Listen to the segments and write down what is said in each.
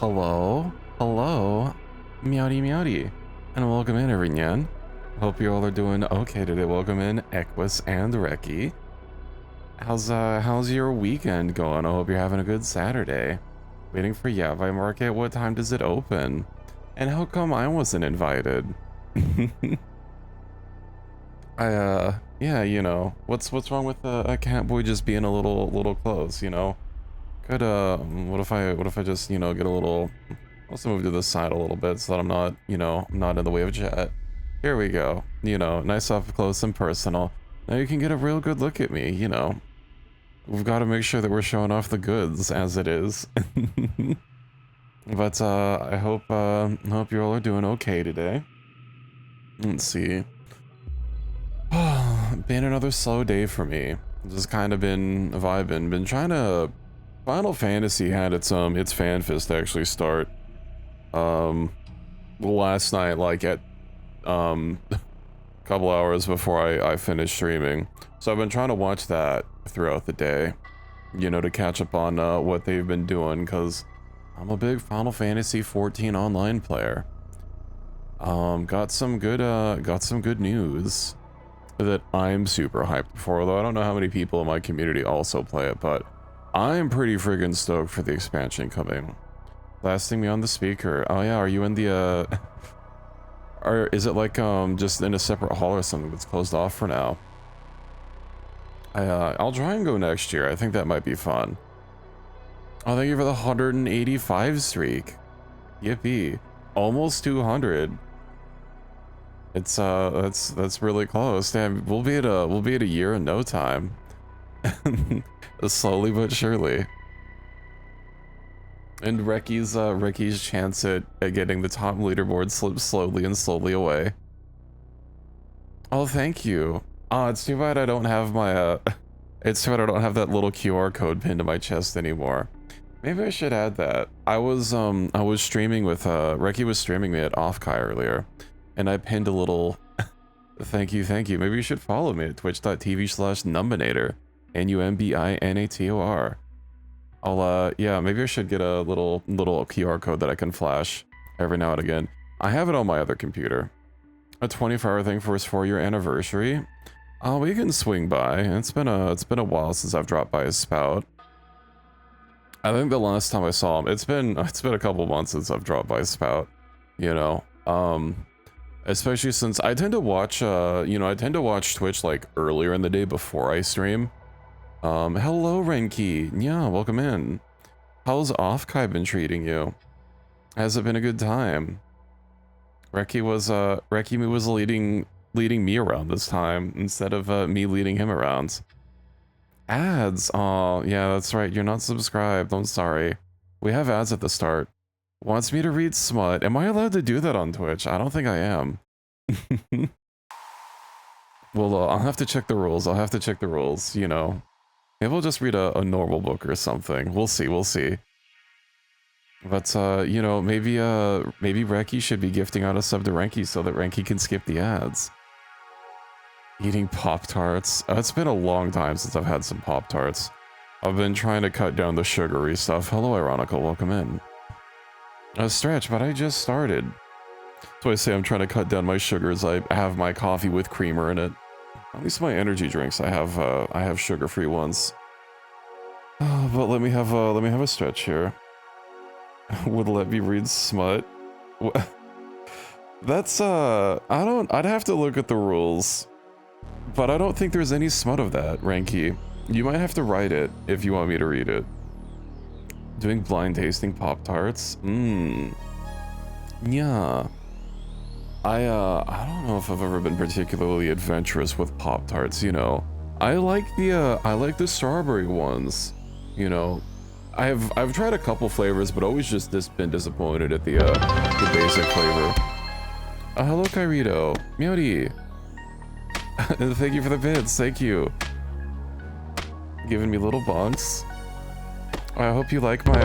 Hello? Hello? Meowdy meowdy. And welcome in everyone. Hope you all are doing okay today. Welcome in Equus and Reki. How's your weekend going? I hope you're having a good Saturday. Waiting for Yavai Market. What time does it open? And how come I wasn't invited? Yeah, you know, what's wrong with a Catboy just being a little close, you know? Could what if I just, you know, get a little, also move to the side a little bit so that I'm not, you know, I'm not in the way of chat. Here we go. You know, nice up close and personal. Now you can get a real good look at me, you know. We've got to make sure that we're showing off the goods as it is. But I hope you all are doing okay today. Let's see. Been another slow day for me. Just kind of been vibing. Been trying to. Final Fantasy had its fan fest actually start. Last night, like at couple hours before I finished streaming. So I've been trying to watch that throughout the day, you know, to catch up on what they've been doing, because I'm a big Final Fantasy 14 online player. Got some good news that I'm super hyped for, though I don't know how many people in my community also play it, but I'm pretty friggin' stoked for the expansion coming. Blasting me on the speaker. Oh yeah, are you in the or is it like just in a separate hall or something that's closed off for now? I'll try and go next year. I think that might be fun. Oh, thank you for the 185 streak. Yippee. Almost 200. It's that's really close. Damn, we'll be at a year in no time. Slowly but surely. And Reki's chance at getting the top leaderboard slips slowly and slowly away. Oh, thank you. Oh, it's too bad I don't have my it's too bad I don't have that little QR code pinned to my chest anymore. Maybe I should add that. I was streaming with Reki was streaming me at Offkai earlier, and I pinned a little thank you. Maybe you should follow me at twitch.tv/Numbinator. Numbinator. Yeah, maybe I should get a little QR code that I can flash every now and again. I have it on my other computer. A 24-hour thing for his 4-year anniversary. Oh, we can swing by. It's been a while since I've dropped by his spout. I think the last time I saw him, it's been a couple months since I've dropped by his spout. You know, especially since I tend to watch Twitch like earlier in the day before I stream. Hello Renki. Yeah, welcome in. How's Offkai been treating you? Has it been a good time? Reki was leading me around this time instead of me leading him around. Ads. Oh, yeah, that's right. You're not subscribed. I'm sorry. We have ads at the start. Wants me to read smut. Am I allowed to do that on Twitch? I don't think I am. Well, I'll have to check the rules. You know. Maybe we'll just read a normal book or something. We'll see. But, you know, maybe Reki should be gifting out a sub to Renki so that Renki can skip the ads. Eating Pop-Tarts. It's been a long time since I've had some Pop-Tarts. I've been trying to cut down the sugary stuff. Hello, Ironical. Welcome in. A stretch, but I just started. So I say I'm trying to cut down my sugars. I have my coffee with creamer in it. At least my energy drinks, I have sugar-free ones. But let me have a stretch here. Would let me read smut? That's I'd have to look at the rules, but I don't think there's any smut of that, Renki. You might have to write it if you want me to read it. Doing blind tasting Pop-Tarts? Yeah. I don't know if I've ever been particularly adventurous with Pop-Tarts, you know. I like the strawberry ones, you know. I've tried a couple flavors, but always just been disappointed at the basic flavor. Hello, Kairito. Meowdy. Thank you for the bits. Thank you. Giving me little bonks. I hope you like my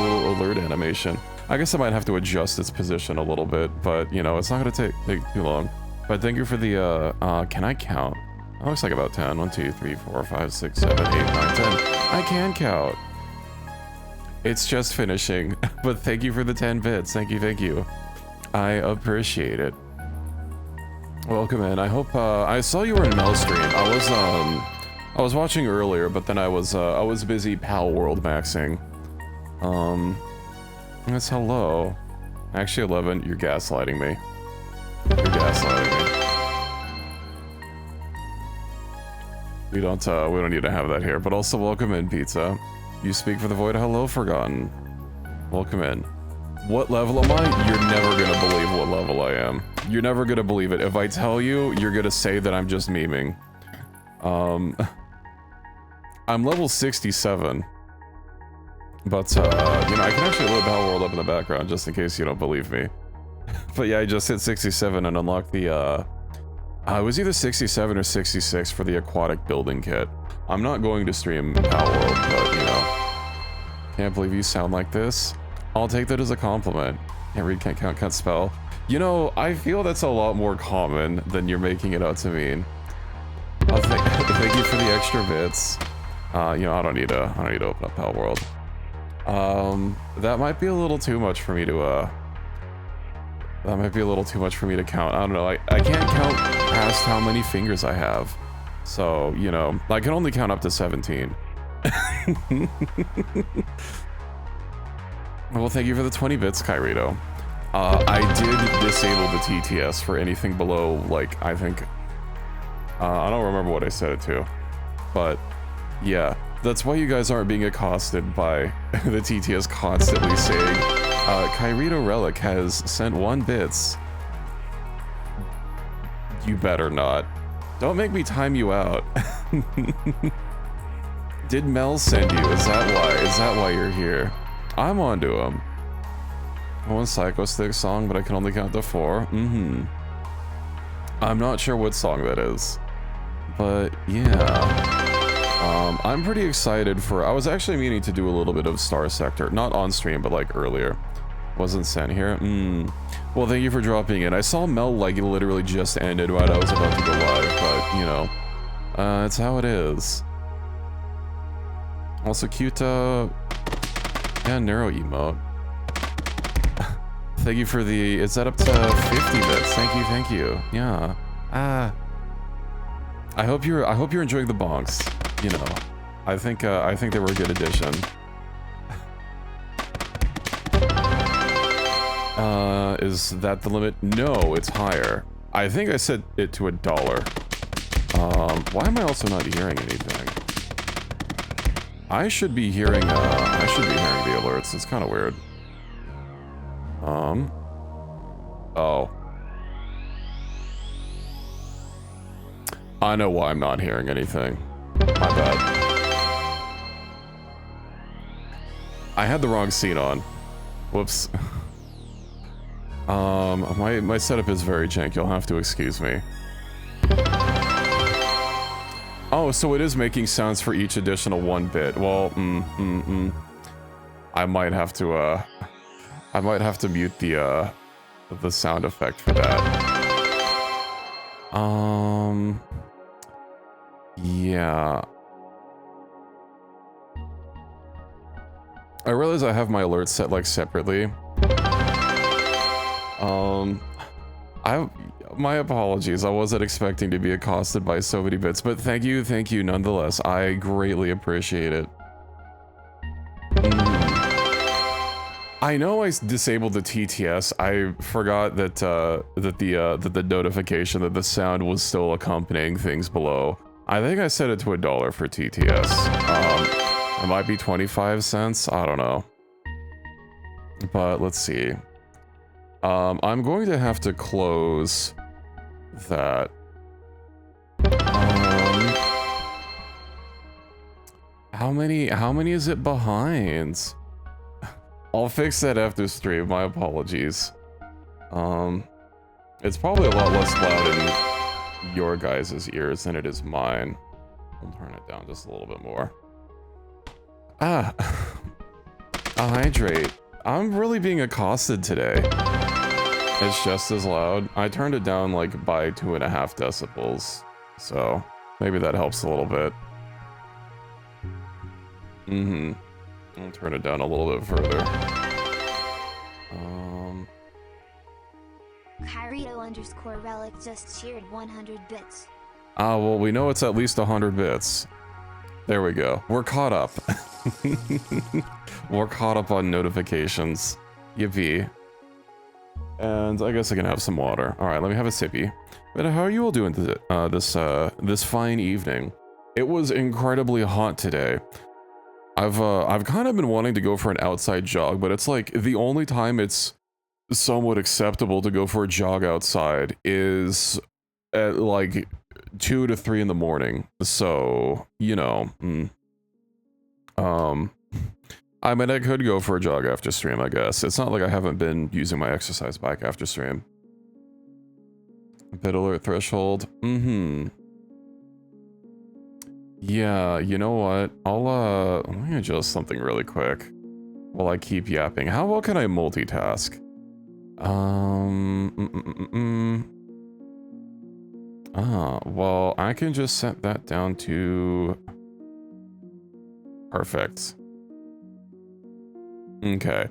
new alert animation. I guess I might have to adjust its position a little bit, but you know, it's not gonna take too long. But thank you for the can I count? That looks like about 10. 1, 2, 3, 4, 5, 6, 7, 8, 9, 10. I can count. It's just finishing, but thank you for the 10 bits. Thank you, thank you. I appreciate it. Welcome in. I hope, I saw you were in Mel stream. I was watching earlier, but then I was busy Pal World maxing. Yes, hello. Actually, 11, you're gaslighting me. You're gaslighting me. We don't need to have that here, but also welcome in, Pizza. You speak for the void. Hello, Forgotten. Welcome in. What level am I? You're never gonna believe what level I am. You're never gonna believe it. If I tell you, you're gonna say that I'm just memeing. I'm level 67. But, you know, I can actually load Battle World up in the background just in case you don't believe me. But yeah, I just hit 67 and unlocked the, it was either 67 or 66 for the aquatic building kit. I'm not going to stream Power World, but, you know. Can't believe you sound like this. I'll take that as a compliment. Can't read, can't count, can't spell. You know, I feel that's a lot more common than you're making it out to mean. Thank you for the extra bits. You know, I don't need to open up Power World. That might be a little too much for me to, that might be a little too much for me to count. I don't know, I can't count past how many fingers I have. So, you know, I can only count up to 17. Well, thank you for the 20 bits, Kairito. I did disable the TTS for anything below, like, I think... I don't remember what I set it to. But, yeah. That's why you guys aren't being accosted by the TTS constantly saying, Kairito Relic has sent 1 bits. You better not. Don't make me time you out. Did Mel send you? Is that why? Is that why you're here? I'm onto him. One Psycho Stick song, but I can only count to 4. I'm not sure what song that is. But, yeah. I'm pretty excited for... I was actually meaning to do a little bit of Star Sector. Not on stream, but like earlier. Wasn't sent here. Well, thank you for dropping in. I saw Mel like literally just ended while I was about to go live, but, you know. It's how it is. Also, cute, yeah, Neuro emote. Thank you for the... Is that up to 50 bits? Thank you. Yeah. I hope you're enjoying the bonks. You know, I think they were a good addition. Is that the limit? No, it's higher. I think I set it to $1. Why am I also not hearing anything? I should be hearing the alerts. It's kind of weird. Oh. I know why I'm not hearing anything. My bad. I had the wrong scene on. Whoops. My setup is very jank. You'll have to excuse me. Oh, so it is making sounds for each additional 1 bit. Well, I might have to mute the sound effect for that. Yeah. I realize I have my alerts set like separately. My apologies. I wasn't expecting to be accosted by so many bits, but thank you nonetheless. I greatly appreciate it. I know I disabled the TTS. I forgot that that the notification that the sound was still accompanying things below. I think I set it to $1 for TTS. It might be 25 cents. I don't know. But let's see. I'm going to have to close that. How many is it behind? I'll fix that after stream. My apologies. It's probably a lot less loud in your guys' ears than it is mine. I'll turn it down just a little bit more. I'll hydrate. I'm really being accosted today. It's just as loud. I turned it down like by 2.5 decibels. So maybe that helps a little bit. I'll turn it down a little bit further. Kyrito_relic just cheered 100 bits. Well, we know it's at least 100 bits. There we go. We're caught up. We're caught up on notifications. Yippee. And I guess I can have some water. All right, let me have a sippy. But how are you all doing this fine evening? It was incredibly hot today. I've kind of been wanting to go for an outside jog, but it's like the only time it's somewhat acceptable to go for a jog outside is at like 2 to 3 in the morning. So, you know, I mean, I could go for a jog after stream, I guess. It's not like I haven't been using my exercise bike after stream. Bit alert threshold. Yeah, you know what? Let me adjust something really quick while I keep yapping. How well can I multitask? Well, I can just set that down to... Perfect. Okay.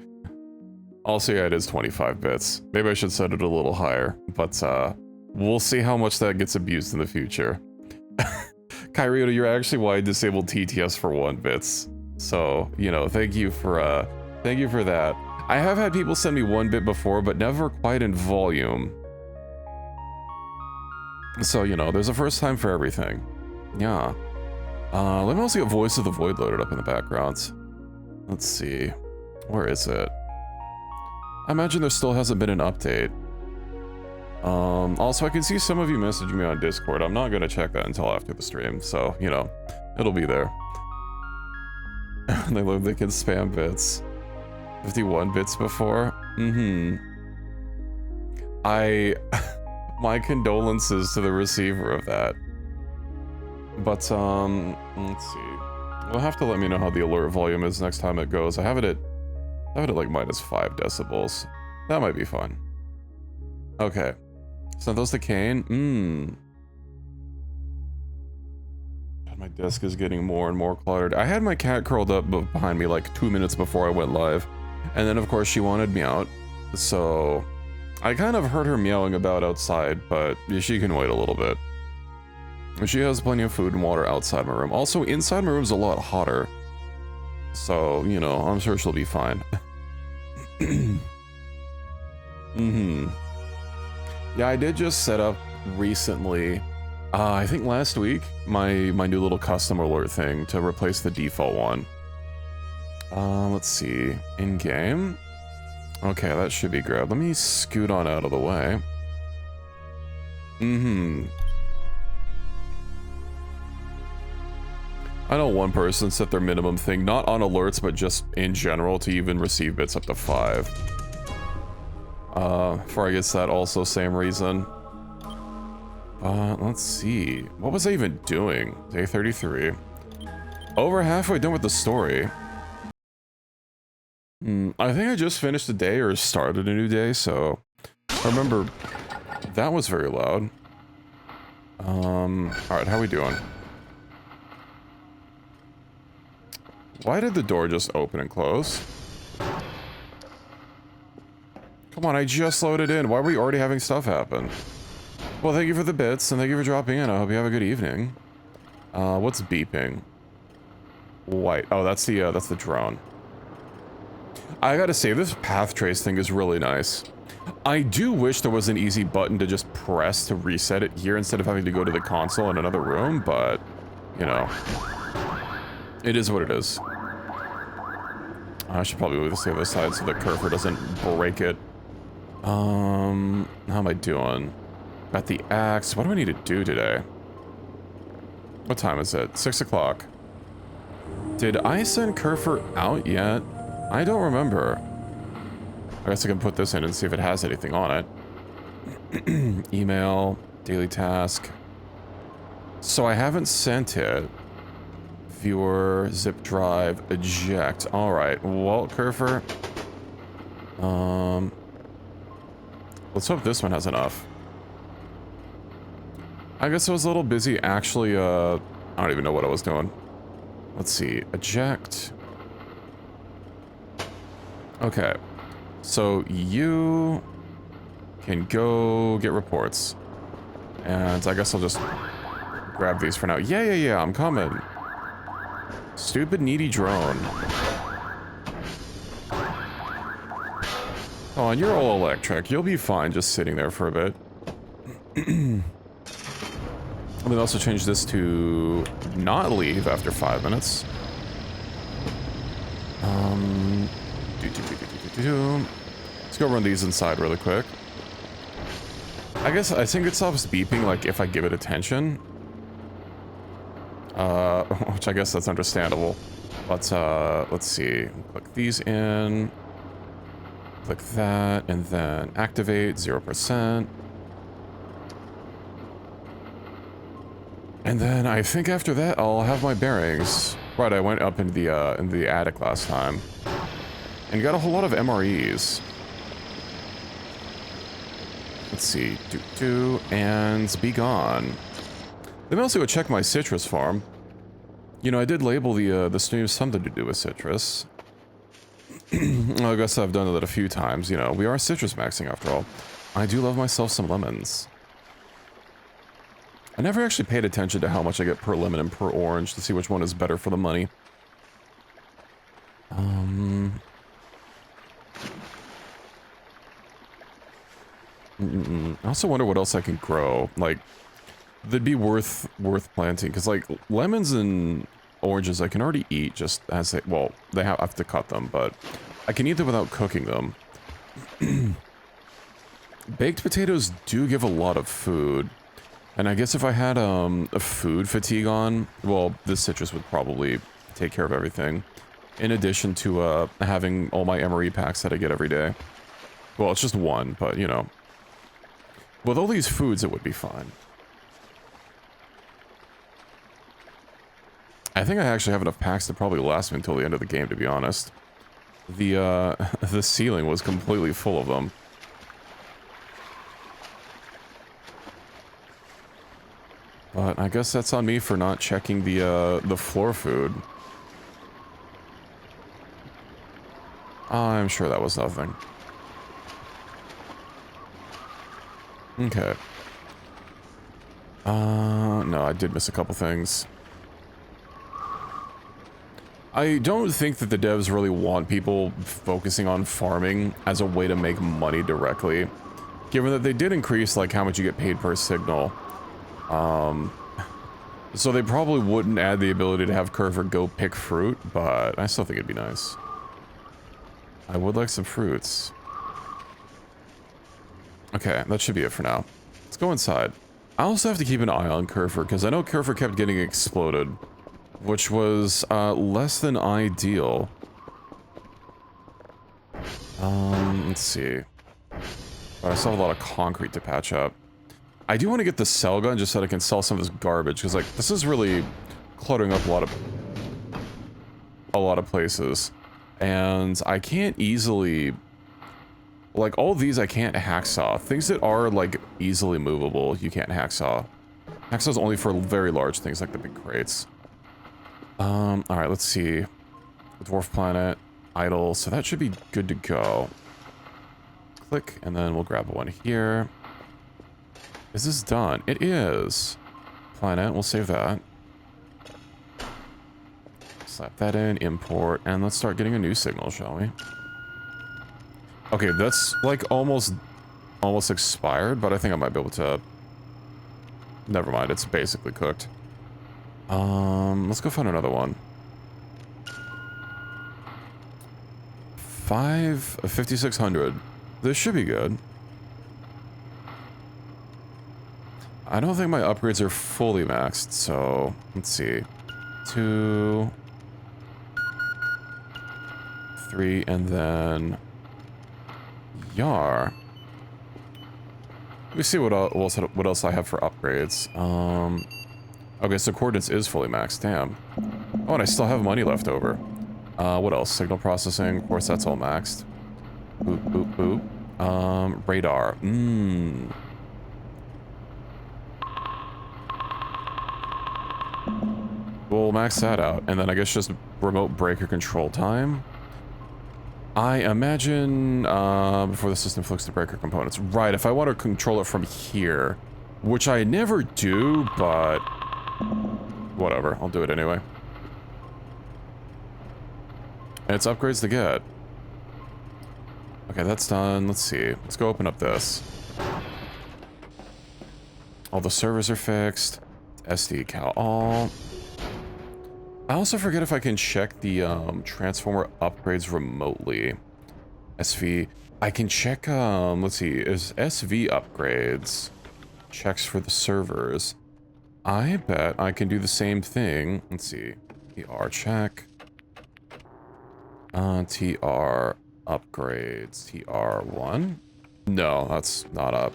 Also, yeah, it is 25 bits. Maybe I should set it a little higher, but we'll see how much that gets abused in the future. Kyrito, you're actually why I disabled TTS for 1 bits. So, you know, thank you for that. I have had people send me 1 bit before, but never quite in volume. So, you know, there's a first time for everything. Yeah. Let me also get Voice of the Void loaded up in the background. Let's see. Where is it? I imagine there still hasn't been an update. Also, I can see some of you messaging me on Discord. I'm not gonna check that until after the stream, so, you know, it'll be there. They love they can spam bits. 51 bits before? My condolences to the receiver of that. But, let's see. You'll have to let me know how the alert volume is next time it goes. I have it at like -5 decibels. That might be fun. Okay. Sent those to Kane. God, my desk is getting more and more cluttered. I had my cat curled up behind me like 2 minutes before I went live. And then, of course, she wanted me out. So I kind of heard her meowing about outside, but she can wait a little bit. She has plenty of food and water outside my room. Also, inside my room's a lot hotter. So, you know, I'm sure she'll be fine. Yeah, I did just set up recently, I think last week, my new little custom alert thing to replace the default one. Let's see. In-game? Okay, that should be good. Let me scoot on out of the way. I know one person set their minimum thing, not on alerts, but just in general, to even receive bits up to 5. For I guess that also same reason. Let's see. What was I even doing? Day 33. Over halfway done with the story. I think I just finished a day or started a new day, so... I remember that was very loud. Alright, how we doing? Why did the door just open and close? Come on, I just loaded in. Why are we already having stuff happen? Well, thank you for the bits, and thank you for dropping in. I hope you have a good evening. What's beeping? White. Oh, that's the drone. I gotta say, this path trace thing is really nice. I do wish there was an easy button to just press to reset it here instead of having to go to the console in another room, but, you know. It is what it is. I should probably move this to the other side so the cursor doesn't break it. How am I doing? Got the axe. What do I need to do today? What time is it? 6 o'clock. Did I send Kerfer out yet? I don't remember. I guess I can put this in and see if it has anything on it. Email, daily task. So I haven't sent it. Viewer, zip drive, eject. Alright, Walt Kerfer. Let's hope this one has enough. I guess I was a little busy actually, I don't even know what I was doing. Let's see, eject. Okay. So you can go get reports. And I guess I'll just grab these for now. Yeah, I'm coming. Stupid needy drone. Oh, and you're all electric. You'll be fine just sitting there for a bit. Let me also change this to not leave after 5 minutes. Let's go run these inside really quick. I think it stops beeping like if I give it attention. Which I guess that's understandable. But let's see. Click these in. Click that and then activate 0%. And then I think after that I'll have my bearings. Right, I went up in the attic last time. And got a whole lot of MREs. Let's see. And be gone. Let me also go check my citrus farm. You know, I did label the stream something to do with citrus. I guess I've done that a few times. You know, we are citrus maxing after all. I do love myself some lemons. I never actually paid attention to how much I get per lemon and per orange to see which one is better for the money. I also wonder what else I can grow. Like, that'd be worth planting because like lemons and oranges I can already eat just as they I have to cut them, but I can eat them without cooking them. Baked potatoes do give a lot of food. And I guess if I had a food fatigue on, well, this citrus would probably take care of everything. In addition to having all my MRE packs that I get every day. Well, it's just one, but you know. With all these foods, it would be fine. I think I actually have enough packs to probably last me until the end of the game, to be honest. The the ceiling was completely full of them. But I guess that's on me for not checking the floor food. I'm sure that was nothing. Okay. No, I did miss a couple things. I don't think that the devs really want people focusing on farming as a way to make money directly, given that they did increase like how much you get paid per signal. So they probably wouldn't add the ability to have Curver go pick fruit, but I still think it'd be nice. I would like some fruits. Okay, that should be it for now. Let's go inside. I also have to keep an eye on Curver, because I know Curver kept getting exploded, which was less than ideal. Let's see. I still have a lot of concrete to patch up. I do want to get the cell gun just so that I can sell some of this garbage, because like this is really cluttering up a lot of places, and I can't easily, like all these I can't hacksaw. Things that are like easily movable you can't hacksaw. Hacksaw's only for very large things like the big crates. All right, let's see. Dwarf planet, idle, so that should be good to go. Click, and then we'll grab one here. Is this done? It is. Planet, we'll save that. Slap that in, import, and let's start getting a new signal, shall we? Okay, that's like almost expired, but I think I might be able to... Never mind, it's basically cooked. Let's go find another one. 5,600. This should be good. I don't think my upgrades are fully maxed, so let's see. 2, 3, and then Yar. Let me see what else I have for upgrades. Okay, so coordinates is fully maxed. Damn. Oh, and I still have money left over. What else? Signal processing. Of course, that's all maxed. Boop, boop, boop. Radar. We'll max that out, and then I guess just remote breaker control time. I imagine before the system flicks the breaker components. Right, if I want to control it from here, which I never do, but whatever, I'll do it anyway. And it's upgrades to get. Okay, that's done. Let's see. Let's go open up this. All the servers are fixed. SD cal all. I also forget if I can check the transformer upgrades remotely. SV. I can check, let's see, is SV upgrades checks for the servers. I bet I can do the same thing. Let's see. TR check. TR upgrades. TR1. No, that's not up.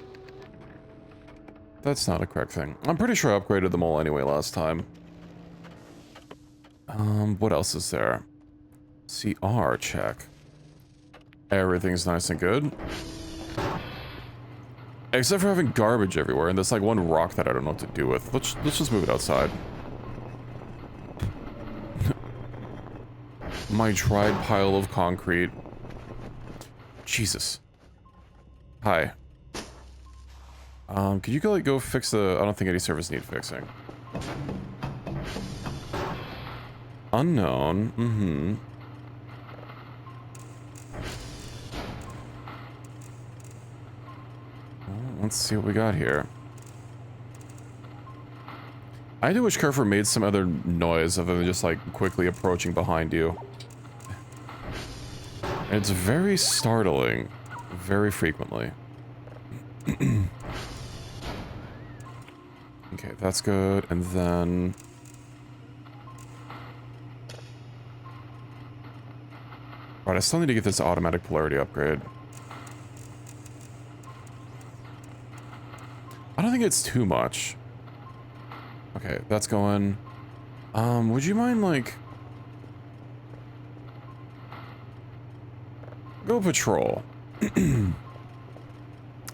That's not a correct thing. I'm pretty sure I upgraded them all anyway last time. What else is there? CR check. Everything's nice and good. Except for having garbage everywhere, and there's like one rock that I don't know what to do with. Let's just move it outside. My dried pile of concrete. Jesus. Hi. Could you go fix the... I don't think any servers need fixing. Unknown. Mm-hmm. Well, let's see what we got here. I do wish Kerfer made some other noise other than just like quickly approaching behind you. It's very startling. Very frequently. Okay, that's good. And then... Right, I still need to get this automatic polarity upgrade. I don't think it's too much. Okay, that's going. Would you mind, like... Go patrol.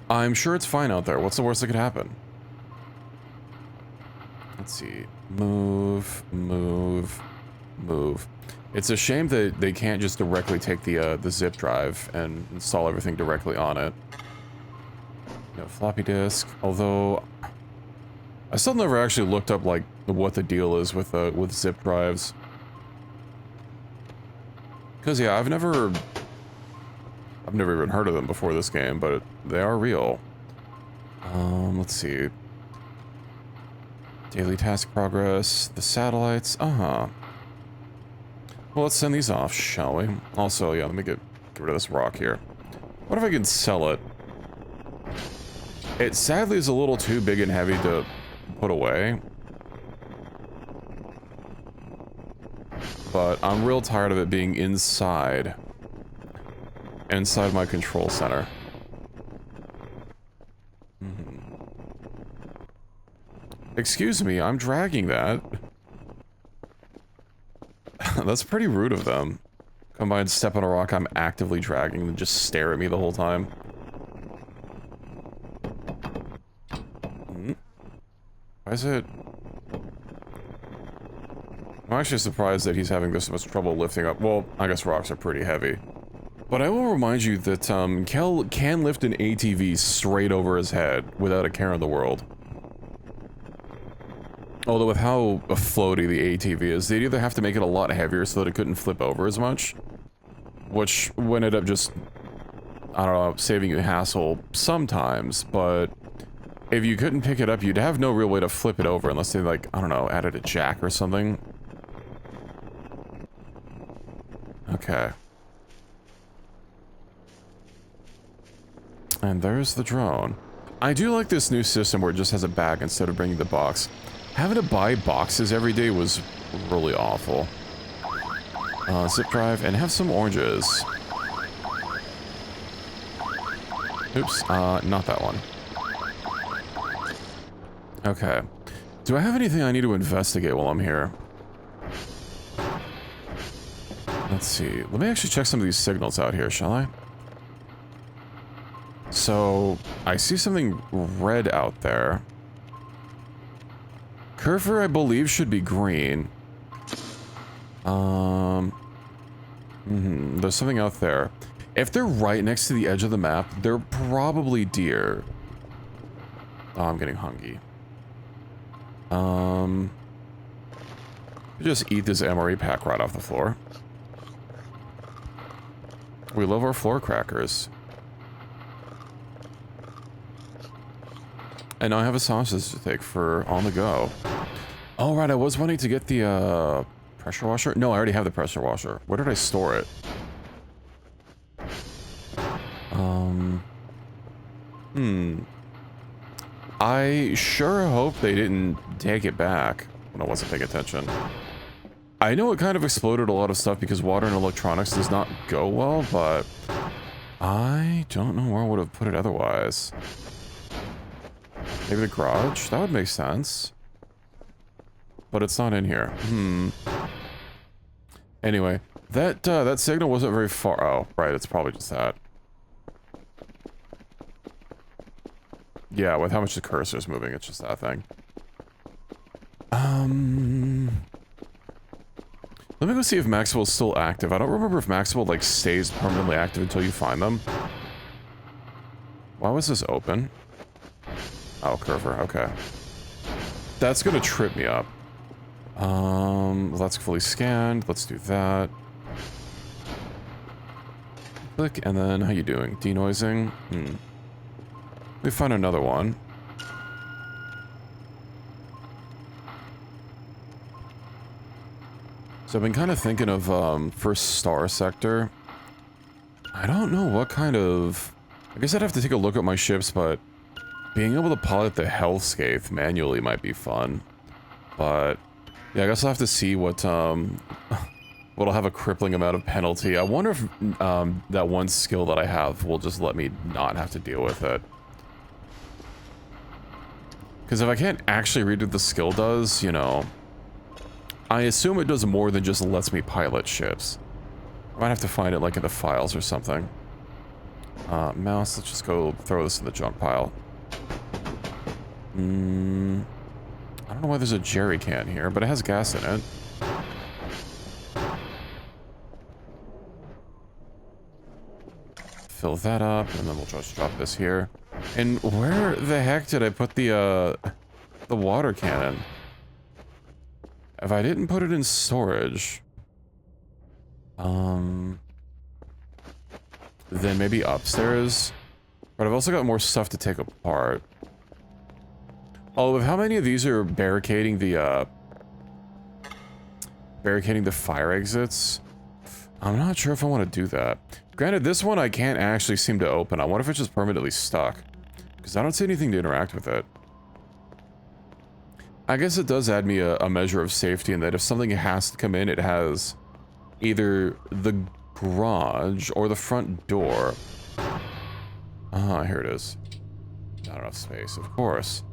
I'm sure it's fine out there. What's the worst that could happen? Let's see. Move, move, move. It's a shame that they can't just directly take the zip drive and install everything directly on it. No floppy disk. Although I still never actually looked up like what the deal is with zip drives. Because yeah, I've never even heard of them before this game, but they are real. Let's see. Daily task progress. The satellites. Uh-huh. Well, let's send these off, shall we? Also, yeah, let me get rid of this rock here. What if I can sell it? It sadly is a little too big and heavy to put away. But I'm real tired of it being inside my control center. Excuse me, I'm dragging that. That's pretty rude of them. Come by and step on a rock I'm actively dragging and just stare at me the whole time. Why is it... I'm actually surprised that he's having this much trouble lifting up. Well, I guess rocks are pretty heavy. But I will remind you that Kel can lift an ATV straight over his head without a care in the world. Although with how floaty the ATV is, they'd either have to make it a lot heavier so that it couldn't flip over as much, which would end up just, I don't know, saving you hassle sometimes, but if you couldn't pick it up, you'd have no real way to flip it over unless they, like, I don't know, added a jack or something. Okay. And there's the drone. I do like this new system where it just has a bag instead of bringing the box. Having to buy boxes every day was really awful. Zip drive and have some oranges. Oops, not that one. Okay. Do I have anything I need to investigate while I'm here? Let's see. Let me actually check some of these signals out here, shall I? So, I see something red out there. Curver, I believe, should be green. There's something out there. If they're right next to the edge of the map, they're probably deer. Oh, I'm getting hungry. Just eat this MRE pack right off the floor. We love our floor crackers. And now I have a sausage to take for on the go. Oh, right, I was wanting to get the, pressure washer? No, I already have the pressure washer. Where did I store it? I sure hope they didn't take it back when I wasn't paying attention. I know it kind of exploded a lot of stuff because water and electronics does not go well, but I don't know where I would have put it otherwise. Maybe the garage? That would make sense. But it's not in here. Anyway, that signal wasn't very far. Oh, right, it's probably just that. Yeah, with how much the cursor is moving, it's just that thing. Let me go see if Maxwell's still active. I don't remember if Maxwell, like, stays permanently active until you find them. Why was this open? Oh, curver, okay. That's gonna trip me up. That's fully scanned. Let's do that. Click, and then, how you doing? Denoising? Let me find another one. So I've been kind of thinking of, first star sector. I don't know what kind of... I guess I'd have to take a look at my ships, but being able to pilot the Hellscape manually might be fun. But yeah, I guess I'll have to see what what'll have a crippling amount of penalty. I wonder if that one skill that I have will just let me not have to deal with it. Because if I can't actually read what the skill does, you know, I assume it does more than just lets me pilot ships. I might have to find it like in the files or something. Mouse, let's just go throw this in the junk pile. I don't know why there's a jerry can here, but it has gas in it. Fill that up, and then we'll just drop this here. And where the heck did I put the water cannon? If I didn't put it in storage... then maybe upstairs. But I've also got more stuff to take apart. Oh, with how many of these are barricading the fire exits? I'm not sure if I want to do that. Granted, this one I can't actually seem to open. I wonder if it's just permanently stuck. Because I don't see anything to interact with it. I guess it does add me a measure of safety in that if something has to come in, it has either the garage or the front door. Ah, here it is. Not enough space, of course.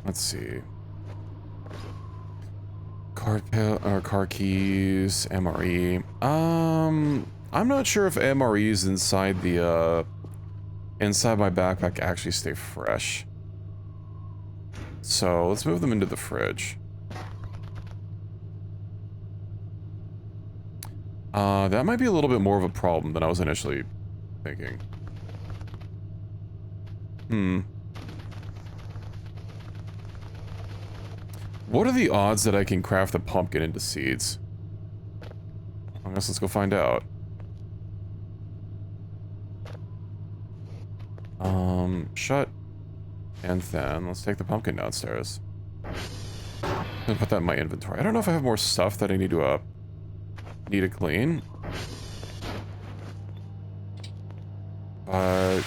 Let's see. Car keys, MRE. I'm not sure if MREs inside the inside my backpack actually stay fresh. So let's move them into the fridge. That might be a little bit more of a problem than I was initially thinking. What are the odds that I can craft a pumpkin into seeds? I guess let's go find out. Shut. And then let's take the pumpkin downstairs. And put that in my inventory. I don't know if I have more stuff that I need to clean. But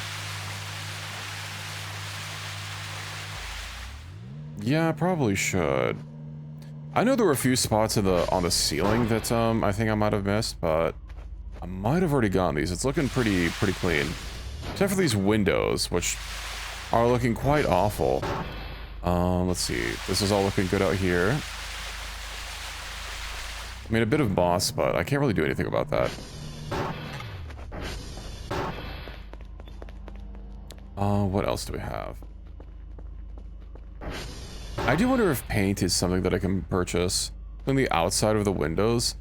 yeah, I probably should. I know there were a few spots on the ceiling that I think I might have missed, but I might have already gotten these. It's looking pretty clean. Except for these windows, which are looking quite awful. Let's see. This is all looking good out here. I mean, a bit of moss, but I can't really do anything about that. What else do we have? I do wonder if paint is something that I can purchase. On the outside of the windows?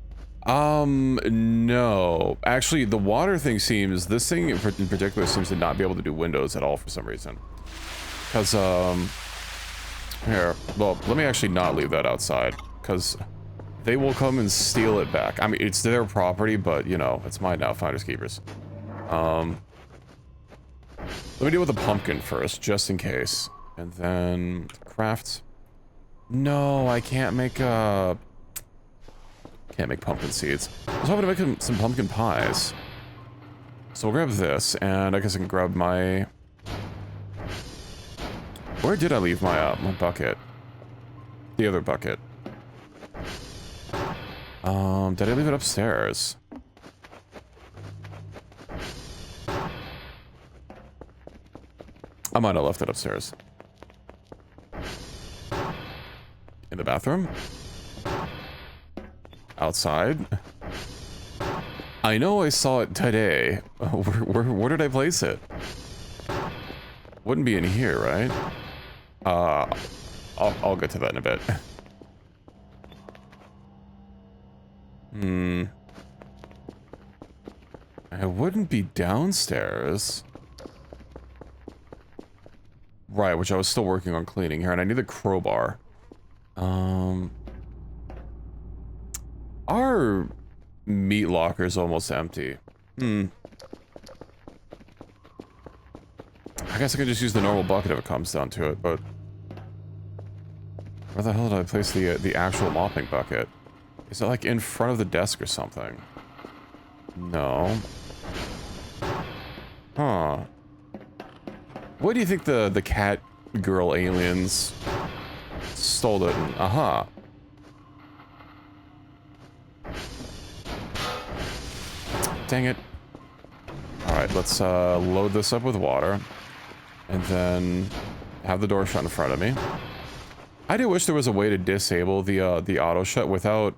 No. Actually, the water thing seems, this thing in particular seems to not be able to do windows at all for some reason. Because, here, well, let me actually not leave that outside, because they will come and steal it back. I mean, it's their property, but, you know, it's mine now, finders keepers. Let me deal with the pumpkin first, just in case. And then, craft. No, I can't make, can't make pumpkin seeds. I was hoping to make some pumpkin pies. So we'll grab this, and I guess I can grab my... Where did I leave my, my bucket? The other bucket. Did I leave it upstairs? I might have left it upstairs. In the bathroom? Outside? I know I saw it today. Where did I place it? Wouldn't be in here, right? I'll get to that in a bit. It wouldn't be downstairs. Right, which I was still working on cleaning here, and I need the crowbar. Our meat locker is almost empty. I guess I can just use the normal bucket if it comes down to it, but... Where the hell did I place the actual mopping bucket? Is it like in front of the desk or something? No. Huh. What do you think the cat girl aliens stole it? Aha. Dang it. Alright, let's load this up with water. And then have the door shut in front of me. I do wish there was a way to disable the auto shut without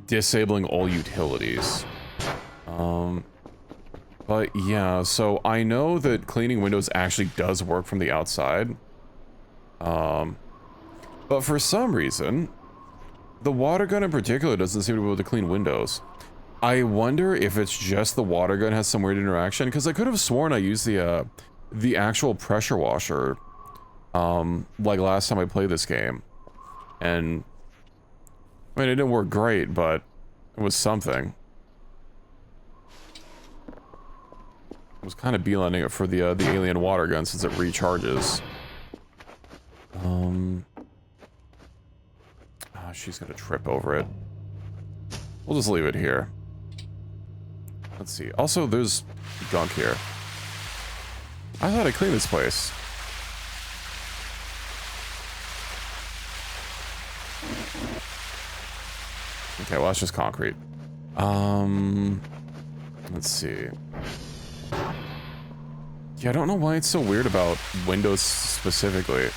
disabling all utilities. But yeah, so I know that cleaning windows actually does work from the outside. But for some reason, the water gun in particular doesn't seem to be able to clean windows. I wonder if it's just the water gun has some weird interaction, because I could have sworn I used the actual pressure washer, like last time I played this game. And, I mean, it didn't work great, but it was something. I was kind of beelining it for the alien water gun since it recharges. She's gonna trip over it. We'll just leave it here. Let's see. Also, there's gunk here. I thought I cleaned this place. Okay, well, that's just concrete. Let's see. Yeah, I don't know why it's so weird about windows specifically.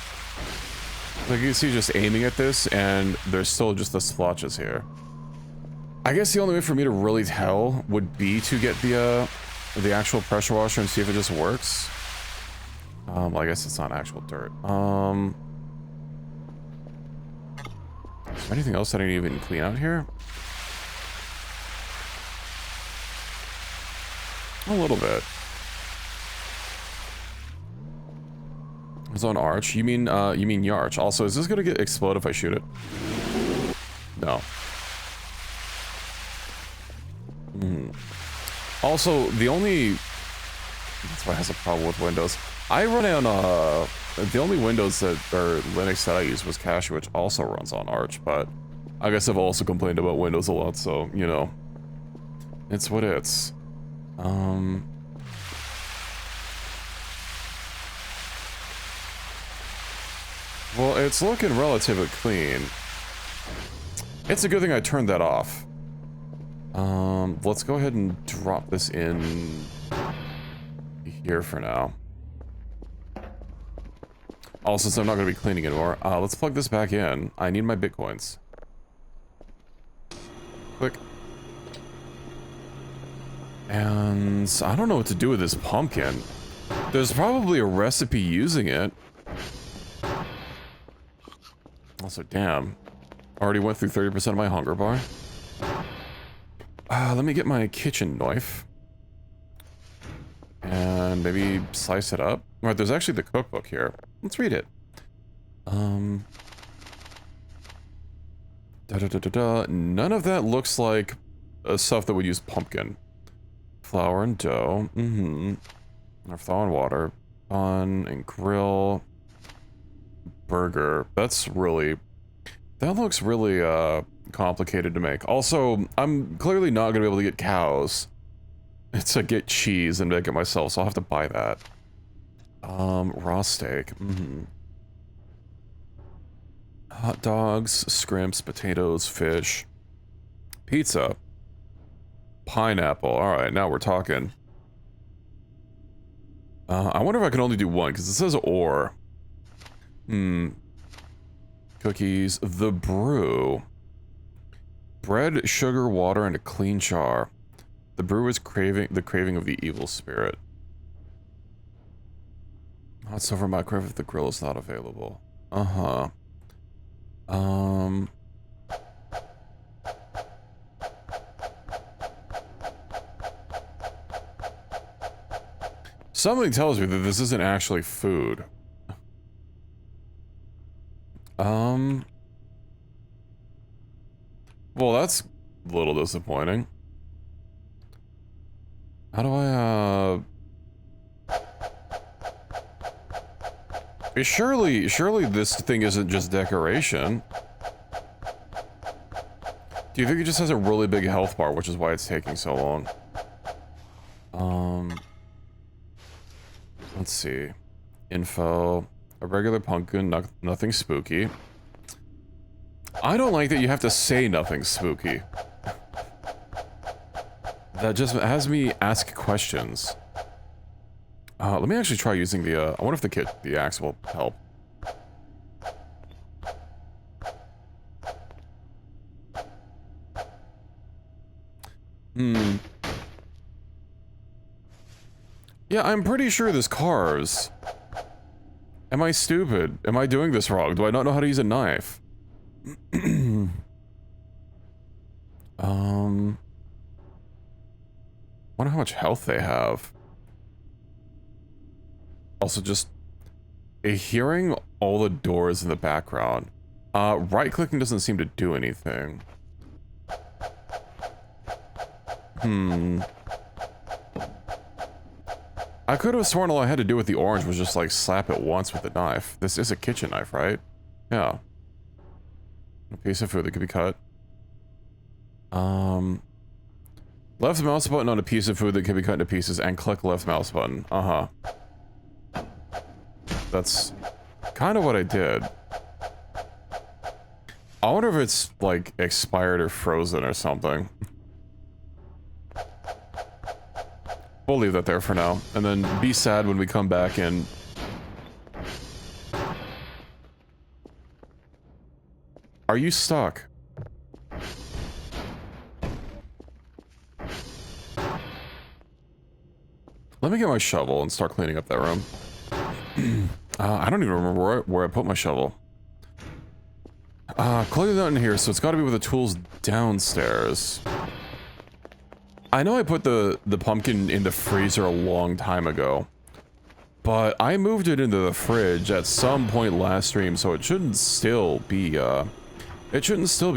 Like, you see just aiming at this, and there's still just the splotches here. I guess the only way for me to really tell would be to get the actual pressure washer and see if it just works. Well, I guess it's not actual dirt. Is there anything else that I need to even clean out here? A little bit. It's on arch. You mean Yarch. Also, is this gonna explode if I shoot it? No. Also, the only... That's why it has a problem with Windows. I run on, the only Windows that, or Linux that I use was Cashew, which also runs on Arch, but I guess I've also complained about Windows a lot, so, you know. It's what it's. Well, it's looking relatively clean. It's a good thing I turned that off. Let's go ahead and drop this in here for now. Also, since I'm not going to be cleaning anymore, let's plug this back in. I need my bitcoins. Click. And I don't know what to do with this pumpkin. There's probably a recipe using it. Also, damn. Already went through 30% of my hunger bar. Let me get my kitchen knife. And maybe slice it up. Right, there's actually the cookbook here. Let's read it. None of that looks like stuff that would use pumpkin. Flour and dough. Or flour and water. Bun and grill. Burger. That looks really complicated to make. Also, I'm clearly not gonna be able to get cows. It's to get cheese and make it myself, so I'll have to buy that. Raw steak. Hot dogs, scrimps, potatoes, fish. Pizza. Pineapple. Alright, now we're talking. I wonder if I can only do one, because it says or. Cookies. The brew. Bread, sugar, water, and a clean jar. The brew is the craving of the evil spirit. Hot silver microwave if the grill is not available. Something tells me that this isn't actually food. Well, that's a little disappointing. How do I, surely this thing isn't just decoration. Do you think it just has a really big health bar, which is why it's taking so long? Let's see. Info. A regular pumpkin, nothing spooky. I don't like that you have to say nothing spooky. That just has me ask questions. Let me actually try using the, I wonder if the axe will help. Yeah, I'm pretty sure this carves. Am I stupid? Am I doing this wrong? Do I not know how to use a knife? Wonder how much health they have. Also, just hearing all the doors in the background. Right-clicking doesn't seem to do anything. I could have sworn all I had to do with the orange was just, like, slap it once with the knife. This is a kitchen knife, right? Yeah. A piece of food that could be cut. Left mouse button on a piece of food that can be cut into pieces and click left mouse button. That's kind of what I did. I wonder if it's, like, expired or frozen or something. We'll leave that there for now, and then be sad when we come back and... Are you stuck? Let me get my shovel and start cleaning up that room. I don't even remember where I put my shovel. Clearly not in here, so it's gotta be with the tools downstairs. I know I put the pumpkin in the freezer a long time ago, but I moved it into the fridge at some point last stream, so it shouldn't still be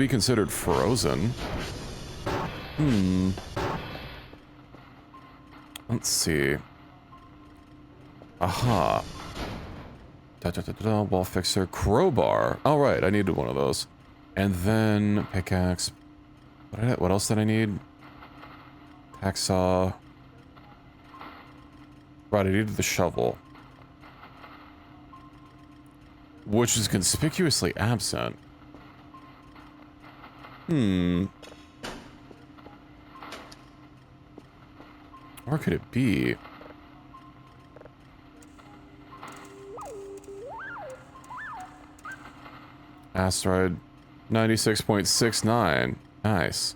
considered frozen. Let's see. Aha. Wall fixer, crowbar. All right, I needed one of those, and then pickaxe. What else did I need? Hacksaw. Right, I needed the shovel. Which is conspicuously absent. Where could it be? Asteroid 96.69. Nice.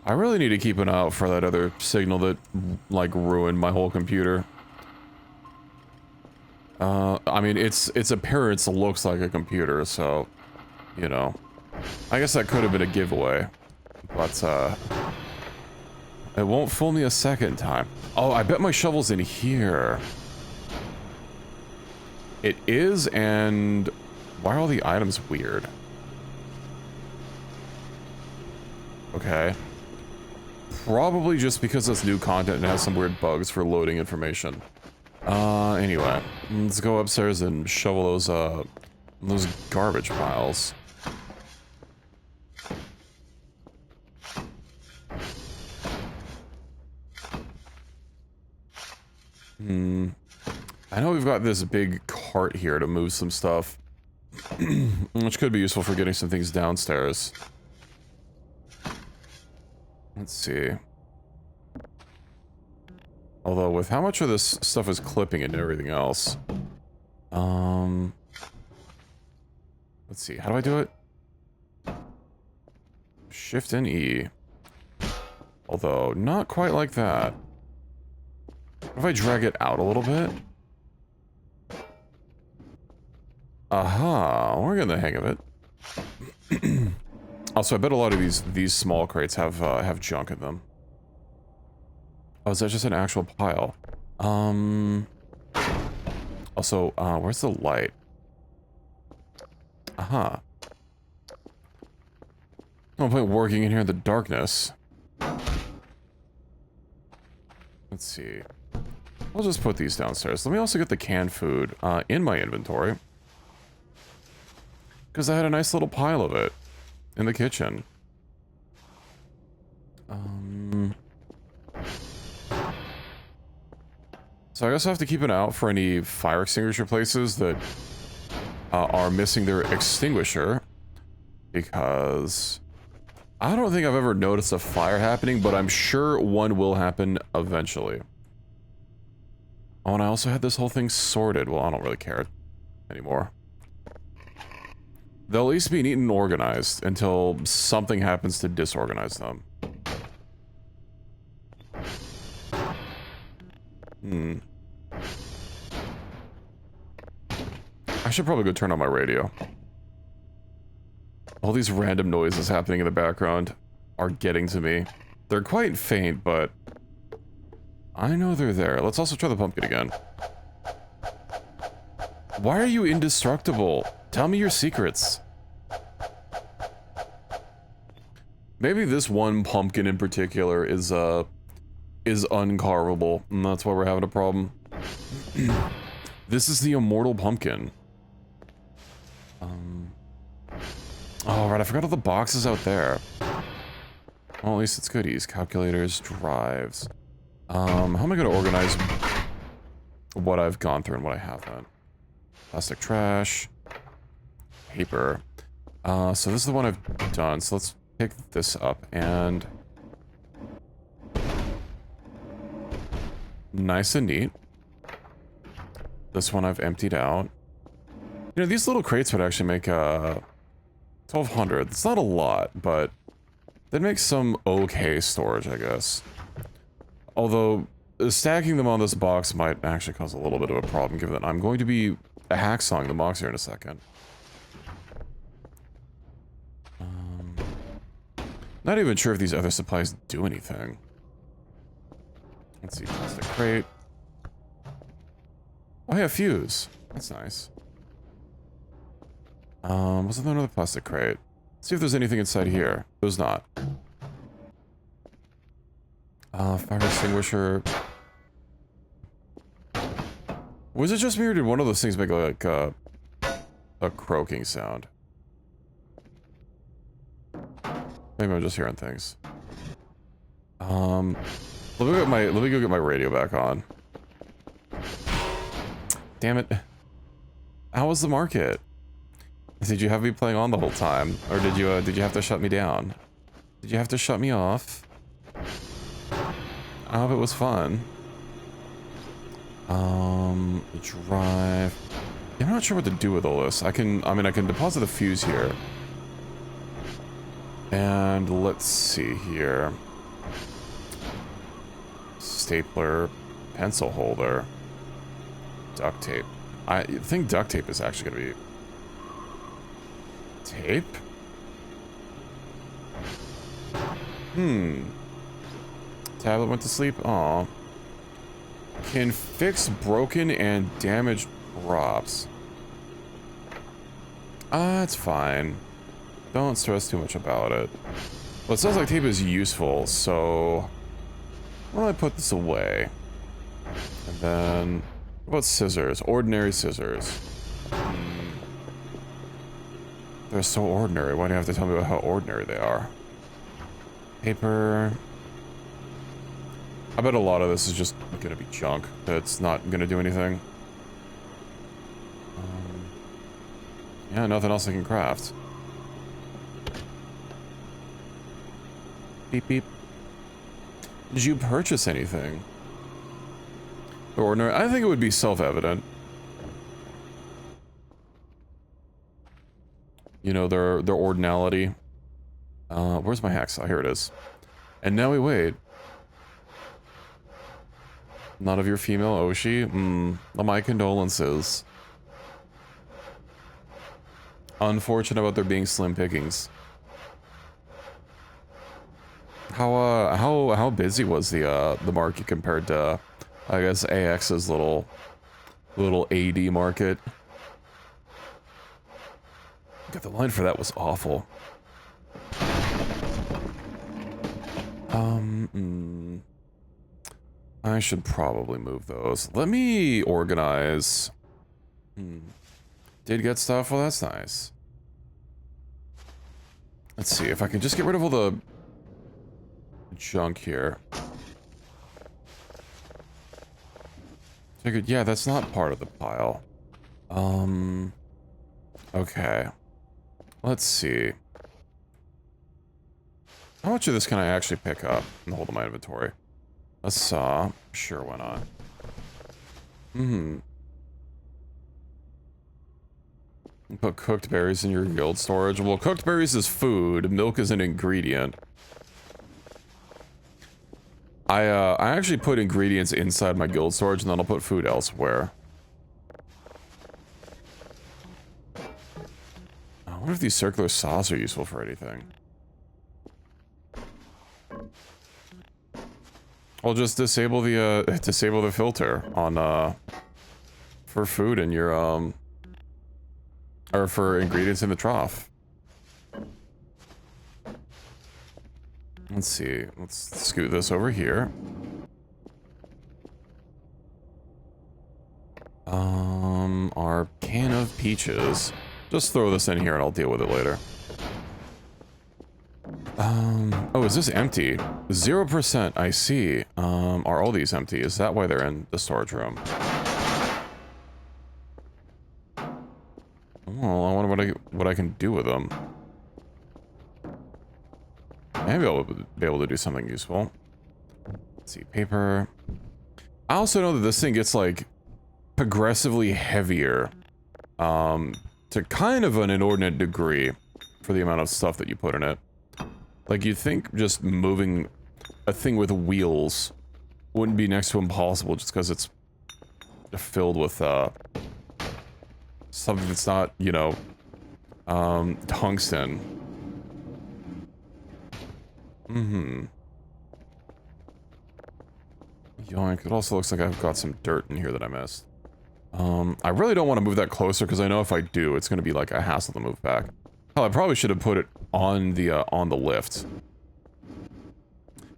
I really need to keep an eye out for that other signal that, like, ruined my whole computer. I mean, its appearance looks like a computer, so, you know. I guess that could have been a giveaway. But, it won't fool me a second time. Oh, I bet my shovel's in here. It is, and why are all the items weird? Okay. Probably just because it's new content and has some weird bugs for loading information. Anyway, let's go upstairs and shovel those garbage piles. I know we've got this big cart here to move some stuff, which could be useful for getting some things downstairs. Let's see. Although, with how much of this stuff is clipping and everything else. Let's see, how do I do it? Shift and E. Although, not quite like that. What if I drag it out a little bit? Aha, we're getting the hang of it. Also, I bet a lot of these small crates have junk in them. Oh, is that just an actual pile? Also, where's the light? Aha. No point working in here in the darkness. Let's see. I'll just put these downstairs. Let me also get the canned food in my inventory. Because I had a nice little pile of it in the kitchen. So I guess I have to keep an eye out for any fire extinguisher places that are missing their extinguisher. Because I don't think I've ever noticed a fire happening, but I'm sure one will happen eventually. Oh, and I also had this whole thing sorted. Well, I don't really care anymore. They'll at least be neat and organized until something happens to disorganize them. I should probably go turn on my radio. All these random noises happening in the background are getting to me. They're quite faint, but I know they're there. Let's also try the pumpkin again. Why are you indestructible? Tell me your secrets. Maybe this one pumpkin in particular is uncarvable, and that's why we're having a problem. This is the immortal pumpkin. Oh, right, I forgot all the boxes out there. Well, at least it's goodies. Calculators, drives. How am I going to organize what I've gone through and what I haven't? Plastic trash. Paper. So this is the one I've done, so let's pick this up and... Nice and neat. This one I've emptied out. You know, these little crates would actually make 1,200. It's not a lot, but that makes some okay storage, I guess. Although, stacking them on this box might actually cause a little bit of a problem, given that I'm going to be hacksawing the box here in a second. Not even sure if these other supplies do anything. Let's see, plastic crate. Oh, yeah, fuse. That's nice. Wasn't there another plastic crate? Let's see if there's anything inside here. There's not. Fire extinguisher. Was it just me or did one of those things make like a croaking sound? Maybe I'm just hearing things. Let me go get my radio back on. Damn it. How was the market? Did you have me playing on the whole time? Or did you have to shut me down? Did you have to shut me off? I hope it was fun. Drive. Yeah, I'm not sure what to do with all this. I mean, I can deposit a fuse here. And let's see here. stapler, pencil holder, duct tape. I think duct tape is actually gonna be tape. Tablet went to sleep. Aw. Can fix broken and damaged props. It's fine. Don't stress too much about it. Well, it sounds like tape is useful, so why don't I put this away? And then, what about scissors? Ordinary scissors. They're so ordinary. Why do you have to tell me about how ordinary they are? Paper. I bet a lot of this is just gonna be junk. That's not gonna do anything. Yeah, nothing else I can craft. Beep beep. Did you purchase anything? Ordinary. I think it would be self-evident. You know, their ordinality. Where's my hacksaw? Here it is. And now we wait. None of your female Oshi? My condolences. Unfortunate about there being slim pickings. How busy was the market compared to, I guess, AX's little AD market? God, the line for that was awful. I should probably move those. Let me organize. Did get stuff? Well, that's nice. Let's see if I can just get rid of all the junk here. Figured, yeah, that's not part of the pile. Okay. Let's see. How much of this can I actually pick up and hold in my inventory? A saw. Sure, why not? Put cooked berries in your guild storage. Well, cooked berries is food. Milk is an ingredient. I actually put ingredients inside my guild storage, and then I'll put food elsewhere. I wonder if these circular saws are useful for anything. I'll just disable the filter on for food in your or for ingredients in the trough. Let's see. Let's scoot this over here. Our can of peaches. Just throw this in here and I'll deal with it later. Oh, is this empty? 0%, I see. Are all these empty? Is that why they're in the storage room? Well, I wonder what I can do with them. Maybe I'll be able to do something useful. Let's see, paper. I also know that this thing gets, like, progressively heavier. To kind of an inordinate degree for the amount of stuff that you put in it. Like, you'd think just moving a thing with wheels wouldn't be next to impossible just because it's filled with, something that's not, you know, tungsten. Yoink, it also looks like I've got some dirt in here that I missed. I really don't want to move that closer because I know if I do, it's going to be like a hassle to move back. Hell, I probably should have put it on the lift.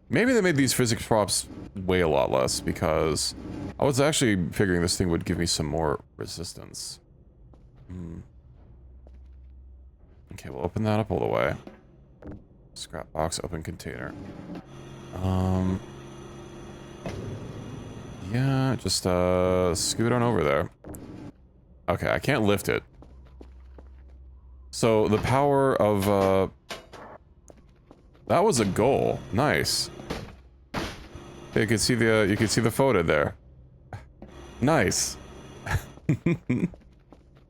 Maybe they made these physics props weigh a lot less because I was actually figuring this thing would give me some more resistance. Okay, we'll open that up all the way. Scrap box, open container. Yeah, just scoot on over there. Okay, I can't lift it. So the power of that was a goal. Nice. You can see the photo there. Nice.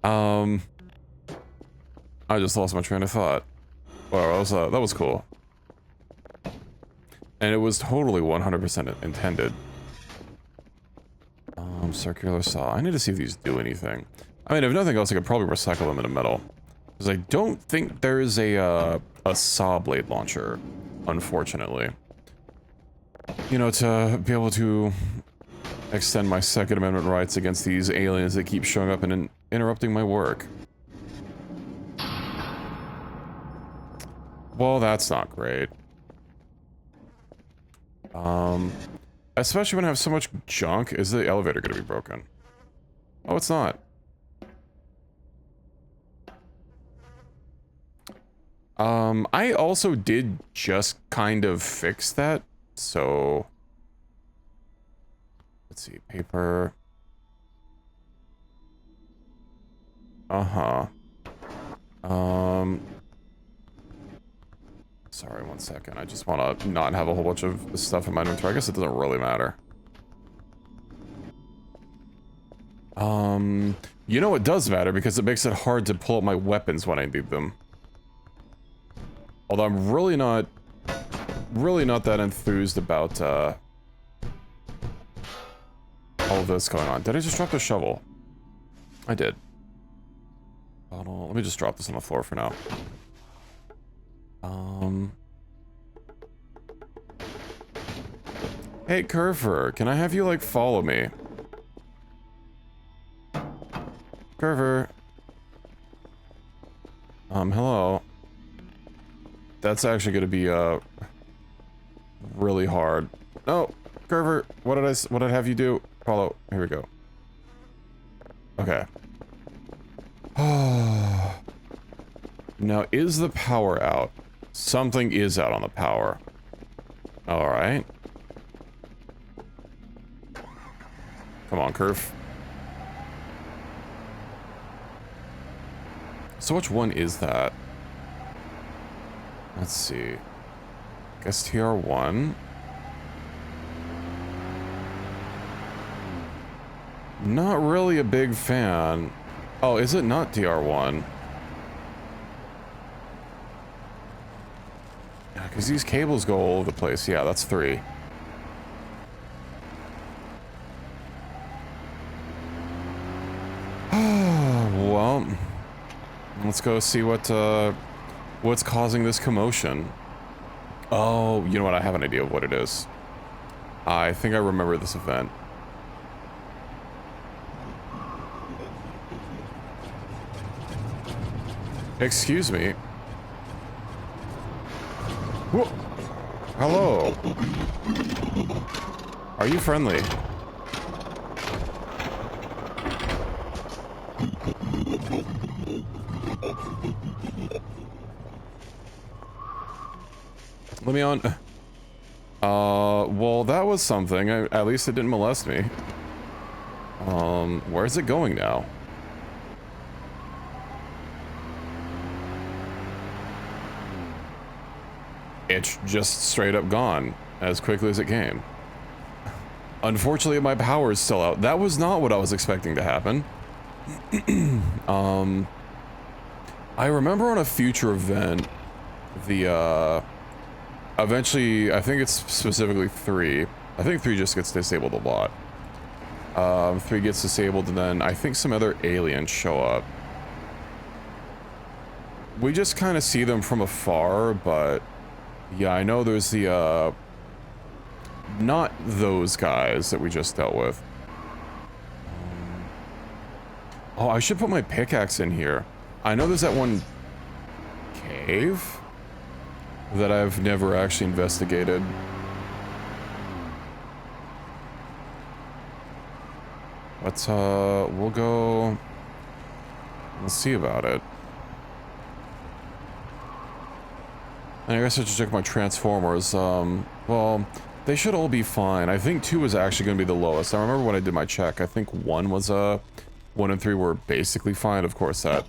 I just lost my train of thought. Wow, that was cool. And it was totally 100% intended. Circular saw. I need to see if these do anything. I mean, if nothing else, I could probably recycle them into metal. Because I don't think there is a saw blade launcher, unfortunately. You know, to be able to extend my Second Amendment rights against these aliens that keep showing up and interrupting my work. Well, that's not great. Especially when I have so much junk. Is the elevator gonna be broken? Oh, it's not. I also did just kind of fix that, so... Let's see, paper... Uh-huh. Sorry, one second. I just want to not have a whole bunch of stuff in my inventory. I guess it doesn't really matter. You know it does matter because it makes it hard to pull up my weapons when I need them. Although I'm really not that enthused about, all of this going on. Did I just drop the shovel? I did. Bottle. Let me just drop this on the floor for now. Hey, Curver, can I have you, like, follow me? Curver. Hello. That's actually gonna be, really hard. No, Curver, what did I have you do? Follow. Here we go. Okay. Now, is the power out? Something is out on the power. Alright. Come on, Curve. So which one is that? Let's see. Guess TR1. Not really a big fan. Oh, is it not TR1? Yeah, because these cables go all over the place. Yeah, that's 3. Well, let's go see what's causing this commotion. Oh, you know what? I have an idea of what it is. I think I remember this event. Excuse me. Whoa. Hello. Are you friendly? Let me on. Well, that was something. At least it didn't molest me. Where's it going now? It's just straight up gone as quickly as it came. Unfortunately, my power is still out. That was not what I was expecting to happen. I remember on a future event, eventually, I think it's specifically 3. I think 3 just gets disabled a lot. 3 gets disabled, and then I think some other aliens show up. We just kind of see them from afar, but yeah, I know there's the, not those guys that we just dealt with. Oh, I should put my pickaxe in here. I know there's that one cave that I've never actually investigated. But, we'll go... Let's see about it. And I guess I should check my transformers. Well, they should all be fine. I think 2 is actually going to be the lowest. I remember when I did my check, I think 1 was, 1 and 3 were basically fine. Of course, that...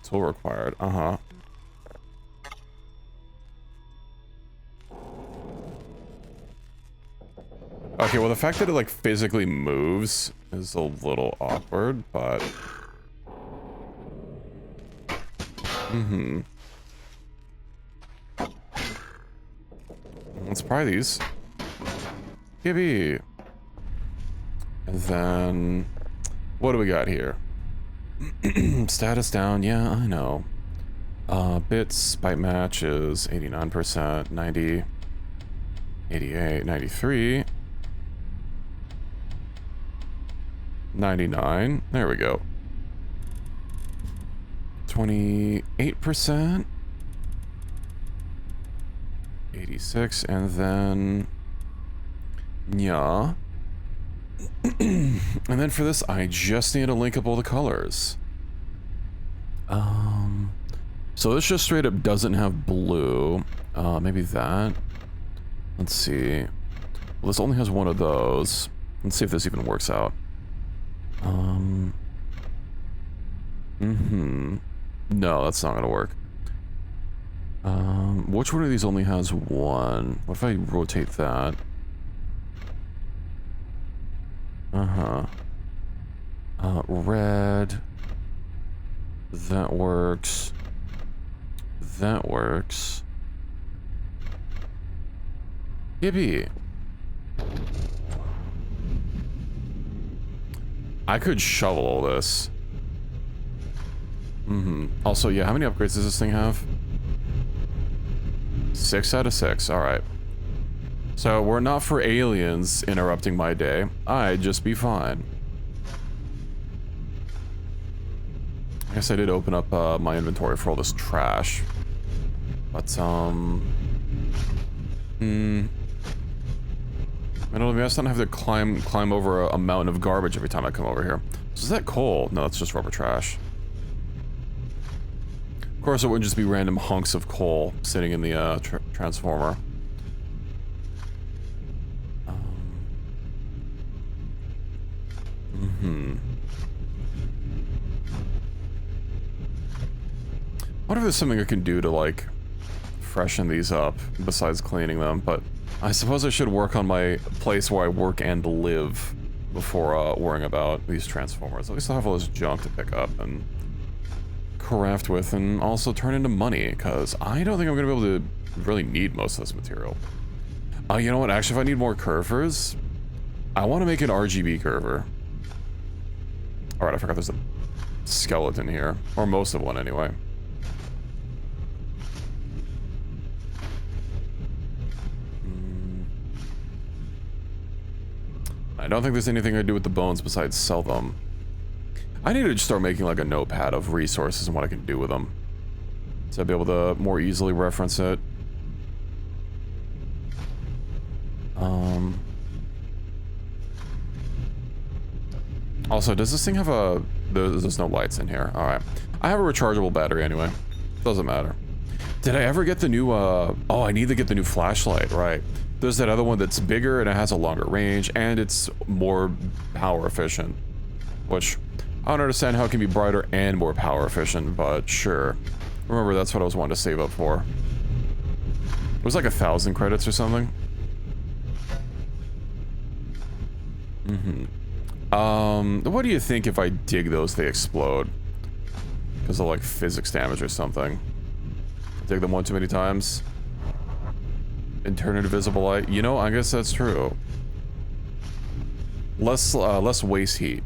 tool required. Uh-huh. Okay, well, the fact that it, like, physically moves is a little awkward, but... Let's pry these. Yippee! And then, what do we got here? Status down, yeah, I know. Bits, byte match is 89%, 90, 88, 93, 99, there we go. 28%, 86, and then, yeah. And then for this, I just need to link up all the colors. So this just straight up doesn't have blue. Maybe that. Let's see. Well, this only has one of those. Let's see if this even works out. No, that's not gonna work. Which one of these only has one? What if I rotate that? Red. That works. That works. Yippee. I could shovel all this. Also, yeah, how many upgrades does this thing have? 6 out of 6, alright. So, were it not for aliens interrupting my day, I'd just be fine. I guess I did open up my inventory for all this trash. But, I don't know, maybe I don't have to climb over a mountain of garbage every time I come over here. So is that coal? No, that's just rubber trash. Of course, it wouldn't just be random hunks of coal sitting in the transformer. I wonder if there's something I can do to, like, freshen these up besides cleaning them, but I suppose I should work on my place where I work and live before worrying about these transformers. At least I'll have all this junk to pick up and craft with and also turn into money, because I don't think I'm going to be able to really need most of this material. You know what? Actually, if I need more curvers, I want to make an RGB curver. Alright, I forgot there's a skeleton here. Or most of one, anyway. I don't think there's anything I do with the bones besides sell them. I need to just start making like a notepad of resources and what I can do with them. So I'll be able to more easily reference it. Also, does this thing have a... There's no lights in here. Alright. I have a rechargeable battery anyway. Doesn't matter. Did I ever get the new, Oh, I need to get the new flashlight, right. There's that other one that's bigger and it has a longer range and it's more power efficient. Which, I don't understand how it can be brighter and more power efficient, but sure. Remember, that's what I was wanting to save up for. It was like 1,000 credits or something. What do you think if I dig those, they explode? Because of like physics damage or something. Dig them one too many times. And turn into visible light. You know, I guess that's true. Less waste heat.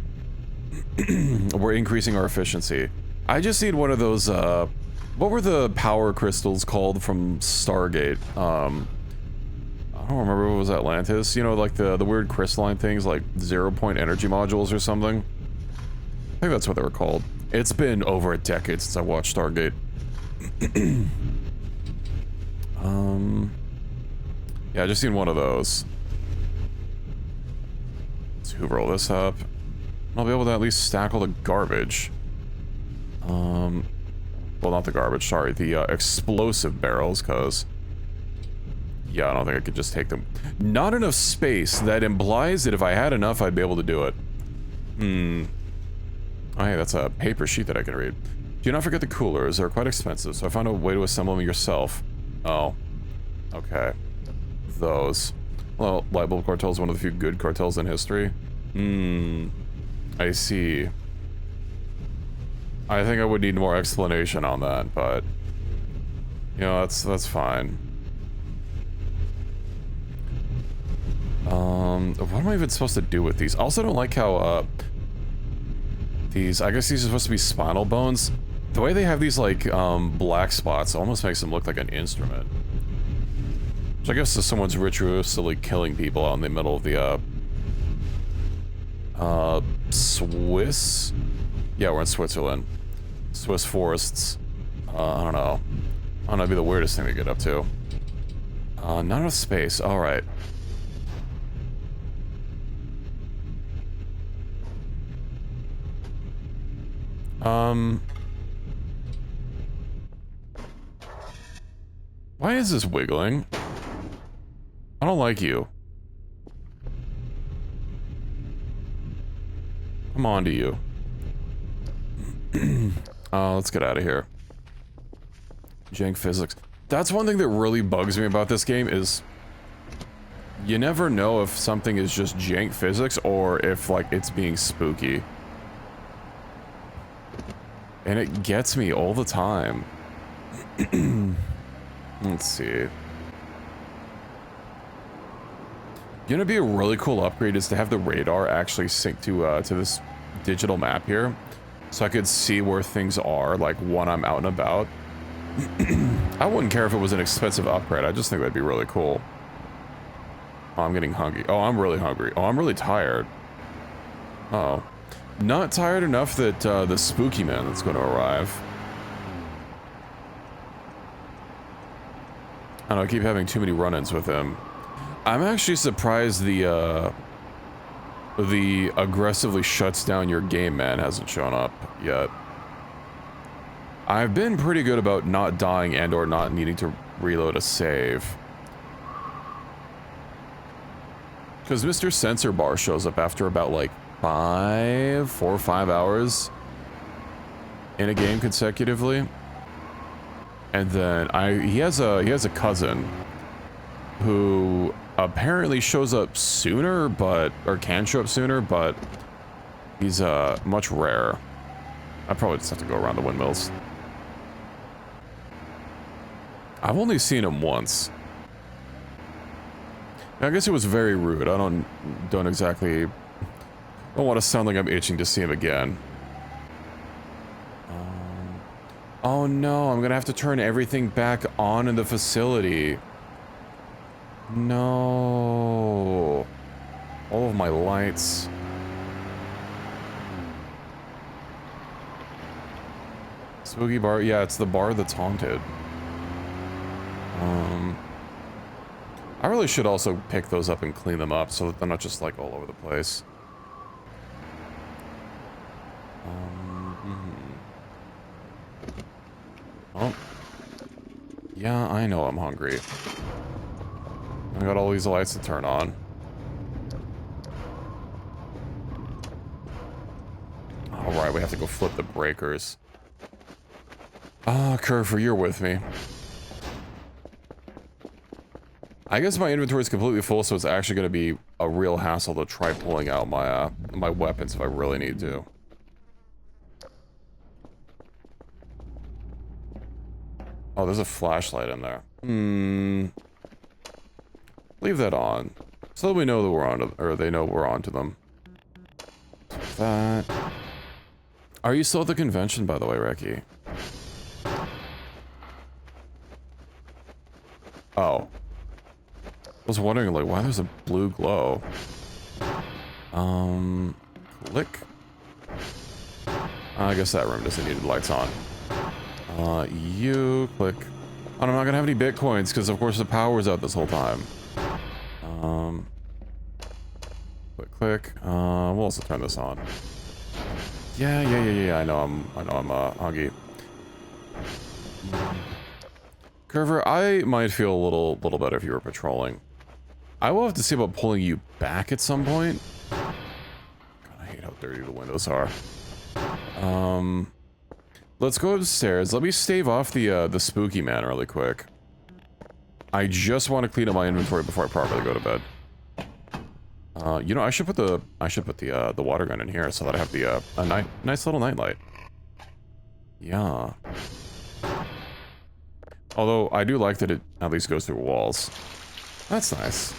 We're increasing our efficiency. I just need one of those, what were the power crystals called from Stargate? I don't remember what was Atlantis. You know, like the weird crystalline things, like 0-point energy modules or something. I think that's what they were called. It's been over a decade since I watched Stargate. Yeah, I just need one of those. Let's hoover all this up. I'll be able to at least stack all the garbage. Well, not the garbage, sorry. The explosive barrels, because... Yeah, I don't think I could just take them. Not enough space. That implies that if I had enough, I'd be able to do it. Oh, hey, that's a paper sheet that I can read. Do not forget the coolers. They're quite expensive, so I found a way to assemble them yourself. Oh. Okay. Those. Well, light bulb cartel is one of the few good cartels in history. I see. I think I would need more explanation on that, but... You know, that's fine. What am I even supposed to do with these? I also don't like how, these, I guess these are supposed to be spinal bones. The way they have these, like, black spots almost makes them look like an instrument. Which I guess is someone's ritualistically killing people out in the middle of the, Swiss? Yeah, we're in Switzerland. Swiss forests. I don't know. I don't know, it'd be the weirdest thing to get up to. Not enough space, alright. Why is this wiggling? I don't like you. I'm on to you. Let's get out of here. Jank physics. That's one thing that really bugs me about this game is you never know if something is just jank physics or if, like, it's being spooky. And it gets me all the time. Let's see. You know, it'd be a really cool upgrade is to have the radar actually sync to this digital map here. So I could see where things are, like, when I'm out and about. I wouldn't care if it was an expensive upgrade. I just think that'd be really cool. Oh, I'm getting hungry. Oh, I'm really hungry. Oh, I'm really tired. Uh oh. Not tired enough that the spooky man that's going to arrive. I don't know, I keep having too many run-ins with him. I'm actually surprised the aggressively shuts down your game man hasn't shown up yet. I've been pretty good about not dying and or not needing to reload a save. Because Mr. Sensor Bar shows up after about like 4 or 5 hours in a game consecutively. And then he has a cousin who apparently shows up sooner, or can show up sooner, but he's much rarer. I probably just have to go around the windmills. I've only seen him once. I guess it was very rude. I don't want to sound like I'm itching to see him again. Oh no, I'm gonna have to turn everything back on in the facility. No. All of my lights. Spooky bar, yeah, it's the bar that's haunted. I really should also pick those up and clean them up so that they're not just like all over the place. Oh. Yeah, I know I'm hungry. I got all these lights to turn on. Alright, we have to go flip the breakers. Ah, Curver, you're with me. I guess my inventory is completely full, so it's actually going to be a real hassle to try pulling out my my weapons if I really need to. Oh, there's a flashlight in there. Leave that on, so that we know that we're on to, or they know we're on to them. That. Are you still at the convention, by the way, Reki? Oh. I was wondering, like, why there's a blue glow. Click. I guess that room doesn't need lights on. You click. Oh, I'm not gonna have any bitcoins because, of course, the power's out this whole time. Click. We'll also turn this on. Yeah. I know I'm hungry. Curver, I might feel a little better if you were patrolling. I will have to see about pulling you back at some point. God, I hate how dirty the windows are. Let's go upstairs. Let me stave off the spooky man really quick. I just want to clean up my inventory before I properly go to bed. You know, I should put the water gun in here so that I have a nice little nightlight. Yeah. Although I do like that it at least goes through walls. That's nice.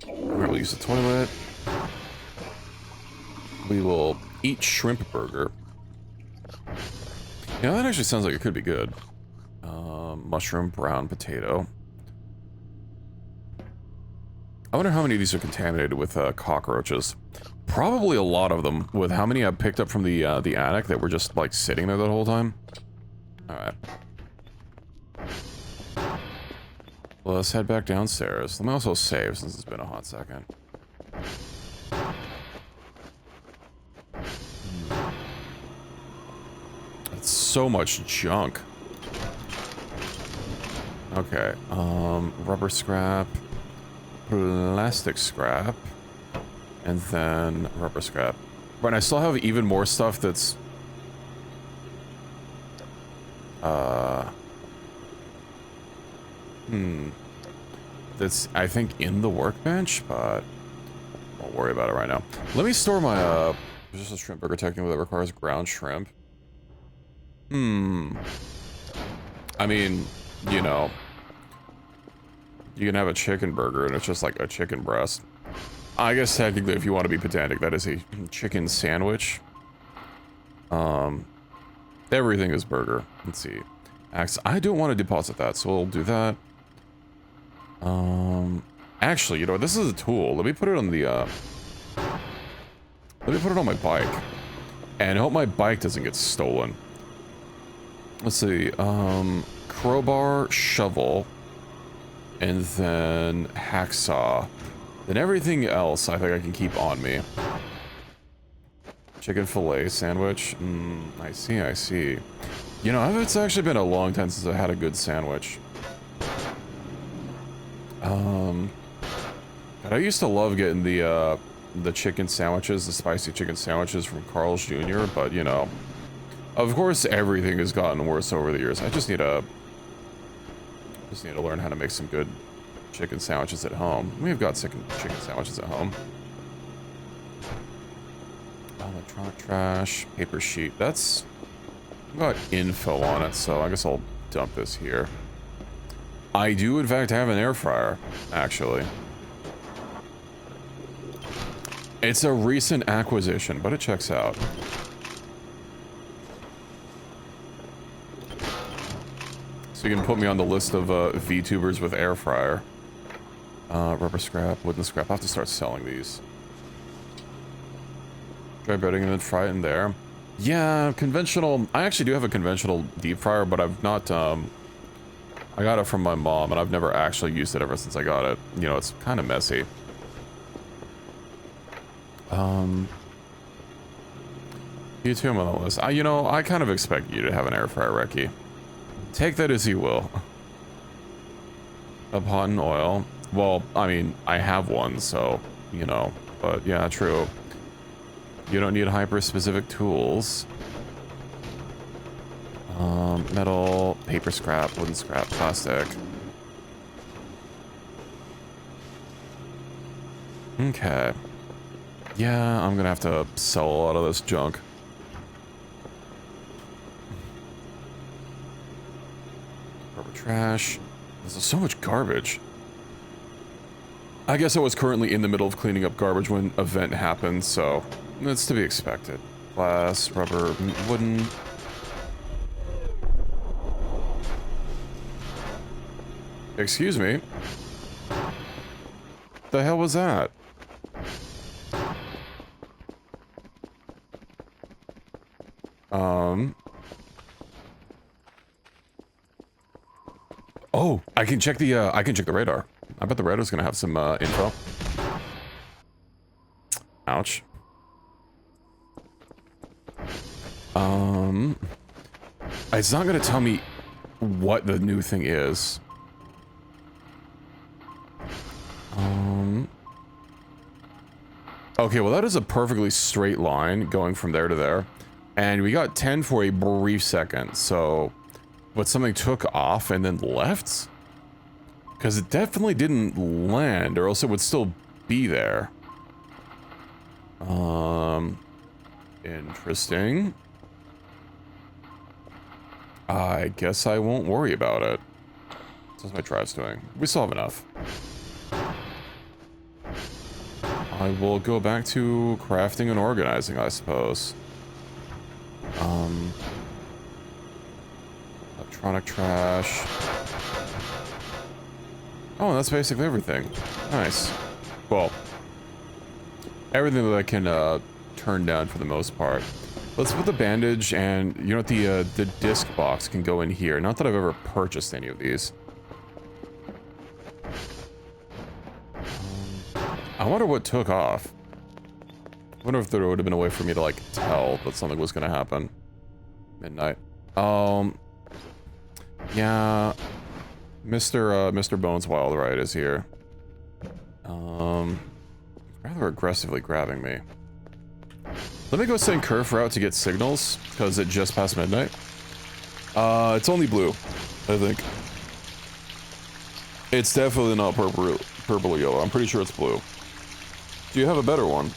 Alright, we'll use the toilet. We will eat shrimp burger. Yeah, that actually sounds like it could be good. Mushroom brown potato. I wonder how many of these are contaminated with cockroaches. Probably a lot of them, with how many I picked up from the attic that were just, like, sitting there the whole time. Alright. Well, let's head back downstairs. Let me also save, since it's been a hot second. That's so much junk. Okay, rubber scrap, plastic scrap, and then rubber scrap. Right, I still have even more stuff that's... That's, I think, in the workbench, but... Won't worry about it right now. Let me store my, just a shrimp burger technically that requires ground shrimp. I mean, you know... You can have a chicken burger and it's just like a chicken breast. I guess technically if you want to be pedantic, that is a chicken sandwich. Everything is burger. Let's see. Axe. I don't want to deposit that, so we'll do that. Actually, you know, this is a tool. Let me put it on the, let me put it on my bike. And hope my bike doesn't get stolen. Let's see, crowbar, shovel, and then hacksaw. Then everything else I think I can keep on me. Chicken fillet sandwich. I see, I see. You know, it's actually been a long time since I had a good sandwich. God, I used to love getting the chicken sandwiches, the spicy chicken sandwiches from Carl's Jr., but, you know, of course everything has gotten worse over the years. I just need to learn how to make some good chicken sandwiches at home. We've got chicken sandwiches at home. Electronic trash, paper sheet. That's got info on it, so I guess I'll dump this here. I do, in fact, have an air fryer, actually. It's a recent acquisition, but it checks out. So you can put me on the list of VTubers with air fryer. Rubber scrap, wooden scrap. I'll have to start selling these. Dry breading and then fry it in there. Yeah, conventional. I actually do have a conventional deep fryer, but I've not, I got it from my mom, and I've never actually used it ever since I got it. You know, it's kind of messy. You two on the list. You know, I kind of expect you to have an air fryer, Reki. Take that as you will. A pot and oil. Well, I mean, I have one, so, you know. But, yeah, true. You don't need hyper-specific tools. Metal, paper scrap, wooden scrap, plastic. Okay. Yeah, I'm gonna have to sell a lot of this junk. Rubber trash. There's so much garbage. I guess I was currently in the middle of cleaning up garbage when event happened, so it's to be expected. Glass, rubber, wooden. Excuse me. The hell was that? Oh, I can check the radar. I bet the radar's gonna have some info. Ouch. It's not gonna tell me what the new thing is. Okay, well that is a perfectly straight line going from there to there. And we got 10 for a brief second, so... But something took off and then left? Because it definitely didn't land, or else it would still be there. Interesting. I guess I won't worry about it. That's my drive's doing. We still have enough. I will go back to crafting and organizing, I suppose. Electronic trash. Oh, that's basically everything. Nice. Well, everything that I can turn down for the most part. Let's put the bandage and, you know what, the disc box can go in here. Not that I've ever purchased any of these. I wonder what took off. I wonder if there would have been a way for me to, like, tell that something was gonna happen. Midnight. Yeah. Mr. Bones Wildride is here. Rather aggressively grabbing me. Let me go send Curve route to get signals, because it just passed midnight. It's only blue, I think. It's definitely not purple or yellow. I'm pretty sure it's blue. Do you have a better one?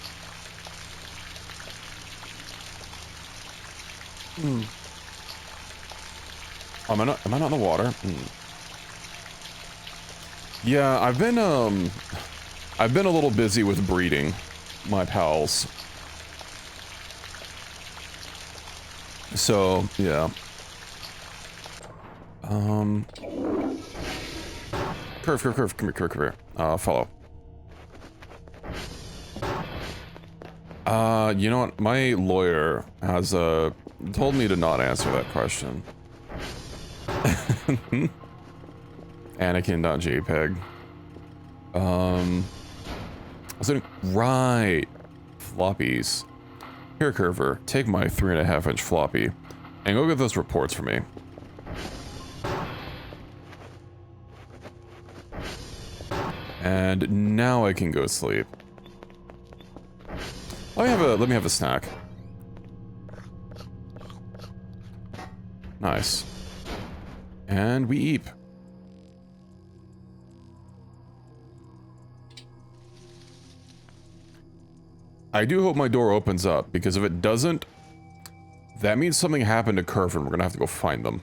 Oh, am I not in the water? Yeah, I've been a little busy with breeding my pals. So, yeah. Curve, come here. Follow. You know what? My lawyer has, told me to not answer that question. Anakin.jpg. Right. Floppies. Here, Curver, take my 3.5-inch floppy and go get those reports for me. And now I can go sleep. Let me have a snack. Nice. And we eat. I do hope my door opens up, because if it doesn't, that means something happened to Curve and we're gonna have to go find them.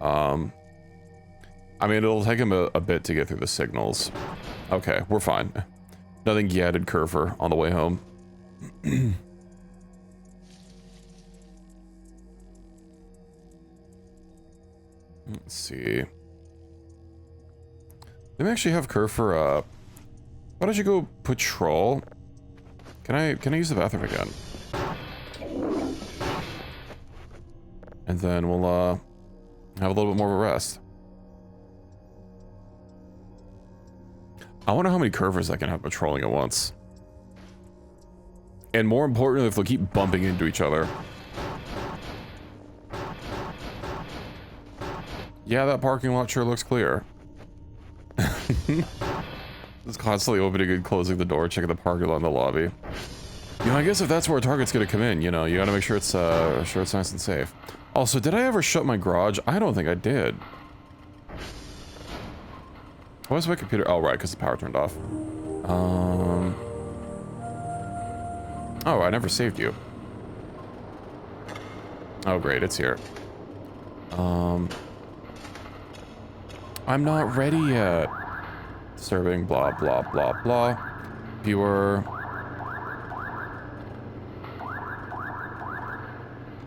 I mean, it'll take him a bit to get through the signals. Okay, we're fine. Nothing yatted Curver on the way home. Let's see. Let me actually have Curver, why don't you go patrol? Can I use the bathroom again? And then we'll, have a little bit more of a rest. I wonder how many Curvers I can have patrolling at once. And more importantly, if they'll keep bumping into each other. Yeah, that parking lot sure looks clear. Just constantly opening and closing the door, checking the parking lot in the lobby. You know, I guess if that's where a target's gonna come in, you know, you gotta make sure it's nice and safe. Also, did I ever shut my garage? I don't think I did. Why was my computer? Oh, right, because the power turned off. Oh, I never saved you. Oh, great, it's here. I'm not ready yet. Disturbing, blah, blah, blah, blah. Viewer.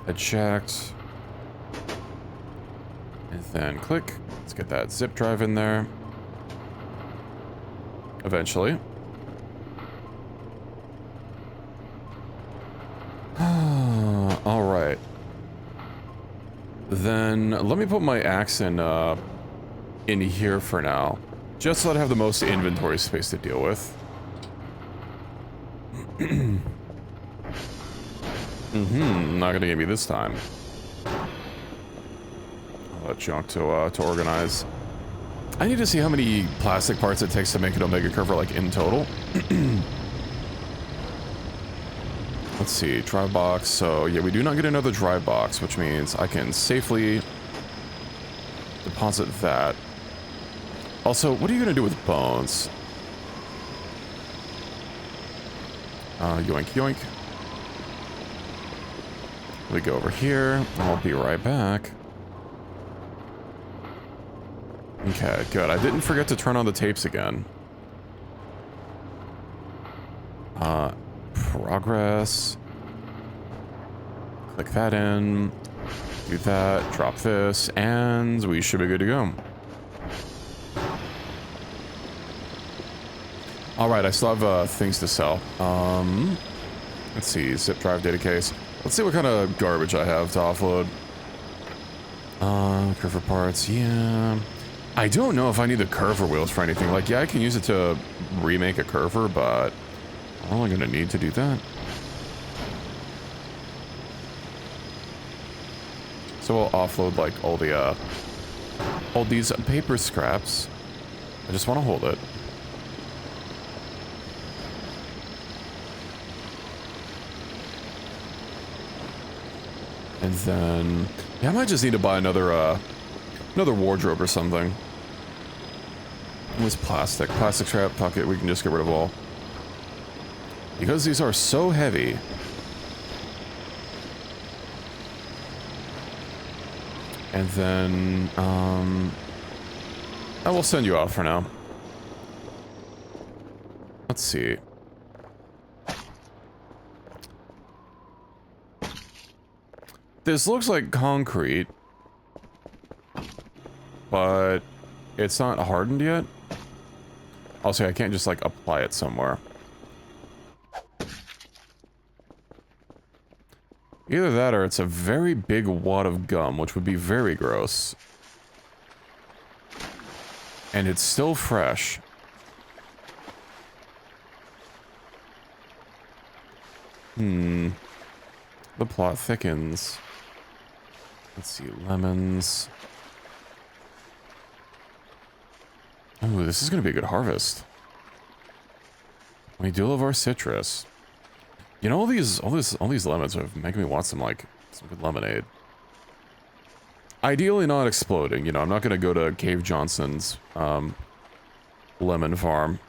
Eject. And then click. Let's get that zip drive in there. Eventually. Alright. Then let me put my axe in here for now. Just so that I have the most inventory space to deal with. Not gonna get me this time. All that junk to organize. I need to see how many plastic parts it takes to make an Omega Curver, like, in total. Let's see, drive box. So, yeah, we do not get another drive box, which means I can safely deposit that. Also, what are you gonna do with bones? Yoink, yoink. We go over here. I'll be right back. Okay, good. I didn't forget to turn on the tapes again. Progress. Click that in. Do that. Drop this. And we should be good to go. Alright, I still have things to sell. Let's see. Zip drive data case. Let's see what kind of garbage I have to offload. Curver parts. Yeah. I don't know if I need the curver wheels for anything. Like, yeah, I can use it to remake a curver, but I'm only going to need to do that. So we'll offload, like, all these paper scraps. I just want to hold it. And then, yeah, I might just need to buy another wardrobe or something. It was plastic scrap, fuck it, we can just get rid of all. Because these are so heavy. And then, I will send you off for now. Let's see. This looks like concrete, but it's not hardened yet. Also, I can't just, like, apply it somewhere. Either that or it's a very big wad of gum, which would be very gross. And it's still fresh. The plot thickens. Let's see, lemons. Ooh, this is gonna be a good harvest. We do love our citrus. You know, all these lemons are making me want some good lemonade. Ideally not exploding, you know, I'm not gonna go to Cave Johnson's lemon farm.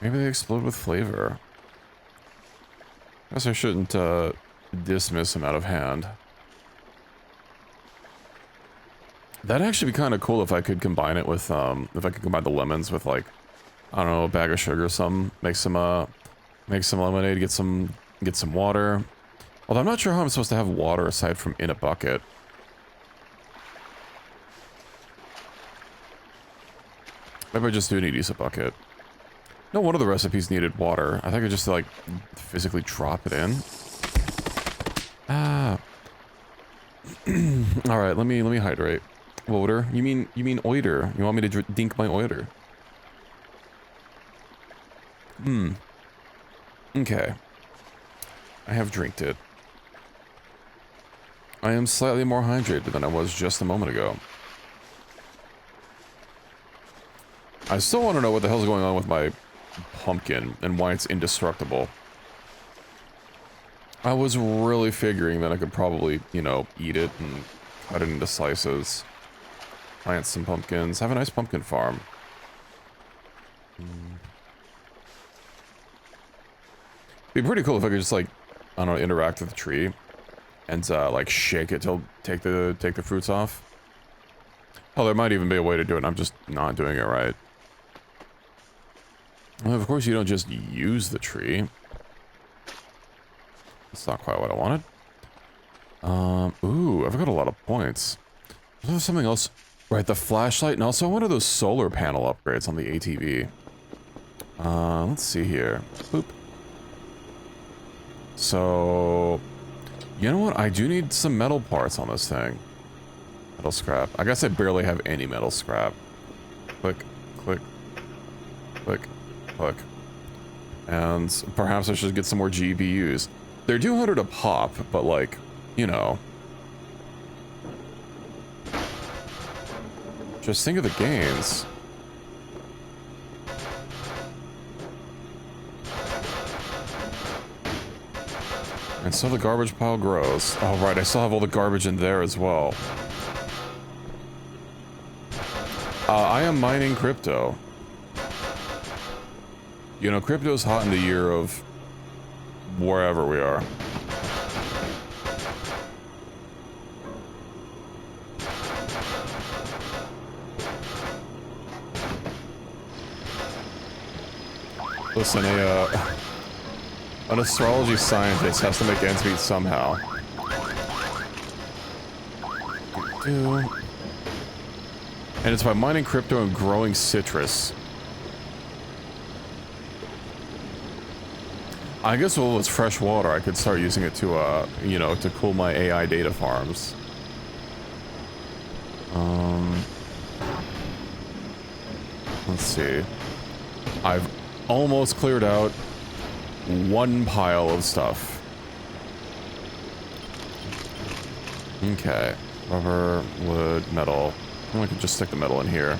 Maybe they explode with flavor. Guess I shouldn't dismiss them out of hand. That'd actually be kind of cool if I could combine it with if I could combine the lemons with, like, I don't know, a bag of sugar or something. Make some lemonade, get some water. Although I'm not sure how I'm supposed to have water aside from in a bucket. Maybe I just do need to use a bucket. No, one of the recipes needed water. I think I just, like, physically drop it in. Ah. All right, let me hydrate. Water? You mean oiter? You want me to dink my oiter? Okay. I have drinked it. I am slightly more hydrated than I was just a moment ago. I still want to know what the hell's going on with my pumpkin and why it's indestructible. I was really figuring that I could probably, you know, eat it and cut it into slices. Plant some pumpkins. Have a nice pumpkin farm. It'd be pretty cool if I could just, like, I don't know, interact with the tree and like shake it till take the fruits off. Oh, there might even be a way to do it. I'm just not doing it right. Well, of course, you don't just use the tree. That's not quite what I wanted. Ooh, I've got a lot of points. There's something else. Right, the flashlight, and also one of those solar panel upgrades on the ATV. Let's see here. Boop. So, you know what? I do need some metal parts on this thing. Metal scrap. I guess I barely have any metal scrap. Click, click, click, click. And perhaps I should get some more GPUs. They're 200 a pop, but, like, you know. Just think of the gains. And so the garbage pile grows. Oh, right, I still have all the garbage in there as well. I am mining crypto. You know, crypto's hot in the year of wherever we are. Listen, an astrology scientist has to make ends meet somehow. And it's by mining crypto and growing citrus. I guess while it's fresh water, I could start using it to, you know, to cool my AI data farms. Let's see. I've almost cleared out one pile of stuff. Okay. Rubber, wood, metal. Oh, I could just stick the metal in here.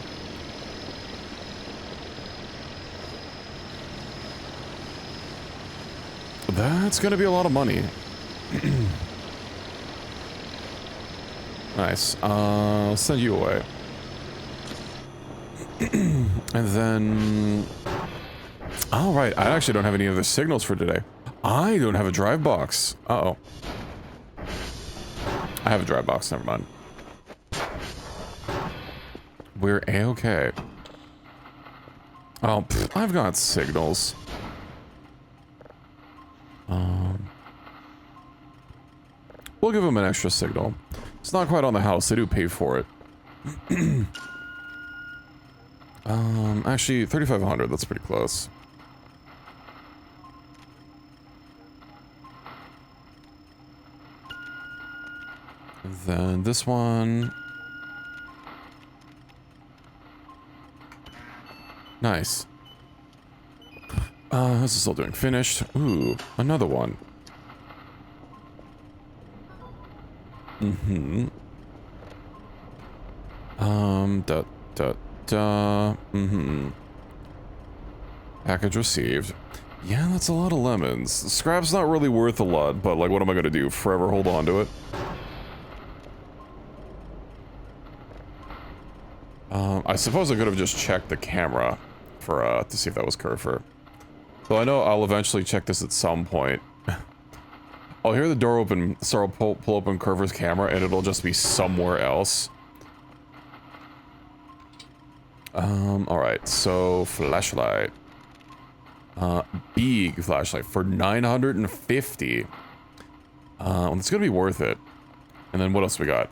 That's gonna be a lot of money. Nice. I'll send you away. And then... Oh, right. I actually don't have any other signals for today. I don't have a drive box. Uh-oh. I have a drive box. Never mind. We're A-okay. Oh, pff, I've got signals. We'll give them an extra signal. It's not quite on the house. They do pay for it. Actually, 3,500. That's pretty close. And then this one. Nice. This is still doing finished. Ooh, another one. Package received. Yeah, that's a lot of lemons. Scrap's not really worth a lot, but like, what am I gonna do? Forever hold on to it? I suppose I could have just checked the camera for, to see if that was Curver. So I know I'll eventually check this at some point. I'll hear the door open, start pull open Curver's camera, and it'll just be somewhere else. Alright, so flashlight. Big flashlight for 950. It's gonna be worth it. And then what else we got?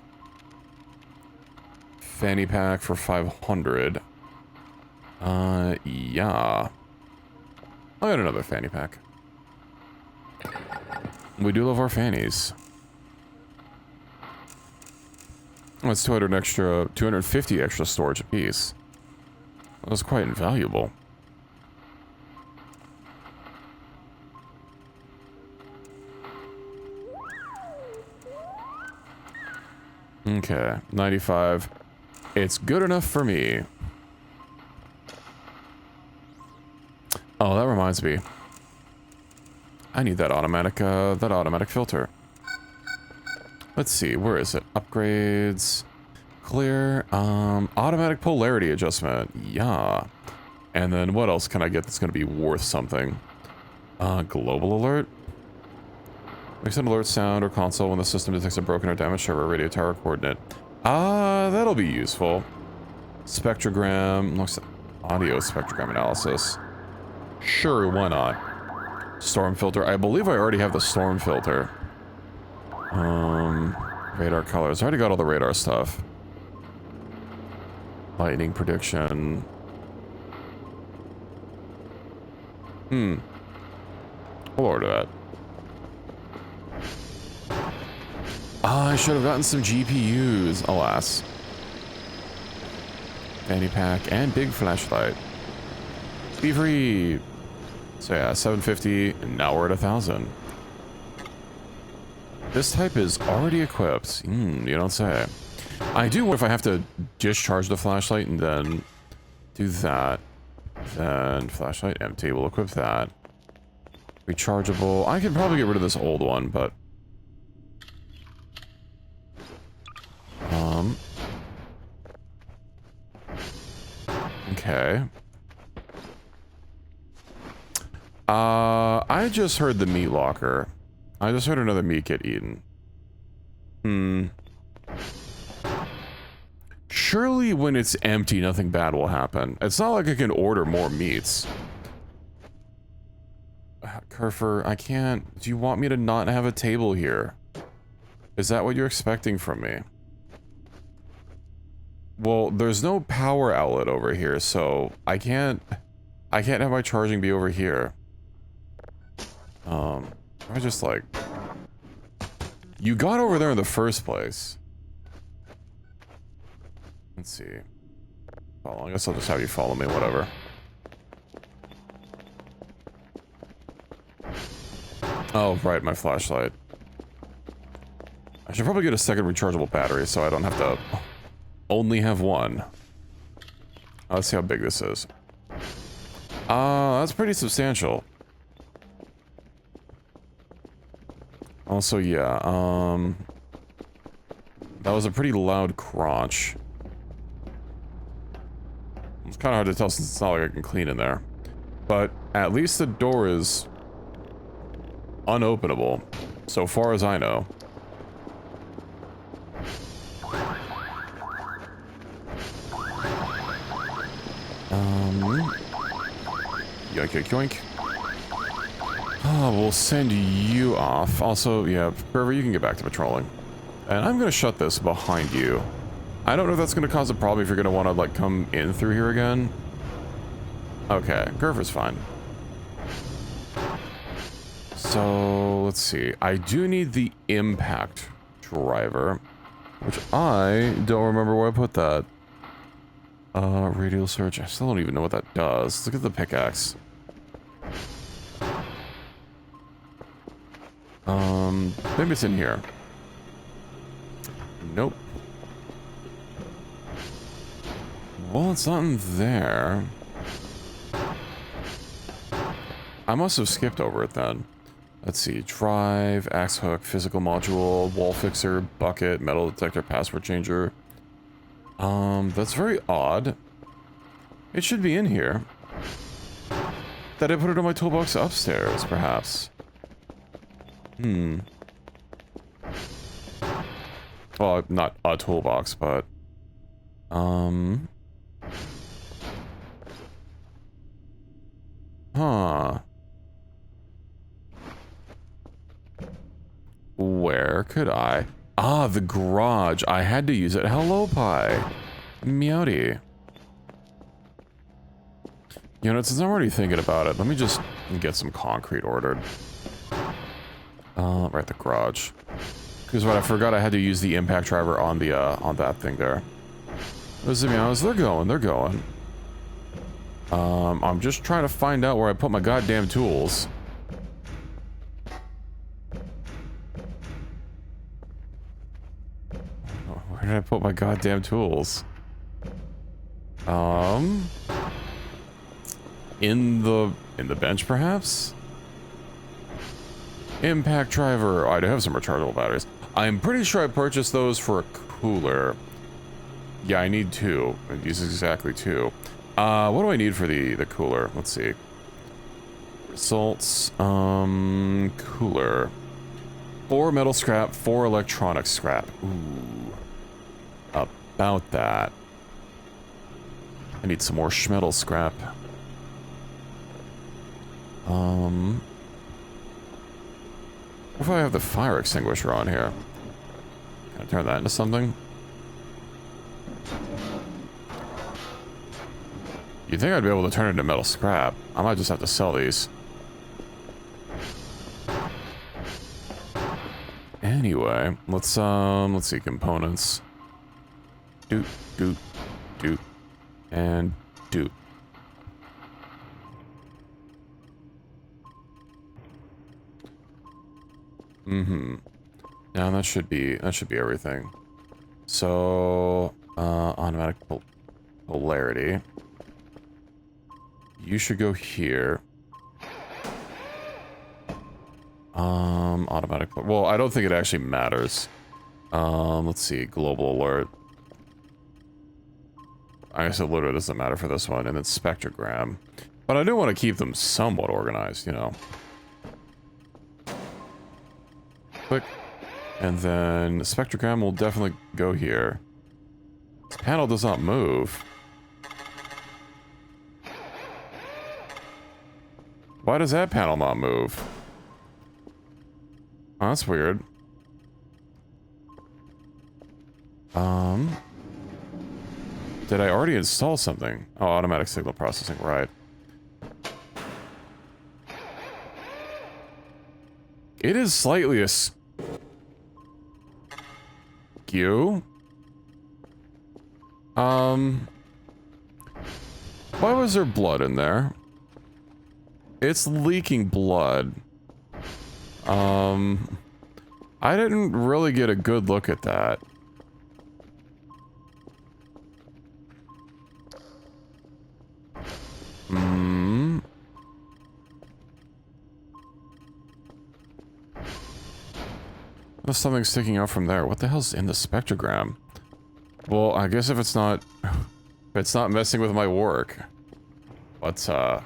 Fanny pack for 500. Yeah. I got another fanny pack. We do love our fannies. Oh, it's 250 extra storage apiece. That was quite invaluable. Okay, 95. It's good enough for me. Oh, that reminds me. I need that automatic filter. Let's see, where is it? Upgrades. Clear. Automatic polarity adjustment. Yeah. And then what else can I get that's going to be worth something? Global alert. Makes an alert sound or console when the system detects a broken or damaged server radio tower coordinate. That'll be useful. Spectrogram. Looks like audio spectrogram analysis. Sure, why not? Storm filter. I believe I already have the storm filter. Radar colors. I already got all the radar stuff. Lightning prediction. We'll order that. I should have gotten some GPUs, alas. Fanny pack and big flashlight. Be free. So yeah, 750, and now we're at 1,000. This type is already equipped. You don't say. I do wonder if I have to discharge the flashlight and then do that. Then flashlight empty, we'll equip that. Rechargeable. I could probably get rid of this old one, but... Okay. I I just heard the meat locker. I just heard another meat get eaten. Surely when it's empty, nothing bad will happen. It's not like I can order more meats. Kerfer, I can't... Do you want me to not have a table here? Is that what you're expecting from me? Well, there's no power outlet over here, so I can't have my charging be over here. I just like... You got over there in the first place. Let's see. Well, I guess I'll just have you follow me, whatever. Oh, right, my flashlight. I should probably get a second rechargeable battery so I don't have to only have one. Let's see how big this is. That's pretty substantial. Also, yeah, that was a pretty loud crunch. It's kind of hard to tell since it's not like I can clean in there. But at least the door is unopenable, so far as I know. Yoink, yoink, yoink. Oh, we'll send you off. Also, yeah, River, you can get back to patrolling. And I'm gonna shut this behind you. I don't know if that's gonna cause a problem if you're gonna want to, like, come in through here again. Okay, Gerver's fine. So, let's see. I do need the impact driver, which I don't remember where I put that. Radial search. I still don't even know what that does. Look at the pickaxe. Maybe it's in here. Nope. Well, it's not in there. I must have skipped over it then. Let's see. Drive, axe hook, physical module, wall fixer, bucket, metal detector, password changer. That's very odd. It should be in here. That I put it in my toolbox upstairs, perhaps. Well, not a toolbox, but... Huh. Where could I... Ah, the garage. I had to use it. Hello, Pie. Meowdy. You know, since I'm already thinking about it, let me just get some concrete ordered. Right, the garage. Because what I forgot, I had to use the impact driver on the, on that thing there. Those meows, they're going. I'm just trying to find out where I put my goddamn tools. Where did I put my goddamn tools? In the bench, perhaps? Impact driver. Oh, I do have some rechargeable batteries. I'm pretty sure I purchased those for a cooler. Yeah, I need two. These exactly two. What do I need for the cooler? Let's see. Results. Cooler. 4 metal scrap, 4 electronic scrap. Ooh. About that. I need some more schmetal scrap. What if I have the fire extinguisher on here? Can I turn that into something? You'd think I'd be able to turn it into metal scrap. I might just have to sell these. Anyway, let's see, components. Doot, doot, doot, and doot. Now that should be everything. So, automatic polarity. You should go here. Automatic. Well, I don't think it actually matters. Let's see. Global alert. I guess it literally doesn't matter for this one. And then spectrogram. But I do want to keep them somewhat organized, you know. Click. And then spectrogram will definitely go here. This panel does not move. Why does that panel not move? Oh, that's weird. Did I already install something? Oh, automatic signal processing, right. It is slightly askew. Why was there blood in there? It's leaking blood. I didn't really get a good look at that. There's something sticking out from there. What the hell's in the spectrogram? Well, I guess if it's not messing with my work. That's a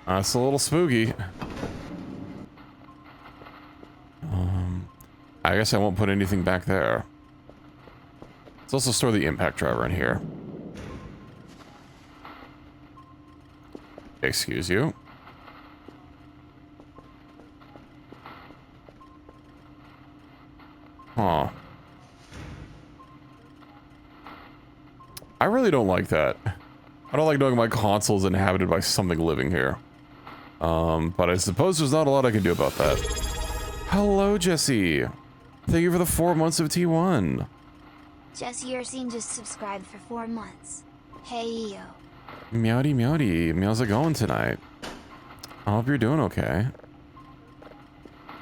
little spooky. I guess I won't put anything back there. Let's also store the impact driver in here. Excuse you. Huh. I really don't like that. I don't like knowing my console's inhabited by something living here. But I suppose there's not a lot I can do about that. Hello, Jesse. Thank you for the 4 months of T1. Jesse Ursine just subscribed for 4 months. Hey yo. Meowdy meowdy. How's it going tonight? I hope you're doing okay.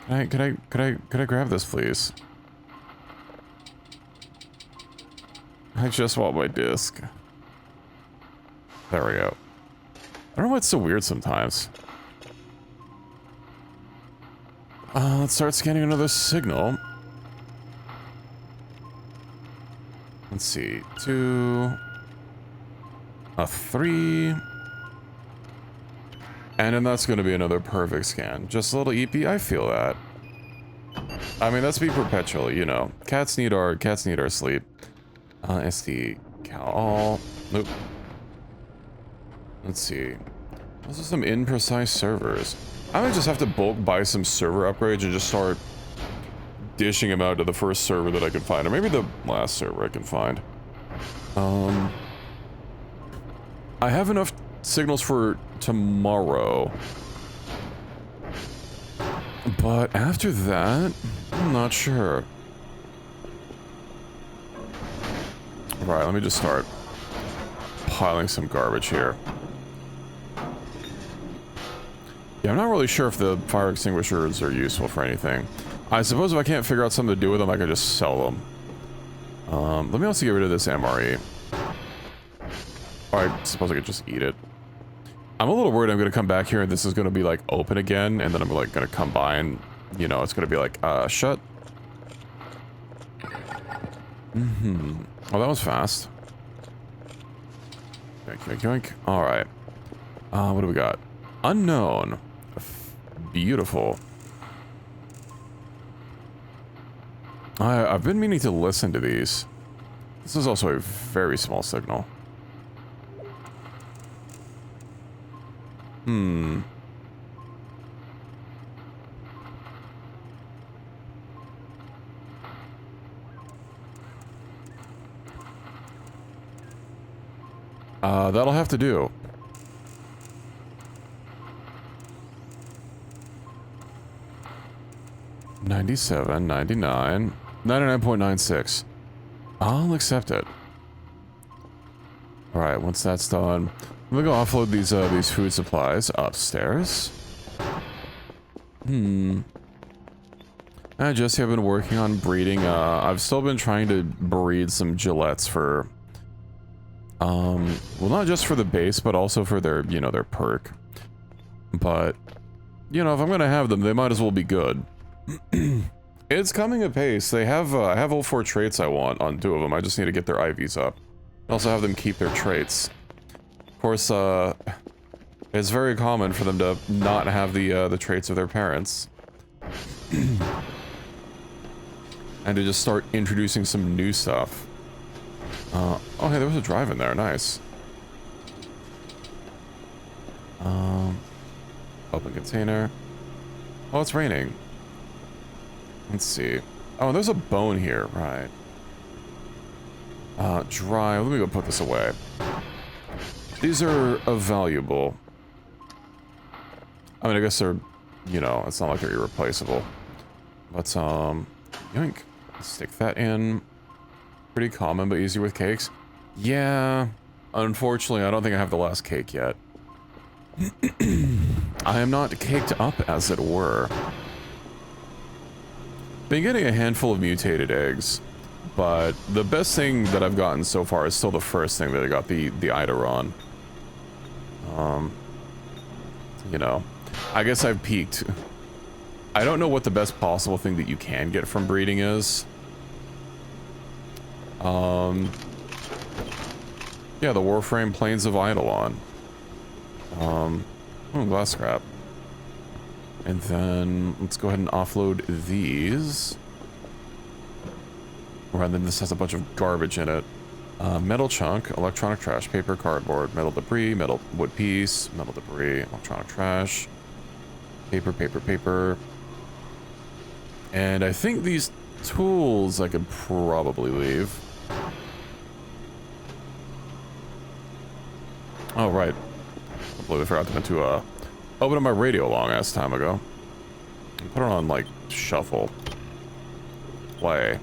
Could I grab this, please? I just want my disc. There we go. I don't know why it's so weird sometimes. Let's start scanning another signal. Let's see. 2. A 3. And then that's going to be another perfect scan. Just a little EP. I feel that. I mean, that's be perpetual, you know. Cats need our sleep. SD cal all. Nope. Let's see. Those are some imprecise servers. I might just have to bulk buy some server upgrades and just start dishing them out to the first server that I can find, or maybe the last server I can find. I have enough signals for tomorrow, but after that, I'm not sure. Right, let me just start piling some garbage here. Yeah, I'm not really sure if the fire extinguishers are useful for anything. I suppose if I can't figure out something to do with them, I could just sell them. Let me also get rid of this MRE. Or I suppose I could just eat it. I'm a little worried I'm going to come back here and this is going to be like open again, and then I'm like going to come by and, you know, it's going to be like, shut. Oh, that was fast. Yoink, yoink, yoink. Alright. What do we got? Unknown. Beautiful. I've been meaning to listen to these. This is also a very small signal. That'll have to do. $97, $99, 99.96. I'll accept it. All right, once that's done, I'm gonna go offload these food supplies upstairs. Jesse, I've been working on breeding. I've still been trying to breed some Gillettes for, well, not just for the base, but also for their, you know, their perk. But, you know, if I'm gonna have them, they might as well be good. It's coming apace. They have, I have all 4 traits I want on 2 of them. I just need to get their IVs up. I also have them keep their traits. Of course, it's very common for them to not have the traits of their parents. And to just start introducing some new stuff. Oh, hey, there was a drive in there. Nice. Open container. Oh, it's raining. Let's see. Oh, there's a bone here. Right. Dry. Let me go put this away. These are valuable. I mean, I guess they're, you know, it's not like they're irreplaceable. But, yoink. Stick that in. Pretty common, but easier with cakes. Yeah. Unfortunately, I don't think I have the last cake yet. I am not caked up, as it were. Been getting a handful of mutated eggs, but the best thing that I've gotten so far is still the first thing that I got, the Eideron. You know, I guess I've peaked. I don't know what the best possible thing that you can get from breeding is. Yeah, the Warframe Plains of Eidolon. Glass scrap. And then let's go ahead and offload these. Rather than this has a bunch of garbage in it. Metal chunk, electronic trash, paper, cardboard, metal debris, metal wood piece, metal debris, electronic trash, paper, paper, paper. And I think these tools I could probably leave. Oh, right. I completely forgot to open up my radio a long ass time ago. And put it on, like, shuffle. Play.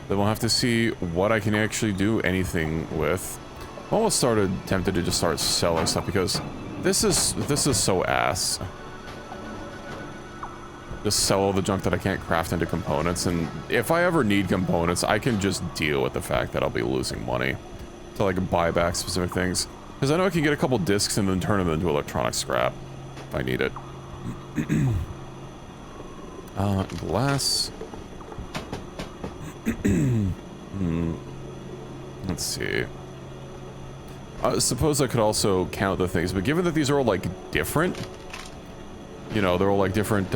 Then we'll have to see what I can actually do anything with. I almost tempted to just start selling stuff because this is so ass. Just sell all the junk that I can't craft into components, and if I ever need components, I can just deal with the fact that I'll be losing money to like buy back specific things. Because I know I can get a couple discs and then turn them into electronic scrap if I need it. Glass. Let's see. I suppose I could also count the things, but given that these are all like different, you know, they're all like different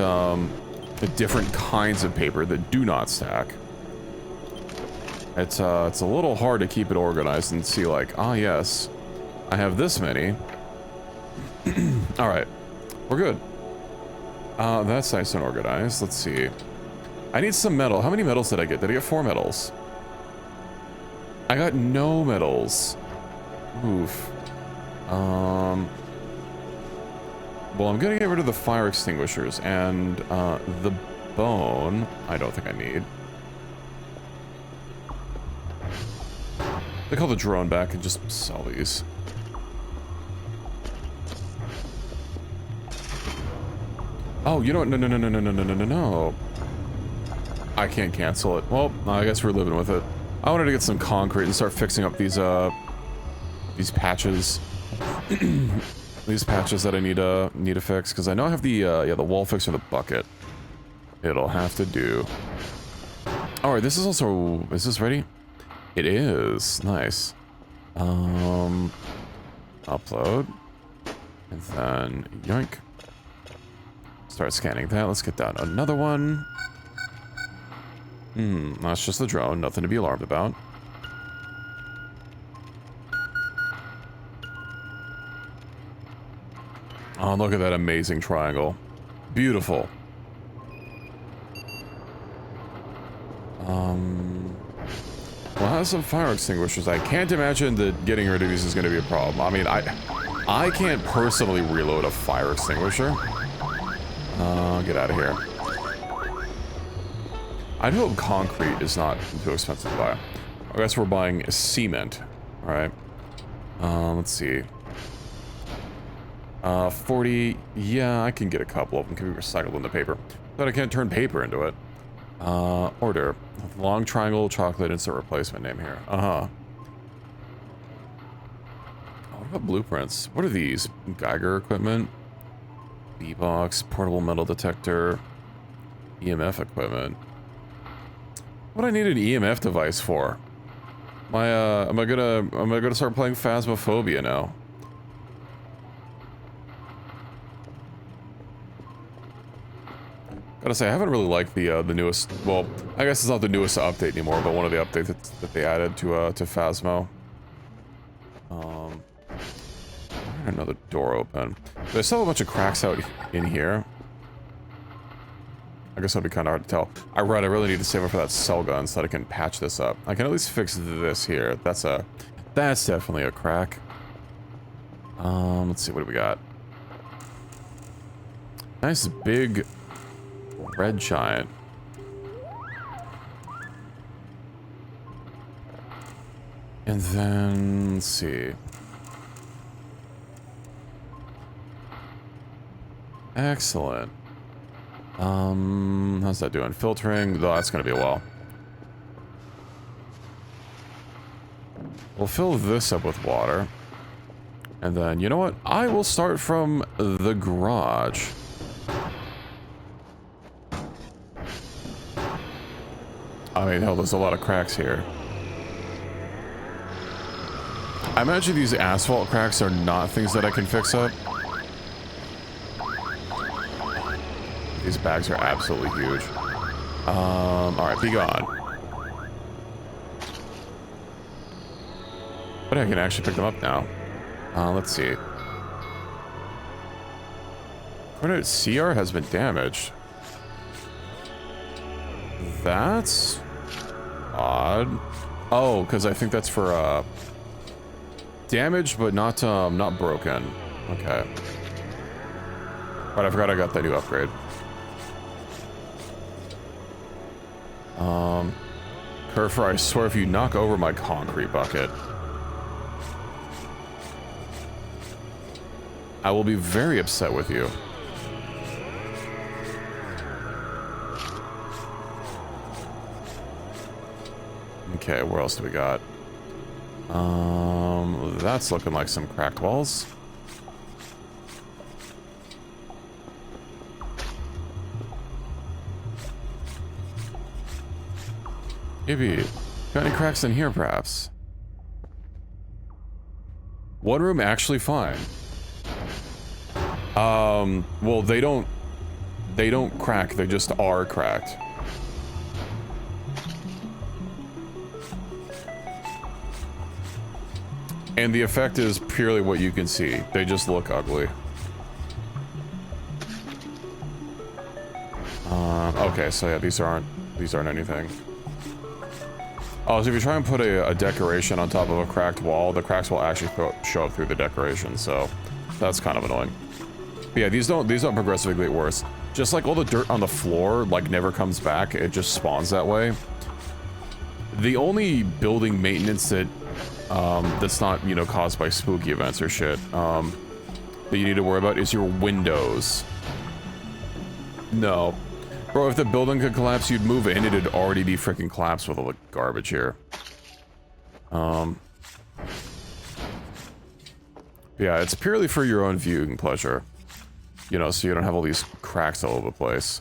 kinds of paper that do not stack. It's a little hard to keep it organized and see like, ah, yes, I have this many. All right, we're good. That's nice and organized. Let's see. I need some metal. How many metals did I get? Did I get 4 metals? I got no metals. Oof. Well, I'm gonna get rid of the fire extinguishers and the bone. I don't think I need. They call the drone back and just sell these. Oh, you know what? No. I can't cancel it. Well, I guess we're living with it. I wanted to get some concrete and start fixing up these patches. These patches that I need to fix, because I know I have the wall fixer, the bucket. It'll have to do. Alright, this is also, is this ready? It is. Nice. Upload. And then yoink. Start scanning that. Let's get down another one. That's just the drone. Nothing to be alarmed about. Oh, look at that amazing triangle. Beautiful. Well, I have some fire extinguishers. I can't imagine that getting rid of these is going to be a problem. I mean, I can't personally reload a fire extinguisher. Get out of here. I hope concrete is not too expensive to buy. I guess we're buying cement. Alright. Let's see. 40. Yeah, I can get a couple of them. Can be recycled into paper. But I can't turn paper into it. Order. Long triangle chocolate insert replacement name here. What about blueprints? What are these? Geiger equipment? B-box, portable metal detector, EMF equipment. What do I need an EMF device for? Am I gonna start playing Phasmophobia now? Gotta say, I haven't really liked the newest, well, I guess it's not the newest update anymore, but one of the updates that they added to Phasmo. Another door open. There's still a bunch of cracks out in here. I guess that'd be kind of hard to tell. I really need to save up for that cell gun so that I can patch this up. I can at least fix this here. That's definitely a crack. Let's see, what do we got? Nice big red giant. And then, let's see. Excellent. How's that doing? Filtering? Though that's gonna be a while. We'll fill this up with water. And then, you know what? I will start from the garage. I mean, hell, there's a lot of cracks here. I imagine these asphalt cracks are not things that I can fix up. These bags are absolutely huge. Alright, be gone. But I can actually pick them up now. Let's see. Coordinate CR has been damaged. That's odd. Oh, because I think that's for damaged but not broken. Okay. But I forgot I got that new upgrade. Kerfer, I swear if you knock over my concrete bucket, I will be very upset with you. Okay, where else do we got? That's looking like some cracked walls. Maybe. Got any cracks in here, perhaps? One room actually fine. Well, they don't crack, they just are cracked. And the effect is purely what you can see. They just look ugly. Okay, so yeah, these aren't anything. Oh, so if you try and put a decoration on top of a cracked wall, the cracks will actually show up through the decoration, so that's kind of annoying. But yeah, these don't progressively get worse. Just like all the dirt on the floor, like, never comes back, it just spawns that way. The only building maintenance that, that's not, you know, caused by spooky events or shit, that you need to worry about is your windows. No. Bro, if the building could collapse, you'd move in, it'd already be freaking collapsed with all the garbage here. Yeah, it's purely for your own viewing pleasure. You know, so you don't have all these cracks all over the place.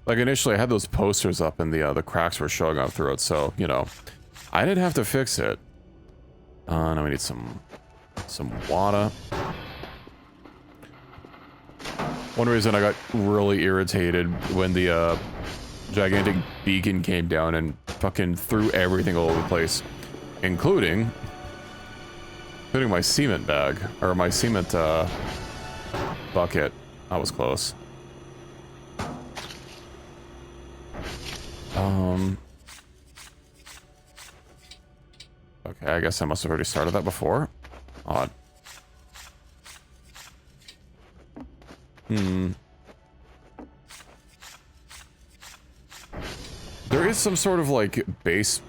Like, initially I had those posters up and the cracks were showing up through it, so, you know, I didn't have to fix it. Now we need some water. One reason I got really irritated when the gigantic beacon came down and fucking threw everything all over the place, including my cement bag, or my cement bucket. That was close. Okay, I guess I must have already started that before. Odd. There is some sort of, like, base...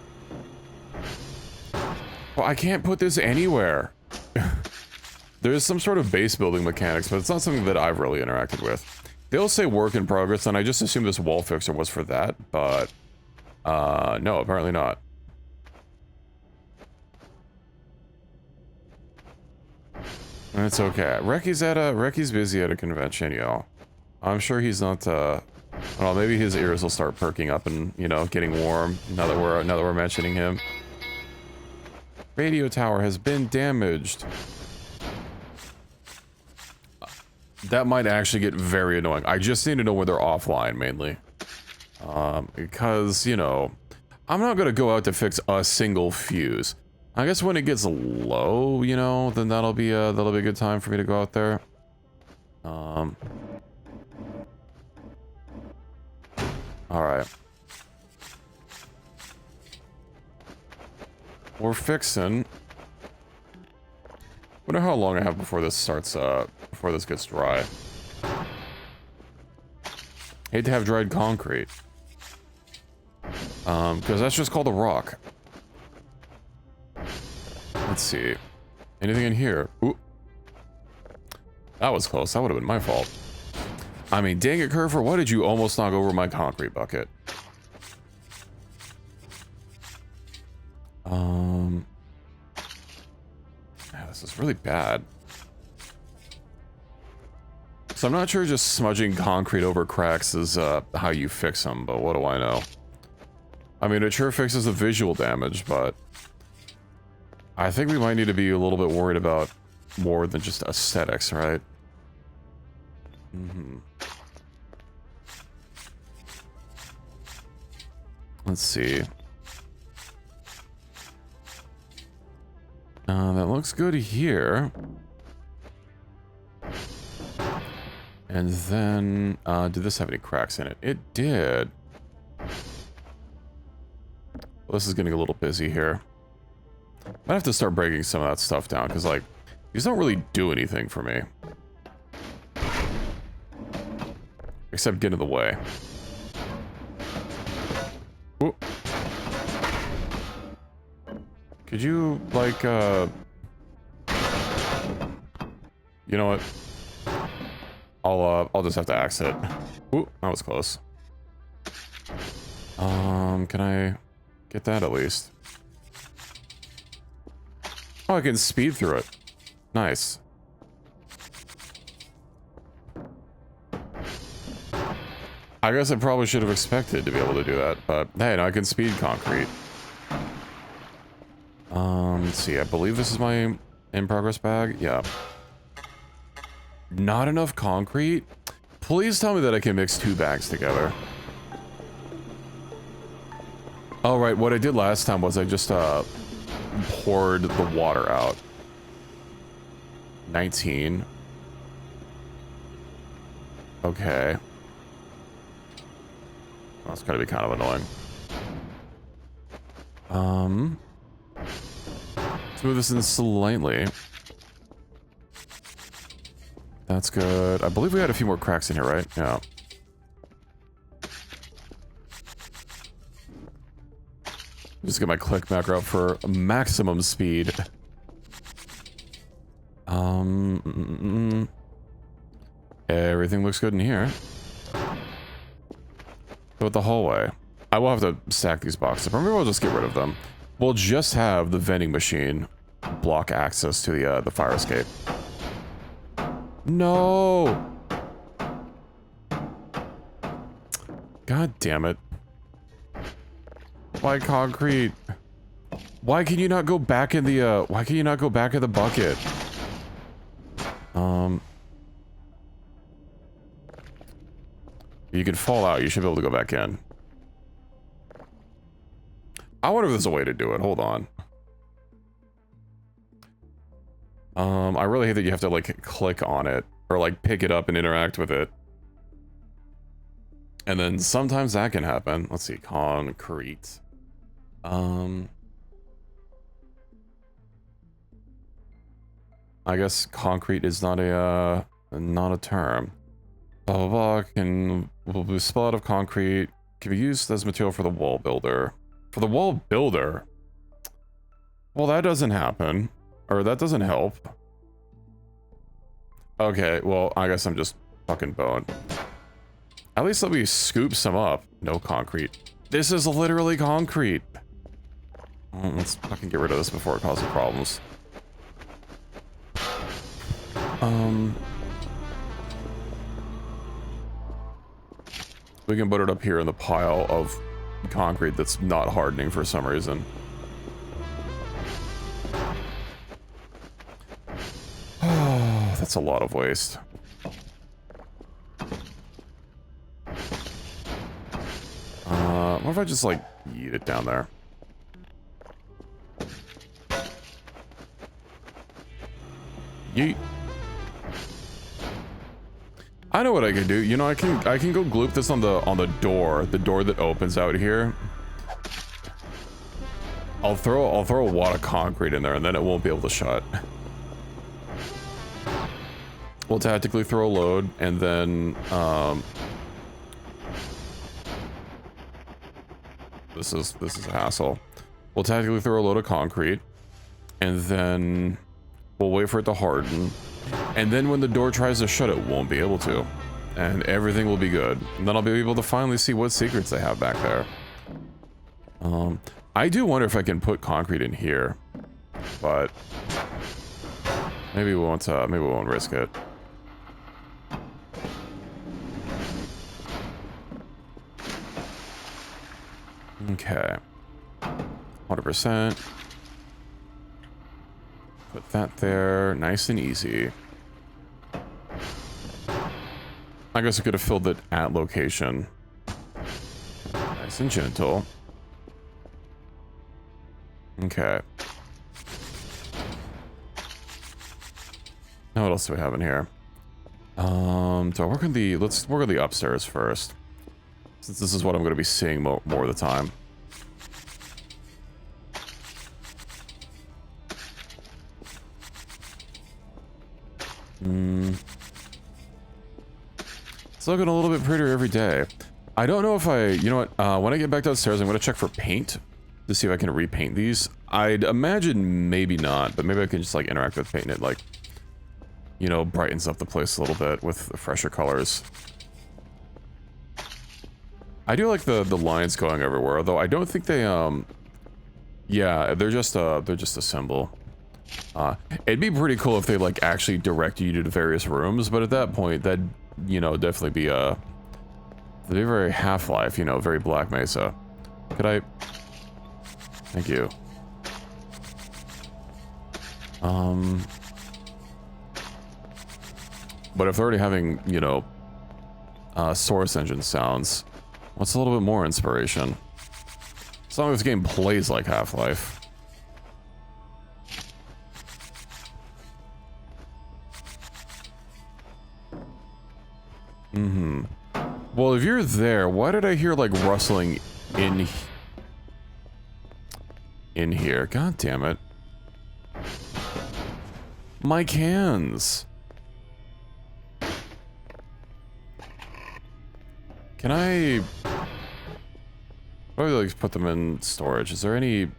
Well, I can't put this anywhere. There is some sort of base building mechanics, but it's not something that I've really interacted with. They'll say work in progress, and I just assumed this wall fixer was for that, but... no, apparently not. It's okay. Recky's busy at a convention, y'all. I'm sure he's not, well, maybe his ears will start perking up and, you know, getting warm now that we're mentioning him. Radio tower has been damaged. That might actually get very annoying. I just need to know when they're offline, mainly. Because, you know, I'm not gonna go out to fix a single fuse. I guess when it gets low, you know, then that'll be a good time for me to go out there. Alright. We're fixing. Wonder how long I have before this starts, before this gets dry. Hate to have dried concrete. Because that's just called a rock. Let's see. Anything in here? Ooh. That was close. That would have been my fault. I mean, dang it, Curver, why did you almost knock over my concrete bucket? Yeah, this is really bad. So I'm not sure just smudging concrete over cracks is how you fix them, but what do I know? I mean, it sure fixes the visual damage, but I think we might need to be a little bit worried about more than just aesthetics, right? Let's see. That looks good here. And then, did this have any cracks in it? It did. Well, this is getting a little busy here. Might have to start breaking some of that stuff down, because, like, these don't really do anything for me. Except get in the way. Ooh. Could you, like, you know what? I'll just have to axe it. Ooh, that was close. Can I get that at least? Oh, I can speed through it. Nice. I guess I probably should have expected to be able to do that, but hey, no, I can speed concrete. Let's see, I believe this is my in-progress bag. Yeah. Not enough concrete? Please tell me that I can mix 2 bags together. Oh, right, what I did last time was I just, poured the water out. 19. Okay. That's gotta be kind of annoying. Let's move this in slightly. That's good. I believe we had a few more cracks in here, right? Yeah. Just get my click macro up for maximum speed. Everything looks good in here. Go with the hallway. I will have to stack these boxes, but maybe we'll just get rid of them. We'll just have the vending machine block access to the fire escape. No! God damn it. Why concrete? Why can you not go back in the, why can you not go back in the bucket? You can fall out. You should be able to go back in. I wonder if there's a way to do it. Hold on. I really hate that you have to, like, click on it. Or, like, pick it up and interact with it. And then sometimes that can happen. Let's see. Concrete. I guess concrete is not a term. Blah, blah, blah. Will be spill out of concrete. Can be used as material for the wall builder. For the wall builder? Well, that doesn't happen. Or that doesn't help. Okay, well, I guess I'm just fucking boned. At least let me scoop some up. No concrete. This is literally concrete. Let's fucking get rid of this before it causes problems. We can put it up here in the pile of concrete that's not hardening for some reason. Oh, that's a lot of waste. What if I just, like, yeet it down there? Yeet. I know what I can do. You know, I can go gloop this on the door that opens out here. I'll throw a wad of concrete in there, and then it won't be able to shut. We'll tactically throw a load, and then this is a hassle. We'll tactically throw a load of concrete, and then we'll wait for it to harden. And then when the door tries to shut, it won't be able to. And everything will be good. And then I'll be able to finally see what secrets they have back there. I do wonder if I can put concrete in here. But maybe we won't risk it. Okay. 100%. Put that there. Nice and easy. I guess I could have filled it at location. Nice and gentle. Okay. Now what else do we have in here? Do I work on the... Let's work on the upstairs first. Since this is what I'm going to be seeing more of the time. It's looking a little bit prettier every day. I don't know if you know what, when I get back downstairs, I'm going to check for paint to see if I can repaint these. I'd imagine maybe not, but maybe I can just, like, interact with painting it, like, you know, brightens up the place a little bit with the fresher colors. I do like the lines going everywhere, though I don't think they, yeah, they're just a symbol. It'd be pretty cool if they, like, actually direct you to the various rooms, but at that point, that'd, you know, definitely be it'd be very Half-Life, you know, very Black Mesa. Could I... Thank you. But if they're already having, you know, source engine sounds, what's a little bit more inspiration? As long as this game plays like Half-Life. Well, if you're there, why did I hear, like, rustling in here? God damn it. My cans. Can I probably, like, put them in storage? Is there any...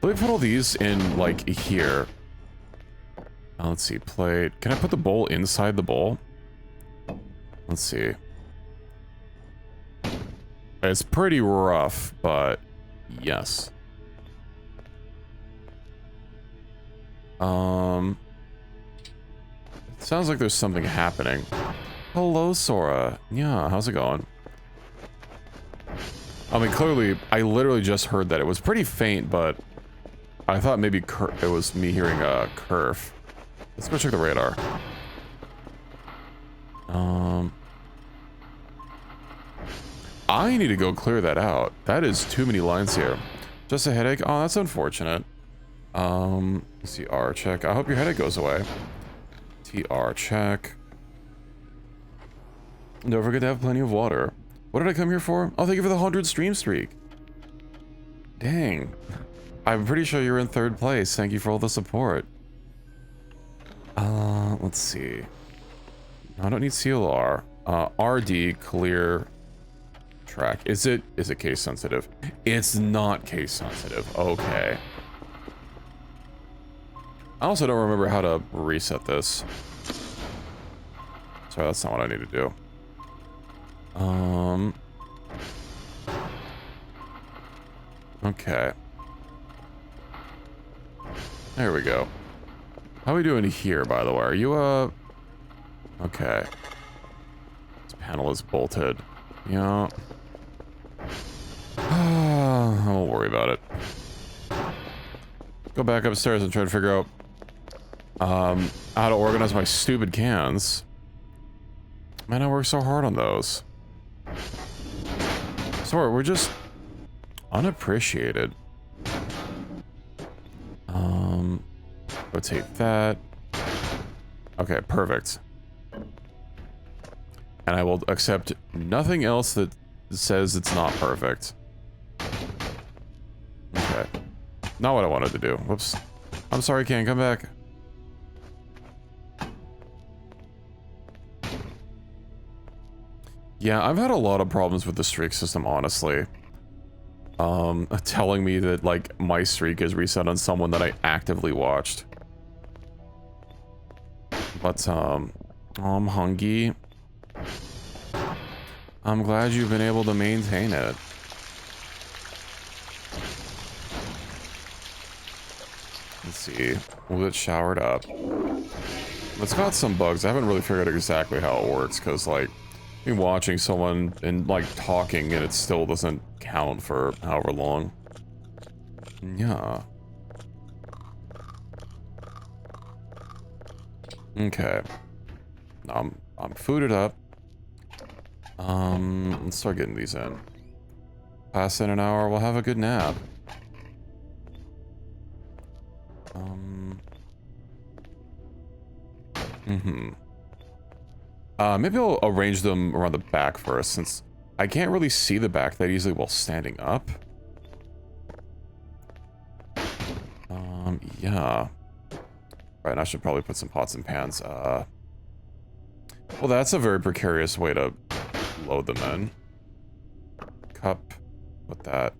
Let me put all these in, like, here. Let's see, plate. Can I put the bowl inside the bowl? Let's see. It's pretty rough, but yes. It sounds like there's something happening. Hello, Sora. Yeah, how's it going? I mean, clearly, I literally just heard that. It was pretty faint, but I thought maybe it was me hearing a curve. Let's go check the radar. I need to go clear that out. That is too many lines here. Just a headache? Oh, that's unfortunate. Let's see, R check. I hope your headache goes away. TR check. Don't forget to have plenty of water. What did I come here for? Oh, thank you for the 100 stream streak. Dang. I'm pretty sure you're in 3rd place. Thank you for all the support. Let's see. I don't need CLR. RD clear track. Is it case sensitive? It's not case sensitive. Okay. I also don't remember how to reset this. Sorry, that's not what I need to do. Okay. There we go. How are we doing here, by the way? Are you, okay. This panel is bolted. Yeah. I won't worry about it. Go back upstairs and try to figure out, how to organize my stupid cans. Man, I work so hard on those. Sorry, we're just unappreciated. Rotate that. Okay, perfect. And I will accept nothing else that says it's not perfect. Okay. Not what I wanted to do. Whoops. I'm sorry, can't come back. Yeah, I've had a lot of problems with the streak system, honestly. Telling me that, like, my streak is reset on someone that I actively watched. But, I'm hungry. I'm glad you've been able to maintain it. Let's see. We'll get showered up. It's got some bugs. I haven't really figured out exactly how it works, because, like, I'm watching someone and, like, talking, and it still doesn't count for however long. Yeah. Okay. I'm fooded up. Let's start getting these in. Pass in an hour, we'll have a good nap. Maybe I'll arrange them around the back first, since I can't really see the back that easily while standing up. Yeah. Right, and I should probably put some pots and pans. Well, that's a very precarious way to load them in. Cup. Put that.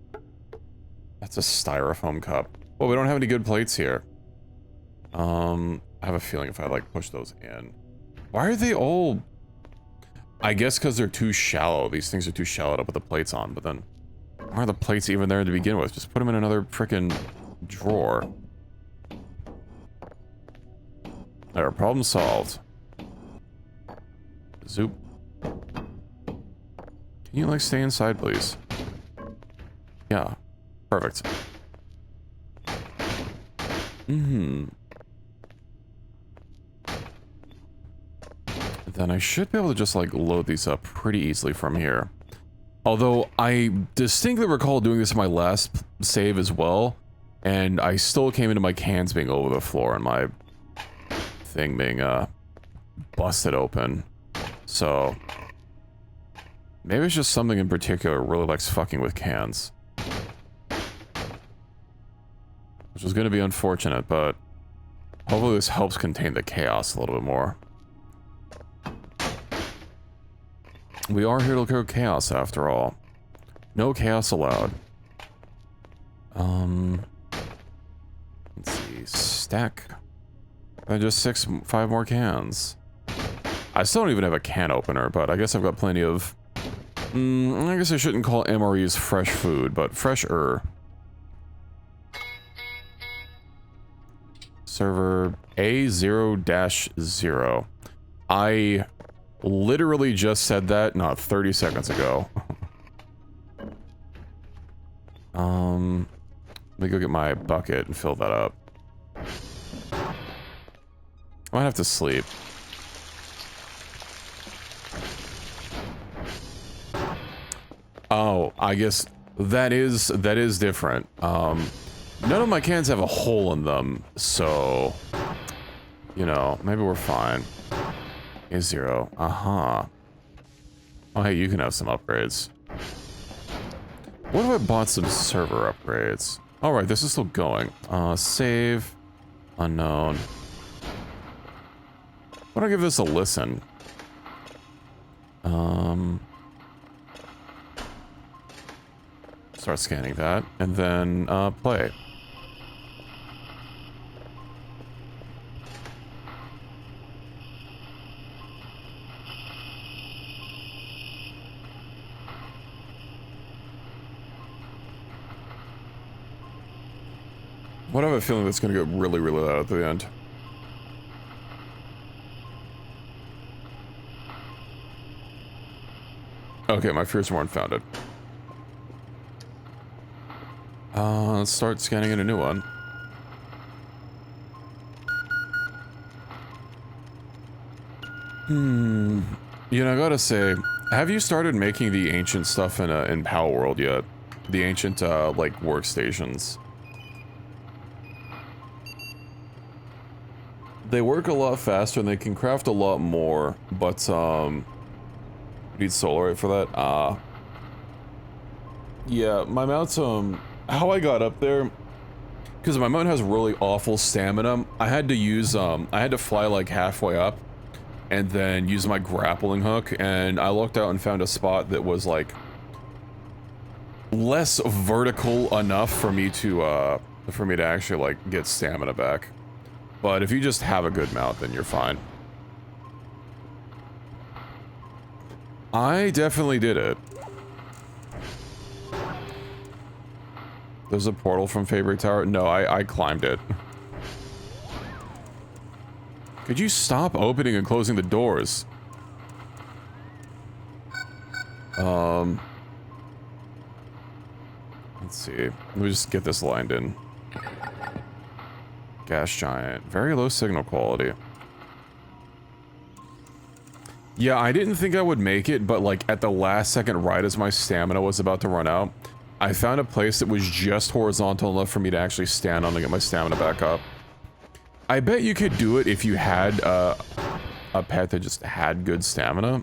That's a styrofoam cup. Well, we don't have any good plates here. I have a feeling if I, like, push those in. Why are they all... I guess because they're too shallow. These things are too shallow to put the plates on, but then... Why are the plates even there to begin with? Just put them in another frickin' drawer. There, problem solved. Zoop. Can you, like, stay inside, please? Yeah. Perfect. Then I should be able to just, like, load these up pretty easily from here. Although, I distinctly recall doing this in my last save as well, and I still came into my cans being over the floor and my thing being, busted open. So, maybe it's just something in particular really likes fucking with cans. Which is going to be unfortunate, but hopefully this helps contain the chaos a little bit more. We are here to cure chaos, after all. No chaos allowed. Let's see. Stack. And just 5 more cans. I still don't even have a can opener, but I guess I've got plenty of... I guess I shouldn't call MREs fresh food, but fresher. Server A0-0. I literally just said that not 30 seconds ago. Let me go get my bucket and fill that up. I might have to sleep. Oh, I guess that is different. None of my cans have a hole in them, so, you know, maybe we're fine. A0. Oh, hey, you can have some upgrades. What if I bought some server upgrades? Alright, this is still going. Save. Unknown. Why don't I give this a listen? Start scanning that, and then, play. What I have a feeling that's gonna get really, really loud at the end. Okay, my fears weren't founded. Let's start scanning in a new one. You know, I gotta say, have you started making the ancient stuff in Power World yet? The ancient, like, workstations. They work a lot faster and they can craft a lot more, but, need solarite for that? Yeah, my mount's, how I got up there, because my mount has really awful stamina, I had to use, I had to fly, like, halfway up, and then use my grappling hook, and I looked out and found a spot that was, like, less vertical enough for me to actually, like, get stamina back. But if you just have a good mount, then you're fine. I definitely did it. There's a portal from Fabric Tower? No, I climbed it. Could you stop opening and closing the doors? Let's see. Let me just get this lined in. Gas giant. Very low signal quality. Yeah, I didn't think I would make it, but like at the last second right as my stamina was about to run out, I found a place that was just horizontal enough for me to actually stand on and get my stamina back up. I bet you could do it if you had a pet that just had good stamina.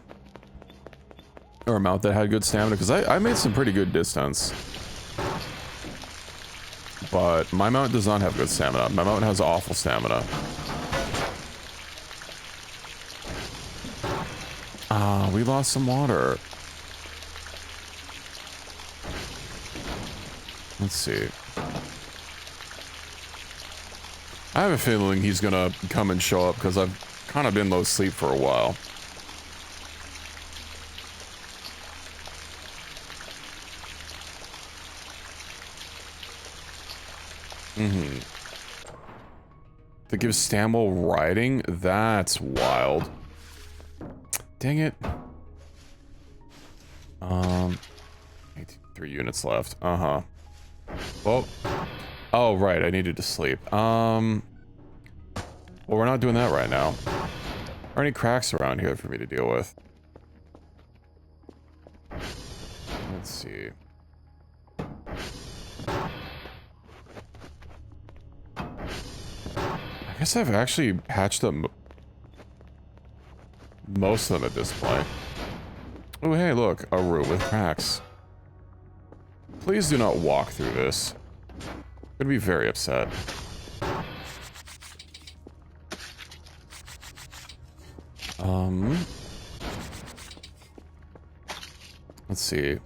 Or a mount that had good stamina, because I made some pretty good distance. But my mount does not have good stamina. My mount has awful stamina. Ah, we lost some water. Let's see. I have a feeling he's gonna come and show up because I've kind of been low sleep for a while. That gives Stamble riding? That's wild. Dang it. 3 units left. Uh-huh. Well. Oh, right. I needed to sleep. Well, we're not doing that right now. Are any cracks around here for me to deal with? Let's see. I guess I've actually patched up most of them at this point. Oh, hey, look. A room with cracks. Please do not walk through this. I'm gonna be very upset. Let's see.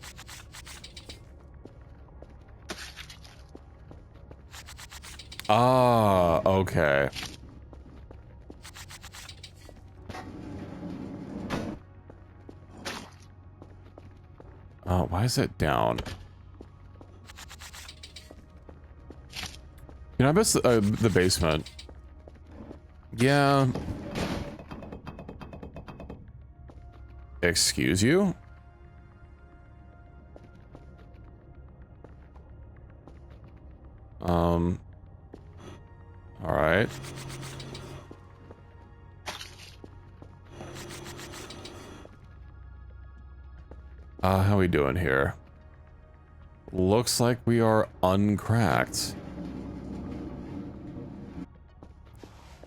Ah, okay. Why is it down? You know, I bet the basement. Yeah. Excuse you? Alright. How we doing here? Looks like we are uncracked.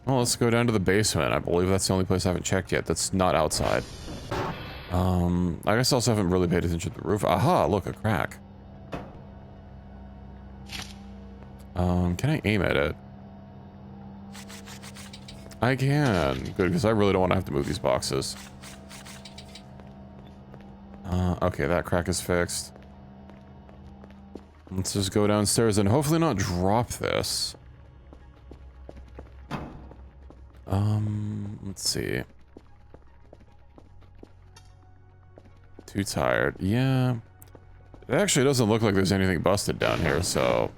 Well, let's go down to the basement. I believe that's the only place I haven't checked yet. That's not outside. I guess I also haven't really paid attention to the roof. Aha, look, a crack. Can I aim at it? I can. Good, because I really don't want to have to move these boxes. Okay, that crack is fixed. Let's just go downstairs and hopefully not drop this. Let's see. Too tired. Yeah. It actually doesn't look like there's anything busted down here, so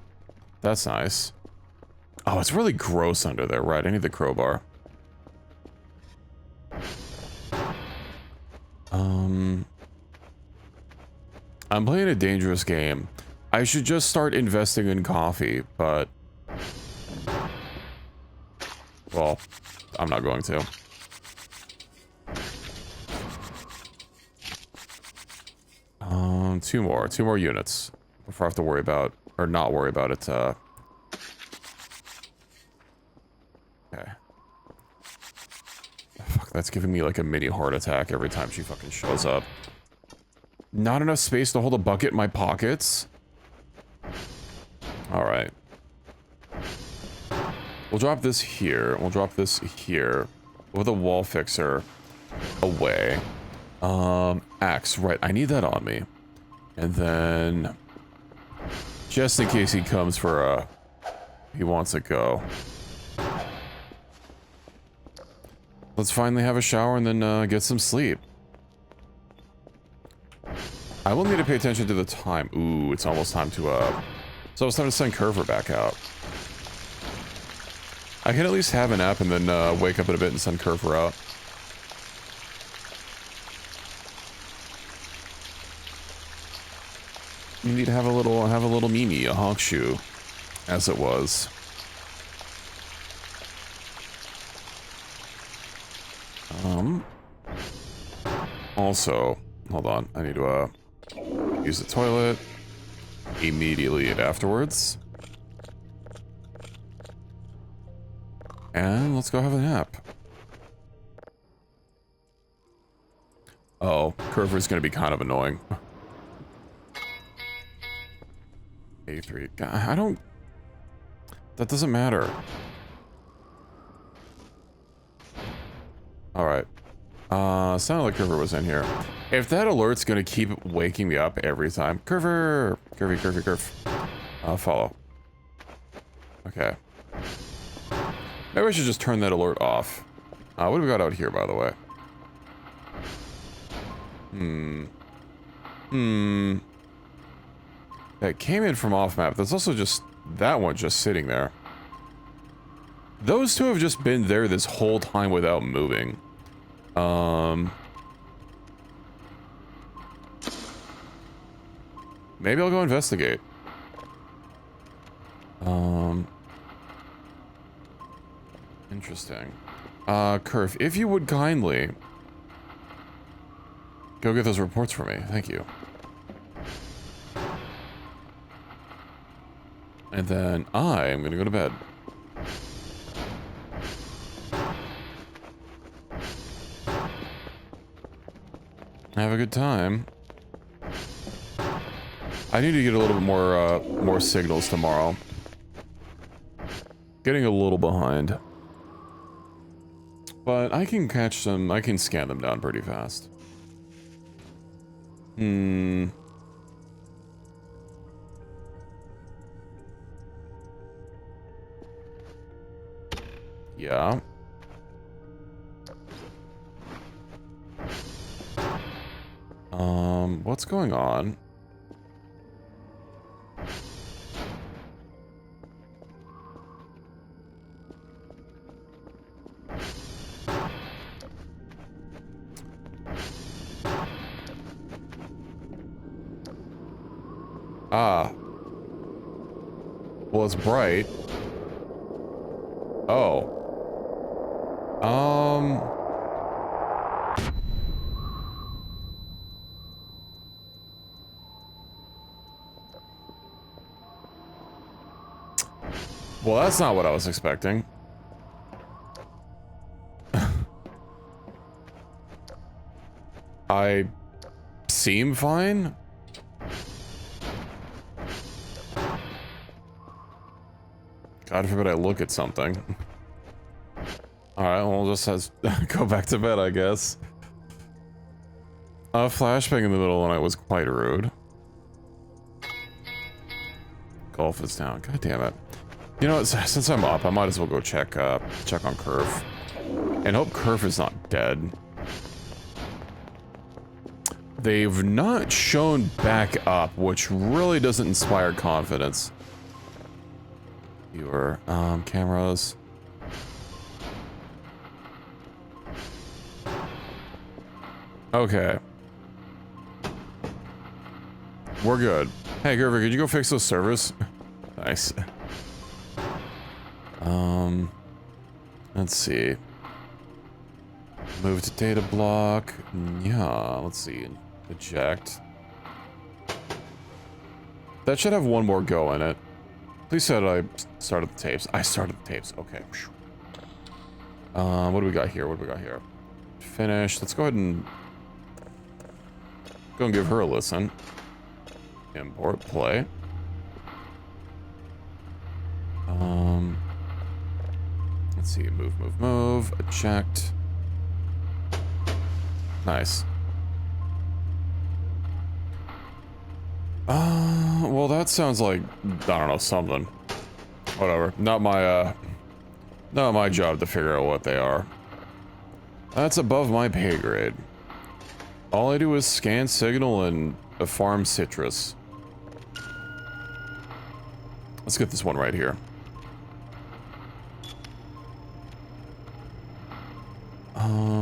that's nice. Oh, it's really gross under there, right? I need the crowbar. I'm playing a dangerous game. I should just start investing in coffee, but... well, I'm not going to. Two more units before I have to worry about, or not worry about it, okay. Fuck, that's giving me like a mini heart attack every time she fucking shows up. Not enough space to hold a bucket in my pockets? Alright. We'll drop this here, we'll drop this here, with a wall fixer away. Axe, right, I need that on me. And then, just in case he comes for he wants to go. Let's finally have a shower and then get some sleep. I will need to pay attention to the time. Ooh, it's almost time to so it's time to send Curver back out. I can at least have a nap and then wake up in a bit and send Curver out. You need to have a little Mimi, a honk shoe, as it was. Also, hold on, I need to use the toilet immediately afterwards. And let's go have a nap. Oh, Curver's gonna be kind of annoying. A3. God, I don't... that doesn't matter. Alright. Sounded like Curver was in here. If that alert's gonna keep waking me up every time... Curver! Curve. Follow. Okay. Maybe I should just turn that alert off. What do we got out here, by the way? That came in from off map. There's also just that one just sitting there. Those two have just been there this whole time without moving. Maybe I'll go investigate. Interesting. Curve, if you would kindly go get those reports for me. Thank you. And then I am gonna go to bed. Have a good time. I need to get a little bit more signals tomorrow. Getting a little behind. But I can catch them, I can scan them down pretty fast. Yeah. What's going on? Well, it's bright. Oh. Well, that's not what I was expecting. I seem fine. God forbid I look at something. Alright, well, just has go back to bed, I guess. Flashbang in the middle of the night was quite rude. Golf is down. God damn it. You know what, since I'm up, I might as well go check on Curve. And hope Curve is not dead. They've not shown back up, which really doesn't inspire confidence. Viewer, cameras. Okay. We're good. Hey, Gerver, could you go fix those servers? Nice. Let's see. Move to data block. Yeah, let's see. Eject. That should have one more go in it. Please said I started the tapes. I started the tapes. Okay. What do we got here? What do we got here? Finish. Let's go ahead and give her a listen. Import, play. Let's see. Move. Eject. Nice. Well, that sounds like, I don't know, something. Whatever. Not my job to figure out what they are. That's above my pay grade. All I do is scan signal and farm citrus. Let's get this one right here.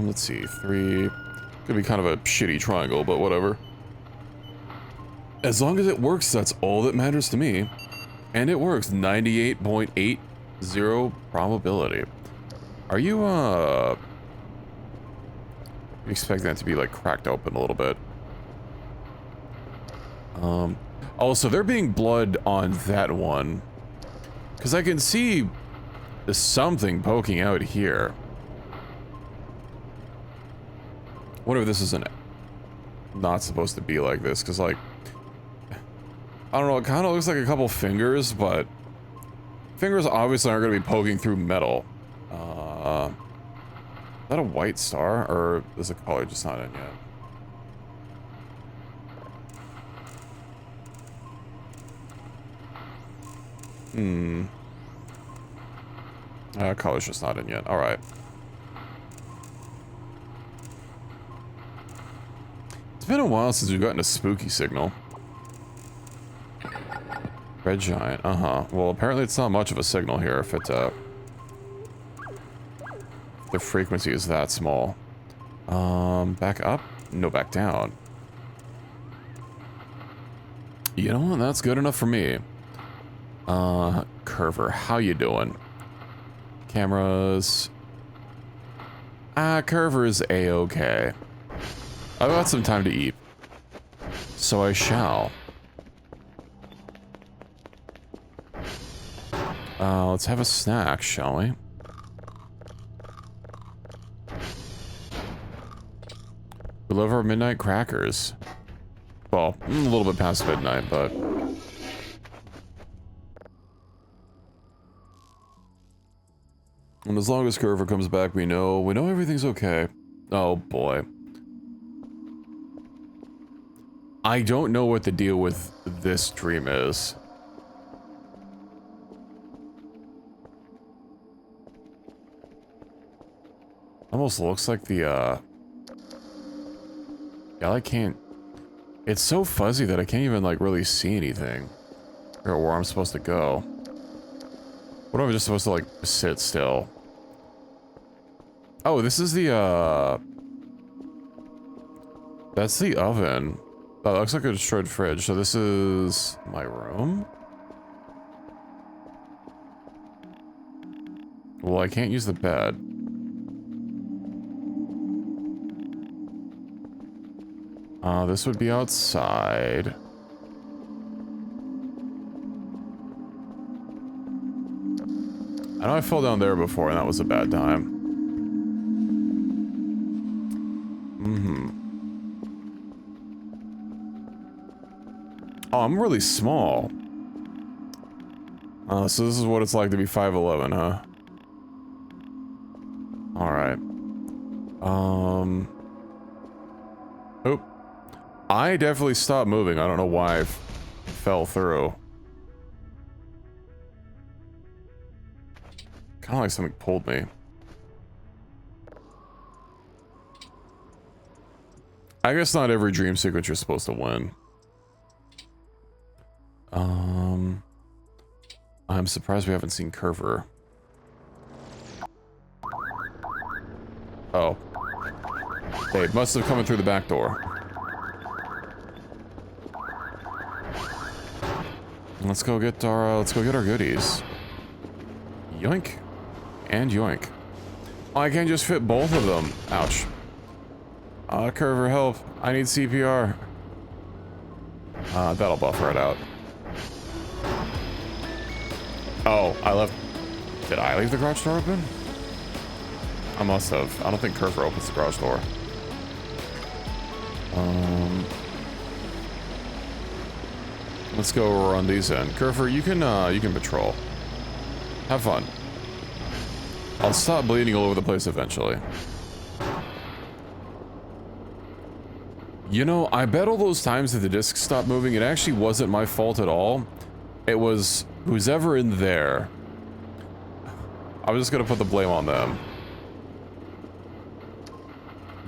Let's see, 3. Could be kind of a shitty triangle, but whatever. As long as it works, that's all that matters to me. And it works. 98.80 probability. Are you, expect that to be, like, cracked open a little bit? Oh, so there being blood on that one. Because I can see something poking out here. Wonder if this isn't not supposed to be like this, because, like, I don't know, it kind of looks like a couple fingers, but fingers obviously aren't going to be poking through metal. Is that a white star, or is the color just not in yet? Color's just not in yet. Alright. It's been a while since we've gotten a spooky signal. Red giant, well, apparently it's not much of a signal here if it, the frequency is that small. Back up? No, back down. You know what? That's good enough for me. Curver, how you doing? Cameras. Curver is a-okay. I've got some time to eat. So I shall. Let's have a snack, shall we? Deliver midnight crackers. Well, a little bit past midnight, but... And as long as Curver comes back, we know everything's okay. Oh boy. I don't know what the deal with this dream is. Almost looks like the, yeah, I can't... It's so fuzzy that I can't even, like, really see anything. Or where I'm supposed to go. What am I just supposed to, like, sit still? Oh, this is the, that's the oven. That looks like a destroyed fridge. So this is my room? Well, I can't use the bed. This would be outside. I know I fell down there before and that was a bad time. Oh, I'm really small. So this is what it's like to be 5'11", huh? Alright. Oop. I definitely stopped moving. I don't know why I fell through. Kind of like something pulled me. I guess not every dream sequence you're supposed to win. I'm surprised we haven't seen Curver. Oh. They must have come in through the back door. Let's go get our goodies. Yoink. And yoink. Oh, I can't just fit both of them. Ouch. Curver, help. I need CPR. That'll buff right out. Oh, I left... Did I leave the garage door open? I must have. I don't think Curver opens the garage door. Let's go run these in. Curver, you can patrol. Have fun. I'll stop bleeding all over the place eventually. You know, I bet all those times that the disc stopped moving, it actually wasn't my fault at all. It was who's ever in there. I'm just gonna put the blame on them.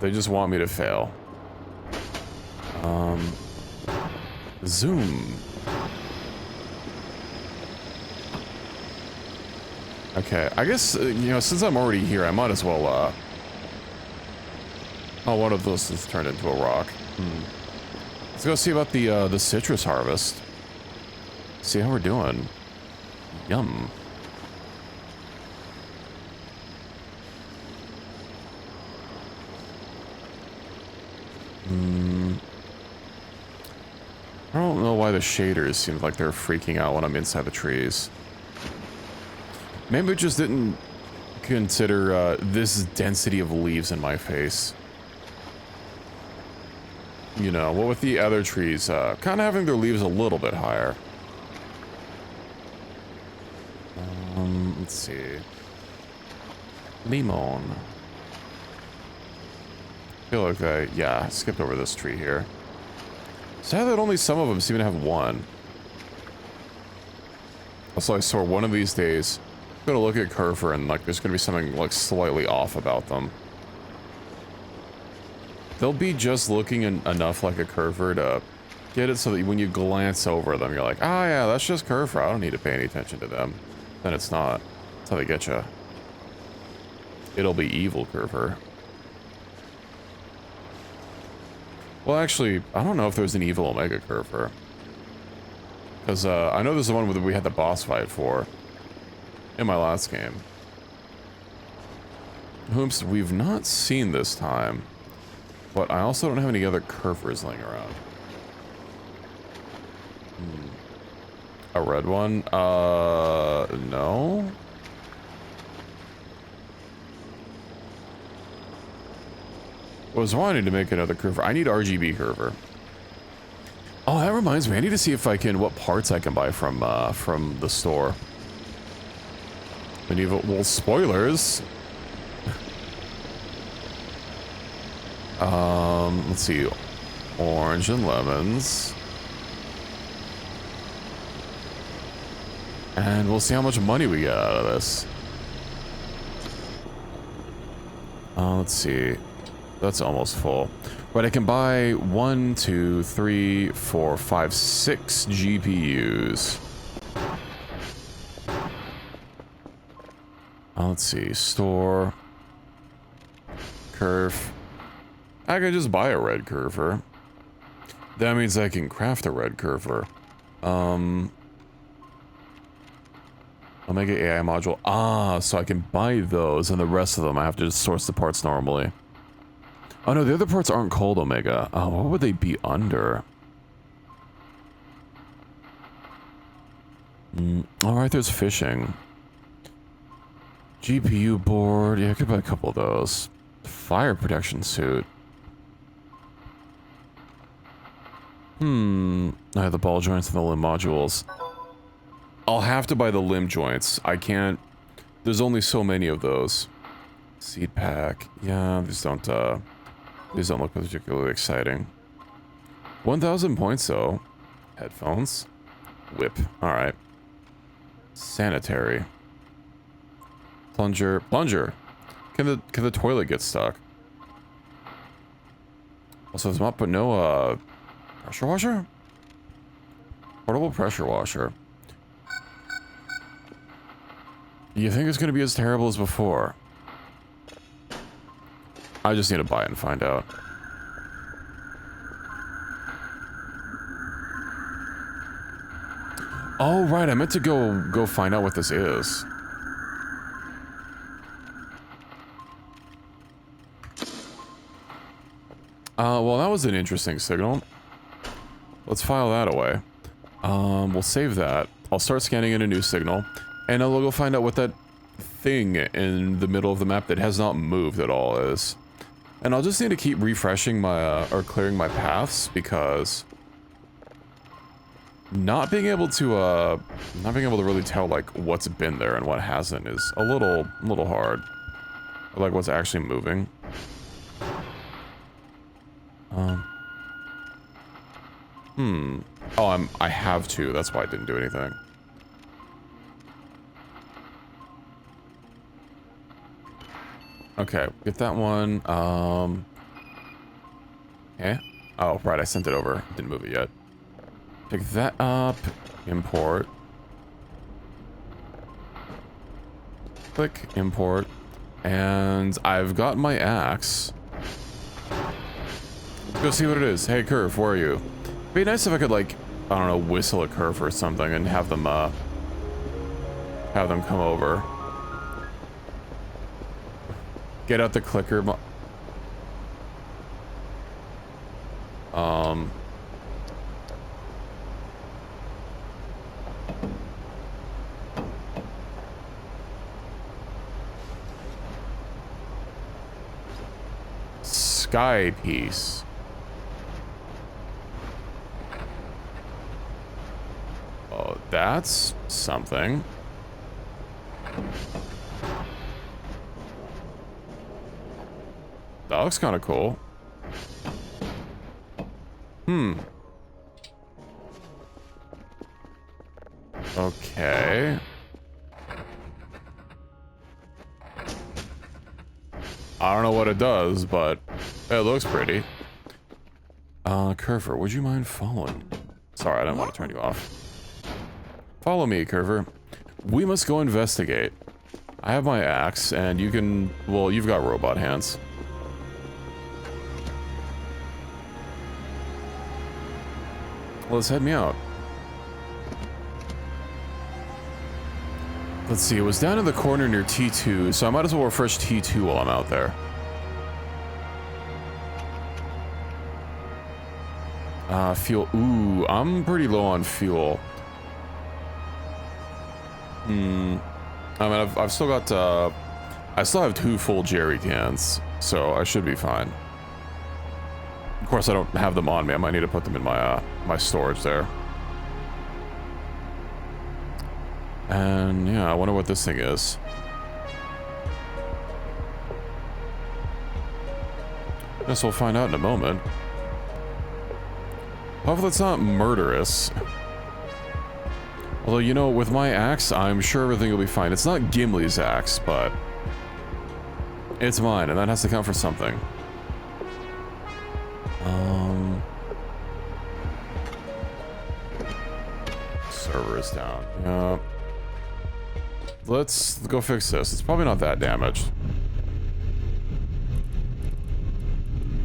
They just want me to fail. Zoom. Okay, I guess, you know, since I'm already here, I might as well, oh, one of those has turned into a rock. Let's go see about the citrus harvest. See how we're doing. Yum. I don't know why the shaders seem like they're freaking out when I'm inside the trees. Maybe I just didn't consider this density of leaves in my face. You know, what with the other trees kind of having their leaves a little bit higher. Let's see. Limon. I feel like I skipped over this tree here. Sad that only some of them seem to have one. Also, I swear one of these days, I'm gonna look at Curver and like there's gonna be something like slightly off about them. They'll be just looking enough like a Curver to get it so that when you glance over them, you're like, oh yeah, that's just Curver. I don't need to pay any attention to them. Then it's not. That's how they get you. It'll be evil Curver. Well, actually, I don't know if there's an evil Omega Curver. Because I know there's the one that we had the boss fight for in my last game. Whom we've not seen this time. But I also don't have any other Curvers laying around. A red one? No? I was wanting to make another Curver. I need RGB Curver. Oh, that reminds me. I need to see if I can, what parts I can buy from the store. Well, spoilers. Let's see. Orange and lemons. And we'll see how much money we get out of this. Let's see. That's almost full. But I can buy 1, 2, 3, 4, 5, 6 GPUs. Let's see. Store. Curve. I can just buy a red Curver. That means I can craft a red Curver. Omega AI module. Ah, so I can buy those, and the rest of them I have to just source the parts normally. Oh no, the other parts aren't cold Omega. Oh, what would they be under? Alright, there's fishing. GPU board. Yeah, I could buy a couple of those. Fire protection suit. I have the ball joints and the limb modules. I'll have to buy the limb joints. I can't... There's only so many of those. Seed pack. Yeah, these don't look particularly exciting. 1,000 points, though. Headphones. Whip. Alright. Sanitary. Plunger. Plunger! Can the toilet get stuck? Also, there's mop, but no, pressure washer? Portable pressure washer. You think it's gonna be as terrible as before? I just need to buy it and find out. Oh, right, I meant to go find out what this is. Well, that was an interesting signal. Let's file that away. We'll save that. I'll start scanning in a new signal, and I'll go find out what that thing in the middle of the map that has not moved at all is. And I'll just need to keep refreshing my, or clearing my paths, because not being able to really tell, like, what's been there and what hasn't is a little hard. Or, like, what's actually moving. Oh, I have to. That's why I didn't do anything. Okay, get that one. Eh? Oh, right, I sent it over. Didn't move it yet. Pick that up. Import. Click import. And I've got my axe. Let's go see what it is. Hey, Curve, where are you? It'd be nice if I could, like, I don't know, whistle a Curve or something and have them come over. Get out the clicker. Sky piece. Oh, that's something. That looks kind of cool. Okay. I don't know what it does, but it looks pretty. Curver, would you mind following? Sorry, I didn't want to turn you off. Follow me, Curver. We must go investigate. I have my axe, and you can... Well, you've got robot hands. Let's head me out. Let's see, it was down in the corner near T2, so I might as well refresh T2 while I'm out there. Fuel. Ooh, I'm pretty low on fuel. I mean, I've still got, I still have 2 full jerry cans, so I should be fine. Of course, I don't have them on me. I might need to put them in my, my storage there. And, yeah, I wonder what this thing is. Guess we'll find out in a moment. Hopefully it's not murderous. Although, you know, with my axe, I'm sure everything will be fine. It's not Gimli's axe, but it's mine, and that has to count for something. Server is down. Yeah. Let's go fix this. It's probably not that damaged.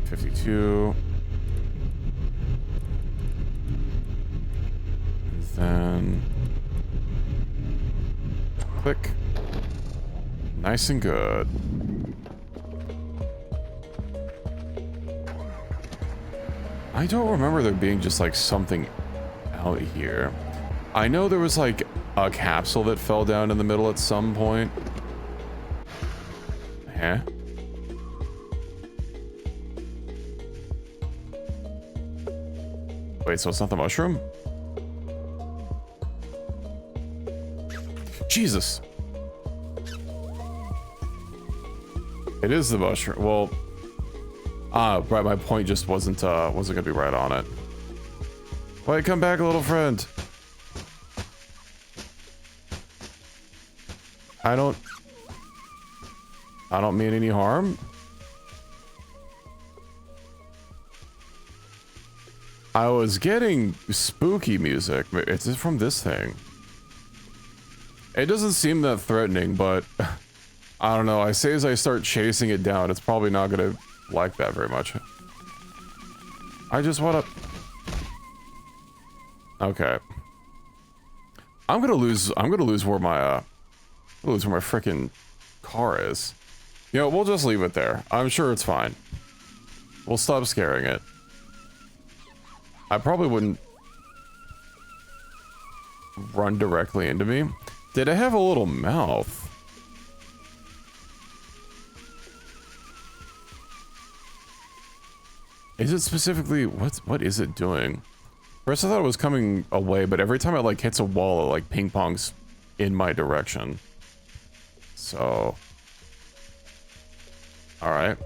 52. Then click. Nice and good. I don't remember there being just like something out here. I know there was like a capsule that fell down in the middle at some point. Huh? Wait, so it's not the mushroom? Jesus. It is the mushroom. Well, right, my point just wasn't gonna be right on it. Wait, come back, little friend. I don't mean any harm. I was getting spooky music. It's from this thing. It doesn't seem that threatening, but I don't know. I say as I start chasing it down, it's probably not gonna like that very much. I just wanna... Okay. I'm gonna lose where my freaking car is. You know, we'll just leave it there. I'm sure it's fine. We'll stop scaring it. I probably wouldn't run directly into me. Did it have a little mouth? Is it specifically, what is it doing? First I thought it was coming away, but every time it like hits a wall, it like ping pongs in my direction. So, all right.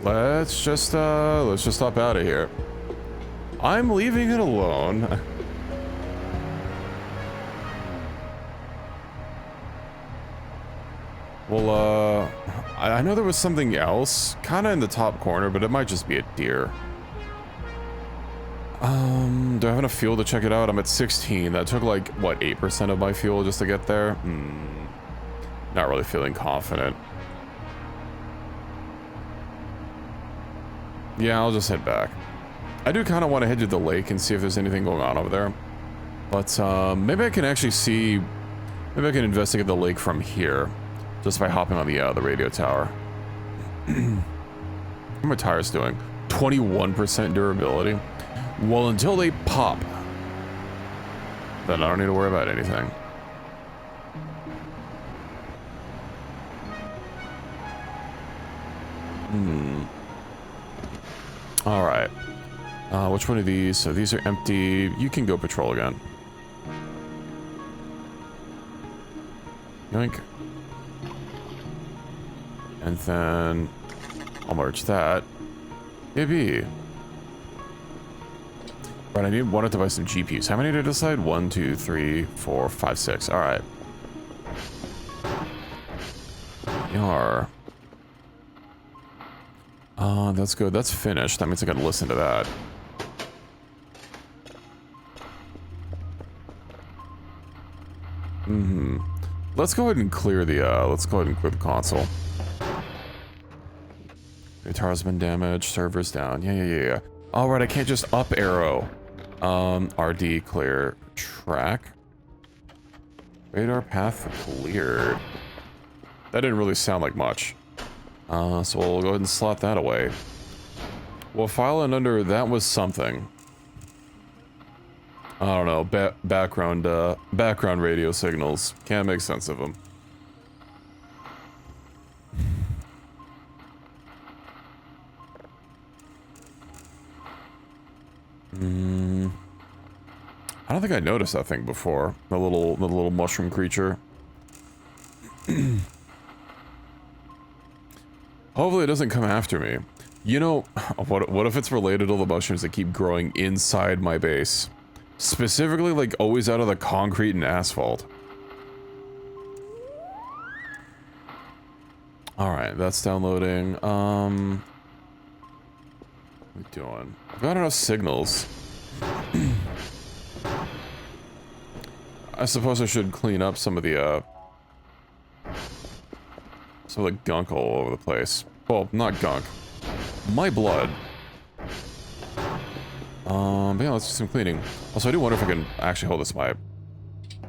Let's just hop out of here. I'm leaving it alone. Well, I know there was something else, kind of in the top corner, but it might just be a deer. Do I have enough fuel to check it out? I'm at 16. That took like, what, 8% of my fuel just to get there? Not really feeling confident. Yeah, I'll just head back. I do kind of want to head to the lake and see if there's anything going on over there. But maybe I can actually see, maybe I can investigate the lake from here. Just by hopping on the radio tower. How are my tires doing? 21% durability. Well, until they pop, then I don't need to worry about anything. All right. Which one of these? So these are empty. You can go patrol again. Yoink. And then I'll merge that. Maybe. Right, I wanted to buy some GPUs. How many did I decide? 1, 2, 3, 4, 5, 6. All right. Yar. That's good. That's finished. That means I gotta listen to that. Let's go ahead and clear the, console. Guitar's been damaged. Server's down. Yeah. All right, I can't just up arrow. RD clear track. Radar path cleared. That didn't really sound like much. So we'll go ahead and slot that away. We'll file it under that was something. I don't know, background radio signals. Can't make sense of them. I don't think I noticed that thing before. The little mushroom creature. Hopefully it doesn't come after me. You know, what if it's related to the mushrooms that keep growing inside my base? Specifically, like, always out of the concrete and asphalt. Alright, that's downloading. What are we doing? I've got enough signals. I suppose I should clean up some of the gunk all over the place. Well, not gunk. My blood. But yeah, let's do some cleaning. Also, I do wonder if I can actually hold this by...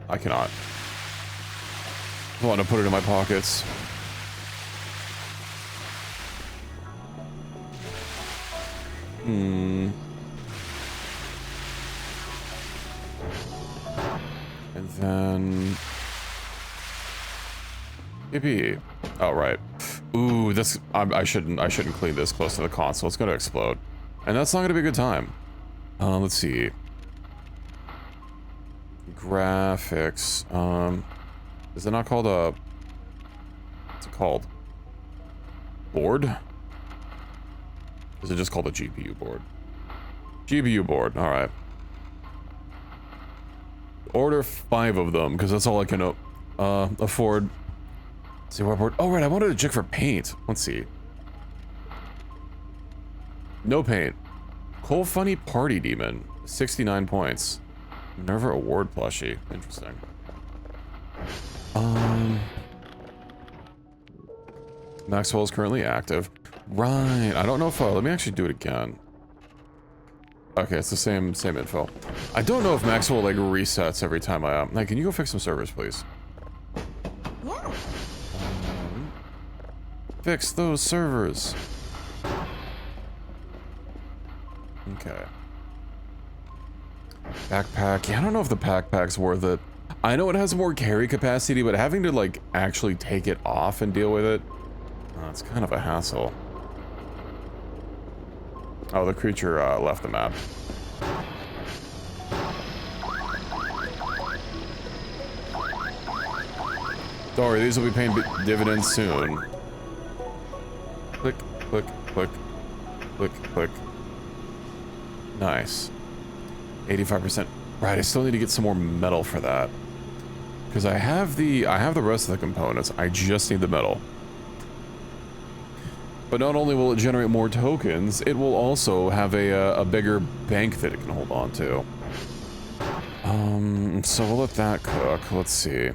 I cannot. I want to put it in my pockets. And then... Maybe... Oh, right. Ooh, this... I shouldn't clean this close to the console. It's gonna explode. And that's not gonna be a good time. Let's see. Graphics. Is it not called a... What's it called? Board? Is it just called a GPU board? GPU board, alright. Order 5 of them, because that's all I can afford. Let's see what board... Oh, right, I wanted a jig for paint. Let's see. No paint. Cole Funny Party Demon. 69 points. Minerva Award plushie. Interesting. Maxwell is currently active. Right. I don't know if let me actually do it again. Okay, it's the same info. I don't know if Maxwell like resets every time I Hey, can you go fix some servers, please? Yeah. Fix those servers. Okay. Backpack. Yeah, I don't know if the backpack's worth it. I know it has more carry capacity, but having to like actually take it off and deal with it, it's kind of a hassle. Oh, the creature left the map. Don't worry, these will be paying dividends soon. Click, click, click, click, click. Nice. 85%. Right, I still need to get some more metal for that. Because I have the rest of the components. I just need the metal. But not only will it generate more tokens, it will also have a bigger bank that it can hold on to. So we'll let that cook. Let's see.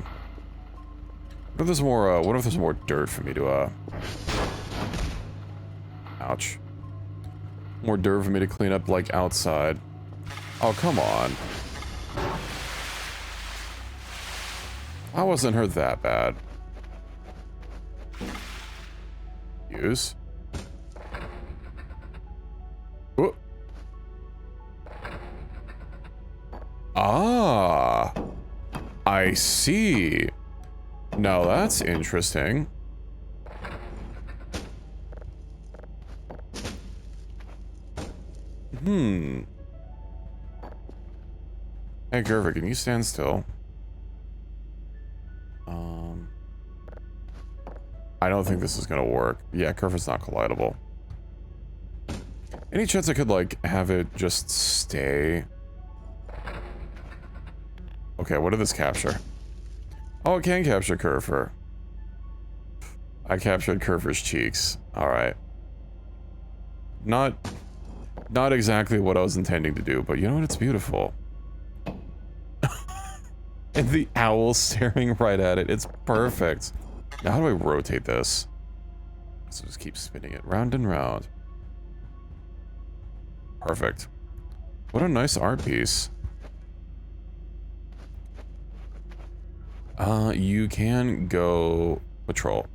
What if there's more, what if there's more dirt for me to, ouch. More dirt for me to clean up, like, outside. Oh, come on. I wasn't hurt that bad. Use. Whoop. Ah. I see. Now that's interesting. Hey, Gerver, can you stand still? I don't think this is gonna work. Yeah, Curver's not collidable. Any chance I could, like, have it just stay? Okay, what did this capture? Oh, it can capture Curver. I captured Curver's cheeks. Alright. Not exactly what I was intending to do, but you know what? It's beautiful. And the owl staring right at it. It's perfect. Now, how do I rotate this? So just keep spinning it round and round. Perfect. What a nice art piece. You can go patrol.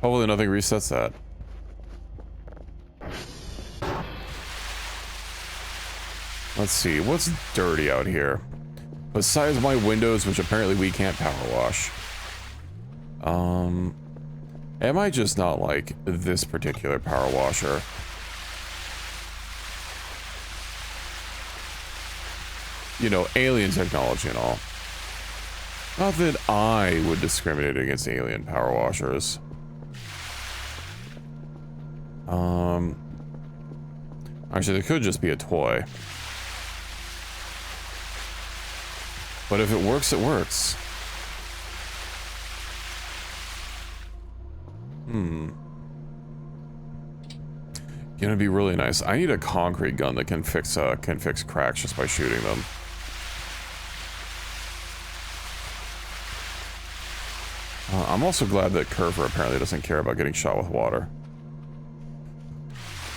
Hopefully nothing resets that. Let's see, what's dirty out here? Besides my windows, which apparently we can't power wash. Am I just not like this particular power washer? You know, alien technology and all. Not that I would discriminate against alien power washers. Actually, it could just be a toy. But if it works, it works. Gonna be really nice. I need a concrete gun that can fix cracks just by shooting them. I'm also glad that Curver apparently doesn't care about getting shot with water.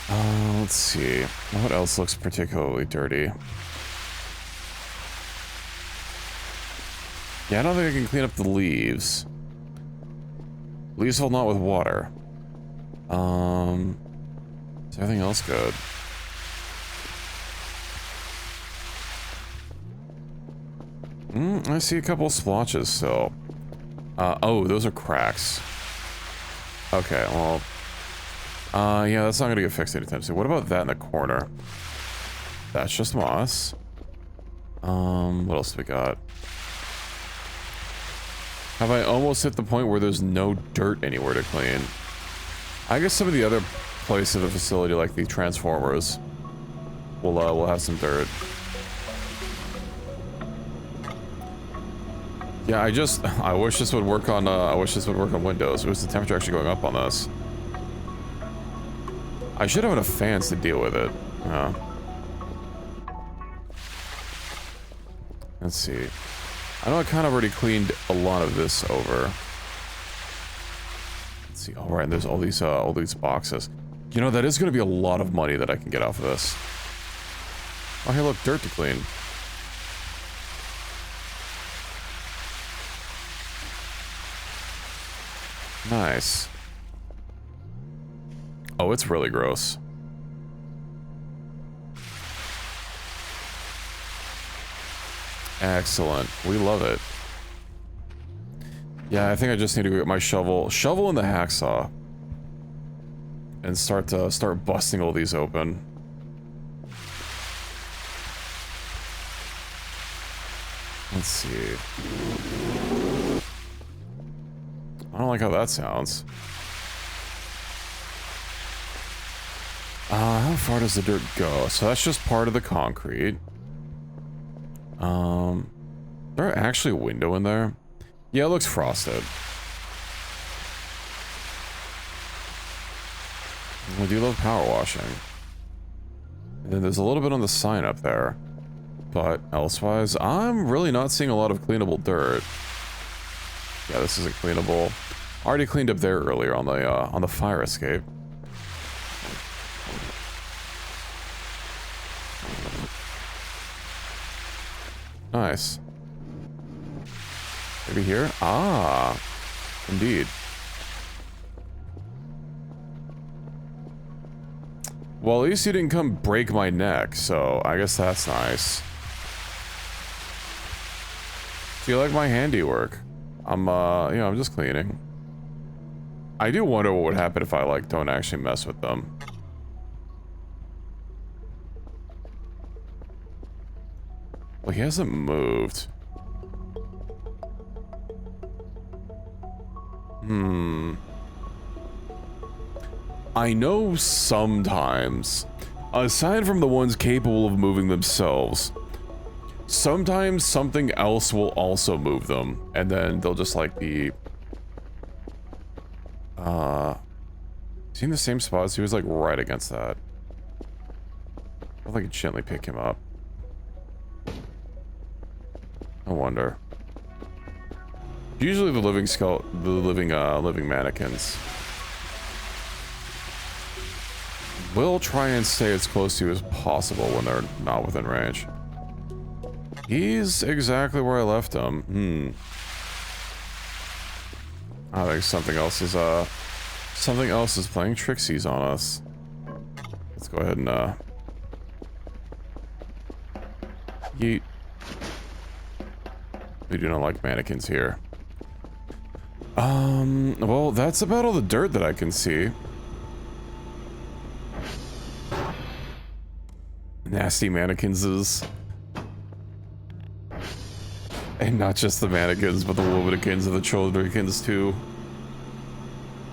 Let's see. What else looks particularly dirty? Yeah, I don't think I can clean up the leaves. Leaves hold not with water. Is everything else good? I see a couple splotches still. Oh, those are cracks. Okay, well... yeah, that's not gonna get fixed anytime soon. What about that in the corner? That's just moss. What else do we got? Have I almost hit the point where there's no dirt anywhere to clean? I guess some of the other places of the facility, like the transformers, will have some dirt. Yeah, I wish this would work on, Windows. Was the temperature actually going up on this? I should have enough fans to deal with it. Let's see. I know I kind of already cleaned a lot of this over. Let's see. All right, there's all these boxes. You know, that is going to be a lot of money that I can get off of this. Oh, hey, look, dirt to clean. Nice. Oh, it's really gross. Excellent. We love it. Yeah, I think I just need to go get my shovel and the hacksaw, and start busting all these open. Let's see. I don't like how that sounds. How far does the dirt go? So that's just part of the concrete. Is there actually a window in there? Yeah, it looks frosted. I do love power washing. And then there's a little bit on the sign up there. But elsewise, I'm really not seeing a lot of cleanable dirt. Yeah, this isn't cleanable. Already cleaned up there earlier on the fire escape. Nice. Maybe here? Ah, indeed. Well, at least you didn't come break my neck, so I guess that's nice. Do you like my handiwork? I'm just cleaning. I do wonder what would happen if I, like, don't actually mess with them. Well, he hasn't moved. I know sometimes, aside from the ones capable of moving themselves, sometimes something else will also move them, and then they'll just, like, be... Is he in the same spots? He was, like, right against that. I'll, like, gently pick him up. I wonder. Usually the living mannequins will try and stay as close to you as possible when they're not within range. He's exactly where I left him. I think something else is playing tricksies on us. Let's go ahead and yeet. We do not like mannequins here. Well, that's about all the dirt that I can see. Nasty mannequins. And not just the mannequins, but the womanikins and the childrenkins too.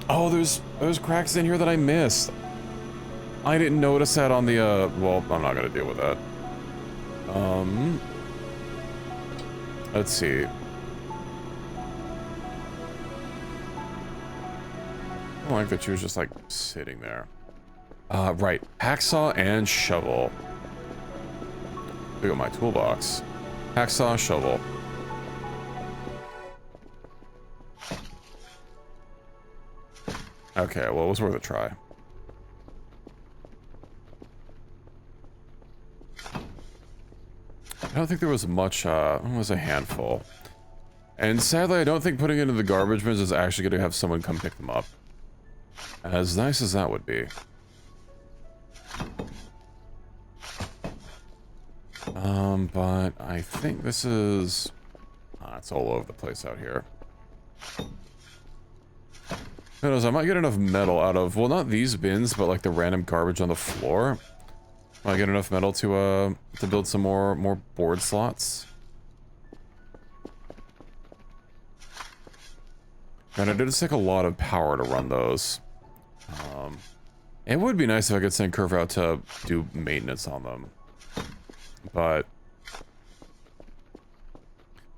Oh, there's cracks in here that I missed. I didn't notice that on the, well, I'm not gonna deal with that. Let's see. I don't like that she was just, like, sitting there. Right. Hacksaw and shovel. Look at my toolbox. Hacksaw, shovel. Okay, well, it was worth a try. I don't think there was much, it was a handful. And sadly, I don't think putting it in the garbage bins is actually going to have someone come pick them up. As nice as that would be. But I think this is... it's all over the place out here. Who knows, I might get enough metal out of, well, not these bins, but like the random garbage on the floor. Might get enough metal to build some more board slots. And it does take a lot of power to run those. It would be nice if I could send Curve out to do maintenance on them. But...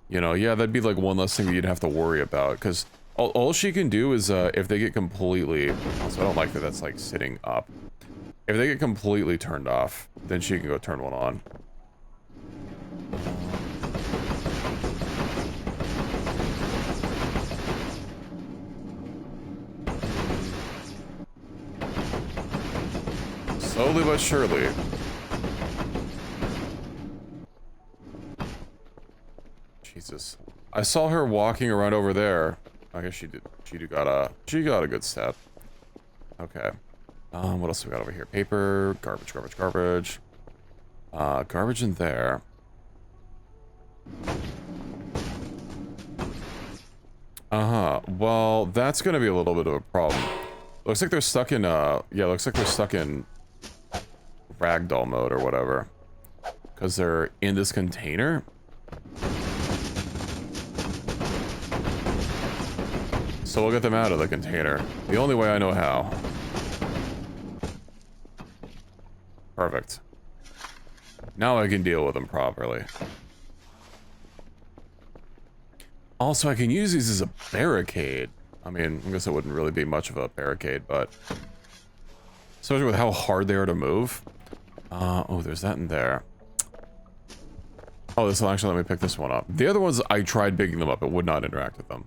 you know, yeah, that'd be like one less thing that you'd have to worry about, because all she can do is, if they get completely... so I don't like that that's, like, sitting up. If they get completely turned off, then she can go turn one on. Slowly but surely. Jesus. I saw her walking around over there. I guess she did. She got a good step. Okay. What else do we got over here? Paper, garbage, garbage, garbage. Garbage in there. Well, that's gonna be a little bit of a problem. Looks like they're stuck in, yeah, looks like they're stuck in ragdoll mode or whatever. Because they're in this container. So we'll get them out of the container. The only way I know how. Perfect. Now I can deal with them properly. Also, I can use these as a barricade. I mean, I guess it wouldn't really be much of a barricade, but... especially with how hard they are to move. Oh, there's that in there. Oh, this will actually let me pick this one up. The other ones, I tried picking them up. It would not interact with them.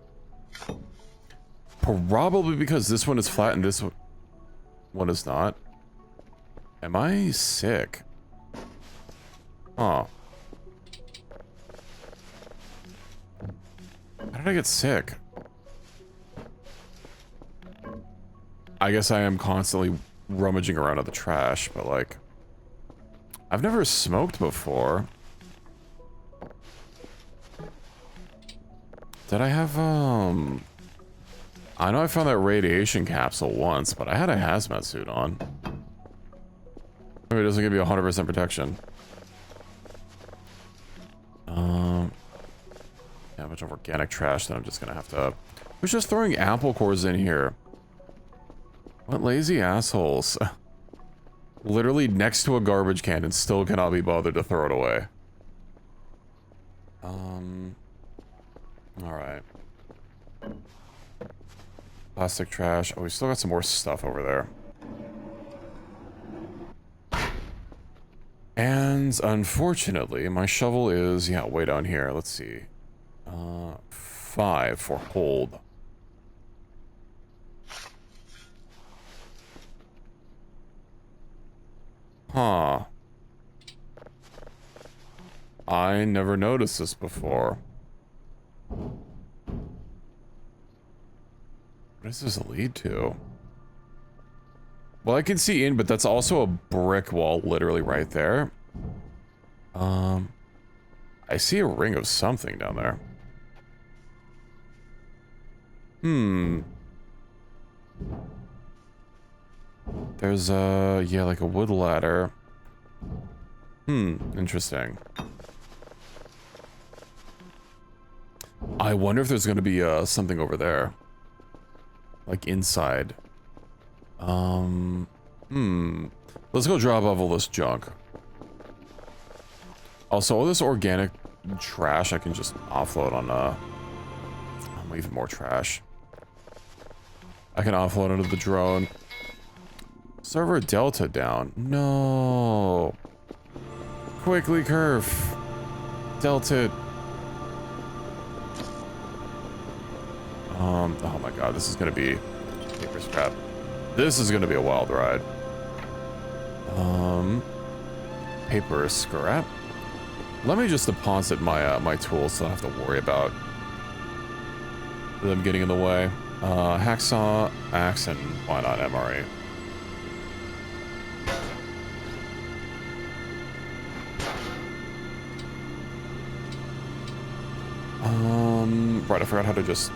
Probably because this one is flat and this one is not. Am I sick? Oh. How did I get sick? I guess I am constantly rummaging around at the trash, but like... I've never smoked before. Did I have, I know I found that radiation capsule once, but I had a hazmat suit on. Maybe it doesn't give you 100% protection. Yeah, a bunch of organic trash that I'm just gonna have to... Who's just throwing apple cores in here? What lazy assholes. Literally next to a garbage can and still cannot be bothered to throw it away. Alright. Plastic trash. Oh, we still got some more stuff over there. And unfortunately, my shovel is, yeah, way down here. Let's see. 5 for hold. Huh. I never noticed this before. What does this lead to? Well, I can see in, but that's also a brick wall literally right there. I see a ring of something down there. There's yeah, like a wood ladder. Interesting. I wonder if there's gonna be something over there. Like inside. Let's go drop off all this junk. Also, all this organic trash I can just offload on even more trash. I can offload onto the drone. Server Delta down. No. Quickly curve. Delta. Oh my god, this is gonna be paper scrap. This is gonna be a wild ride. Paper scrap. Let me just deposit my my tools so I don't have to worry about them getting in the way. Hacksaw, axe, and why not MRE? Right, I forgot how to just...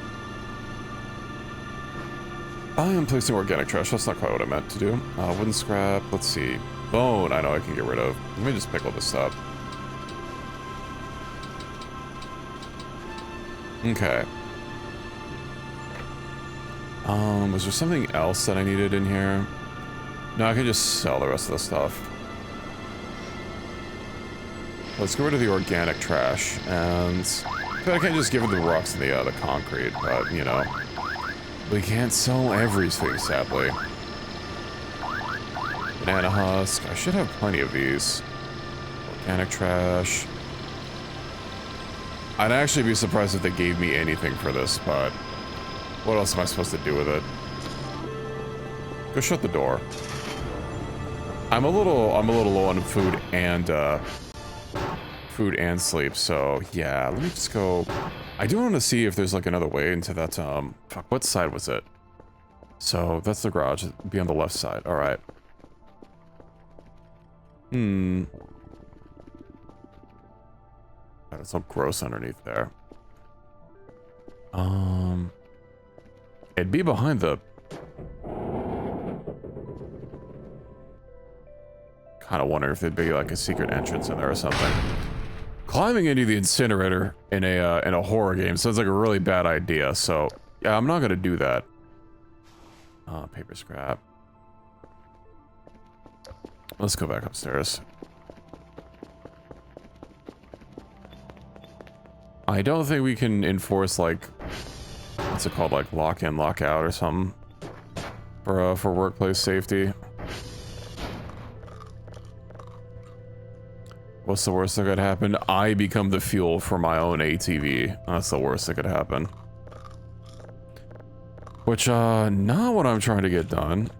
I am placing organic trash. That's not quite what I meant to do. Wooden scrap. Let's see. Bone, I know I can get rid of. Let me just pick all this up. Okay. Was there something else that I needed in here? No, I can just sell the rest of the stuff. Let's get rid of the organic trash, and I can't just give it the rocks and the concrete, but, you know, we can't sell everything, sadly. Banana husk. I should have plenty of these. Organic trash. I'd actually be surprised if they gave me anything for this, but what else am I supposed to do with it? Go shut the door. I'm a little low on food and sleep, so yeah, let me just go. I do want to see if there's like another way into that, fuck, what side was it? So that's the garage, it'd be on the left side, alright. It's so gross underneath there. It'd be behind the... Kind of wonder if there'd be like a secret entrance in there or something. Climbing into the incinerator in a horror game sounds like a really bad idea, so yeah, I'm not gonna do that. Paper scrap. Let's go back upstairs. I don't think we can enforce like, what's it called, like lock in, lock out or something for workplace safety. What's the worst that could happen? I become the fuel for my own ATV. That's the worst that could happen. Which, not what I'm trying to get done.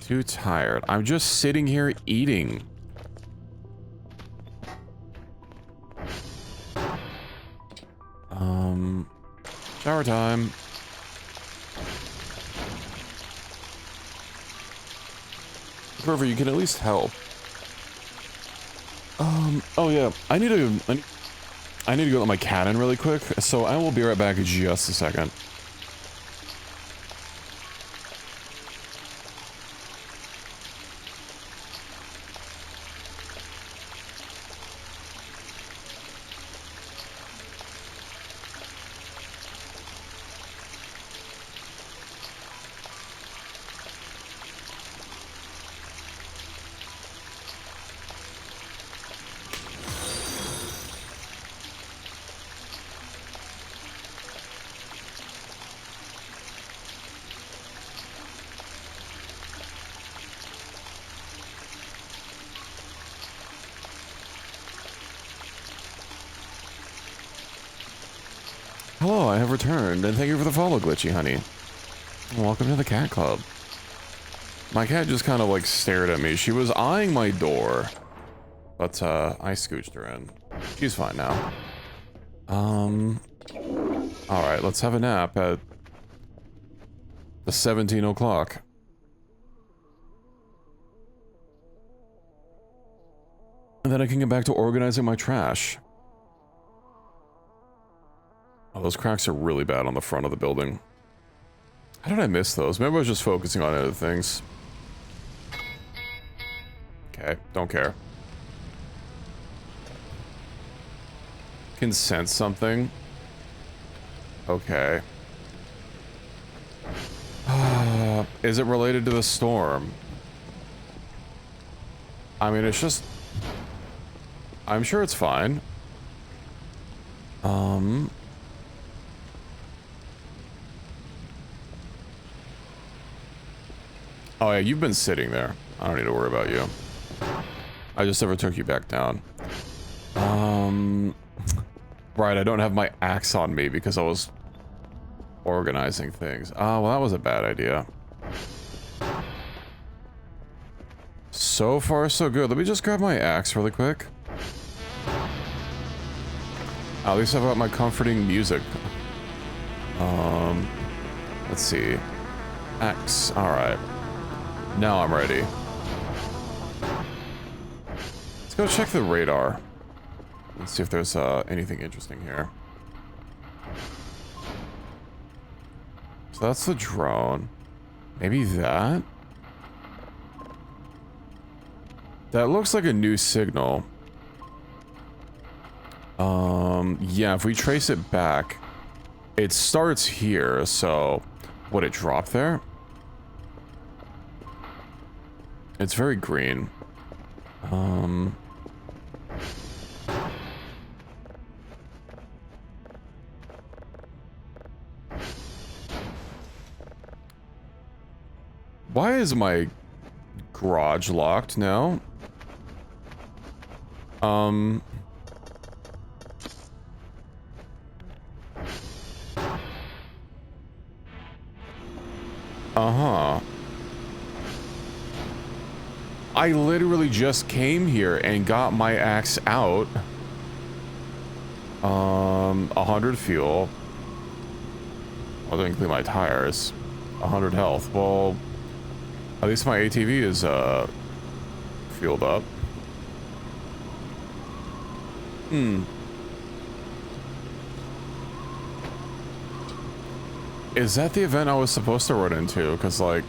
Too tired. I'm just sitting here eating. Shower time. Grover, you can at least help. Oh yeah, I need to go let my cat in really quick, so I will be right back in just a second. Hello, I have returned, and thank you for the follow, Glitchy Honey. Welcome to the cat club. My cat just kind of like stared at me. She was eyeing my door, but I scooched her in. She's fine now. Alright, let's have a nap at the 17 o'clock. And then I can get back to organizing my trash. Oh, those cracks are really bad on the front of the building. How did I miss those? Maybe I was just focusing on other things. Okay, don't care. Can sense something. Okay. Is it related to the storm? I mean, it's just... I'm sure it's fine. Oh yeah, you've been sitting there. I don't need to worry about you. I just never took you back down. Right, I don't have my axe on me because I was organizing things. Oh, well, that was a bad idea. So far, so good. Let me just grab my axe really quick. At least I've got my comforting music. Let's see. Axe, alright. Now I'm ready. Let's go check the radar. Let's see if there's anything interesting here. So that's the drone. Maybe that? That looks like a new signal. Yeah, if we trace it back, it starts here, so would it drop there? It's very green. Why is my garage locked now? Uh-huh. I literally just came here and got my axe out. 100 fuel. Well, that didn't include my tires. 100 health. Well, at least my ATV is, fueled up. Is that the event I was supposed to run into? Because, like,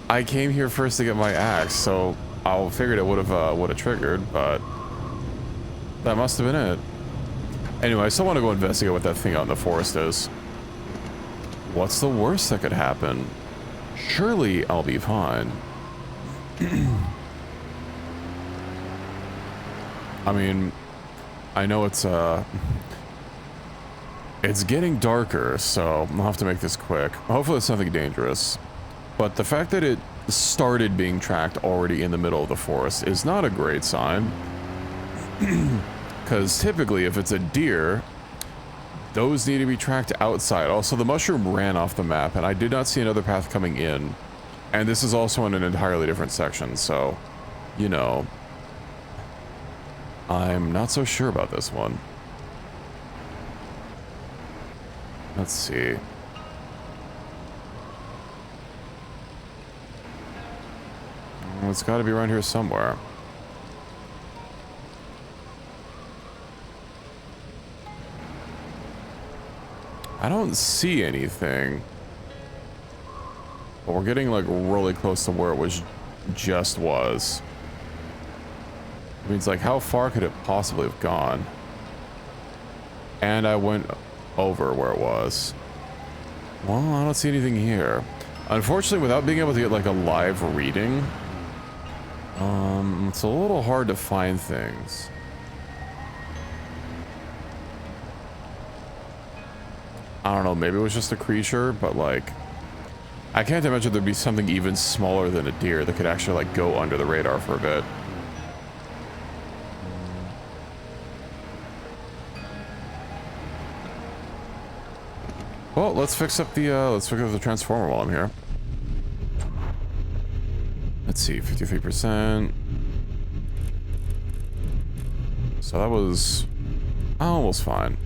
I came here first to get my axe, so I figured it would have triggered, but that must have been it. Anyway, I still want to go investigate what that thing out in the forest is. What's the worst that could happen? Surely I'll be fine. I mean, I know it's getting darker, so I'll have to make this quick. Hopefully it's nothing dangerous. But the fact that it started being tracked already in the middle of the forest is not a great sign. Because typically, if it's a deer, those need to be tracked outside. Also, the mushroom ran off the map, and I did not see another path coming in. And this is also in an entirely different section, so, you know, I'm not so sure about this one. Let's see. It's got to be around here somewhere. I don't see anything. But we're getting, like, really close to where it was just was. It means, like, how far could it possibly have gone? And I went over where it was. Well, I don't see anything here. Unfortunately, without being able to get, like, a live reading, it's a little hard to find things. I don't know, maybe it was just a creature, but, like, I can't imagine there'd be something even smaller than a deer that could actually, like, go under the radar for a bit. Well, let's fix up the transformer while I'm here. Let's see, 53%. So that was almost fine.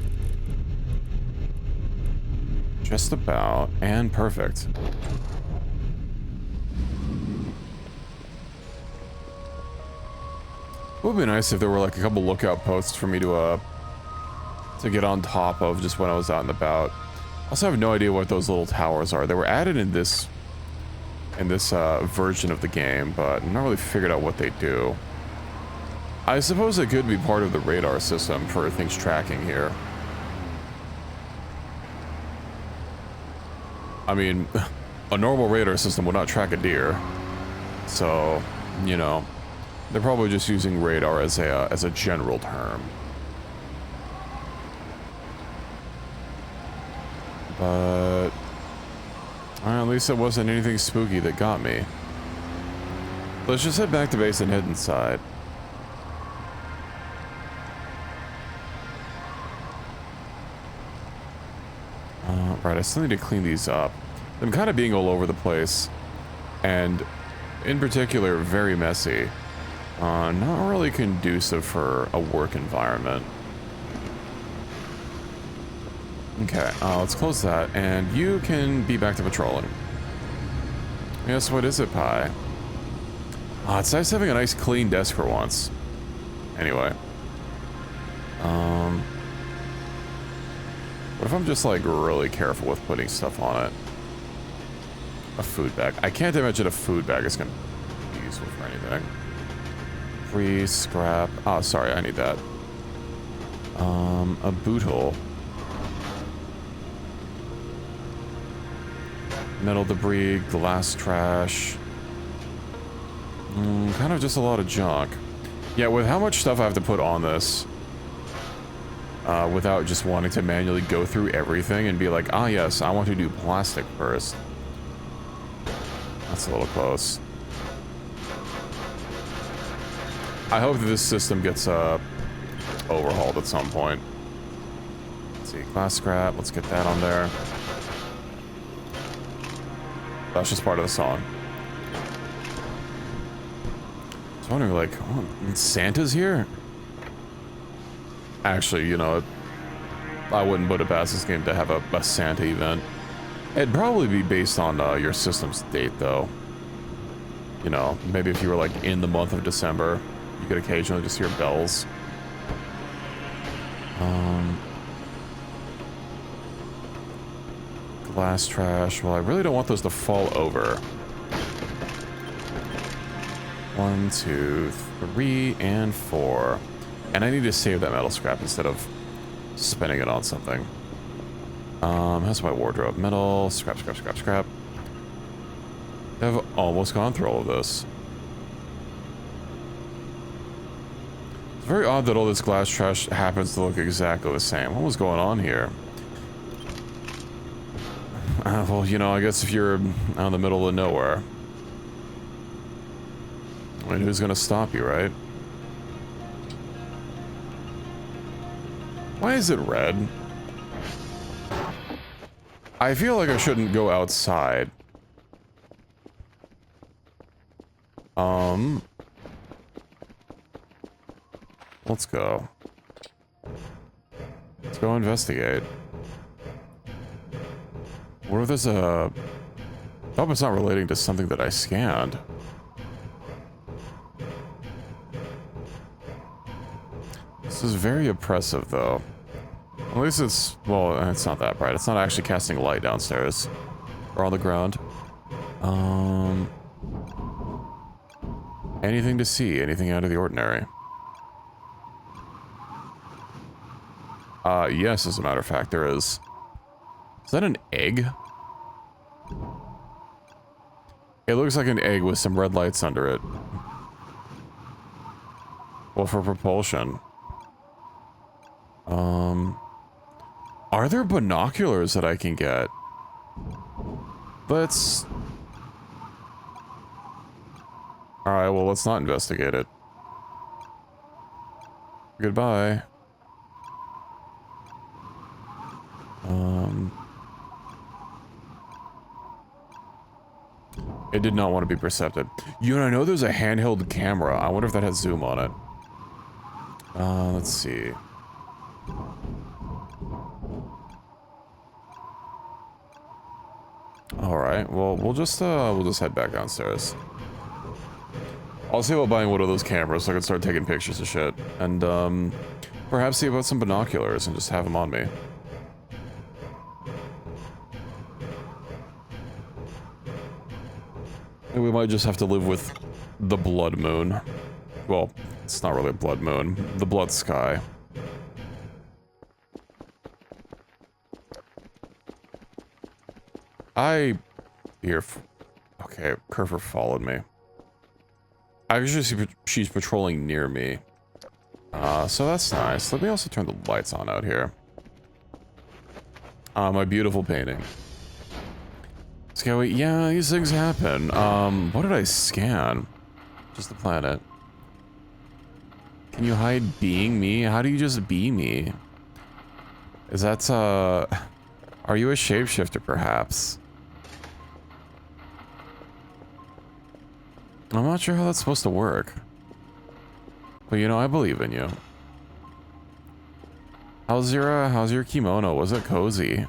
Just about, and perfect. It would be nice if there were, like, a couple lookout posts for me to get on top of just when I was out and about. I also have no idea what those little towers are. They were added in this version of the game, but I'm not really figured out what they do. I suppose it could be part of the radar system for things tracking here. I mean, a normal radar system would not track a deer. So, you know, they're probably just using radar as a general term. But at least it wasn't anything spooky that got me. Let's just head back to base and head inside. Right, I still need to clean these up. I'm kind of being all over the place, and in particular, very messy. Not really conducive for a work environment. Okay, let's close that, and you can be back to patrolling. Yes, what is it, Pi? It's nice having a nice clean desk for once. Anyway. What if I'm just, like, really careful with putting stuff on it? A food bag. I can't imagine a food bag is going to be useful for anything. Free scrap. Oh, sorry, I need that. A boot hole. Metal debris, glass trash. Kind of just a lot of junk. Yeah, with how much stuff I have to put on this, without just wanting to manually go through everything and be like, ah, yes, I want to do plastic first. That's a little close. I hope that this system gets overhauled at some point. Let's see, glass scrap. Let's get that on there. That's just part of the song. I was wondering, like, oh, Santa's here? Actually, you know, I wouldn't put it past this game to have a Santa event. It'd probably be based on your system's date, though. You know, maybe if you were, like, in the month of December, you could occasionally just hear bells. Glass trash. Well, I really don't want those to fall over. 1, 2, 3, and 4. And I need to save that metal scrap instead of spending it on something. How's my wardrobe? Metal, scrap, scrap, scrap, scrap. I've almost gone through all of this. It's very odd that all this glass trash happens to look exactly the same. What was going on here? Well, you know, I guess if you're out in the middle of nowhere, I mean, who's gonna stop you, right? Why is it red? I feel like I shouldn't go outside. Let's go. Let's go investigate. What if there's a... I hope it's not relating to something that I scanned. This is very oppressive, though. At least it's... well, it's not that bright. It's not actually casting light downstairs. Or on the ground. Anything to see? Anything out of the ordinary? Yes, as a matter of fact, there is. Is that an egg? It looks like an egg with some red lights under it. Well, for propulsion. Are there binoculars that I can get? Let's... Alright, well, let's not investigate it. Goodbye. It did not want to be perceptive. You know, I know there's a handheld camera. I wonder if that has zoom on it. Let's see. Alright, well, we'll just head back downstairs. I'll see about buying one of those cameras so I can start taking pictures of shit. And, perhaps see about some binoculars and just have them on me. And we might just have to live with the blood moon. Well, it's not really a blood moon. The blood sky. Okay, Curver followed me. I actually see she's patrolling near me. So that's nice. Let me also turn the lights on out here. My beautiful painting. Scary, yeah, these things happen. What did I scan? Just the planet. Can you hide being me? How do you just be me? Is that, are you a shapeshifter, perhaps? I'm not sure how that's supposed to work. But, you know, I believe in you. How's your kimono? Was it cozy?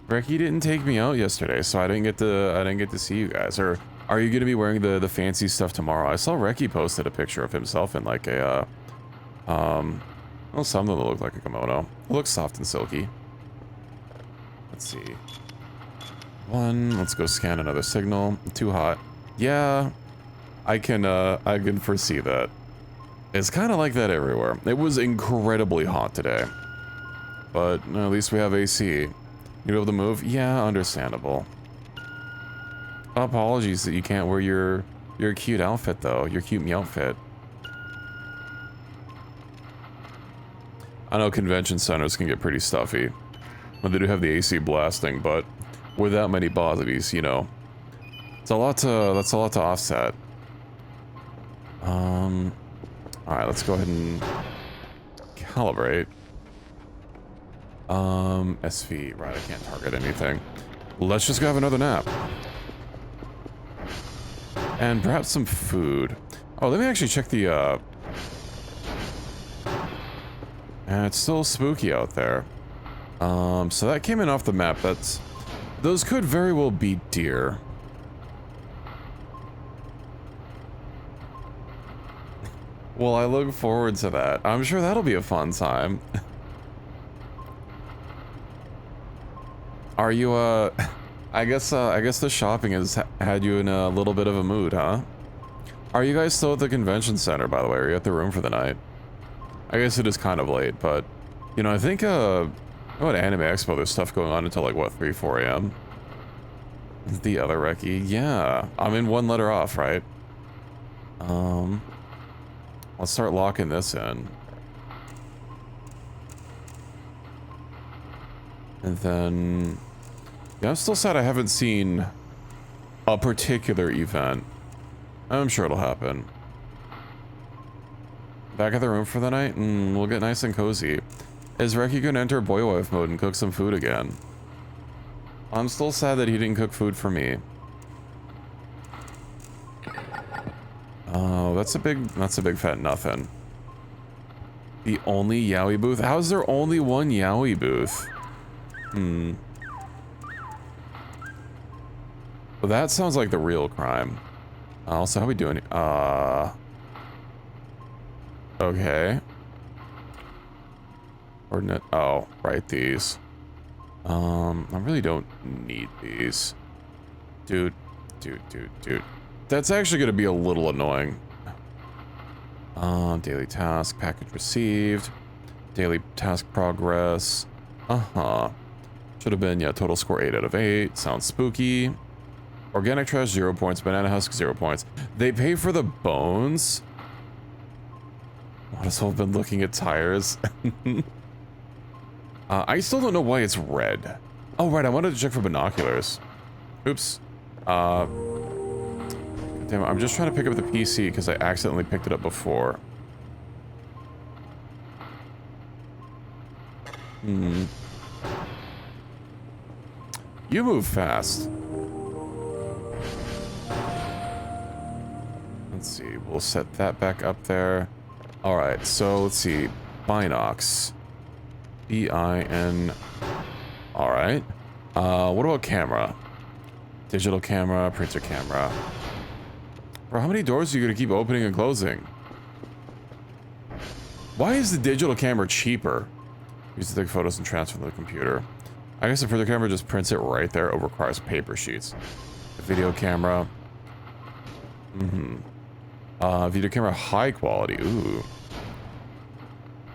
Reki didn't take me out yesterday, so I didn't get to see you guys. Or are you gonna be wearing the fancy stuff tomorrow? I saw Reki posted a picture of himself in like a well, something that looked like a kimono. It looks soft and silky. Let's see. Let's go scan another signal. Too hot. Yeah, I can foresee that. It's kind of like that everywhere. It was incredibly hot today, but at least we have AC. You able to move? Yeah, understandable. Apologies that you can't wear your cute outfit though. Your cute me outfit. I know convention centers can get pretty stuffy when they do have the AC blasting, but with that many bodies, you know, that's a lot to offset. All right, let's go ahead and calibrate. SV, right, I can't target anything. Let's just go have another nap. And perhaps some food. Oh, let me actually check the, and it's still spooky out there. So that came in off the map. Those could very well be deer. Well, I look forward to that. I'm sure that'll be a fun time. Are you, I guess the shopping has had you in a little bit of a mood, huh? Are you guys still at the convention center, by the way? Are you at the room for the night? I guess it is kind of late, but, you know, I think, at Anime Expo, there's stuff going on until, like, what, 3, 4 a.m.? The other recce? Yeah. I'm in one letter off, right? Let's start locking this in. And then... yeah, I'm still sad I haven't seen a particular event. I'm sure it'll happen. Back at the room for the night? We'll get nice and cozy. Is Reki gonna enter boy wife mode and cook some food again? I'm still sad that he didn't cook food for me. Oh, that's a big fat nothing. The only yaoi booth? How's there only one yaoi booth? Well, that sounds like the real crime. Also, how we doing? Okay. Coordinate. Oh, right, these. I really don't need these. Dude. That's actually gonna be a little annoying. Daily task, package received. Daily task progress. Should have been, yeah, total score 8 out of 8. Sounds spooky. Organic trash, 0 points. Banana husk, 0 points. They pay for the bones? Might as well have been looking at tires. I still don't know why it's red. Oh, right, I wanted to check for binoculars. Oops. Damn it, I'm just trying to pick up the PC because I accidentally picked it up before. You move fast. Let's see, we'll set that back up there. Alright, so let's see. Binox. B-I-N. Alright. What about camera? Digital camera, printer camera. Bro, how many doors are you gonna keep opening and closing? Why is the digital camera cheaper? Use to take photos and transfer to the computer. I guess the printer camera just prints it right there. It requires paper sheets. The video camera. Video camera high quality. Ooh.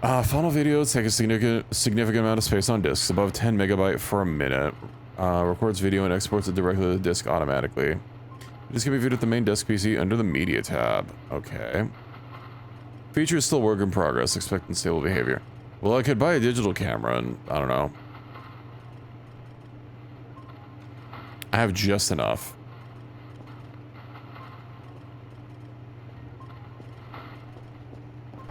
Final videos take a significant amount of space on disks, above 10 megabyte for a minute. Records video and exports it directly to the disk automatically. This can be viewed at the main disk PC under the media tab. Okay. Features still work in progress. Expect unstable behavior. Well, I could buy a digital camera and, I don't know. I have just enough.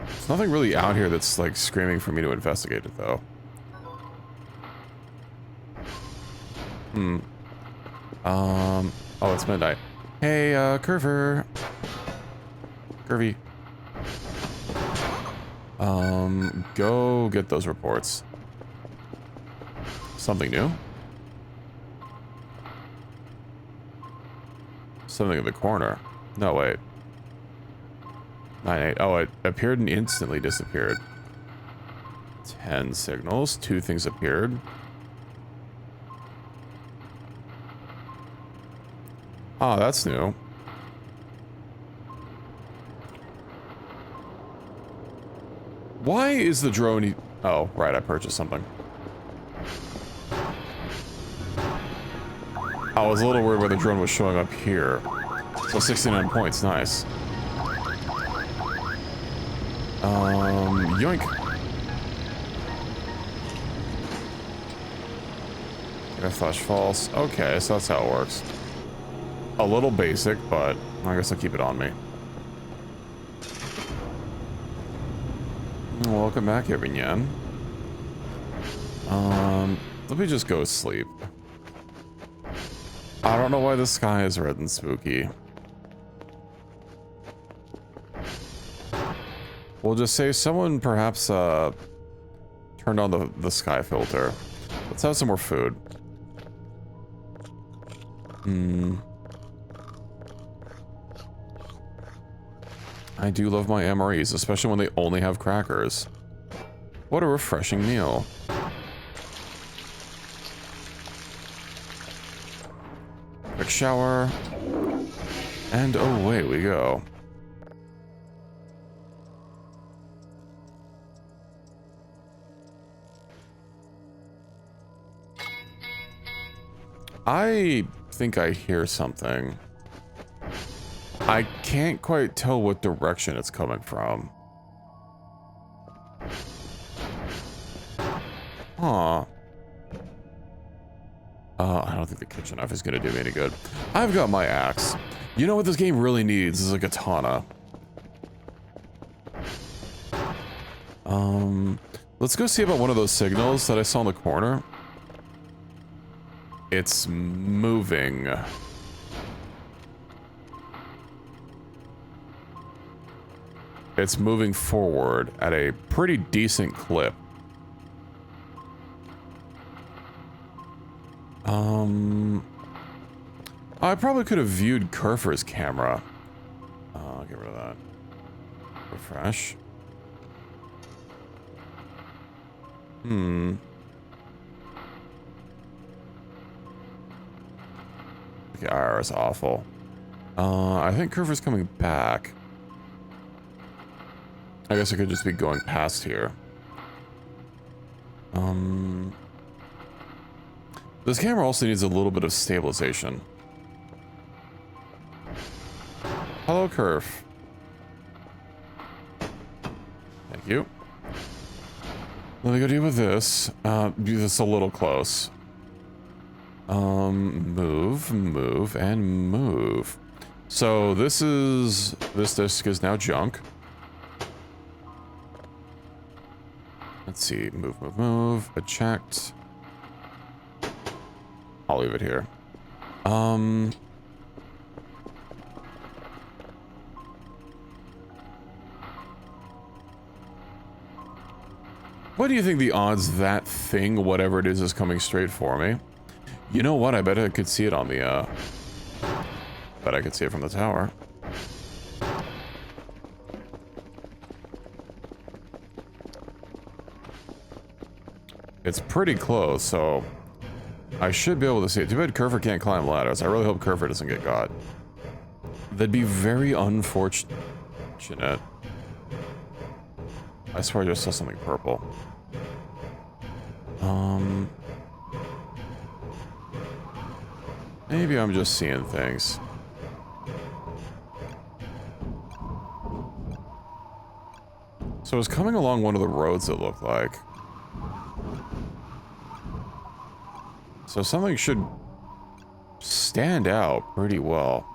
There's nothing really out here that's like screaming for me to investigate it though. Oh, it's midnight. Hey, Curver. Curvy. Go get those reports. Something new? Something in the corner. No, wait. 9-8. Oh, it appeared and instantly disappeared. 10 signals. 2 things appeared. Oh, that's new. Why is the drone... Oh, right, I purchased something. I was a little worried why the drone was showing up here. So 69 points, nice. Yoink. Gonna flash false. Okay, so that's how it works. A little basic, but I guess I'll keep it on me. Welcome back, Evan Yan. Let me just go sleep. I don't know why the sky is red and spooky. We'll just say someone perhaps turned on the sky filter. Let's have some more food. I do love my MREs, especially when they only have crackers. What a refreshing meal. Quick shower. And away we go. I think I hear something. I can't quite tell what direction it's coming from. Huh. I don't think the kitchen knife is going to do me any good. I've got my axe. You know what this game really needs is a katana. Let's go see about one of those signals that I saw in the corner. It's moving. It's moving forward at a pretty decent clip. I probably could have viewed Kerfer's camera. I'll get rid of that. Refresh. The IR is awful. I think Kerfer's coming back. I guess I could just be going past here. This camera also needs a little bit of stabilization. Hello, Kerf. Thank you. Let me go deal with this. Do this a little close. Move, move, and move. So this disc is now junk. Let's see, move, move, move, eject. I'll leave it here. What do you think the odds that thing, whatever it is coming straight for me? You know what? I bet I could see it on the, bet I could see it from the tower. It's pretty close, so I should be able to see it. Too bad Kerfer can't climb ladders. I really hope Kerfer doesn't get got. That'd be very unfortunate. I swear I just saw something purple. Maybe I'm just seeing things. So it's coming along one of the roads, it looked like. So something should stand out pretty well.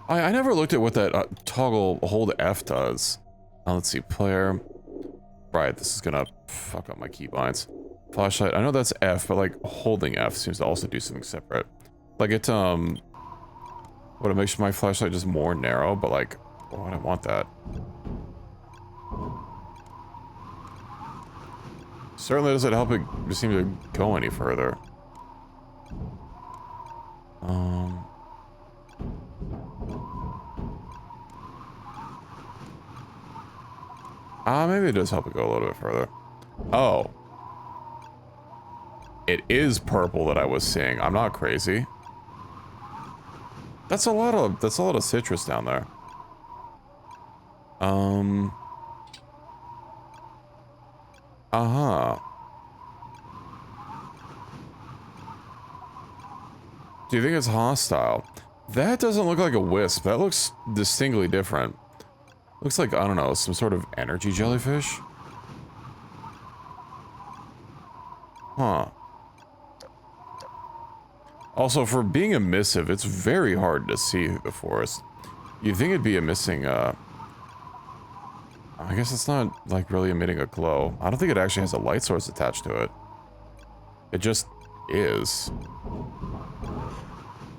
I never looked at what that toggle hold F does. Let's see, player. Right, this is gonna fuck up my keybinds. Flashlight, I know that's F, but like holding F seems to also do something separate. Like it, what, it makes my flashlight just more narrow, but like, why would I want that? Certainly doesn't help it seem to go any further. Maybe it does help it go a little bit further. Oh. It is purple that I was seeing. I'm not crazy. That's a lot of citrus down there. Do you think it's hostile? That doesn't look like a wisp. That looks distinctly different. Looks like, I don't know, some sort of energy jellyfish? Huh. Also, for being emissive, it's very hard to see through the forest. You'd think it'd be emitting, I guess it's not like really emitting a glow. I don't think it actually has a light source attached to it. It just is.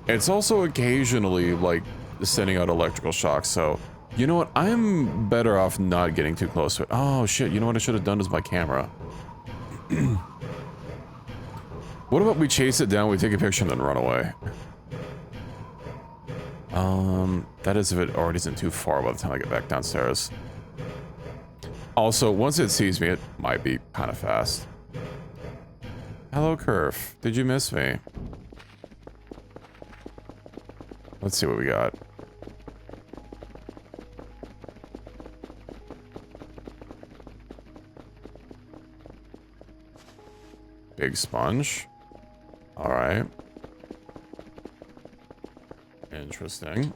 It's also occasionally like sending out electrical shocks, so you know what? I'm better off not getting too close to it. Oh shit, you know what I should have done is my camera. What about we chase it down, we take a picture and then run away? That is if it already isn't too far by the time I get back downstairs. Also, once it sees me, it might be kind of fast. Hello, Curve. Did you miss me? Let's see what we got. Big sponge. All right. Interesting.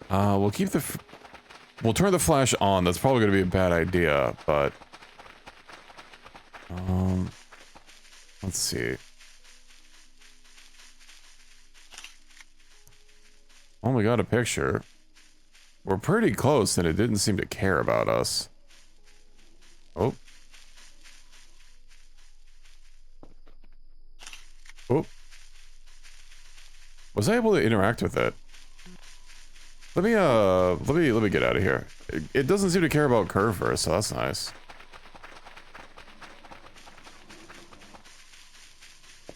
We'll keep the... We'll turn the flash on. That's probably going to be a bad idea, but... let's see. Oh, we got a picture. We're pretty close, and it didn't seem to care about us. Oh. Oh. Was I able to interact with it? Let me get out of here. It doesn't seem to care about Curver, so that's nice.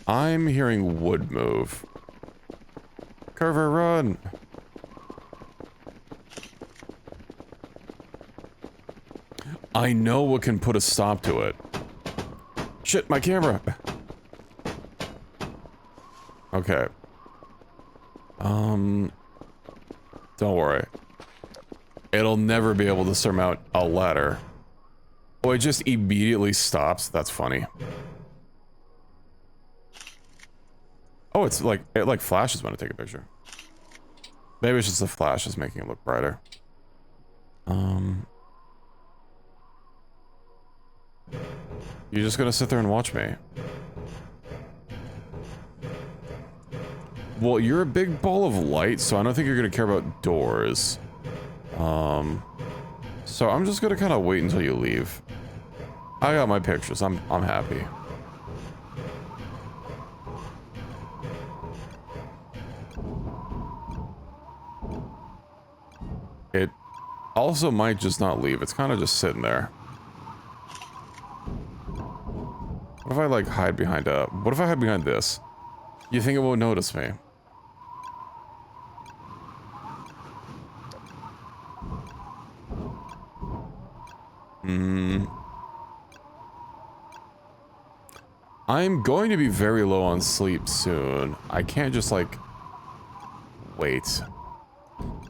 I'm hearing wood move. Curver, run! I know what can put a stop to it. Shit, my camera! Okay. Don't worry. It'll never be able to surmount a ladder. Oh, it just immediately stops? That's funny. Oh, it's like, it like flashes when I take a picture. Maybe it's just the flash is making it look brighter. You're just gonna sit there and watch me? Well, you're a big ball of light, so I don't think you're gonna care about doors. So I'm just gonna kind of wait until you leave. I got my pictures. I'm happy. It also might just not leave. It's kind of just sitting there. What if I like hide behind what if I hide behind this? You think it won't notice me? I'm going to be very low on sleep soon. I can't just like wait.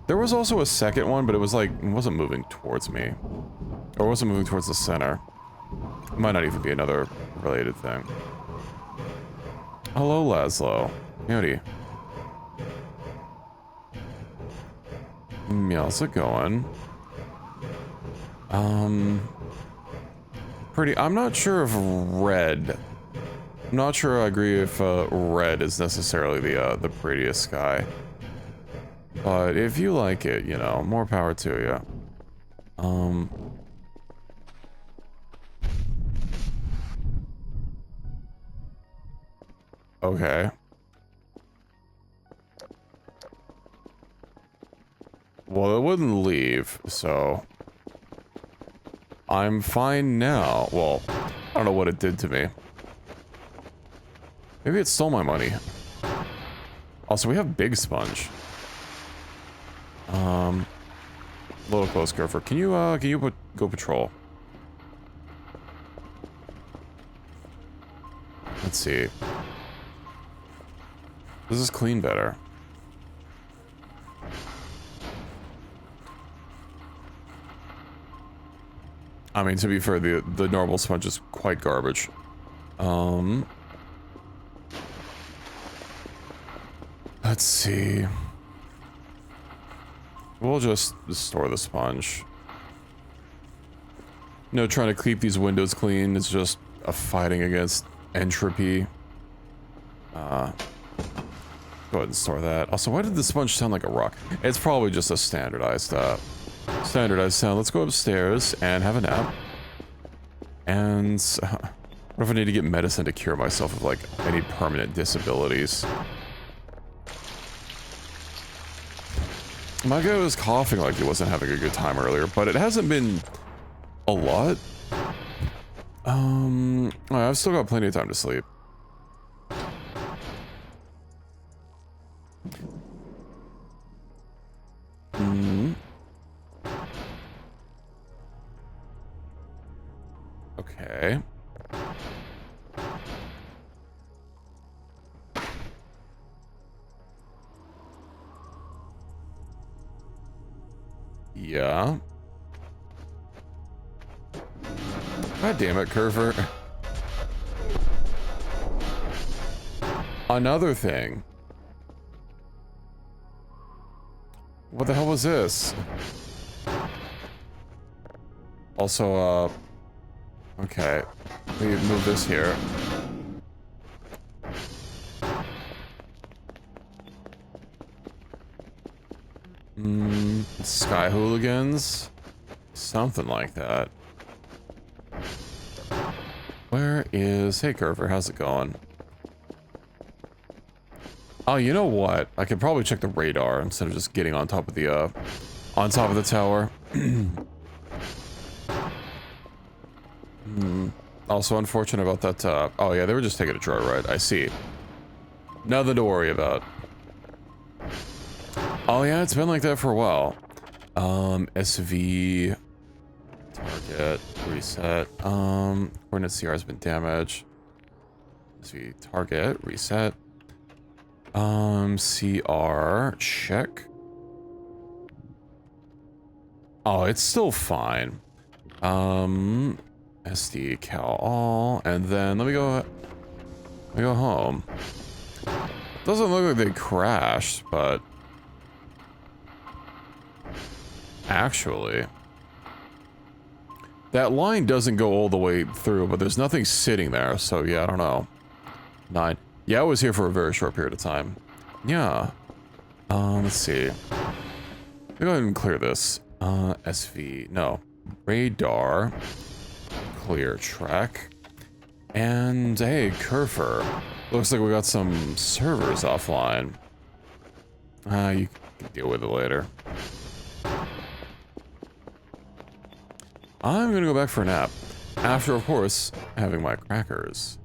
There was also a second one, but it was like, it wasn't moving towards me. Or it wasn't moving towards the center. It might not even be another related thing. Hello, Laszlo. Howdy. How's it going? Pretty, I'm not sure if red. I'm not sure I agree if red is necessarily the prettiest sky. But if you like it, you know, more power to you. Okay. Well, it wouldn't leave, so... I'm fine now. Well, I don't know what it did to me. Maybe it stole my money. Also, we have Big Sponge. A little close, Gopher. Can you go patrol? Let's see. This is clean better. I mean, to be fair, the normal sponge is quite garbage. Let's see. We'll just store the sponge. No, trying to keep these windows clean is just a fighting against entropy. Go ahead and store that. Also, why did the sponge sound like a rock? It's probably just a standardized Standardized sound. Let's go upstairs and have a nap. And what if I need to get medicine to cure myself of like any permanent disabilities? My guy was coughing like he wasn't having a good time earlier, but it hasn't been a lot. I've still got plenty of time to sleep. Okay. Yeah. God damn it, Curver. Another thing. What the hell was this? Also, okay. Let me move this here. Sky hooligans? Something like that. Where is... Hey, Curver, how's it going? Oh, you know what? I could probably check the radar instead of just getting on top of the, tower. Also unfortunate about that, oh yeah, they were just taking a joyride. I see. Nothing to worry about. Oh yeah, it's been like that for a while. SV... Target, reset. Coordinate CR has been damaged. SV target, reset. CR, check. Oh, it's still fine. SD, cal all, and then let me go home. Doesn't look like they crashed, but actually, that line doesn't go all the way through, but there's nothing sitting there, so yeah, I don't know. 9. Yeah, I was here for a very short period of time. Yeah. Let's see. Let me go ahead and clear this. SV, no. Radar. Clear track. And, hey, Curfer. Looks like we got some servers offline. You can deal with it later. I'm gonna go back for a nap. After, of course, having my crackers.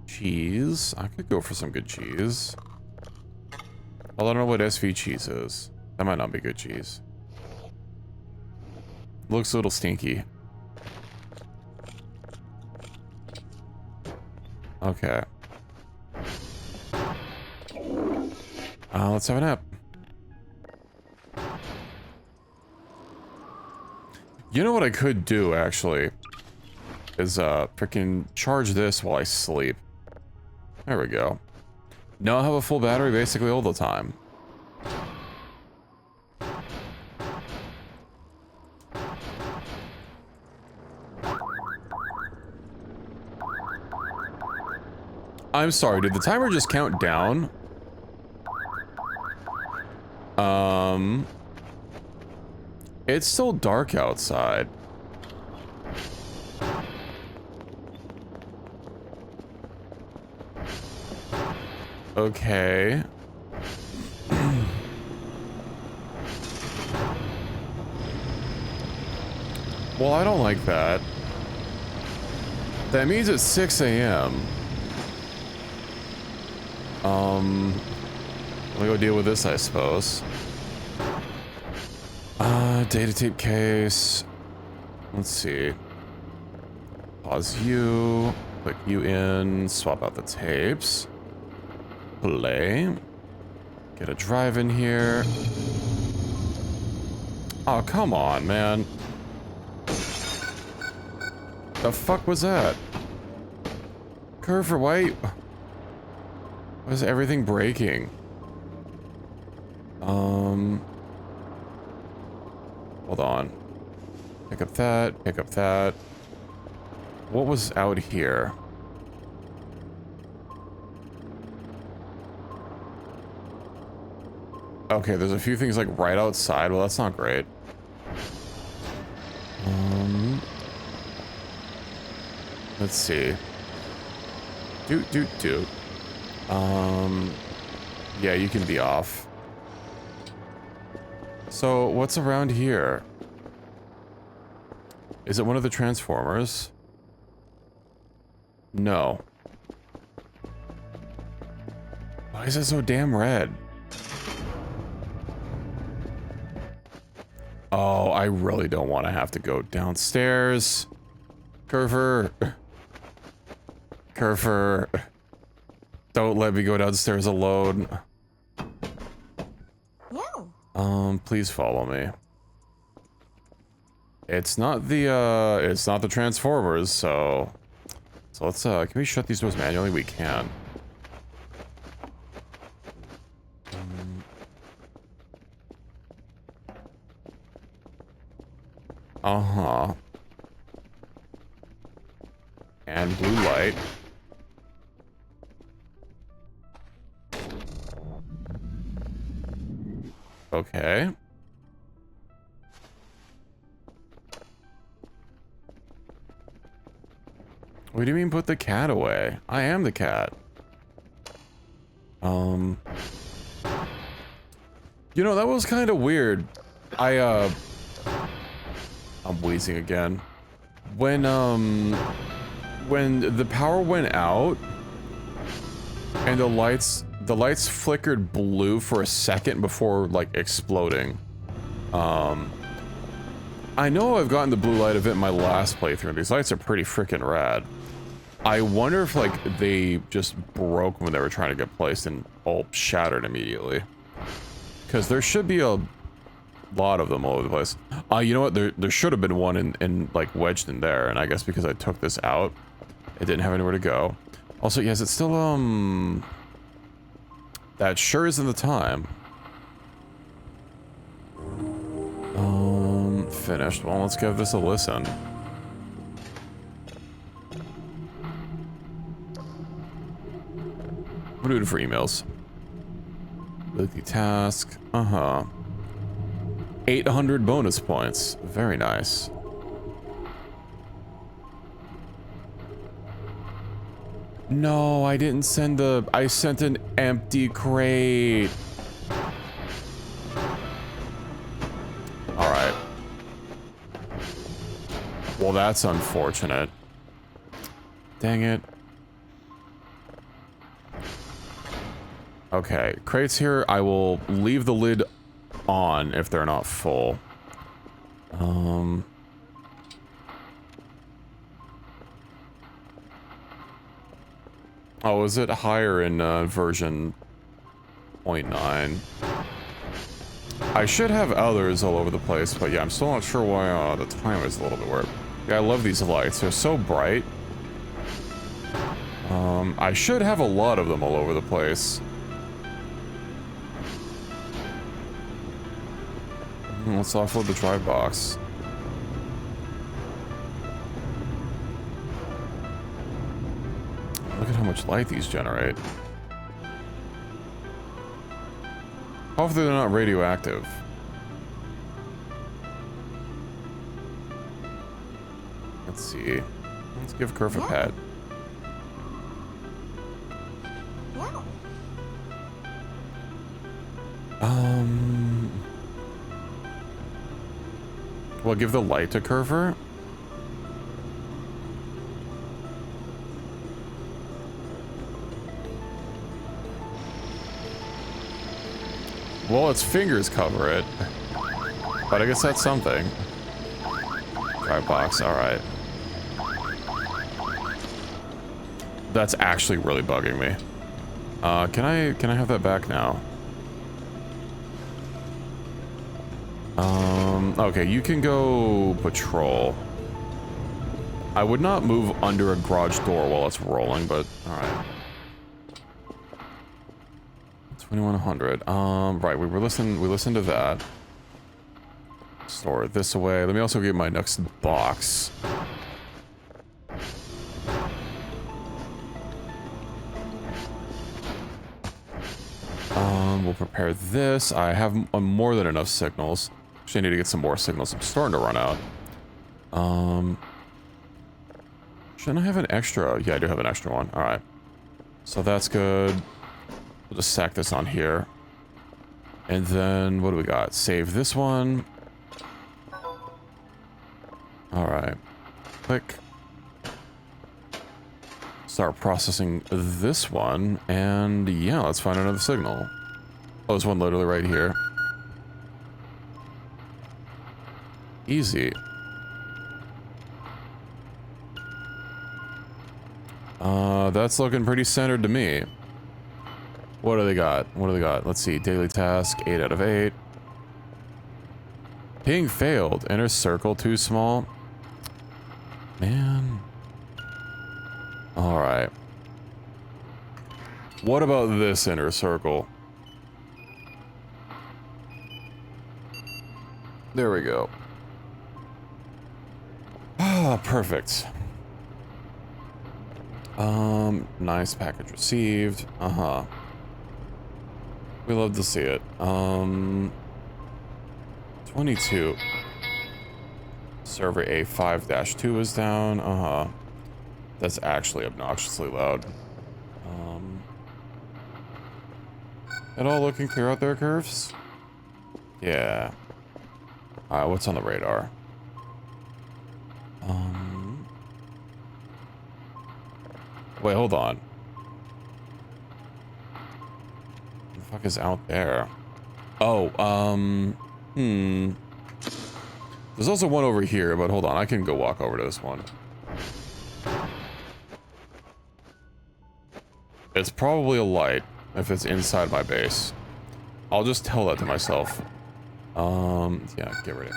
Cheese. I could go for some good cheese. Well, I don't know what SV cheese is. That might not be good cheese. Looks a little stinky. Okay. Let's have a nap. You know what I could do, actually? Is, freaking charge this while I sleep. There we go. Now I have a full battery basically all the time. I'm sorry, did the timer just count down? It's still dark outside. Okay. Well, I don't like that. That means it's 6 a.m. Let me go deal with this, I suppose. Data tape case. Let's see. Pause you. Click you in. Swap out the tapes. Play. Get a drive in here. Oh, come on, man. The fuck was that? Curve white. Why is everything breaking? Hold on. Pick up that, pick up that. What was out here? Okay, there's a few things like right outside. Well, that's not great. Let's see. Doot. Yeah, you can be off. So, what's around here? Is it one of the transformers? No. Why is it so damn red? Oh, I really don't want to have to go downstairs. Curver. Curver. Don't let me go downstairs alone. Please follow me. It's not the Transformers, so let's, can we shut these doors manually? We can. Uh-huh. And blue light. Okay. What do you mean put the cat away? I am the cat. You know, that was kind of weird. I'm wheezing again. When the power went out and the lights flickered blue for a second before like exploding. I know I've gotten the blue light event in my last playthrough. These lights are pretty freaking rad. I wonder if like they just broke when they were trying to get placed and all shattered immediately. Because there should be a lot of them all over the place. You know what? There should have been one in like wedged in there, and I guess because I took this out, it didn't have anywhere to go. Also, yes, it's still that sure isn't the time. Finished. Well, let's give this a listen. We're doing it for emails. Weekly task. 800 bonus points. Very nice. No, I didn't send I sent an empty crate. Alright. Well, that's unfortunate. Dang it. Okay, crates here. I will leave the lid on if they're not full. Oh, is it higher in version 0.9? I should have others all over the place, but yeah, I'm still not sure why the time is a little bit weird. Yeah, I love these lights. They're so bright. I should have a lot of them all over the place. Let's offload the drive box. Look at how much light these generate. Hopefully they're not radioactive. Let's see. Let's give Kerf a pet. Well, give the light to Curver. Well, its fingers cover it. But I guess that's something. Drive box, alright. That's actually really bugging me. Can I have that back now? Okay, you can go patrol. I would not move under a garage door while it's rolling, but alright. 2100. Right, we listened to that. Store this away. Let me also get my next box. We'll prepare this. I have more than enough signals. Actually, I need to get some more signals. I'm starting to run out. Shouldn't I have an extra? Yeah, I do have an extra one. All right. So that's good. We'll just stack this on here. And then, what do we got? Save this one. All right. Click. Start processing this one. And yeah, let's find another signal. Oh, there's one literally right here. Easy. That's looking pretty centered to me. What do they got? What do they got? Let's see. Daily task, 8 out of 8. Ping failed. Inner circle too small. Man. Alright. What about this inner circle? There we go. Ah, perfect. Nice package received. Uh-huh. We love to see it. 22. Server A5-2 is down. Uh-huh. That's actually obnoxiously loud. It all looking clear out there, Curves? Yeah. Alright, what's on the radar? Wait, hold on. What the fuck is out there? Oh, There's also one over here, but hold on, I can go walk over to this one. It's probably a light if it's inside my base. I'll just tell that to myself. Yeah, get ready.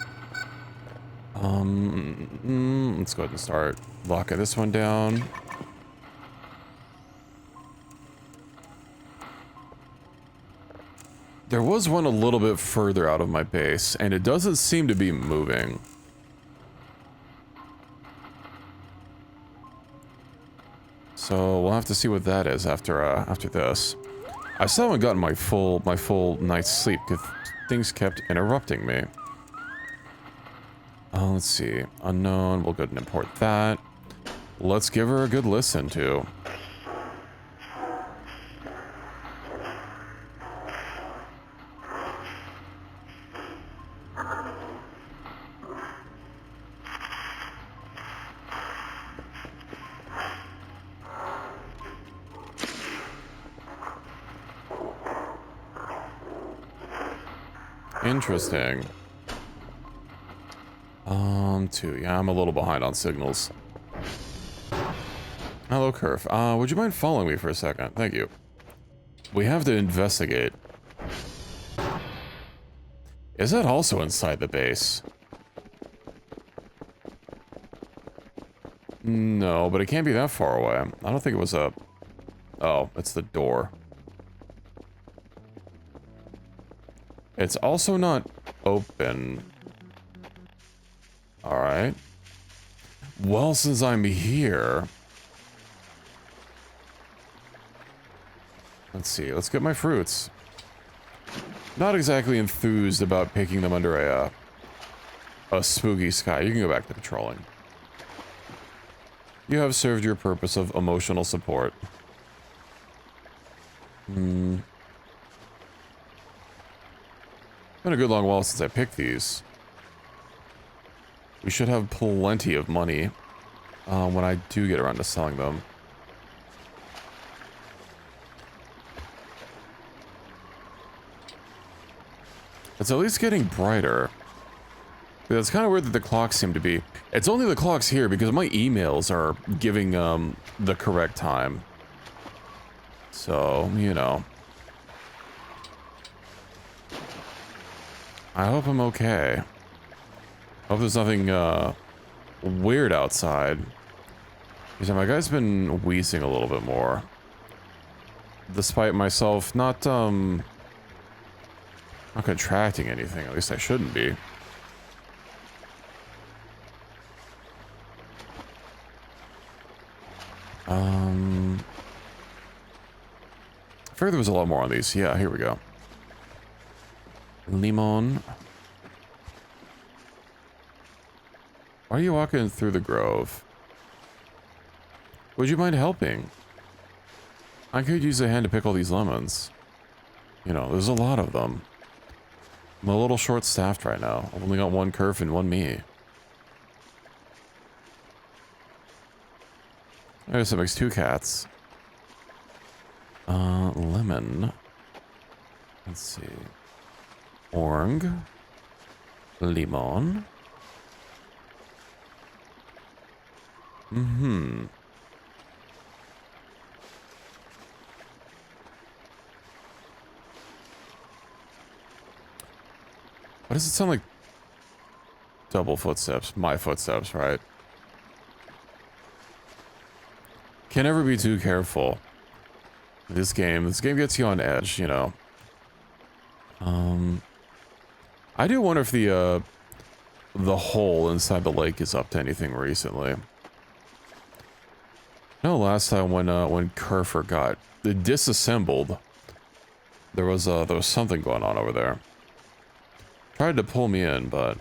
Let's go ahead and start locking this one down. There was one a little bit further out of my base, and it doesn't seem to be moving. So we'll have to see what that is after this. I still haven't gotten my full night's sleep because things kept interrupting me. Let's see. Unknown. We'll go ahead and import that. Let's give her a good listen to. Interesting. 2. Yeah, I'm a little behind on signals. Hello, Curve. Would you mind following me for a second? Thank you. We have to investigate. Is that also inside the base? No, but it can't be that far away. I don't think it was a... Oh, it's the door. It's also not open. Alright. Well, since I'm here... Let's see, let's get my fruits. Not exactly enthused about picking them under a spooky sky. You can go back to patrolling. You have served your purpose of emotional support. Been a good long while since I picked these. We should have plenty of money when I do get around to selling them. It's at least getting brighter. But it's kind of weird that the clocks seem to be... It's only the clocks here because my emails are giving the correct time. So, you know. I hope I'm okay. Hope there's nothing weird outside. Because my guy's been wheezing a little bit more. Despite myself not contracting anything, at least I shouldn't be. I figured there was a lot more on these. Yeah, here we go. Limon. Why are you walking through the grove? Would you mind helping? I could use a hand to pick all these lemons. You know, there's a lot of them. I'm a little short-staffed right now. I've only got one curve and one me. There's that makes two cats. Lemon. Let's see. Orange. Limon. Mm-hmm. Why does it sound like double footsteps? My footsteps, right? Can never be too careful. This game gets you on edge, you know. I do wonder if the hole inside the lake is up to anything recently. No, last time when Kerfer got disassembled, there was something going on over there. Tried to pull me in, but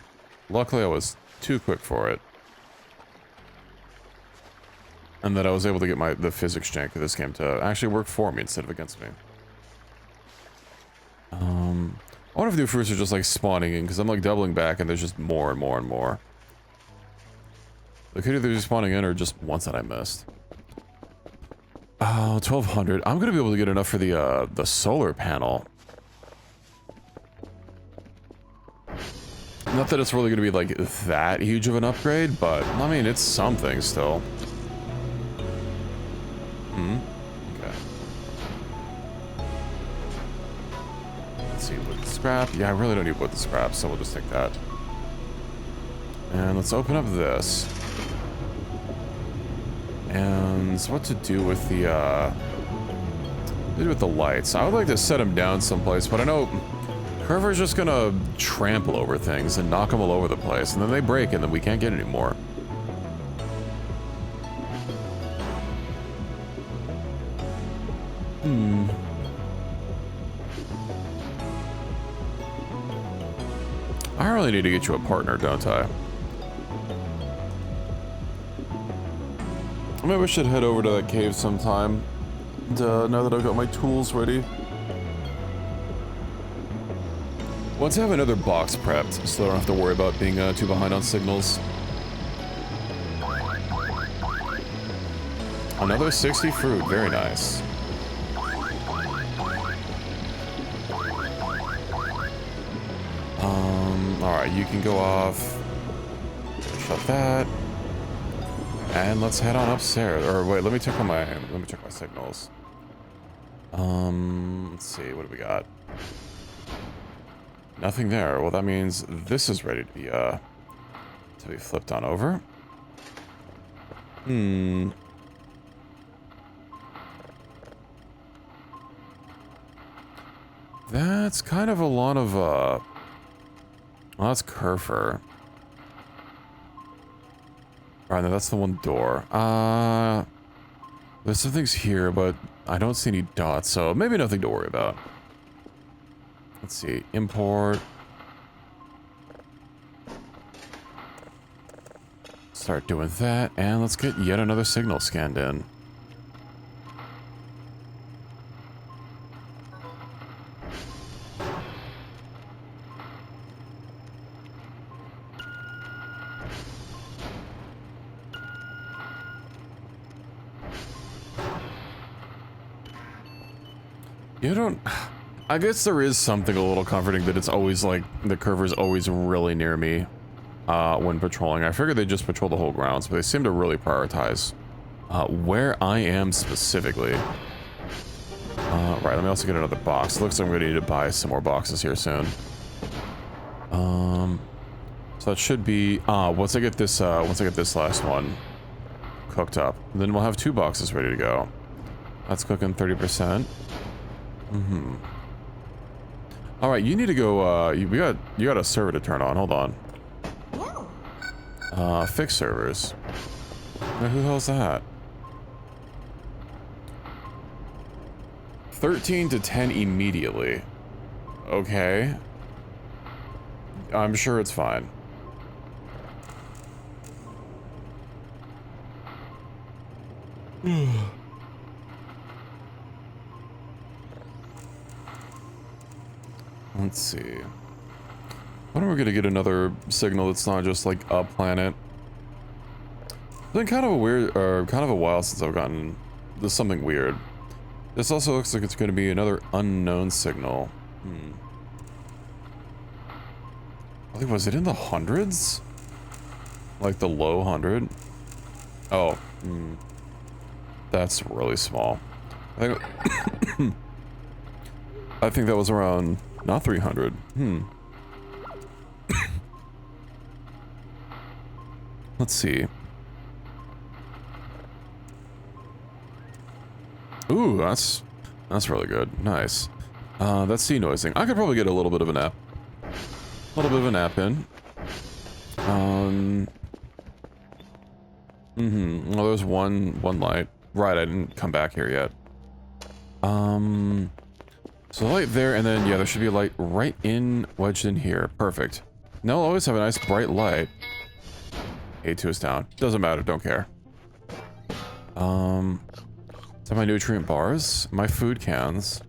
luckily I was too quick for it. And that I was able to get the physics jank of this game to actually work for me instead of against me. I wonder if the fruits are just like spawning in, because I'm like doubling back and there's just more and more and more. They could either be spawning in or just ones that I missed. 1200. I'm gonna be able to get enough for the solar panel. Not that it's really gonna be like that huge of an upgrade, but I mean it's something still. Okay. Let's see, wood scrap. Yeah, I really don't need wood scrap, so we'll just take that. And let's open up this. And what to do with the lights? I would like to set them down someplace, but I know Curver's just gonna trample over things and knock them all over the place, and then they break, and then we can't get any more. I really need to get you a partner, don't I? Maybe we should head over to that cave sometime. Now that I've got my tools ready. Once I have another box prepped, so I don't have to worry about being too behind on signals. Another 60 fruit, very nice. Alright, you can go off. Shut that. And let's head on upstairs. Or wait, let me check my signals. Let's see, what do we got? Nothing there. Well, that means this is ready to be flipped on over. That's kind of a lot of well, that's Kerfer. Alright, now that's the one door. There's some things here, but I don't see any dots, so maybe nothing to worry about. Let's see, import. Start doing that, and let's get yet another signal scanned in. You don't... I guess there is something a little comforting that it's always like, the Curver's always really near me when patrolling. I figured they just patrol the whole grounds, but they seem to really prioritize where I am specifically. Right, let me also get another box. It looks like I'm gonna need to buy some more boxes here soon. So that should be, once I get this last one cooked up, then we'll have 2 boxes ready to go. That's cooking 30%. All right, you need to go. You got a server to turn on. Hold on. Fix servers. Now, who the hell's that? 13 to 10 immediately. Okay. I'm sure it's fine. Let's see. When are we gonna get another signal that's not just like a planet? It's been kind of a weird, or kind of a while since I've gotten this something weird. This also looks like it's going to be another unknown signal. I think, was it in the hundreds? Like the low 100? Oh, that's really small. I think, I think that was around, not 300. Let's see. Ooh, that's really good. Nice. That's sea noising. I could probably get a little bit of a nap. A little bit of a nap in. Well, there's one light. Right, I didn't come back here yet. So light there, and then, yeah, there should be a light right in, wedged in here. Perfect. Now I'll always have a nice bright light. A2 is down. Doesn't matter, don't care. Is that my nutrient bars? My food cans.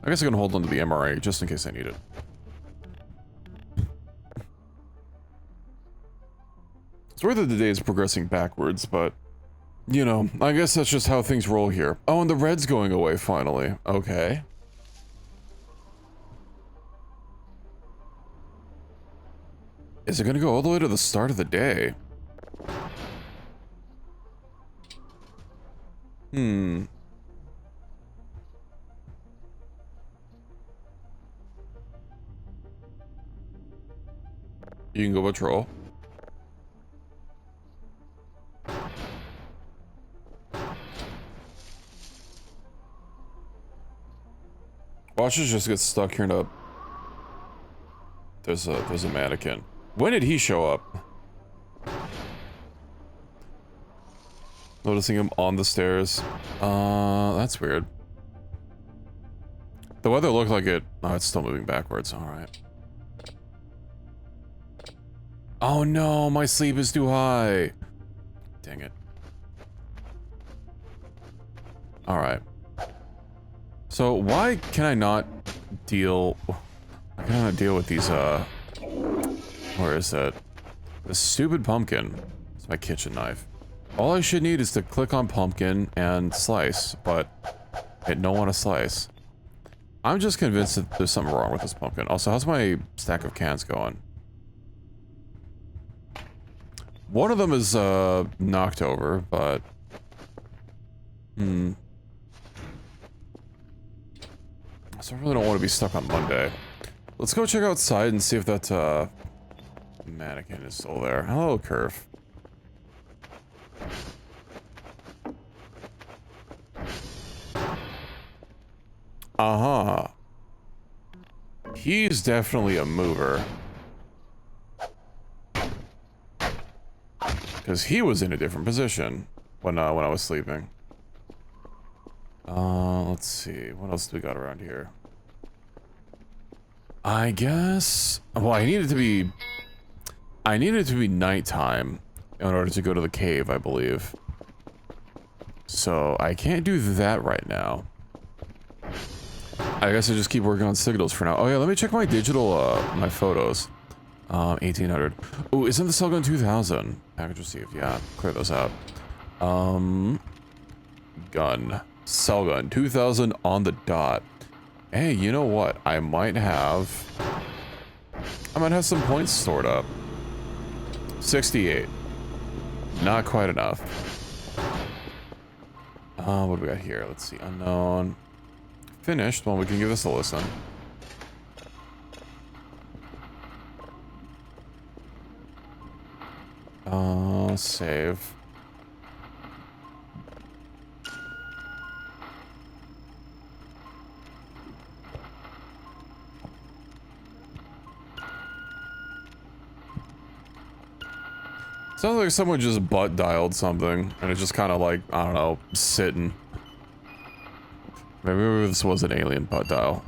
I guess I'm gonna hold on to the MRA just in case I need it. It's weird that the day is progressing backwards, but you know, I guess that's just how things roll here. Oh, and the red's going away finally. Okay. Is it gonna go all the way to the start of the day? You can go patrol. Watch us just get stuck here in a... There's a mannequin. When did he show up? Noticing him on the stairs. That's weird. The weather looked like it... Oh, it's still moving backwards. Alright. Oh no, my sleep is too high. Dang it. Alright. So why can I not deal... I cannot deal with these, where is it? The stupid pumpkin. It's my kitchen knife. All I should need is to click on pumpkin and slice, but it don't want to slice. I'm just convinced that there's something wrong with this pumpkin. Also, how's my stack of cans going? One of them is, knocked over, but... So I really don't want to be stuck on Monday. Let's go check outside and see if that, mannequin is still there. Hello, Curve. Uh-huh. He's definitely a mover. Because he was in a different position when I was sleeping. Let's see. What else do we got around here? I guess... Well, I needed to be nighttime in order to go to the cave, I believe. So, I can't do that right now. I guess I just keep working on signals for now. Oh yeah, let me check my digital, my photos. 1800. Oh, isn't the cell gun 2000? Package received, yeah. Clear those out. Gun. Cell gun. 2000 on the dot. Hey, you know what? I might have some points stored up. 68. Not quite enough. What do we got here? Let's see. Unknown. Finished. Well, we can give this a listen. Save. Sounds like someone just butt dialed something, and it's just kind of like, I don't know, sitting. Maybe this was an alien butt dial.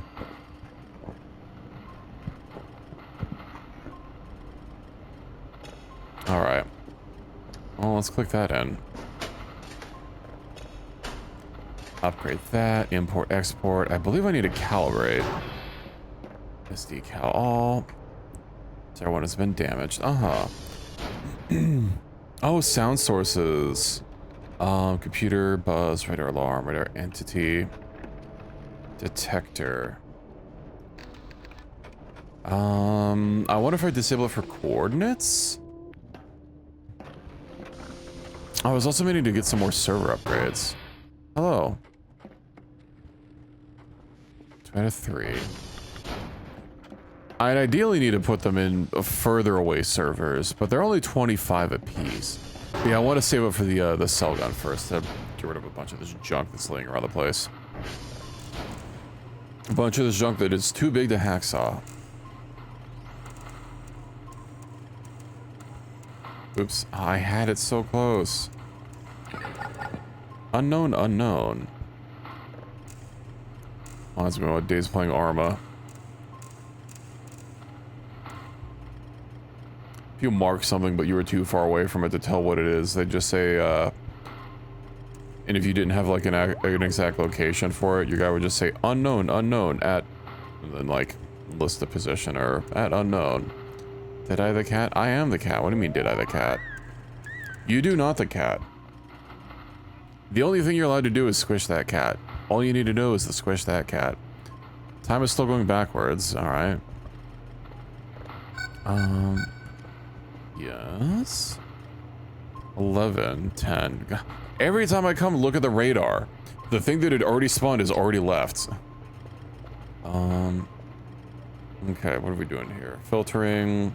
let's click that in. Upgrade that. Import, export. I believe I need to calibrate. SD cal all. So everyone has been damaged. Oh, sound sources. Computer, buzz, radar alarm, radar entity. Detector. I wonder if I disable it for coordinates? I was also meaning to get some more server upgrades. Hello. 2 out of 3. I'd ideally need to put them in further away servers, but they're only 25 apiece. But yeah, I want to save up for the cell gun first to get rid of a bunch of this junk that's laying around the place. A bunch of this junk that is too big to hacksaw. Oops, I had it so close. Unknown, unknown. Reminds me of what days playing Arma. If you mark something but you were too far away from it to tell what it is, they just say, and if you didn't have like an exact location for it, your guy would just say unknown, unknown at, and then like list the position or at unknown. Did I the cat? I am the cat. What do you mean, did I the cat? You do not the cat. The only thing you're allowed to do is squish that cat. All you need to know is to squish that cat. Time is still going backwards. All right. Yes. 11, 10. God. Every time I come look at the radar, the thing that had already spawned is already left. Okay, what are we doing here? Filtering.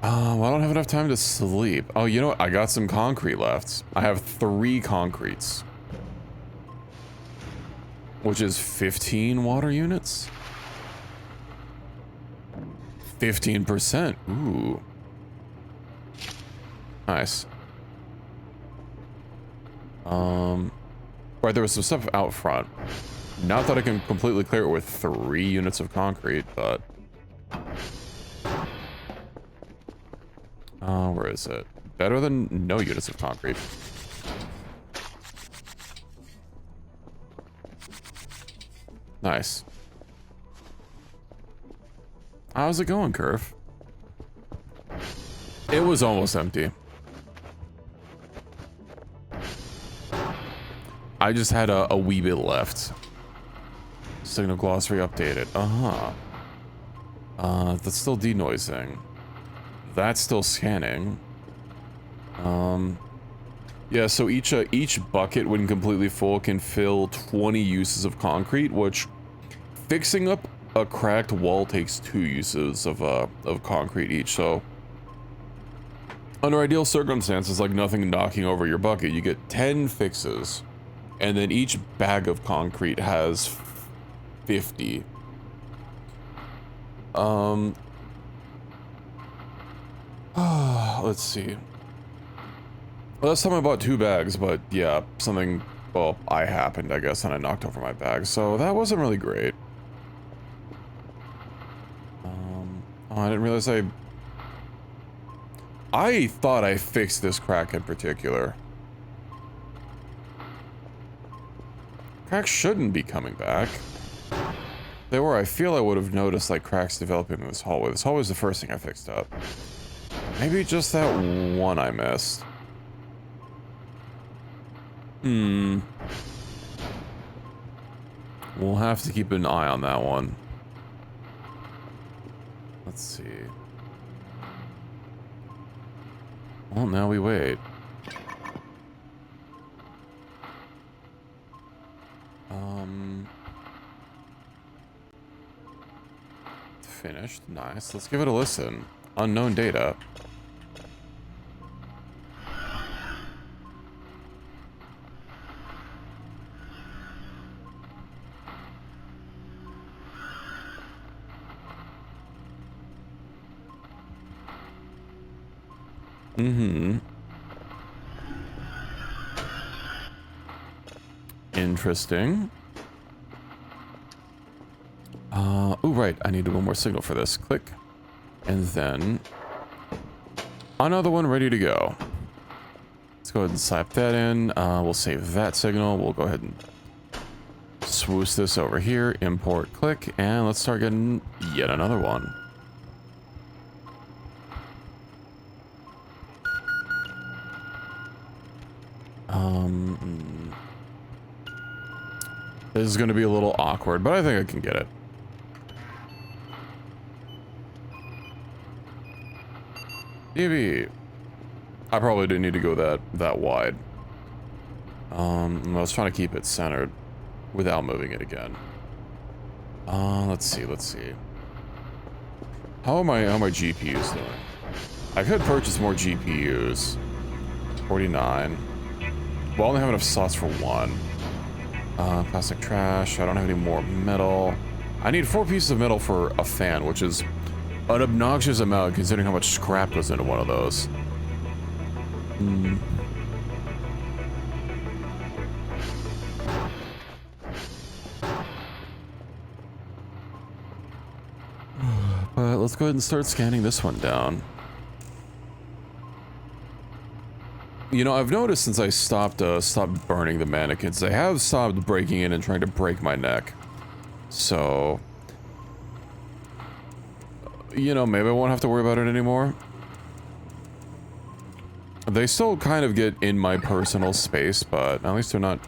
Well, I don't have enough time to sleep. Oh, you know what? I got some concrete left. I have 3 concretes. Which is 15 water units? 15%. Ooh. Nice. Right, there was some stuff out front. Not that I can completely clear it with 3 units of concrete, but... where is it? Better than no units of concrete. Nice. How's it going, Curve? It was almost empty. I just had a wee bit left. Signal glossary updated. That's still denoising. That's still scanning. Yeah, so each bucket, when completely full, can fill 20 uses of concrete, which fixing up a cracked wall takes 2 uses of concrete each. So under ideal circumstances, like nothing knocking over your bucket, you get 10 fixes, and then each bag of concrete has 50. Let's see. Last time I bought 2 bags, but yeah, something, well, I happened, I guess, and I knocked over my bag, so that wasn't really great. Oh, I didn't realize I thought I fixed this crack in particular. Cracks shouldn't be coming back. They were, I feel I would have noticed, like, cracks developing in this hallway. This hallway was the first thing I fixed up. Maybe just that one I missed. We'll have to keep an eye on that one. Let's see. Well, now we wait. Finished. Nice. Let's give it a listen. Unknown data. Interesting. Oh, right. I need one more signal for this. Click. And then another one ready to go. Let's go ahead and slap that in. We'll save that signal. We'll go ahead and swoosh this over here. Import, click, and let's start getting yet another one. This is going to be a little awkward, but I think I can get it. TV. I probably didn't need to go that wide. I was trying to keep it centered without moving it again. Let's see. How are my GPUs doing? I could purchase more GPUs. 49. Well, I only have enough slots for one. Plastic trash. I don't have any more metal. I need 4 pieces of metal for a fan, which is an obnoxious amount considering how much scrap goes into one of those. But let's go ahead and start scanning this one down. You know, I've noticed since I stopped burning the mannequins, they have stopped breaking in and trying to break my neck. So, you know, maybe I won't have to worry about it anymore. They still kind of get in my personal space, but at least they're not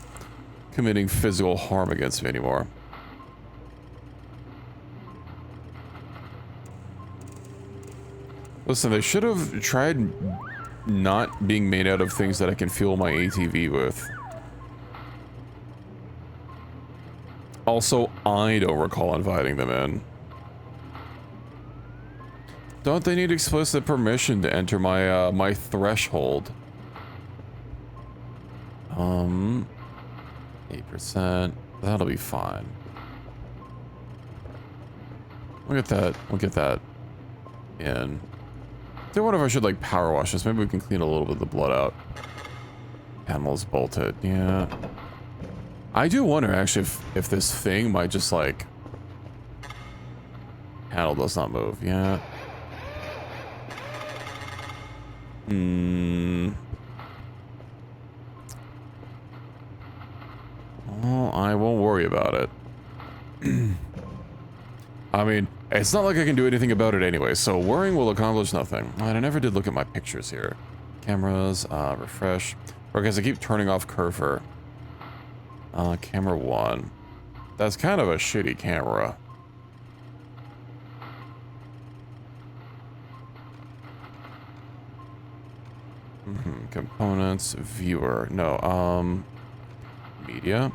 committing physical harm against me anymore. Listen, they should have tried not being made out of things that I can fuel my ATV with. Also, I don't recall inviting them in. Don't they need explicit permission to enter my my threshold? 8%. That'll be fine. We'll get that in. I wonder if I should like power wash this. Maybe we can clean a little bit of the blood out. Panel's bolted. Yeah. I do wonder actually if this thing might just like... Panel does not move. Yeah. Well, I won't worry about it. I mean, it's not like I can do anything about it anyway, so worrying will accomplish nothing. And I never did look at my pictures here. Cameras, refresh. Or because I keep turning off curver. Camera 1. That's kind of a shitty camera. Components, viewer. No, media.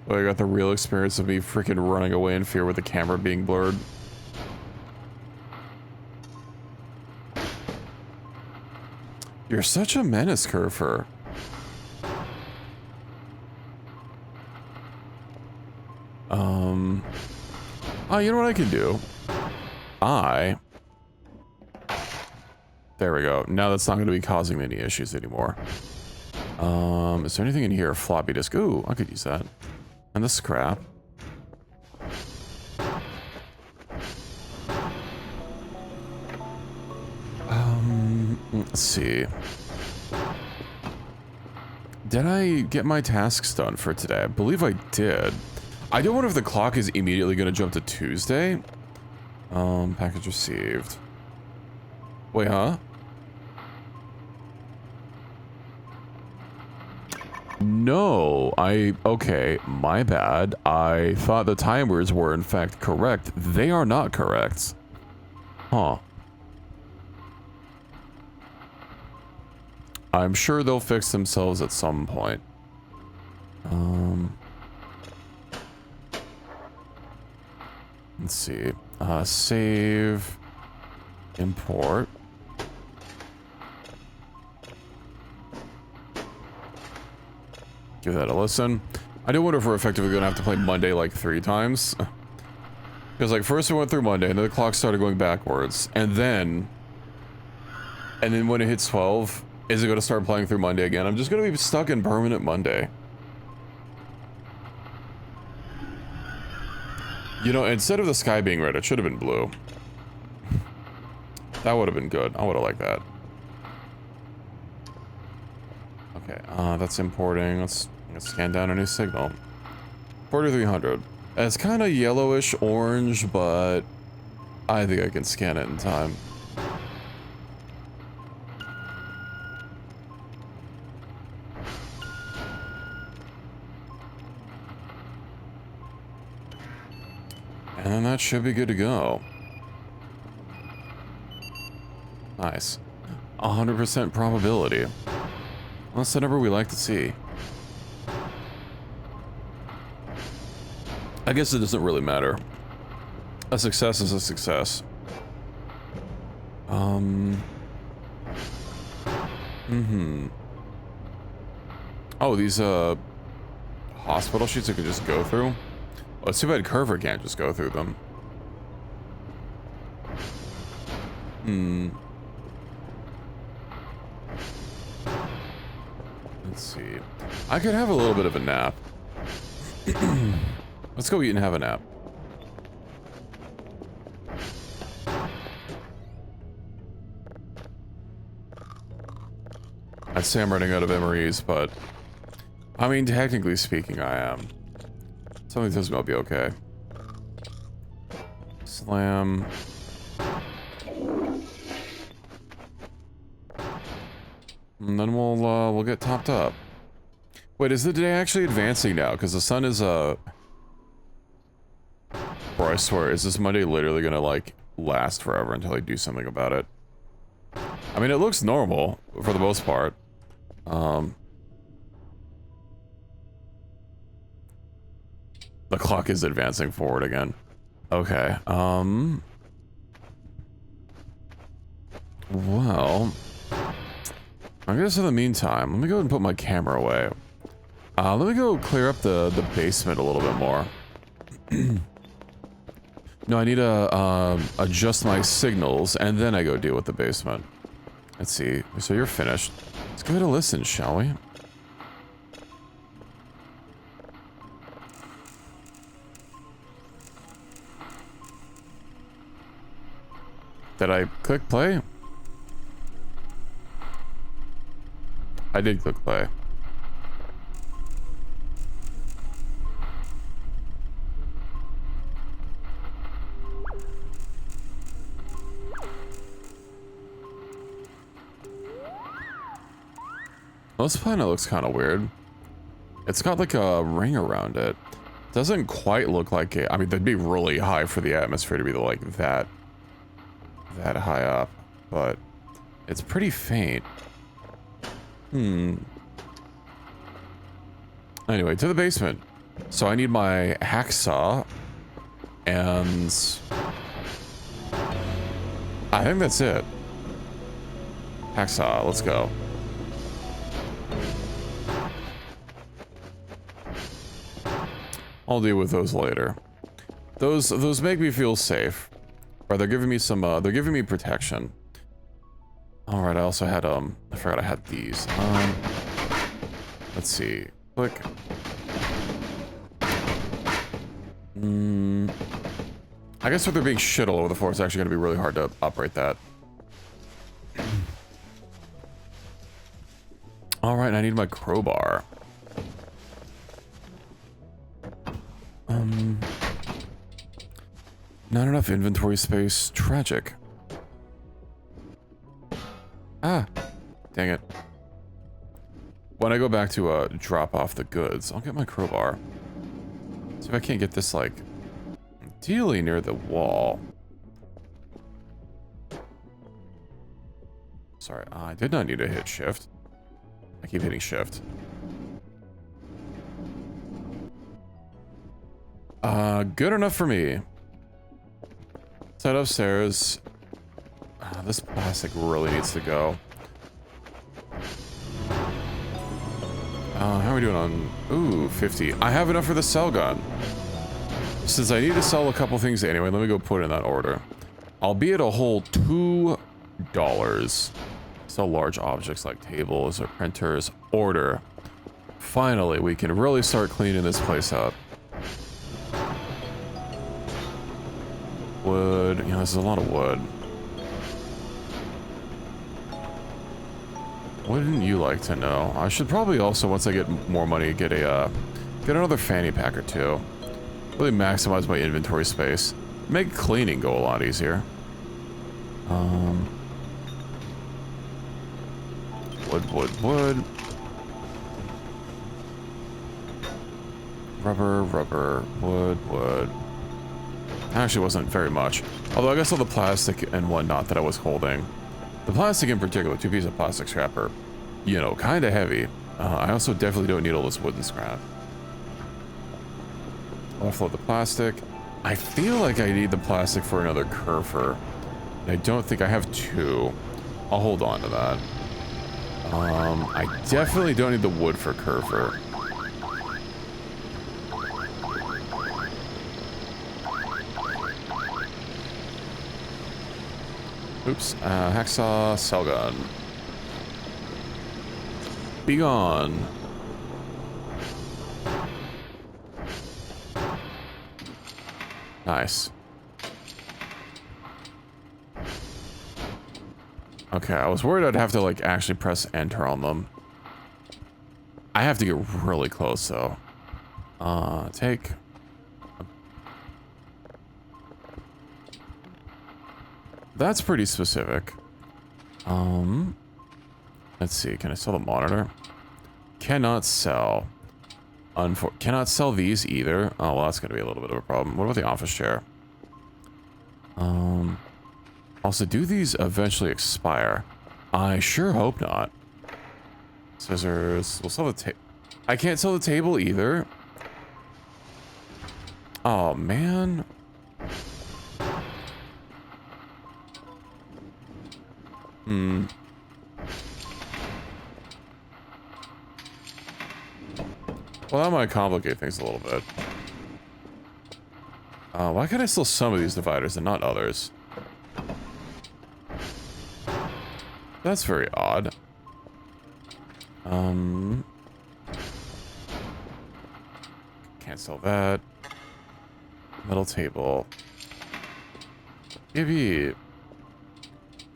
Oh, I got the real experience of me freaking running away in fear with the camera being blurred. You're such a menace, Curfer. Oh, you know what I can do? There we go. Now that's not going to be causing me any issues anymore. Is there anything in here? Floppy disk. Ooh, I could use that. And the scrap. Let's see. Did I get my tasks done for today? I believe I did. I do wonder if the clock is immediately going to jump to Tuesday. Package received. Wait, huh? No, okay, my bad. I thought the timers were in fact correct. They are not correct. Huh. I'm sure they'll fix themselves at some point. Let's see. Save. Import. Give that a listen. I do wonder if we're effectively going to have to play Monday like 3 times. Because like first we went through Monday and then the clock started going backwards. And then when it hits 12, is it going to start playing through Monday again? I'm just going to be stuck in permanent Monday. You know, instead of the sky being red, it should have been blue. That would have been good. I would have liked that. Okay, that's importing. Let's scan down a new signal. 4300. It's kind of yellowish orange, but I think I can scan it in time. And then that should be good to go. Nice. 100% probability. That's the number we like to see. I guess it doesn't really matter. A success is a success. Oh, these, hospital sheets I could just go through? Oh, it's too bad Curver can't just go through them. Let's see. I could have a little bit of a nap. Let's go eat and have a nap. I'd say I'm running out of MREs, but I mean, technically speaking, I am. Something tells me I'll be okay. Slam. And then we'll get topped up. Wait, is the day actually advancing now? Because the sun is bro, I swear, is this Monday literally gonna like last forever until I do something about it? I mean, it looks normal for the most part. The clock is advancing forward again. Okay, well, I guess in the meantime, let me go ahead and put my camera away. Let me go clear up the basement a little bit more. No, I need to adjust my signals, and then I go deal with the basement. Let's see. So you're finished. Let's give it a listen, shall we? Did I click play? I did click play. Well, this planet looks kind of weird. It's got like a ring around it. Doesn't quite look like it. I mean, that'd be really high for the atmosphere to be like that high up, but it's pretty faint. Anyway, to the basement. So I need my hacksaw, and I think that's it. Hacksaw, let's go. I'll deal with those later. Those make me feel safe. Or they're giving me some, they're giving me protection. Alright, I also had, I forgot I had these. Let's see. Click. I guess with there being shit all over the floor, it's actually going to be really hard to operate that. Alright, I need my crowbar. Not enough inventory space. Tragic. Ah, dang it. When I go back to drop off the goods, I'll get my crowbar. See if I can't get this like ideally near the wall. Sorry, I did not need to hit shift. I keep hitting shift. Good enough for me. Set upstairs. This plastic really needs to go. How are we doing on... Ooh, 50. I have enough for the cell gun. Since I need to sell a couple things anyway, let me go put in that order. I'll be at a whole $2. Sell large objects like tables or printers. Order. Finally, we can really start cleaning this place up. Wood. You know, this is a lot of wood. Wouldn't you like to know? I should probably also, once I get more money, get another fanny pack or two. Really maximize my inventory space. Make cleaning go a lot easier. Wood. Rubber, wood. Actually wasn't very much. Although I guess all the plastic and whatnot that I was holding. The plastic in particular, 2 pieces of plastic scrap are, you know, kind of heavy. I also definitely don't need all this wooden scrap. Offload the plastic. I feel like I need the plastic for another curver. I don't think I have 2. I'll hold on to that. I definitely don't need the wood for curver. Oops, hacksaw, cell gun. Be gone. Nice. Okay, I was worried I'd have to, like, actually press enter on them. I have to get really close, though. Take... That's pretty specific. Let's see. Can I sell the monitor? Cannot sell. Cannot sell these either. Oh, well, that's going to be a little bit of a problem. What about the office chair? Also, do these eventually expire? I sure hope not. Scissors. We'll sell the table. I can't sell the table either. Oh, man. Well, that might complicate things a little bit. Why can I sell some of these dividers and not others? That's very odd. Can't sell that. Metal table. Maybe.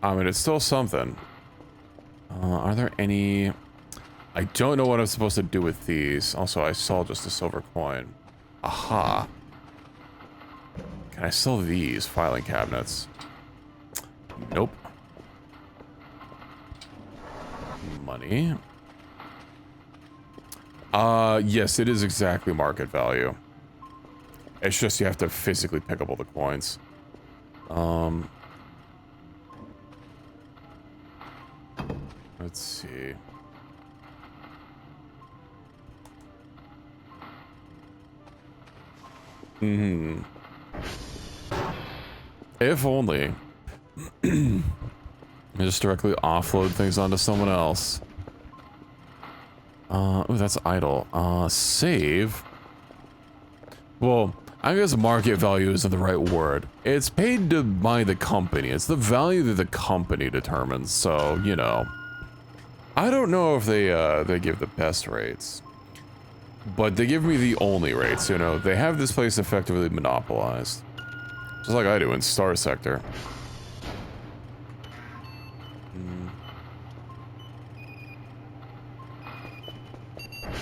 I mean, it's still something. Are there any... I don't know what I'm supposed to do with these. Also, I saw just a silver coin. Aha. Can I sell these filing cabinets? Nope. Money. Yes, it is exactly market value. It's just you have to physically pick up all the coins. Let's see. If only. Just directly offload things onto someone else. Oh, that's idle. Save. Well, I guess market value isn't the right word. It's paid to by the company. It's the value that the company determines. So, you know. I don't know if they give the best rates. But they give me the only rates, you know. They have this place effectively monopolized. Just like I do in Star Sector.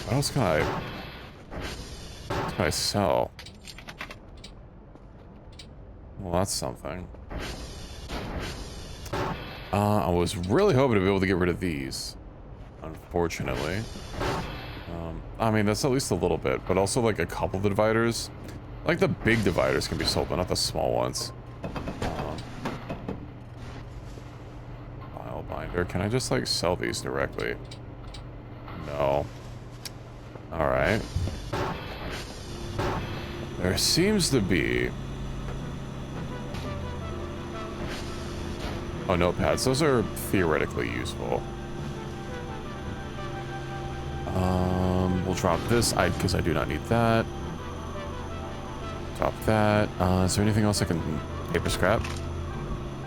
What else can I sell? Well, that's something. I was really hoping to be able to get rid of these. Unfortunately. I mean, that's at least a little bit, but also like a couple of the dividers. Like the big dividers can be sold, but not the small ones. File binder. Can I just like sell these directly? No. Alright. There seems to be... Oh, notepads. Those are theoretically useful. We'll drop this, because I do not need that. Drop that. Is there anything else I can paper scrap?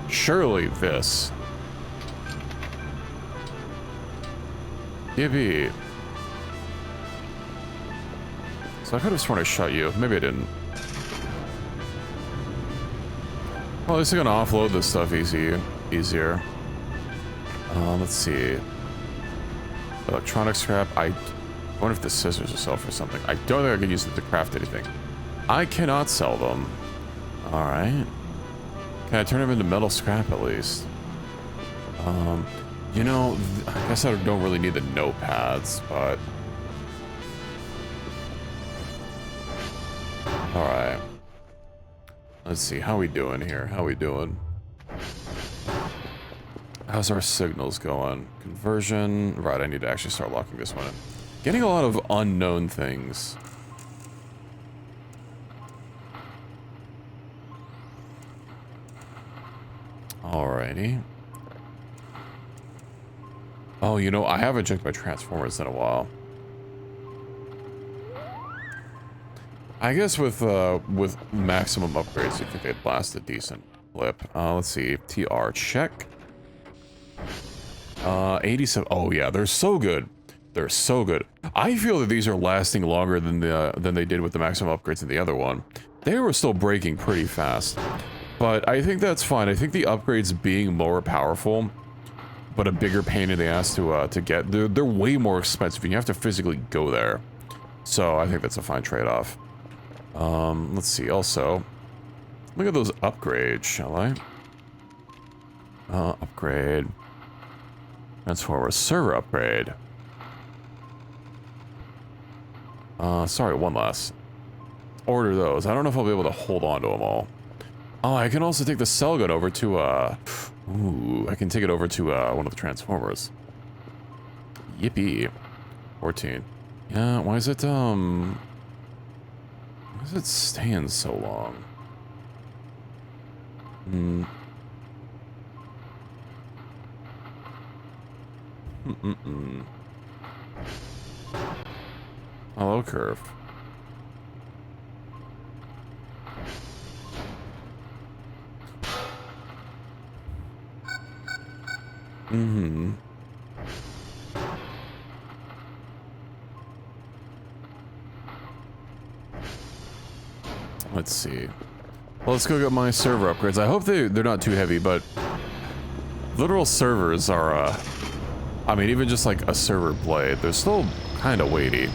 Surely this. Gibby. So I could have sworn I shot you. Maybe I didn't. Well, at least I'm gonna offload this stuff easier. Let's see. Electronic scrap. I wonder if the scissors will sell for something. I don't think I can use them to craft anything. I cannot sell them. Alright. Can I turn them into metal scrap at least? You know, I guess I don't really need the notepads, but... Alright. Let's see, how we doing here? How we doing? How's our signals going? Conversion. Right, I need to actually start locking this one in. Getting a lot of unknown things. Alrighty. Oh, you know, I haven't checked my transformers in a while. I guess with maximum upgrades, you think they'd last a decent blip. Let's see. TR check. 87. Oh yeah, they're so good. They're so good. I feel that these are lasting longer than they did with the maximum upgrades in the other one. They were still breaking pretty fast, but I think that's fine. I think the upgrades being more powerful, but a bigger pain in the ass to get. They're way more expensive, and you have to physically go there. So I think that's a fine trade-off. Let's see. Also, look at those upgrades, shall I? Upgrade. That's for a server upgrade. Sorry, one less. Order those. I don't know if I'll be able to hold on to them all. Oh, I can also take the cell gun over to, ooh, I can take it over to, one of the transformers. Yippee. 14. Yeah, why is it staying so long? Hello, curve. Let's see. Well, let's go get my server upgrades. I hope they're not too heavy, but literal servers are, I mean, even just like a server blade, they're still kind of weighty.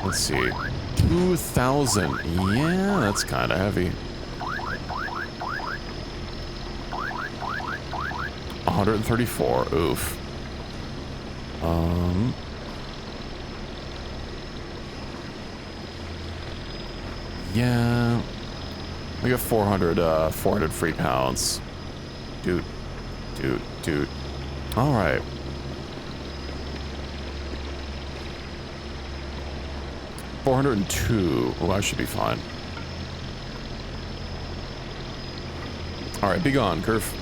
Let's see. 2,000. Yeah, that's kind of heavy. 134. Oof. Yeah. We got 400 free pounds. Dude. All right. $402. Oh, I should be fine. All right, be gone, Curve.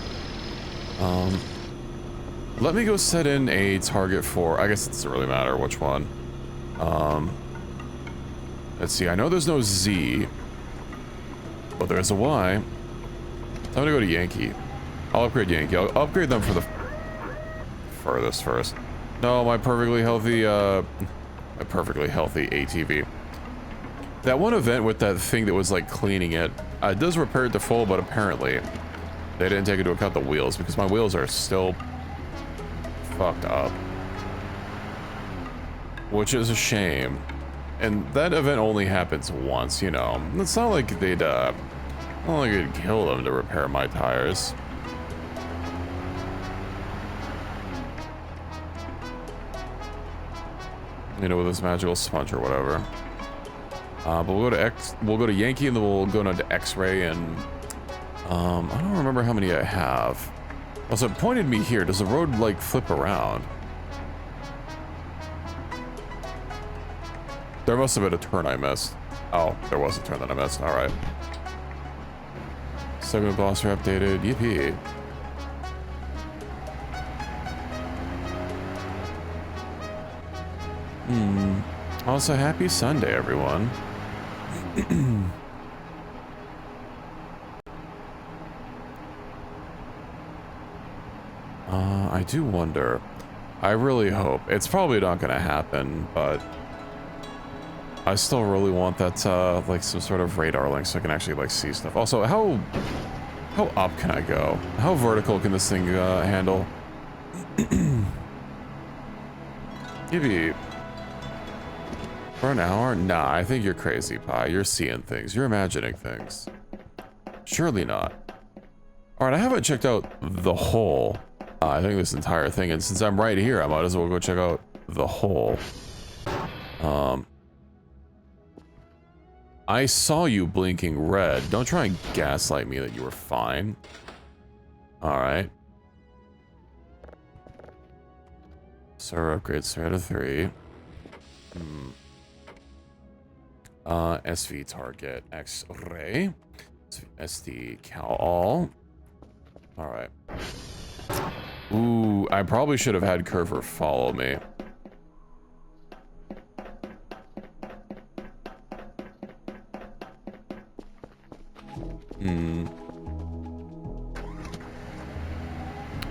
Let me go set in a target for. I guess it doesn't really matter which one. Let's see. I know there's no Z, but there's a Y. I'm gonna go to Yankee. I'll upgrade Yankee. I'll upgrade them for the furthest first. No, my perfectly healthy ATV. That one event with that thing that was like cleaning it, it does repair it to full, but apparently they didn't take into account the wheels because my wheels are still fucked up, which is a shame. And that event only happens once, you know. It's not like they'd kill them to repair my tires. You know, with this magical sponge or whatever. But we'll go to Yankee, and then we'll go down to X-ray, and I don't remember how many I have. Also, it pointed me here. Does the road like flip around? There must have been a turn I missed. Oh, there was a turn that I missed. All right. Segment boss are updated. Yippee. Also, happy Sunday, everyone. I do wonder. I really hope. It's probably not going to happen, but I still really want that, like some sort of radar link so I can actually like see stuff. Also, how up can I go? How vertical can this thing handle? Maybe for an hour? Nah, I think you're crazy, Pi. You're seeing things. You're imagining things. Surely not. All right, I haven't checked out the hole. I think this entire thing, and since I'm right here, I might as well go check out the hole. I saw you blinking red. Don't try and gaslight me that you were fine. All right. Server upgrade, Serrata 3. SV target, X-ray. SD cal all. All right. Ooh, I probably should have had Curver follow me.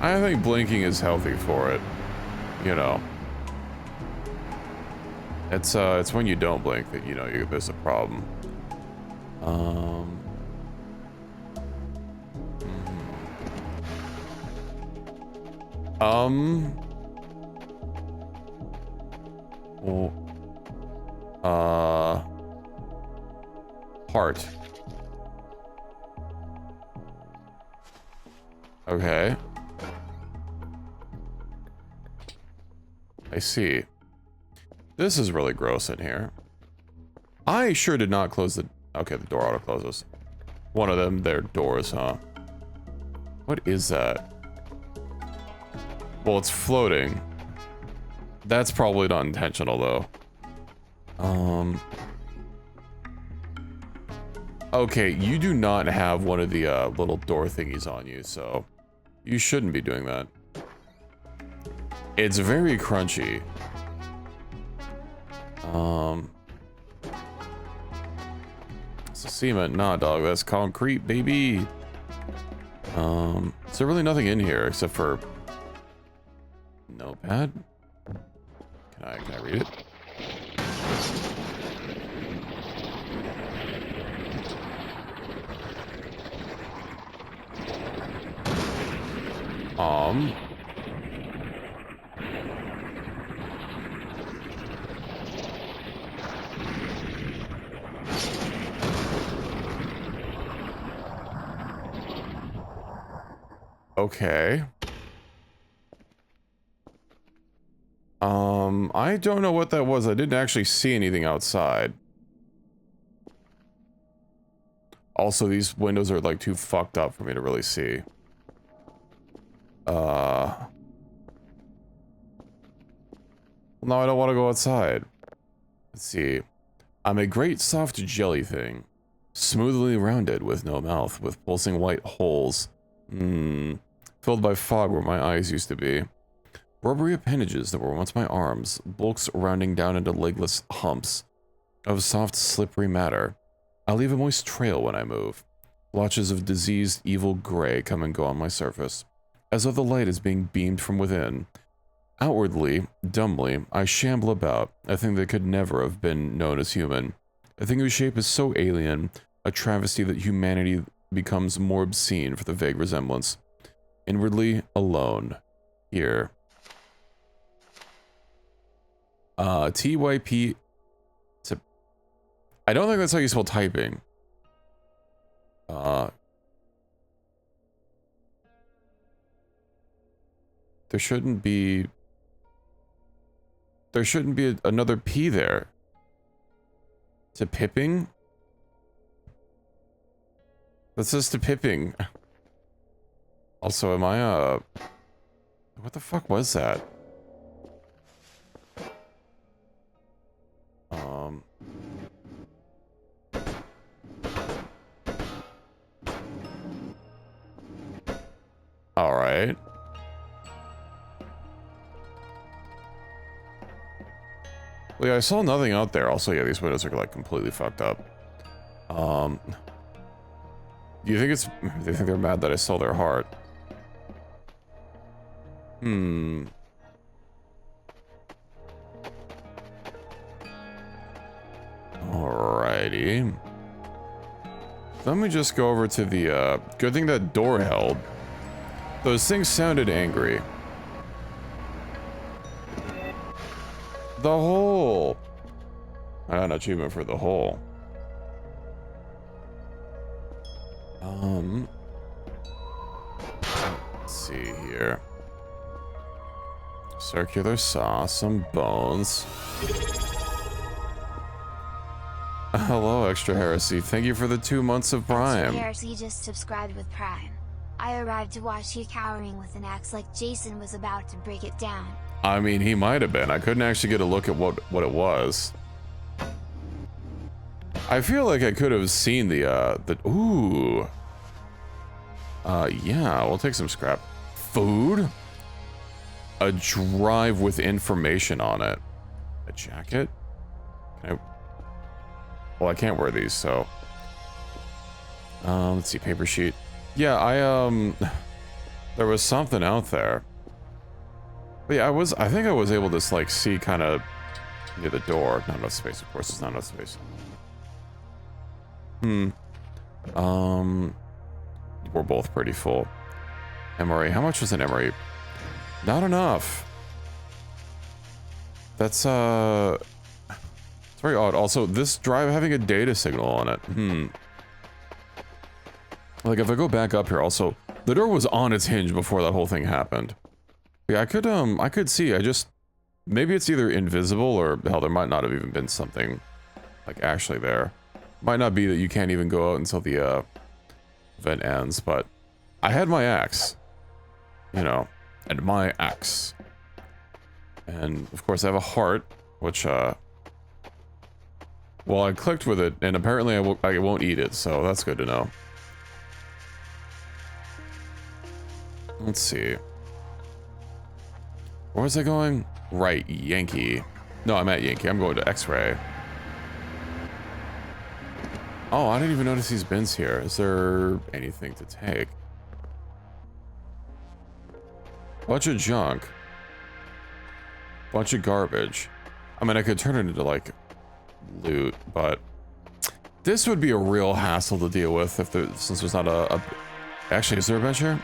I think blinking is healthy for it. You know. It's when you don't blink that you know there's a problem. Heart. Okay. I see. This is really gross in here. I sure did not close the... Okay, the door auto closes. One of them, their doors, huh? What is that? Well, it's floating. That's probably not intentional, though. Okay, you do not have one of the little door thingies on you, so you shouldn't be doing that. It's very crunchy. It's a cement. Nah, dog, that's concrete, baby. Is there really nothing in here except for notepad? Can I read it? Okay. I don't know what that was. I didn't actually see anything outside. Also, these windows are like too fucked up for me to really see. Well, now I don't want to go outside. Let's see. I'm a great soft jelly thing. Smoothly rounded with no mouth, with pulsing white holes. Filled by fog where my eyes used to be. Rubbery appendages that were once my arms, bulks rounding down into legless humps of soft, slippery matter. I leave a moist trail when I move. Blotches of diseased, evil gray come and go on my surface, as though the light is being beamed from within. Outwardly, dumbly, I shamble about, a thing that could never have been known as human. A thing whose shape is so alien, a travesty that humanity becomes more obscene for the vague resemblance. Inwardly, alone. Here. TYP. I don't think that's how you spell typing. There shouldn't be another P there. To pipping? That says to pipping. Also, am I what the fuck was that? All right. Well, yeah, I saw nothing out there. Also, yeah, these windows are like completely fucked up. Do you think it's... They think they're mad that I stole their heart? Alrighty. Let me just go over to the, good thing that door held. Those things sounded angry. The hole. I got an achievement for the hole. Let's see here. Circular saw, some bones. Hello, Extra Heresy. Thank you for the 2 months of Prime. Extra Heresy just subscribed with Prime. I arrived to watch you cowering with an axe like Jason was about to break it down. I mean, he might have been. I couldn't actually get a look at what it was. I feel like I could have seen the ooh. Yeah, we'll take some scrap. Food? A drive with information on it. A jacket? Can I... Well, I can't wear these, so... let's see, paper sheet. Yeah, there was something out there. But yeah, I think I was able to, like, see kind of near the door. Not enough space, of course, there's not enough space. We're both pretty full. Emery, how much was an emery? Not enough. That's, it's very odd. Also, this drive having a data signal on it. Like, if I go back up here, also, the door was on its hinge before that whole thing happened. Yeah, I could see, maybe it's either invisible or, hell, there might not have even been something, like, actually there. Might not be that you can't even go out until the, event ends, but I had my axe. You know, and my axe. And, of course, I have a heart, which, well, I clicked with it, and apparently I won't eat it, so that's good to know. Let's see. Where was I going? Right, Yankee. No, I'm at Yankee. I'm going to X-Ray. Oh, I didn't even notice these bins here. Is there anything to take? Bunch of junk. Bunch of garbage. I mean, I could turn it into, like, loot, but... This would be a real hassle to deal with if since there's not a... Actually, is there a bench here?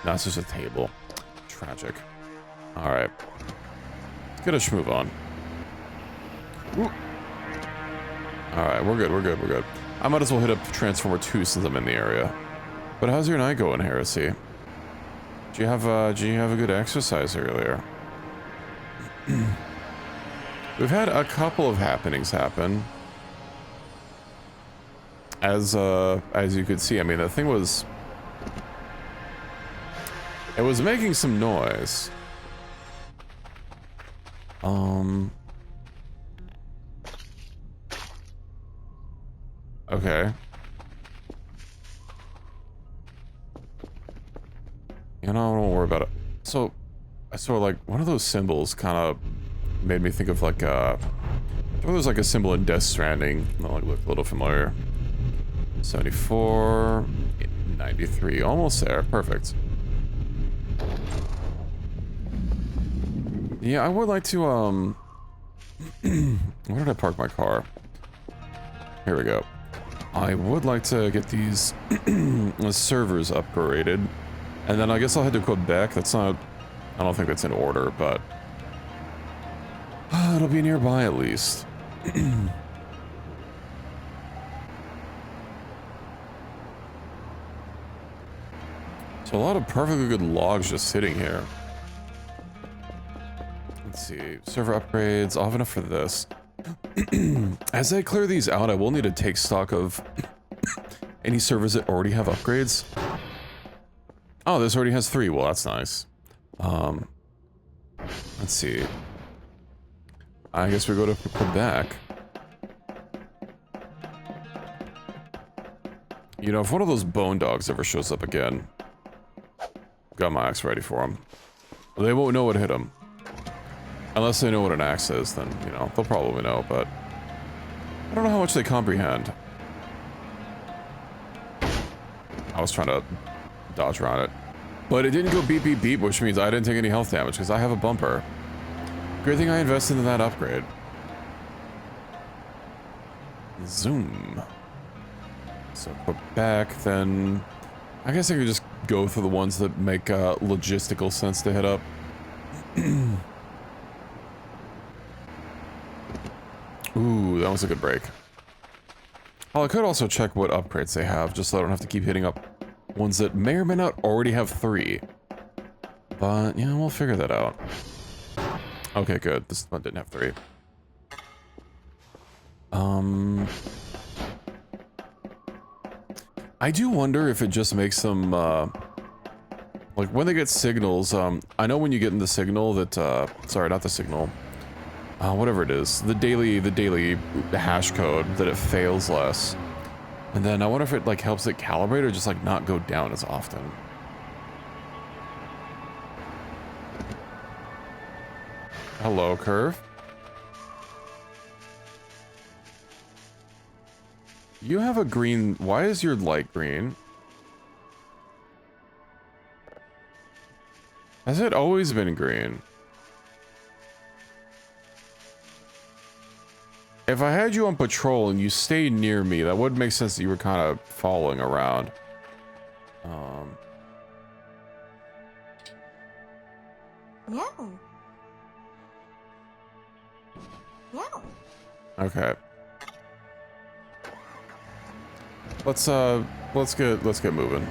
No, it's just a table. Tragic. Alright. Let's get a schmove on. Alright, we're good, we're good, we're good. I might as well hit up Transformer 2 since I'm in the area. But how's your night going, Heresy? Did you have a good exercise earlier? We've had a couple of happenings happen. As you could see, I mean, the thing was... It was making some noise. Okay. You know, I don't worry about it. So, I saw, like, one of those symbols kind of made me think of, like, there's, like, a symbol in Death Stranding. That, like, looked a little familiar. 74... 93. Almost there. Perfect. Yeah, I would like to, where did I park my car? Here we go. I would like to get these servers upgraded. And then I guess I'll head to Quebec. That's not... I don't think that's in order, but... it'll be nearby at least. So a lot of perfectly good logs just sitting here. Let's see. Server upgrades. I'll have enough for this. As I clear these out, I will need to take stock of any servers that already have upgrades. Oh, this already has 3. Well, that's nice. Let's see. I guess we go to Quebec. You know, if one of those bone dogs ever shows up again, got my axe ready for him. They won't know what hit him. Unless they know what an axe is, then, you know, they'll probably know, but... I don't know how much they comprehend. I was trying to dodge around it. But it didn't go beep beep beep, which means I didn't take any health damage, because I have a bumper. Great thing I invested in that upgrade. Zoom. So put back, then I guess I could just go through the ones that make logistical sense to hit up. Ooh, that was a good break. Oh, I could also check what upgrades they have, just so I don't have to keep hitting up ones that may or may not already have 3. But, yeah, we'll figure that out. Okay, good. This one didn't have 3. I do wonder if it just makes them, like, when they get signals, I know when you get in the signal that, sorry, not the signal, whatever it is, the daily hash code, that it fails less. And then I wonder if it, like, helps it calibrate or just, like, not go down as often. Hello, Curve. You have a green... Why is your light green? Has it always been green? If I had you on patrol and you stayed near me, that would make sense that you were kind of following around. No. No. Okay. Let's get moving.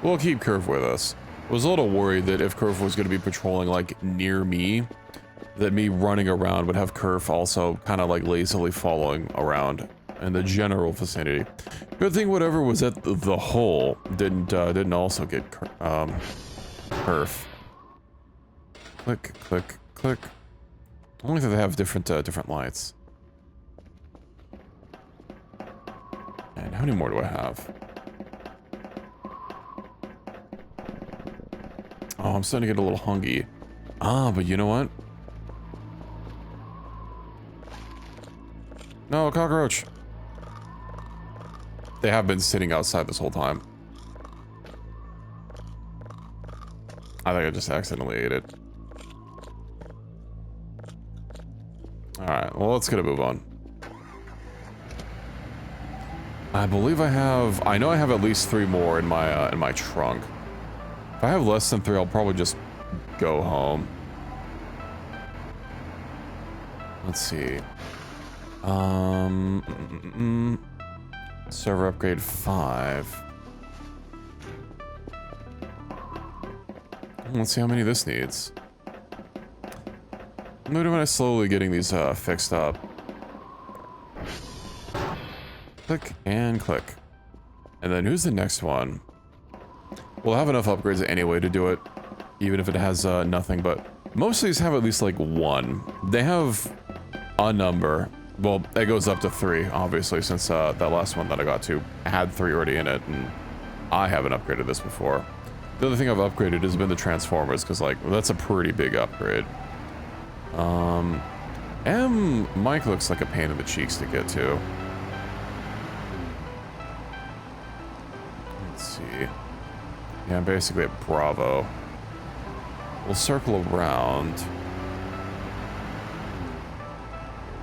We'll keep Curve with us. I was a little worried that if Curve was going to be patrolling, like, near me, that me running around would have Curve also kind of, like, lazily following around in the general vicinity. Good thing whatever was at the hole didn't also get Curve. Click, click, click. Only that they have different lights. And how many more do I have? Oh, I'm starting to get a little hungry. Ah, but you know what? No, a cockroach. They have been sitting outside this whole time. I think I just accidentally ate it. Alright, well, let's get a move on. I believe I know I have at least 3 more in my trunk. If I have less than 3, I'll probably just go home. Let's see. Server upgrade 5. Let's see how many this needs. I'm doing it slowly getting these fixed up. Click and click. And then who's the next one? We'll have enough upgrades anyway to do it, even if it has nothing, but most of these have at least like 1. They have a number. Well, it goes up to 3, obviously, since that last one that I got to had 3 already in it, and I haven't upgraded this before. The other thing I've upgraded has been the Transformers, because, like, that's a pretty big upgrade. Mike looks like a pain in the cheeks to get to. Let's see. Yeah, I'm basically at Bravo. We'll circle around.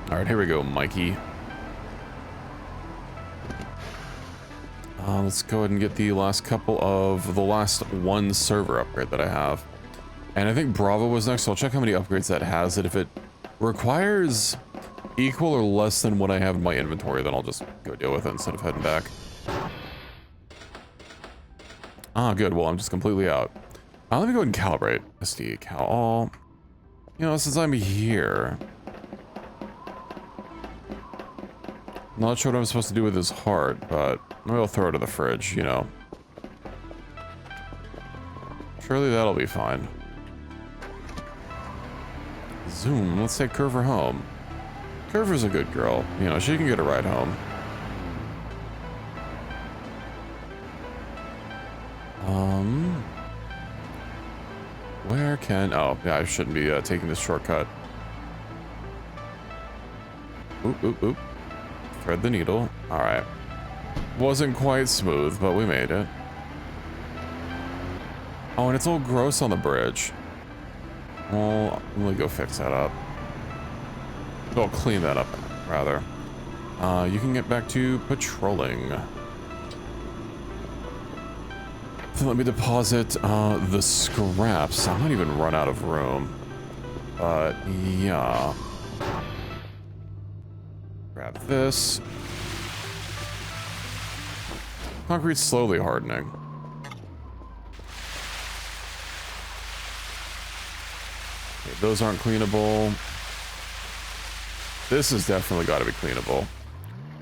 Alright, here we go, Mikey. Let's go ahead and get the last one server upgrade that I have. And I think Bravo was next, so I'll check how many upgrades that has. And if it requires equal or less than what I have in my inventory, then I'll just go deal with it instead of heading back. Ah, good. Well, I'm just completely out. Let me go ahead and calibrate. SD cal all. You know, since I'm here, not sure what I'm supposed to do with this heart, but maybe I'll throw it in the fridge, you know. Surely that'll be fine. Zoom, let's take Curver home. Curver's a good girl. You know, she can get a ride home. Where can... Oh, yeah, I shouldn't be taking this shortcut. Oop, oop, oop. Thread the needle. Alright. Wasn't quite smooth, but we made it. Oh, and it's all gross on the bridge. Well, let me go fix that up. I'll clean that up rather. You can get back to patrolling. So let me deposit the scraps. I might even run out of room. But yeah. Grab this. Concrete's slowly hardening. Okay, those aren't cleanable. This has definitely got to be cleanable.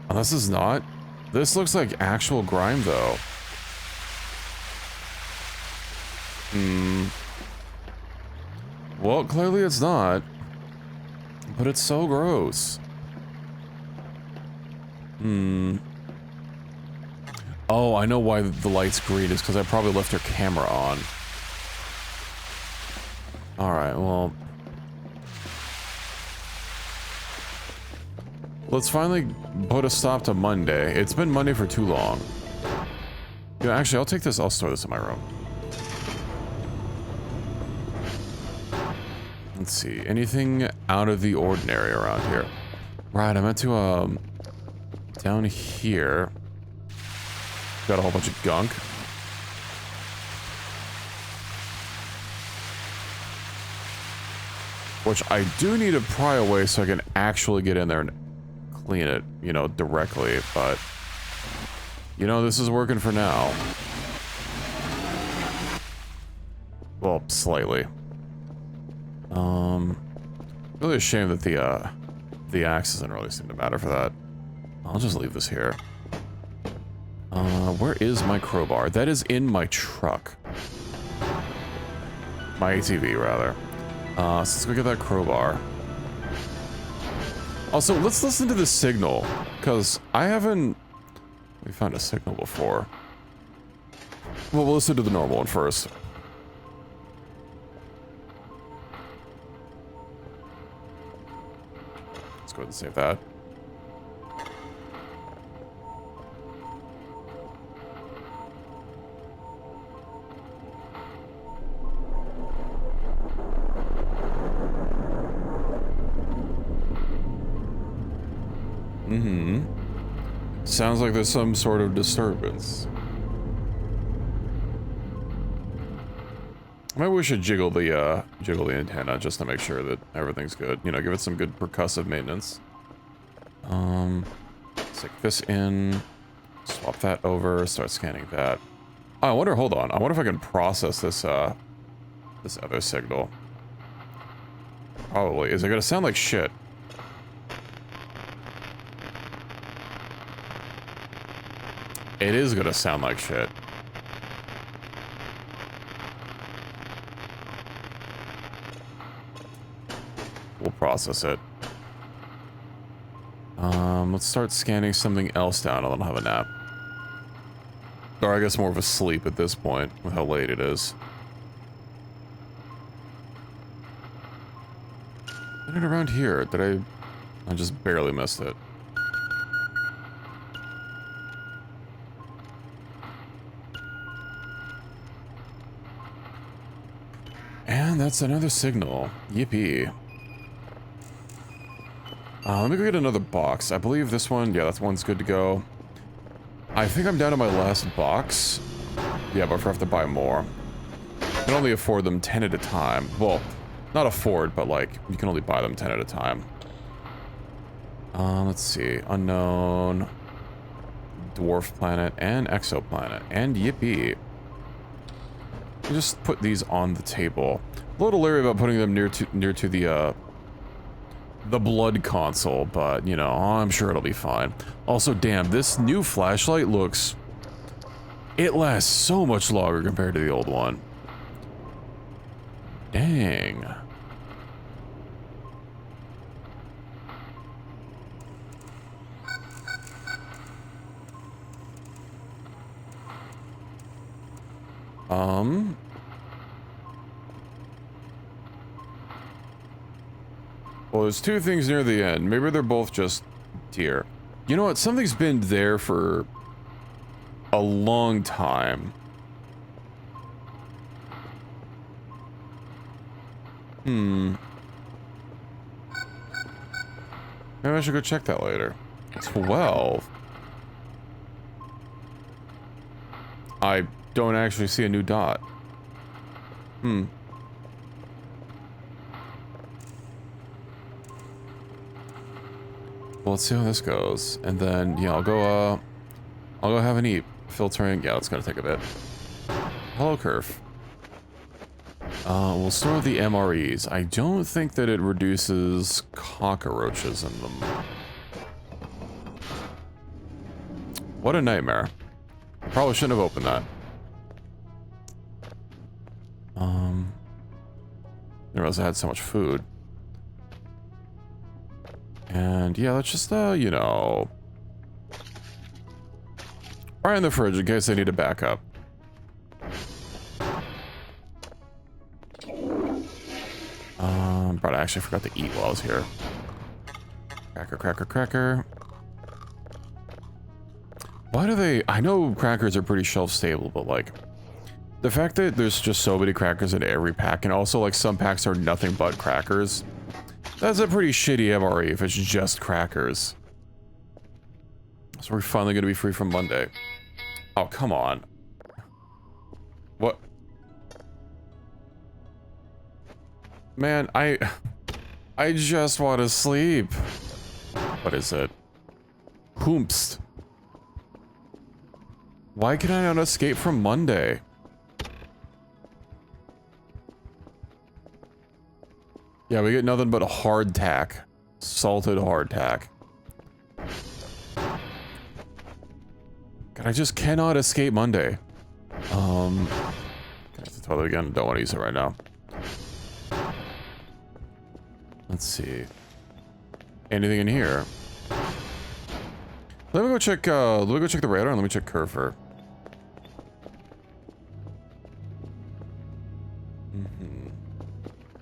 Unless it's not. This looks like actual grime, though. Well, clearly it's not. But it's so gross. Oh, I know why the light's green is because I probably left her camera on. Alright, well. Let's finally put a stop to Monday. It's been Monday for too long. Yeah, actually, I'll take this. I'll store this in my room. Let's see. Anything out of the ordinary around here? Right, I meant to, down here. Got a whole bunch of gunk. Which I do need to pry away so I can actually get in there and clean it, you know, directly, but... You know, this is working for now. Well, slightly. Really a shame that the axe doesn't really seem to matter for that. I'll just leave this here. Where is my crowbar? That is in my truck. My ATV, rather. So let's go get that crowbar. Also, let's listen to the signal, because I haven't... We found a signal before. Well, we'll listen to the normal one first. Let's go ahead and save that. Sounds like there's some sort of disturbance. Maybe we should jiggle the antenna just to make sure that everything's good. You know, give it some good percussive maintenance. Stick this in. Swap that over. Start scanning that. Oh, I wonder. Hold on. I wonder if I can process this this other signal. Probably. Is it gonna sound like shit? It is gonna sound like shit. We'll process it. Let's start scanning something else down and then have a nap. Or I guess more of a sleep at this point, with how late it is. Is it around here? Did I just barely missed it. And that's another signal. Yippee. Let me go get another box. I believe this one, yeah, that one's good to go. I think I'm down to my last box. Yeah, but if I have to buy more. I can only afford them 10 at a time. Well, not afford, but like, you can only buy them 10 at a time. Let's see. Unknown. Dwarf planet and exoplanet. And yippee. Just put these on the table. A little leery about putting them near to the blood console, but you know, I'm sure it'll be fine. Also, damn, this new flashlight looks... It lasts so much longer compared to the old one. Dang. Well, there's two things near the end. Maybe they're both just deer. You know what? Something's been there for a long time. Maybe Maybe I should go check that later. 12. I don't actually see a new dot. Well, let's see how this goes. And then, yeah, I'll go have an eat. Filtering, yeah, it's gonna take a bit. Hello, Curve. We'll store the MREs. I don't think that it reduces cockroaches in them. What a nightmare. Probably shouldn't have opened that. Didn't realize I had so much food. And yeah, let's just, you know, right in the fridge in case I need a backup. But I actually forgot to eat while I was here. Cracker, cracker, cracker. Why do they... I know crackers are pretty shelf stable, but like... the fact that there's just so many crackers in every pack, and also like some packs are nothing but crackers. That's a pretty shitty MRE if it's just crackers. So we're finally gonna be free from Monday. Oh, come on. What? Man, I just want to sleep. What is it? Hoomst. Why can I not escape from Monday? Yeah, we get nothing but hardtack. Salted hardtack. God, I just cannot escape Monday. Can I use the toilet again? Don't want to use it right now. Let's see. Anything in here? Let me go check the radar and let me check Curver.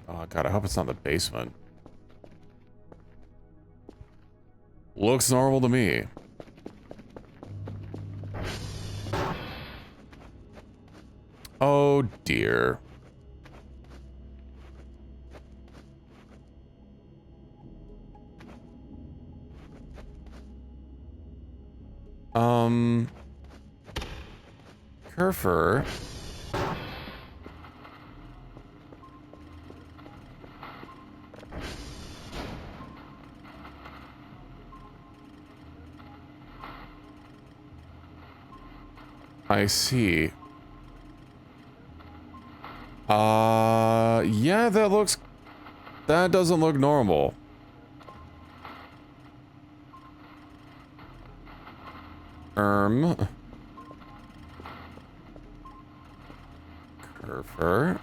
Oh god, I hope it's not in the basement. Looks normal to me. Oh dear. Curfer. I see. Yeah, that doesn't look normal. Curver.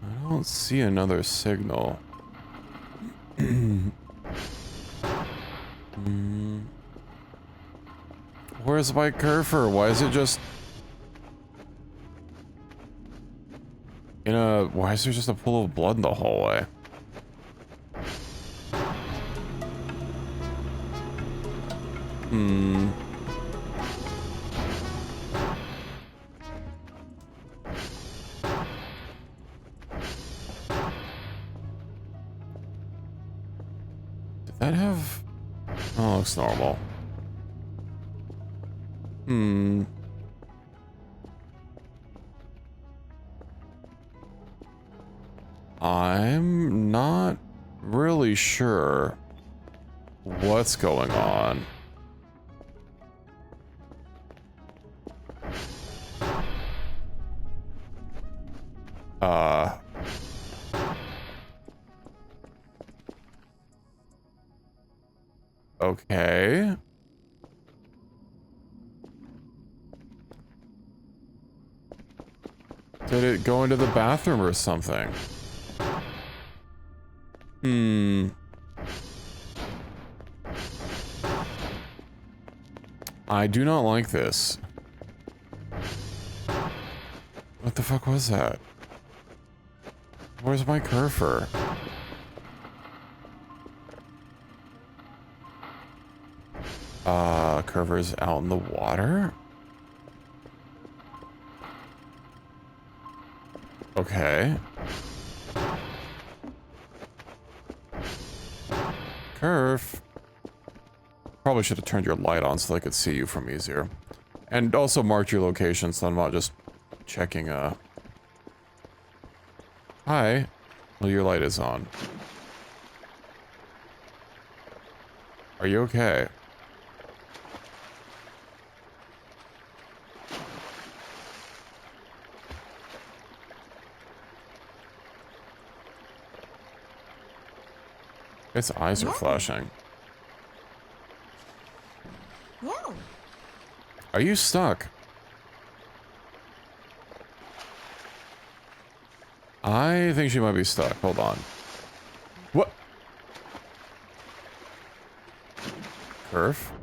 I don't see another signal. Where's my Curver? Why is it just... why is there just a pool of blood in the hallway? Did that have... oh, looks normal. I'm not really sure what's going on. Okay. Did it go into the bathroom or something? I do not like this. What the fuck was that? Where's my Curver? Curver's out in the water? Okay. Curve. Probably should have turned your light on so I could see you from easier. And also marked your location so I'm not just checking, Hi. Well, your light is on. Are you okay? Its eyes are flashing. Whoa. Are you stuck? I think she might be stuck. Hold on. What? Curve?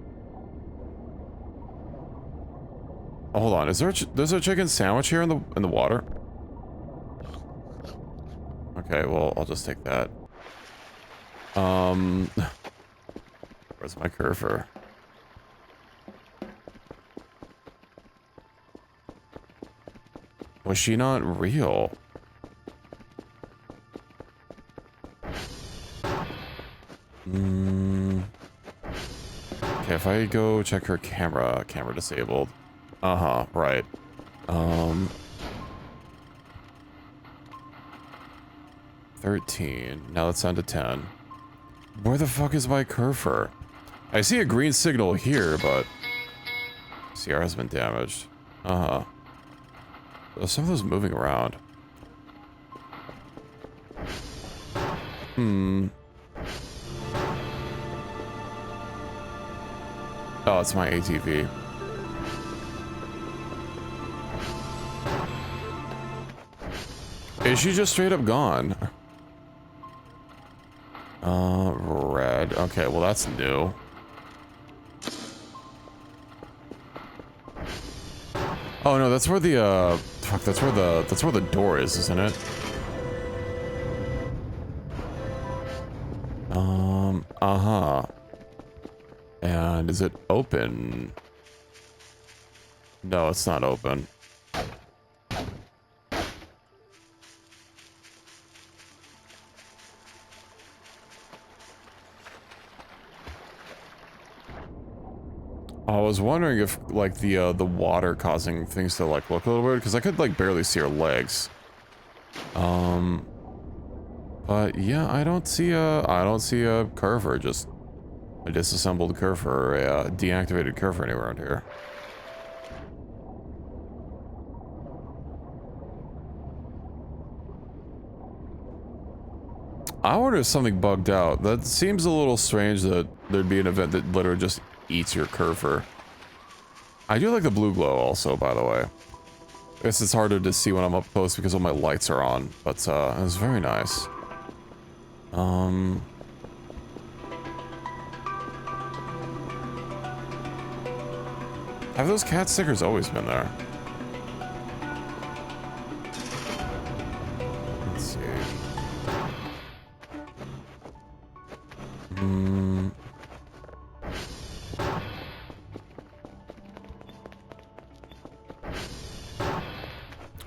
Oh, hold on. Is there there's a chicken sandwich here in the water? Okay, well, I'll just take that. Where's my curver? Was she not real? Okay, if I go check her camera disabled. Uh-huh, right. 13. Now let's down to 10. Where the fuck is my curver? I see a green signal here, but CR has been damaged. Uh-huh. Some of those moving around. Oh, it's my ATV. Is she just straight up gone? Red. Okay, well that's new. Oh no, that's where the fuck, that's where the door is, isn't it? Uh-huh. And is it open? No, it's not open. I was wondering if, like, the water causing things to, like, look a little weird, because I could, like, barely see her legs. But, yeah, I don't see a curver, just a disassembled curver, or a deactivated curver anywhere around here. I wonder if something bugged out. That seems a little strange that there'd be an event that literally just eats your curver. I do like the blue glow also, by the way. I guess it's harder to see when I'm up close because all my lights are on, but it was very nice. Have those cat stickers always been there? Let's see.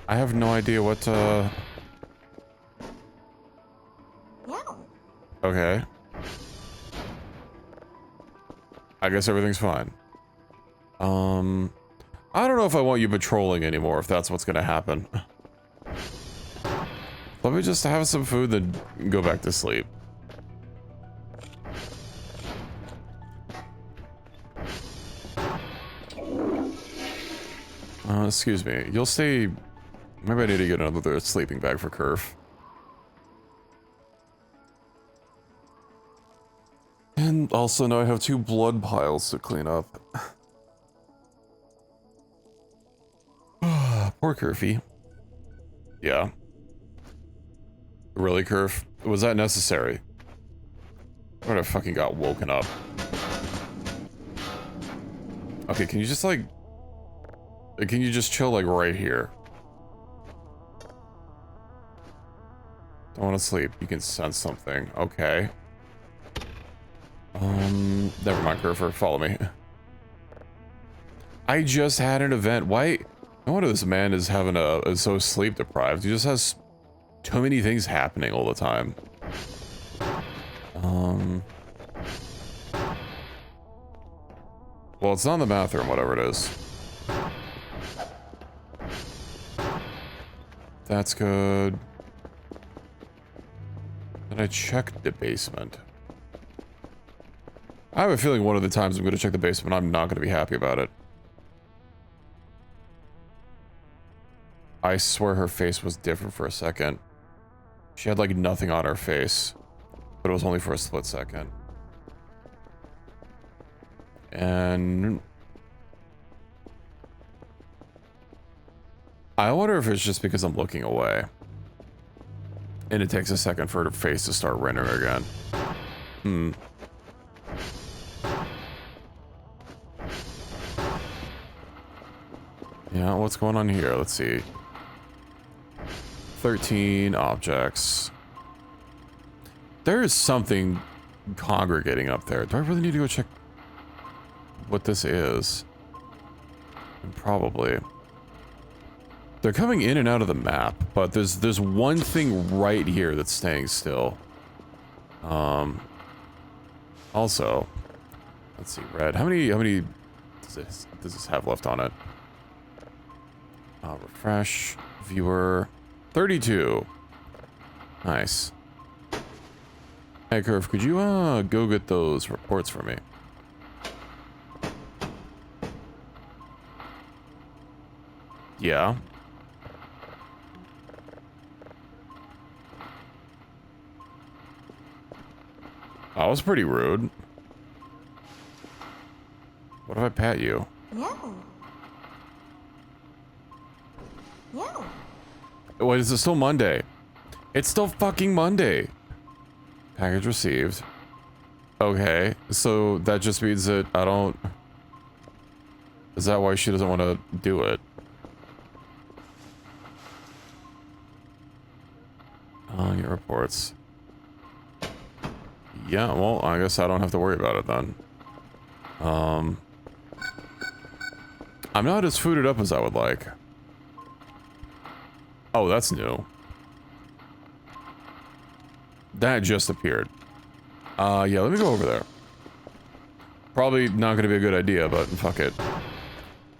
I have no idea what Okay. I guess everything's fine. I don't know if I want you patrolling anymore, if that's what's gonna happen. Let me just have some food, then go back to sleep. Excuse me. You'll stay... Maybe I need to get another sleeping bag for Curve. And also now I have 2 blood piles to clean up. Poor Curvy. Yeah. Really, Curve? Was that necessary? I would have fucking got woken up. Okay, can you just like... Can you just chill like right here? Don't want to sleep. You can sense something. Okay. Never mind, Curve. Follow me. I just had an event. Why? No wonder this man is having is so sleep deprived. He just has too many things happening all the time. Well, it's not in the bathroom, whatever it is. That's good. Did I check the basement? I have a feeling one of the times I'm going to check the basement, I'm not going to be happy about it. I swear her face was different for a second. She had like nothing on her face, but it was only for a split second. And I wonder if it's just because I'm looking away. And it takes a second for her face to start rendering again. Yeah, what's going on here? Let's see. 13 objects. There is something congregating up there. Do I really need to go check what this is? Probably. They're coming in and out of the map, but there's one thing right here that's staying still. Also, let's see, red. How many does this have left on it? Refresh, viewer, 32. Nice. Hey, Curve, could you go get those reports for me? Yeah. That was pretty rude. What if I pat you? No. No. Wait, is it still Monday? It's still fucking Monday. Package received. Okay, so that just means that I don't... Is that why she doesn't want to do it? Get reports. Yeah, well, I guess I don't have to worry about it then. I'm not as fooded up as I would like. Oh, that's new. That just appeared. Yeah, let me go over there. Probably not going to be a good idea, but fuck it.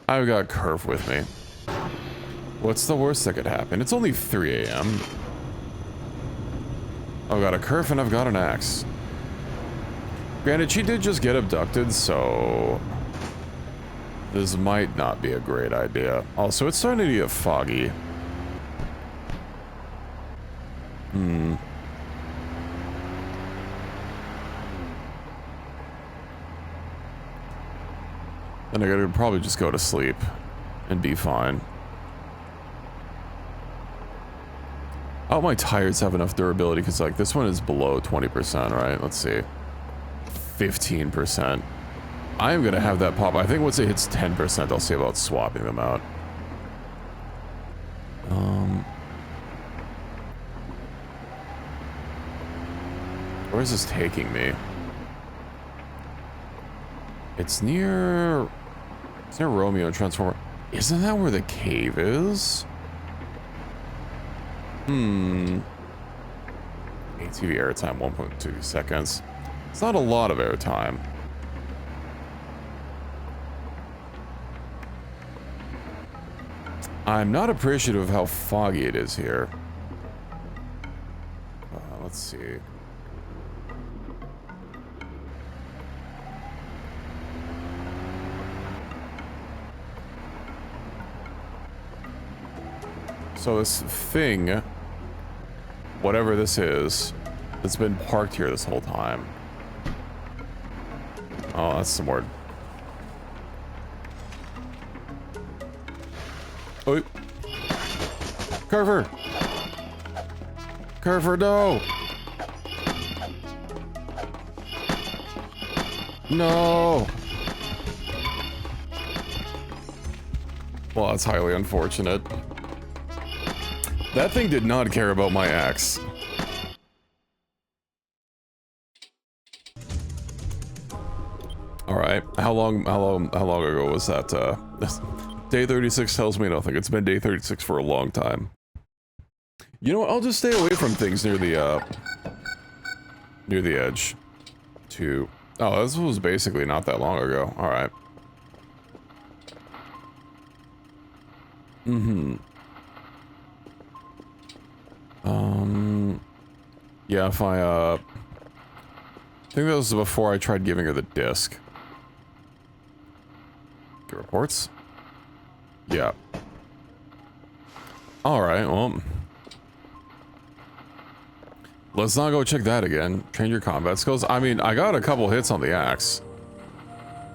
I've got Curve with me. What's the worst that could happen? It's only 3 a.m. I've got a Curve and I've got an axe. Granted, she did just get abducted, so... this might not be a great idea. Also, it's starting to get foggy. And I gotta probably just go to sleep and be fine. Oh, my tires have enough durability because, like, this one is below 20%, right? Let's see. 15%. I am gonna have that pop. I think once it hits 10%, I'll see about swapping them out. Where is this taking me? It's near Romeo and Transformer. Isn't that where the cave is? ATV airtime 1.2 seconds. It's not a lot of airtime. I'm not appreciative of how foggy it is here. Let's see. So this thing, whatever this is, it's been parked here this whole time. Oh, that's some word. Oh, Carver! Carver, no! No! Well, that's highly unfortunate. That thing did not care about my axe. All right, how long ago was that? Day 36 tells me nothing. It's been day 36 for a long time. You know what? I'll just stay away from things near the edge. Oh, this was basically not that long ago. All right. Mm-hmm. Yeah, if I think that was before I tried giving her the disc. Get reports? Yeah. Alright, well. Let's not go check that again. Train your combat skills. I mean, I got a couple hits on the axe.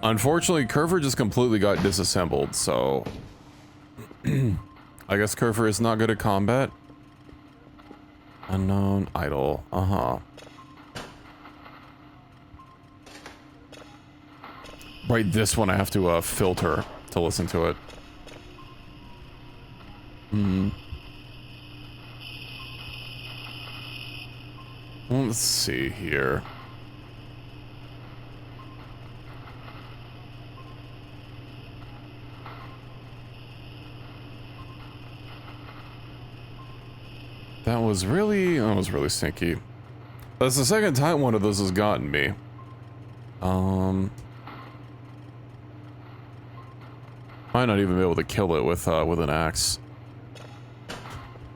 Unfortunately, Curver just completely got disassembled, so... I guess Curver is not good at combat. Unknown idol. Uh-huh. Right, this one I have to filter to listen to it. Hmm. Let's see here. That was really stinky. That's the second time one of those has gotten me. Might not even be able to kill it with an axe.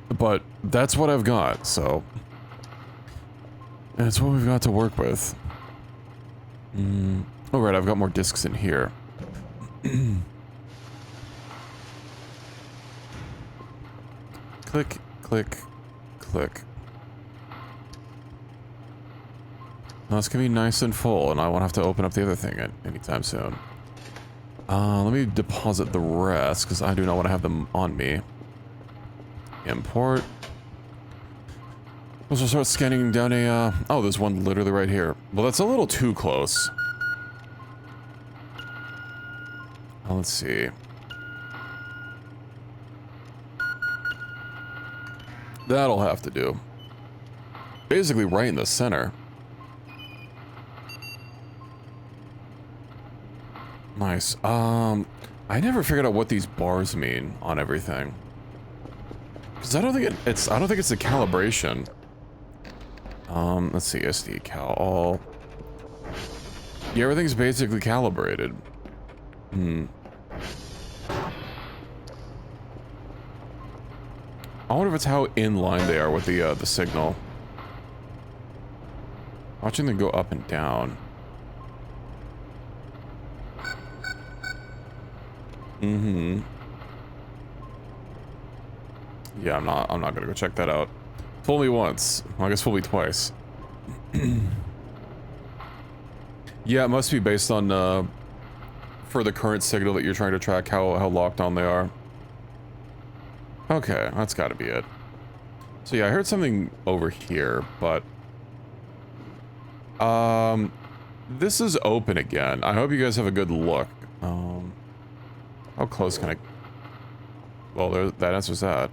But that's what I've got, so that's what we've got to work with. Oh right, I've got more discs in here. Click, click, click. Now this can be nice and full, and I won't have to open up the other thing anytime soon. Let me deposit the rest, because I do not want to have them on me. Import. Let's just start scanning down a, oh, there's one literally right here. Well, that's a little too close. Let's see. That'll have to do. Basically right in the center. Nice. I never figured out what these bars mean on everything. Because I don't think it's the calibration. Let's see, SD cal all. Yeah, everything's basically calibrated. I wonder if it's how in line they are with the signal. Watching them go up and down. Yeah, I'm not gonna go check that out. Fool me once. Well, I guess fool me twice. Yeah, it must be based on for the current signal that you're trying to track how locked on they are. Okay, that's gotta be it. So yeah, I heard something over here, but this is open again. I hope you guys have a good look. How close can I? Well, that answers that.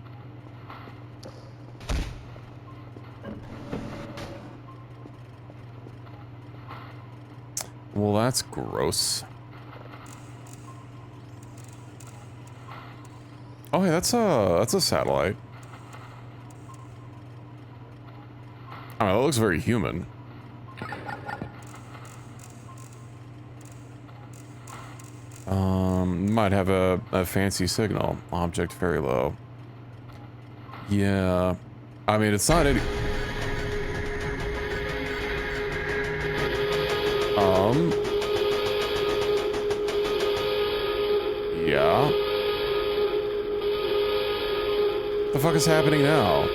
Well, that's gross. Oh, hey, that's a satellite. Oh, that looks very human. Might have a fancy signal. Object very low. Yeah. I mean, it's not any... Yeah. The fuck is happening now?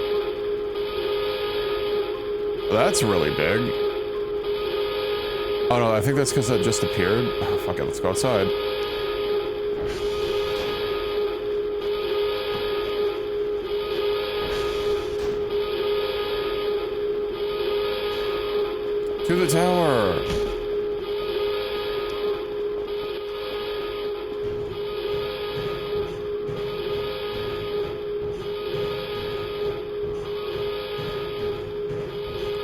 That's really big. Oh no, I think that's because that just appeared. Oh, fuck it, let's go outside. To the tower!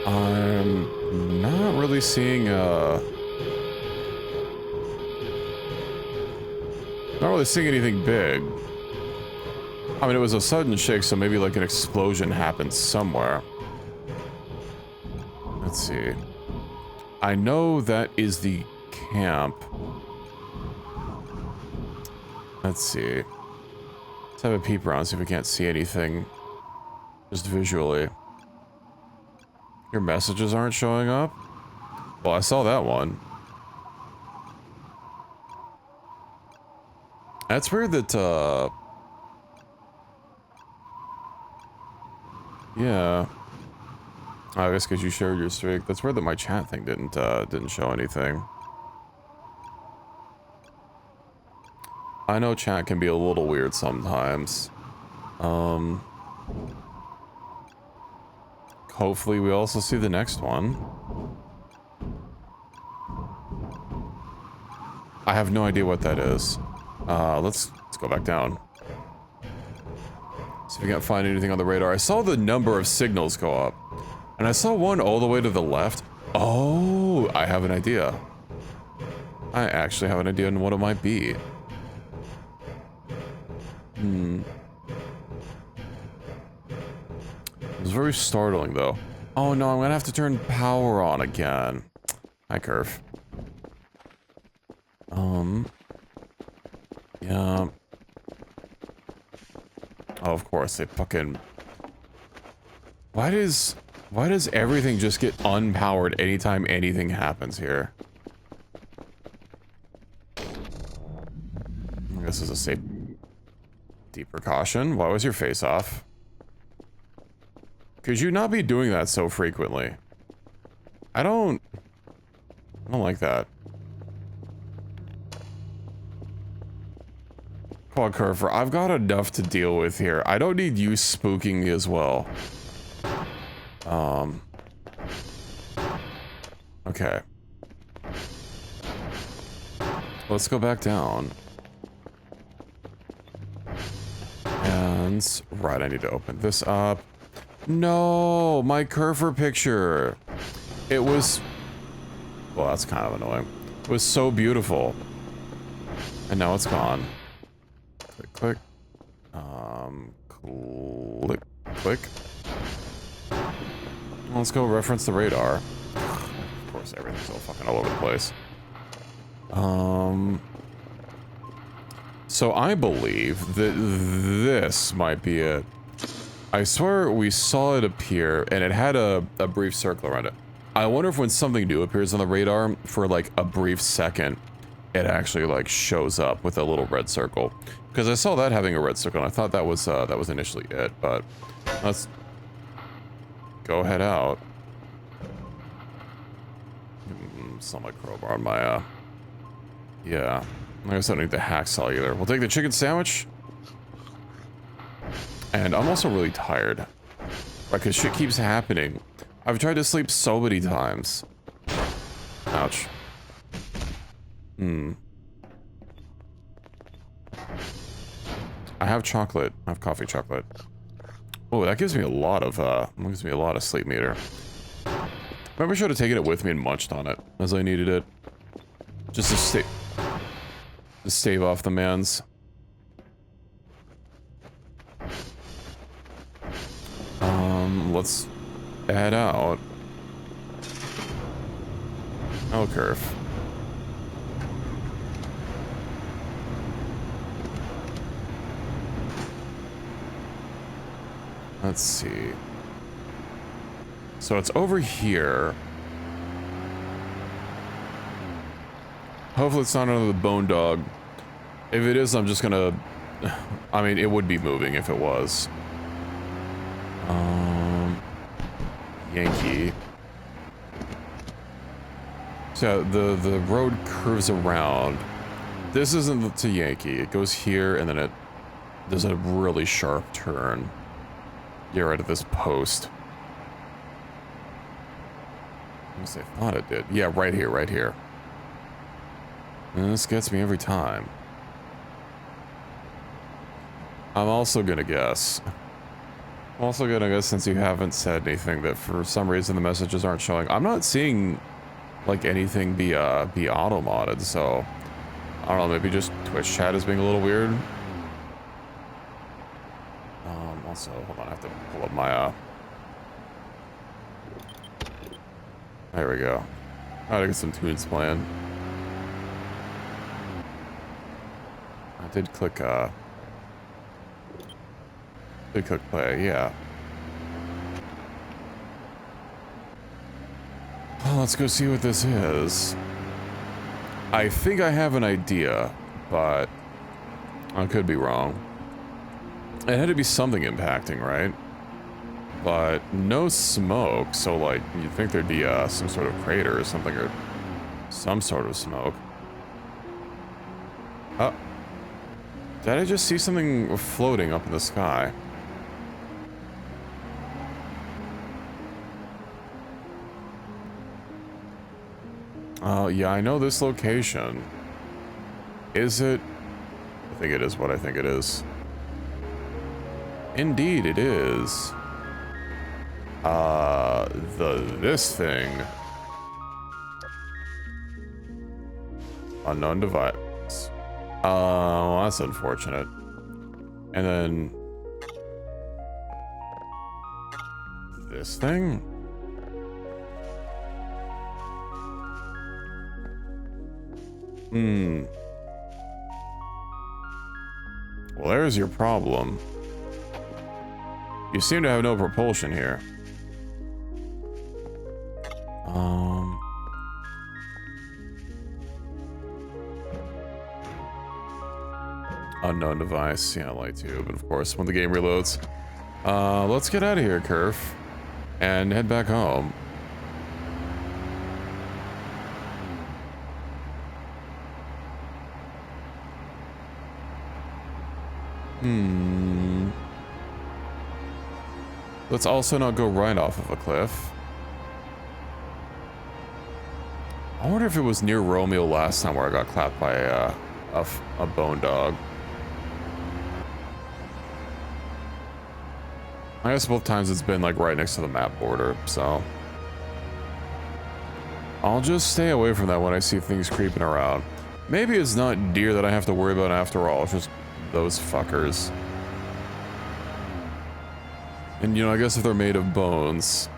I'm not really seeing anything big. I mean, it was a sudden shake, so maybe like an explosion happened somewhere. Let's see. I know that is the camp. Let's see. Let's have a peep around, see if we can't see anything. Just visually. Your messages aren't showing up? Well, I saw that one. That's weird that, yeah. I guess because you shared your streak. That's weird that my chat thing didn't show anything. I know chat can be a little weird sometimes. Hopefully we also see the next one. I have no idea what that is. Let's go back down. See if we can't find anything on the radar. I saw the number of signals go up. And I saw one all the way to the left. Oh, I have an idea. I actually have an idea on what it might be. It was very startling, though. Oh no, I'm gonna have to turn power on again. Hi, Curve. Yeah. Oh, of course, they fucking... Why does everything just get unpowered anytime anything happens here? This is a safety precaution. Why was your face off? Could you not be doing that so frequently? I don't like that. Quad Curver, I've got enough to deal with here. I don't need you spooking me as well. Okay. Let's go back down. And, right, I need to open this up. No, my Curver picture. It was, well, that's kind of annoying. It was so beautiful. And now it's gone. Click, click. Click, click. Let's go reference the radar. Of course, everything's all fucking all over the place. So I believe that this might be it. I swear we saw it appear, and it had a brief circle around it. I wonder if when something new appears on the radar for like a brief second, it actually like shows up with a little red circle. Because I saw that having a red circle, and I thought that was initially it. But let's go head out. Saw my crowbar on my yeah. I guess I don't need the hack cellular. We'll take the chicken sandwich. And I'm also really tired. Because shit keeps happening. I've tried to sleep so many times. Ouch. I have chocolate. I have coffee chocolate. Oh, that gives me a lot of sleep meter. Maybe I should have taken it with me and munched on it as I needed it. Just to stave off the mans. Let's add out. Oh, Curve. Let's see. So it's over here. Hopefully it's not another bone dog. If it is, I'm just gonna... I mean, it would be moving if it was. Yankee. So the road curves around. This isn't to Yankee. It goes here, and then there's a really sharp turn. Get right at this post. I thought it did. Yeah, right here, right here. And this gets me every time. I'm also gonna guess, since you haven't said anything, that for some reason the messages aren't showing. I'm not seeing like anything be auto modded, so I don't know, maybe just Twitch chat is being a little weird. Also, hold on, I have to pull up my there we go. I gotta get some tunes playing. I did click Good cook play, yeah. Well, let's go see what this is. I think I have an idea, but I could be wrong. It had to be something impacting, right? But no smoke, so like, you'd think there'd be some sort of crater or something, or some sort of smoke. Oh. Did I just see something floating up in the sky? Yeah, I know this location. Is it? I think it is what I think it is. Indeed, it is. This thing. Unknown device. Well, that's unfortunate. And then... this thing? Well, there's your problem. You seem to have no propulsion here. Unknown device. Yeah, light tube. And of course, when the game reloads. Let's get out of here, Curve. And head back home. Let's also not go right off of a cliff. I wonder if it was near Romeo last time where I got clapped by a bone dog. I guess both times it's been like right next to the map border, so I'll just stay away from that when I see things creeping around. Maybe it's not deer that I have to worry about after all, it's just those fuckers. And you know, I guess if they're made of bones,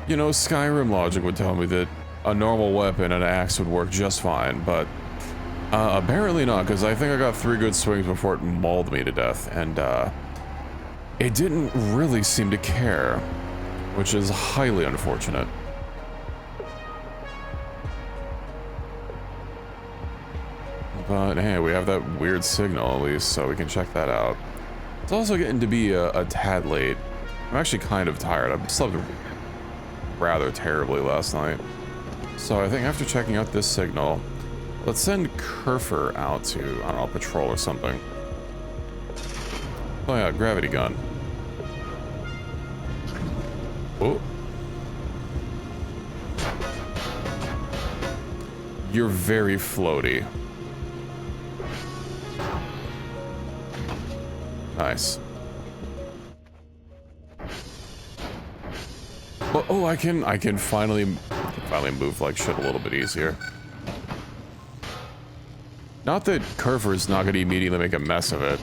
you know, Skyrim logic would tell me that a normal weapon, an axe, would work just fine, but apparently not, because I think I got 3 good swings before it mauled me to death, and it didn't really seem to care, which is highly unfortunate. But hey, we have that weird signal at least, so we can check that out. It's also getting to be a tad late. I'm actually kind of tired. I slept rather terribly last night. So I think after checking out this signal, let's send Kerfer out to, I don't know, patrol or something. Oh yeah, gravity gun. Oh. You're very floaty. Nice. Well, oh, I can finally move like shit a little bit easier. Not that Kerfer's not gonna immediately make a mess of it.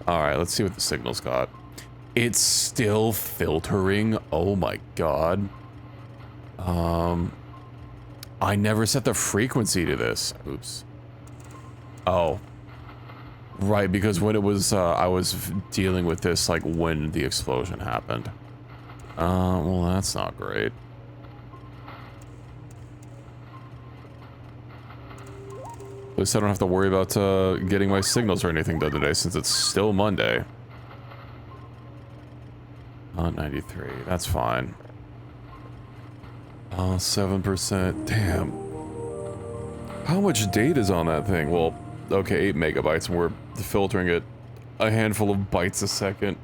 Alright, let's see what the signal's got. It's still filtering. Oh my god. I never set the frequency to this. Oops. Oh. Right, because when it was, I was dealing with this, like, when the explosion happened. Well, that's not great. At least I don't have to worry about, getting my signals or anything done today, since it's still Monday. 93, that's fine. 7%, damn. How much data is on that thing? Well, okay, 8 megabytes, and we're filtering it a handful of bytes a second.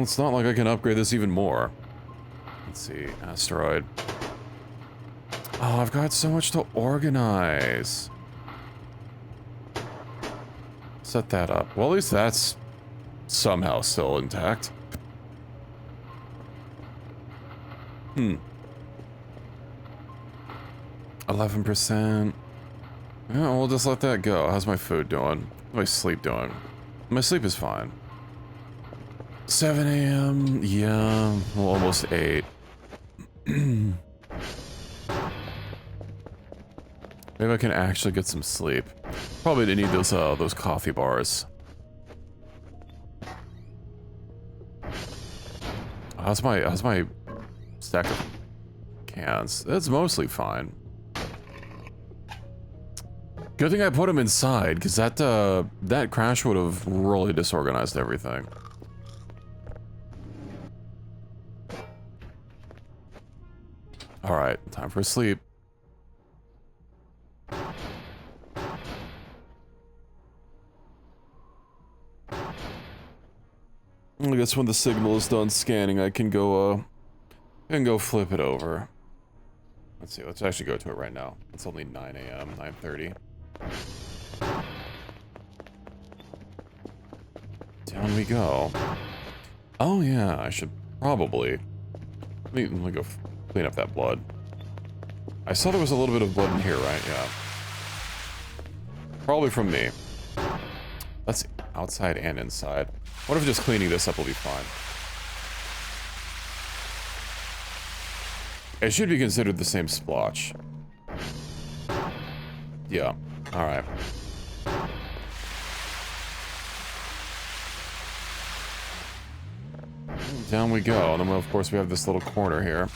It's not like I can upgrade this even more. Let's see, asteroid. Oh, I've got so much to organize. Set that up. Well, at least that's somehow still intact. 11%. Yeah, we'll just let that go. How's my food doing? How's my sleep doing? My sleep is fine. 7 a.m. Yeah, well, almost 8. Maybe I can actually get some sleep. Probably didn't need those coffee bars. How's my stack of cans? It's mostly fine. Good thing I put them inside, because that crash would have really disorganized everything. Alright, time for sleep. I guess when the signal is done scanning, I can go flip it over. Let's see, let's actually go to it right now. It's only 9 a.m., 9:30. Down we go. Oh yeah, I should probably... Let me go clean up that blood. I saw there was a little bit of blood in here, right? Yeah. Probably from me. Let's see, outside and inside. What if just cleaning this up will be fine? It should be considered the same splotch. Yeah, alright. Down we go, and then of course we have this little corner here.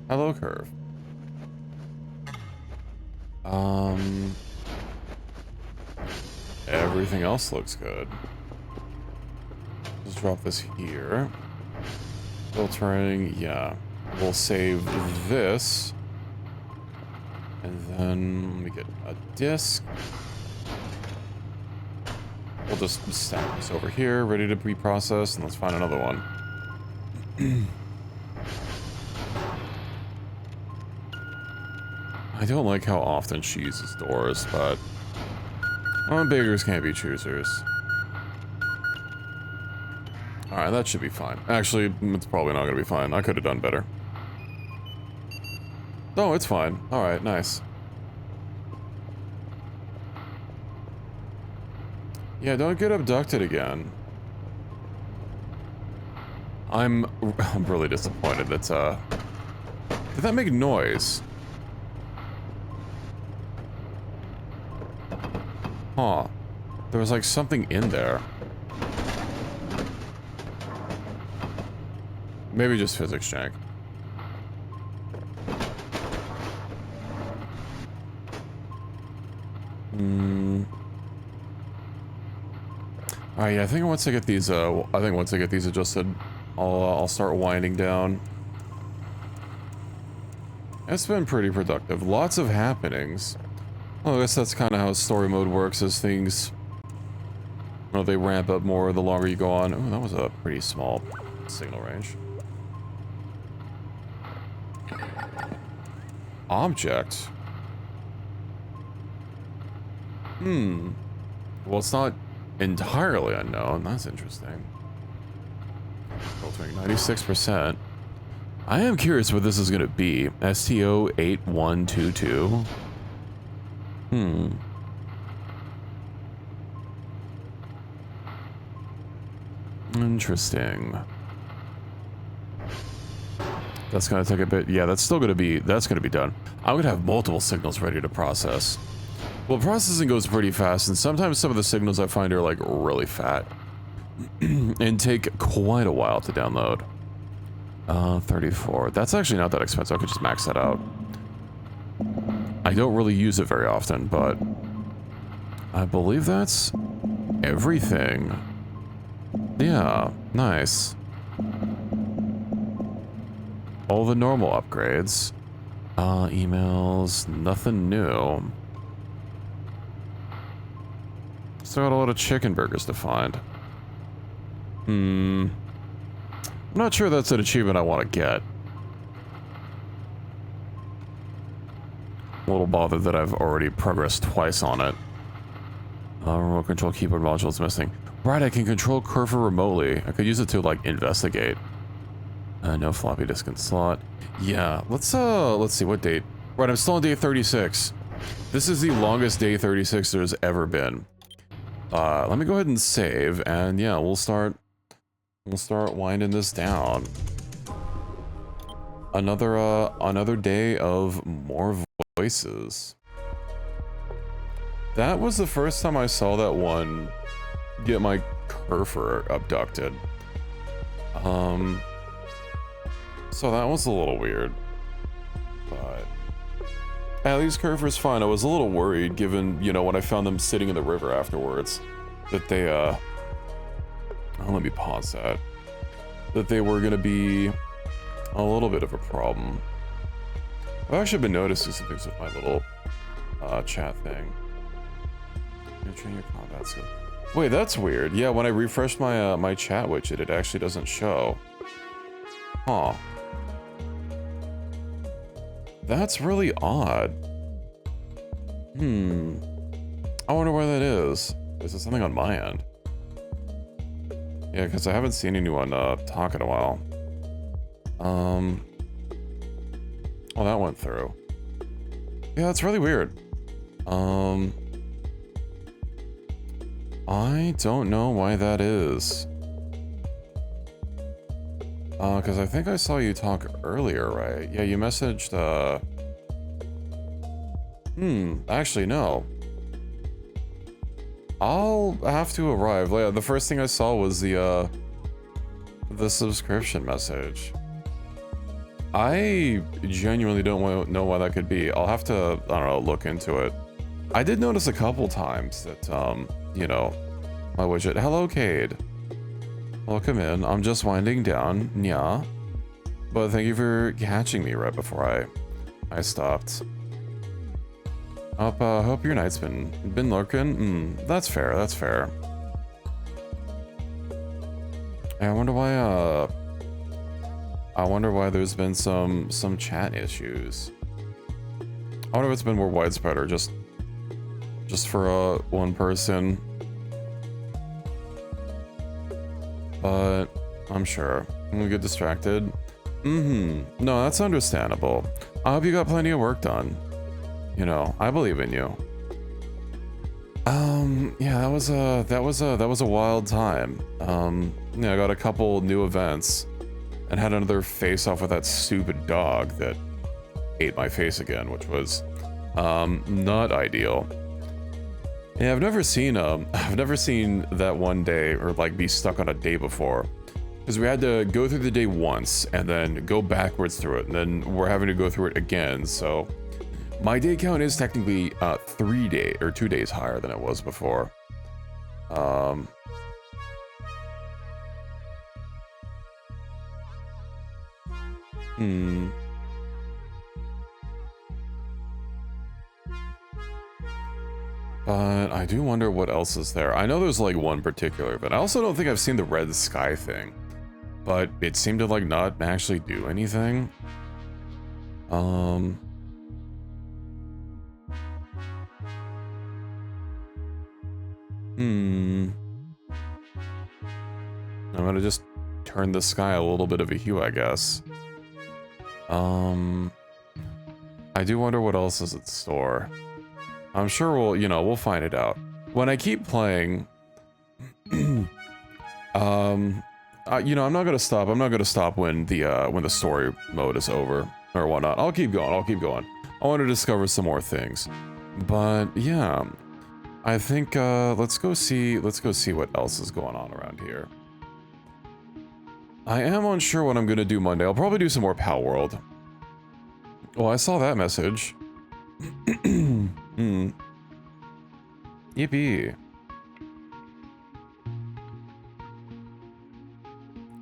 Hello, curve. Everything else looks good. Just drop this here. Filtering, yeah. We'll save this. And then let me get a disk. We'll just stack this over here, ready to be processed, and let's find another one. I don't like how often she uses doors, but beggars can't be choosers. Alright, that should be fine. Actually, it's probably not going to be fine. I could have done better. Oh, it's fine. Alright, nice. Yeah, don't get abducted again. I'm really disappointed that, did that make noise? Huh. There was like something in there. Maybe just physics jank. Alright, yeah, I think once I get these adjusted, I'll start winding down. It's been pretty productive. Lots of happenings. Well, I guess that's kind of how story mode works, as things, well, they ramp up more the longer you go on. Oh, that was a pretty small signal range. Object. Well, it's not entirely unknown. That's interesting. Filtering 96%. I am curious what this is going to be. STO8122. Interesting. That's gonna take a bit. Yeah, that's gonna be done. I'm gonna have multiple signals ready to process. Well, processing goes pretty fast, and sometimes some of the signals I find are like really fat and take quite a while to download. 34. That's actually not that expensive. I could just max that out. I don't really use it very often, but I believe that's everything. Yeah, nice. All the normal upgrades. Emails, nothing new. Still got a lot of chicken burgers to find. I'm not sure that's an achievement I want to get. A little bothered that I've already progressed twice on it. Remote control keyboard module is missing. Right, I can control cursor remotely. I could use it to, like, investigate. No floppy disk in slot. Yeah, let's see, what date? Right, I'm still on day 36. This is the longest day 36 there's ever been. Let me go ahead and save, and yeah, we'll start winding this down. Another day of more voices. That was the first time I saw that one get my curfer abducted. So that was a little weird. But at least curfer's fine. I was a little worried given, you know, when I found them sitting in the river afterwards, that they, oh, let me pause that. That they were gonna be a little bit of a problem. I've actually been noticing some things with my little chat thing. Train your combat skill. Wait, that's weird. Yeah, when I refresh my my chat widget, it actually doesn't show. Huh. That's really odd. I wonder why that is. Is it something on my end? Yeah, because I haven't seen anyone talk in a while. Oh, that went through. Yeah, that's really weird. I don't know why that is. Because I think I saw you talk earlier, right? Yeah, you messaged, actually, no. I'll have to arrive. Yeah, the first thing I saw was the subscription message. I genuinely don't know why that could be. I'll have to, I don't know, look into it. I did notice a couple times that, you know, my widget. Hello, Cade. Welcome in. I'm just winding down. Yeah. But thank you for catching me right before I stopped. Hope your night's been lurking. That's fair. That's fair. I wonder why there's been some chat issues. I wonder if it's been more widespread or just for one person. But I'm sure. I'm gonna get distracted. No, that's understandable. I hope you got plenty of work done. You know, I believe in you. Yeah, that was a wild time. Yeah, I got a couple new events and had another face off with that stupid dog that ate my face again, which was not ideal. Yeah, I've never seen that one day or like be stuck on a day before, because we had to go through the day once and then go backwards through it, and then we're having to go through it again. So my day count is technically 2 days higher than it was before. But I do wonder what else is there. I know there's like one particular, but I also don't think I've seen the red sky thing. But it seemed to like not actually do anything. I'm gonna just turn the sky a little bit of a hue, I guess. I do wonder what else is at store. I'm sure we'll find it out. When I keep playing, I'm not gonna stop. I'm not gonna stop when the story mode is over or whatnot. I'll keep going. I want to discover some more things. But yeah, I think let's go see what else is going on around here. I am unsure what I'm gonna do Monday. I'll probably do some more Pal World. Oh, I saw that message. Yippee.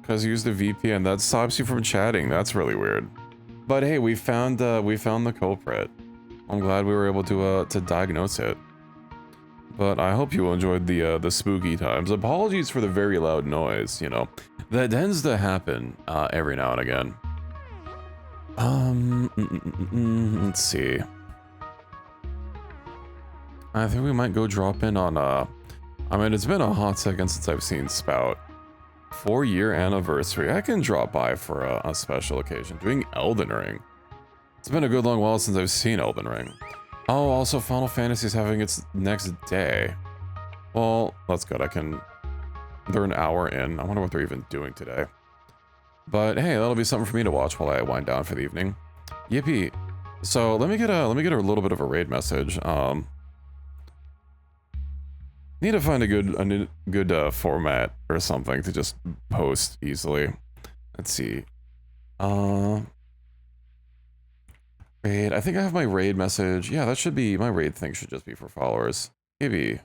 Because you use the VPN, that stops you from chatting. That's really weird. But hey, we found the culprit. I'm glad we were able to diagnose it. But I hope you enjoyed the spooky times. Apologies for the very loud noise, you know. That tends to happen every now and again. Let's see. I think we might go drop in on I mean, it's been a hot second since I've seen Spout. 4-year anniversary. I can drop by for a special occasion. Doing Elden Ring. It's been a good long while since I've seen Elden Ring. Oh, also Final Fantasy is having its next day. Well, that's good. They're an hour in. I wonder what they're even doing today. But hey, that'll be something for me to watch while I wind down for the evening. Yippee. So let me get a little bit of a raid message. Need to find a good format or something to just post easily. Let's see. Raid. I think I have my raid message. Yeah, that should be my raid thing. Should just be for followers. Maybe.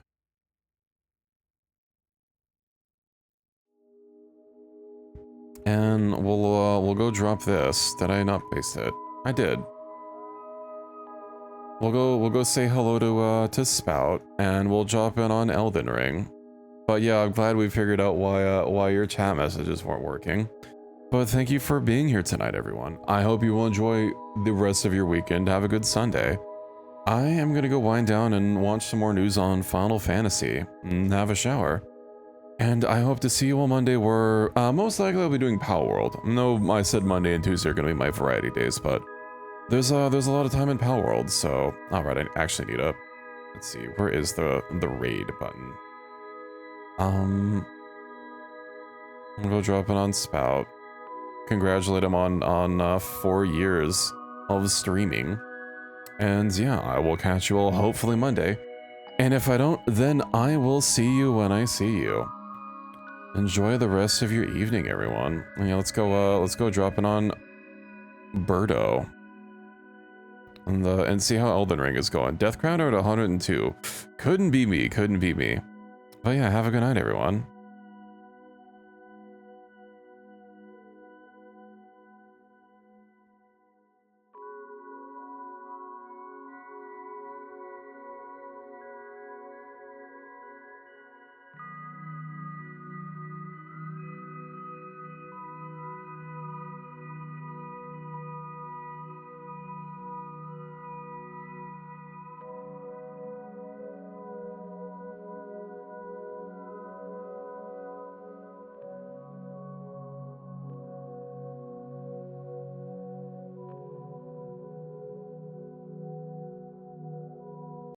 And we'll go drop this. Did I not paste it? I did. We'll go say hello to Spout, and we'll drop in on Elden Ring. But yeah, I'm glad we figured out why your chat messages weren't working. But thank you for being here tonight, everyone. I hope you will enjoy the rest of your weekend. Have a good Sunday. I am gonna go wind down and watch some more news on Final Fantasy and have a shower. And I hope to see you on Monday, where most likely I'll be doing Power World. No, I said Monday and Tuesday are gonna be my variety days, but there's a lot of time in Power World, so alright, I actually need a, let's see, where is the raid button? I'm gonna go drop it on Spout. Congratulate him on 4 years of streaming. And yeah, I will catch you all hopefully Monday. And if I don't, then I will see you when I see you. Enjoy the rest of your evening, everyone. And yeah, let's go drop it on Birdo. And see how Elden Ring is going. Death Crown are at 102. Couldn't be me, couldn't be me. But yeah, have a good night, everyone.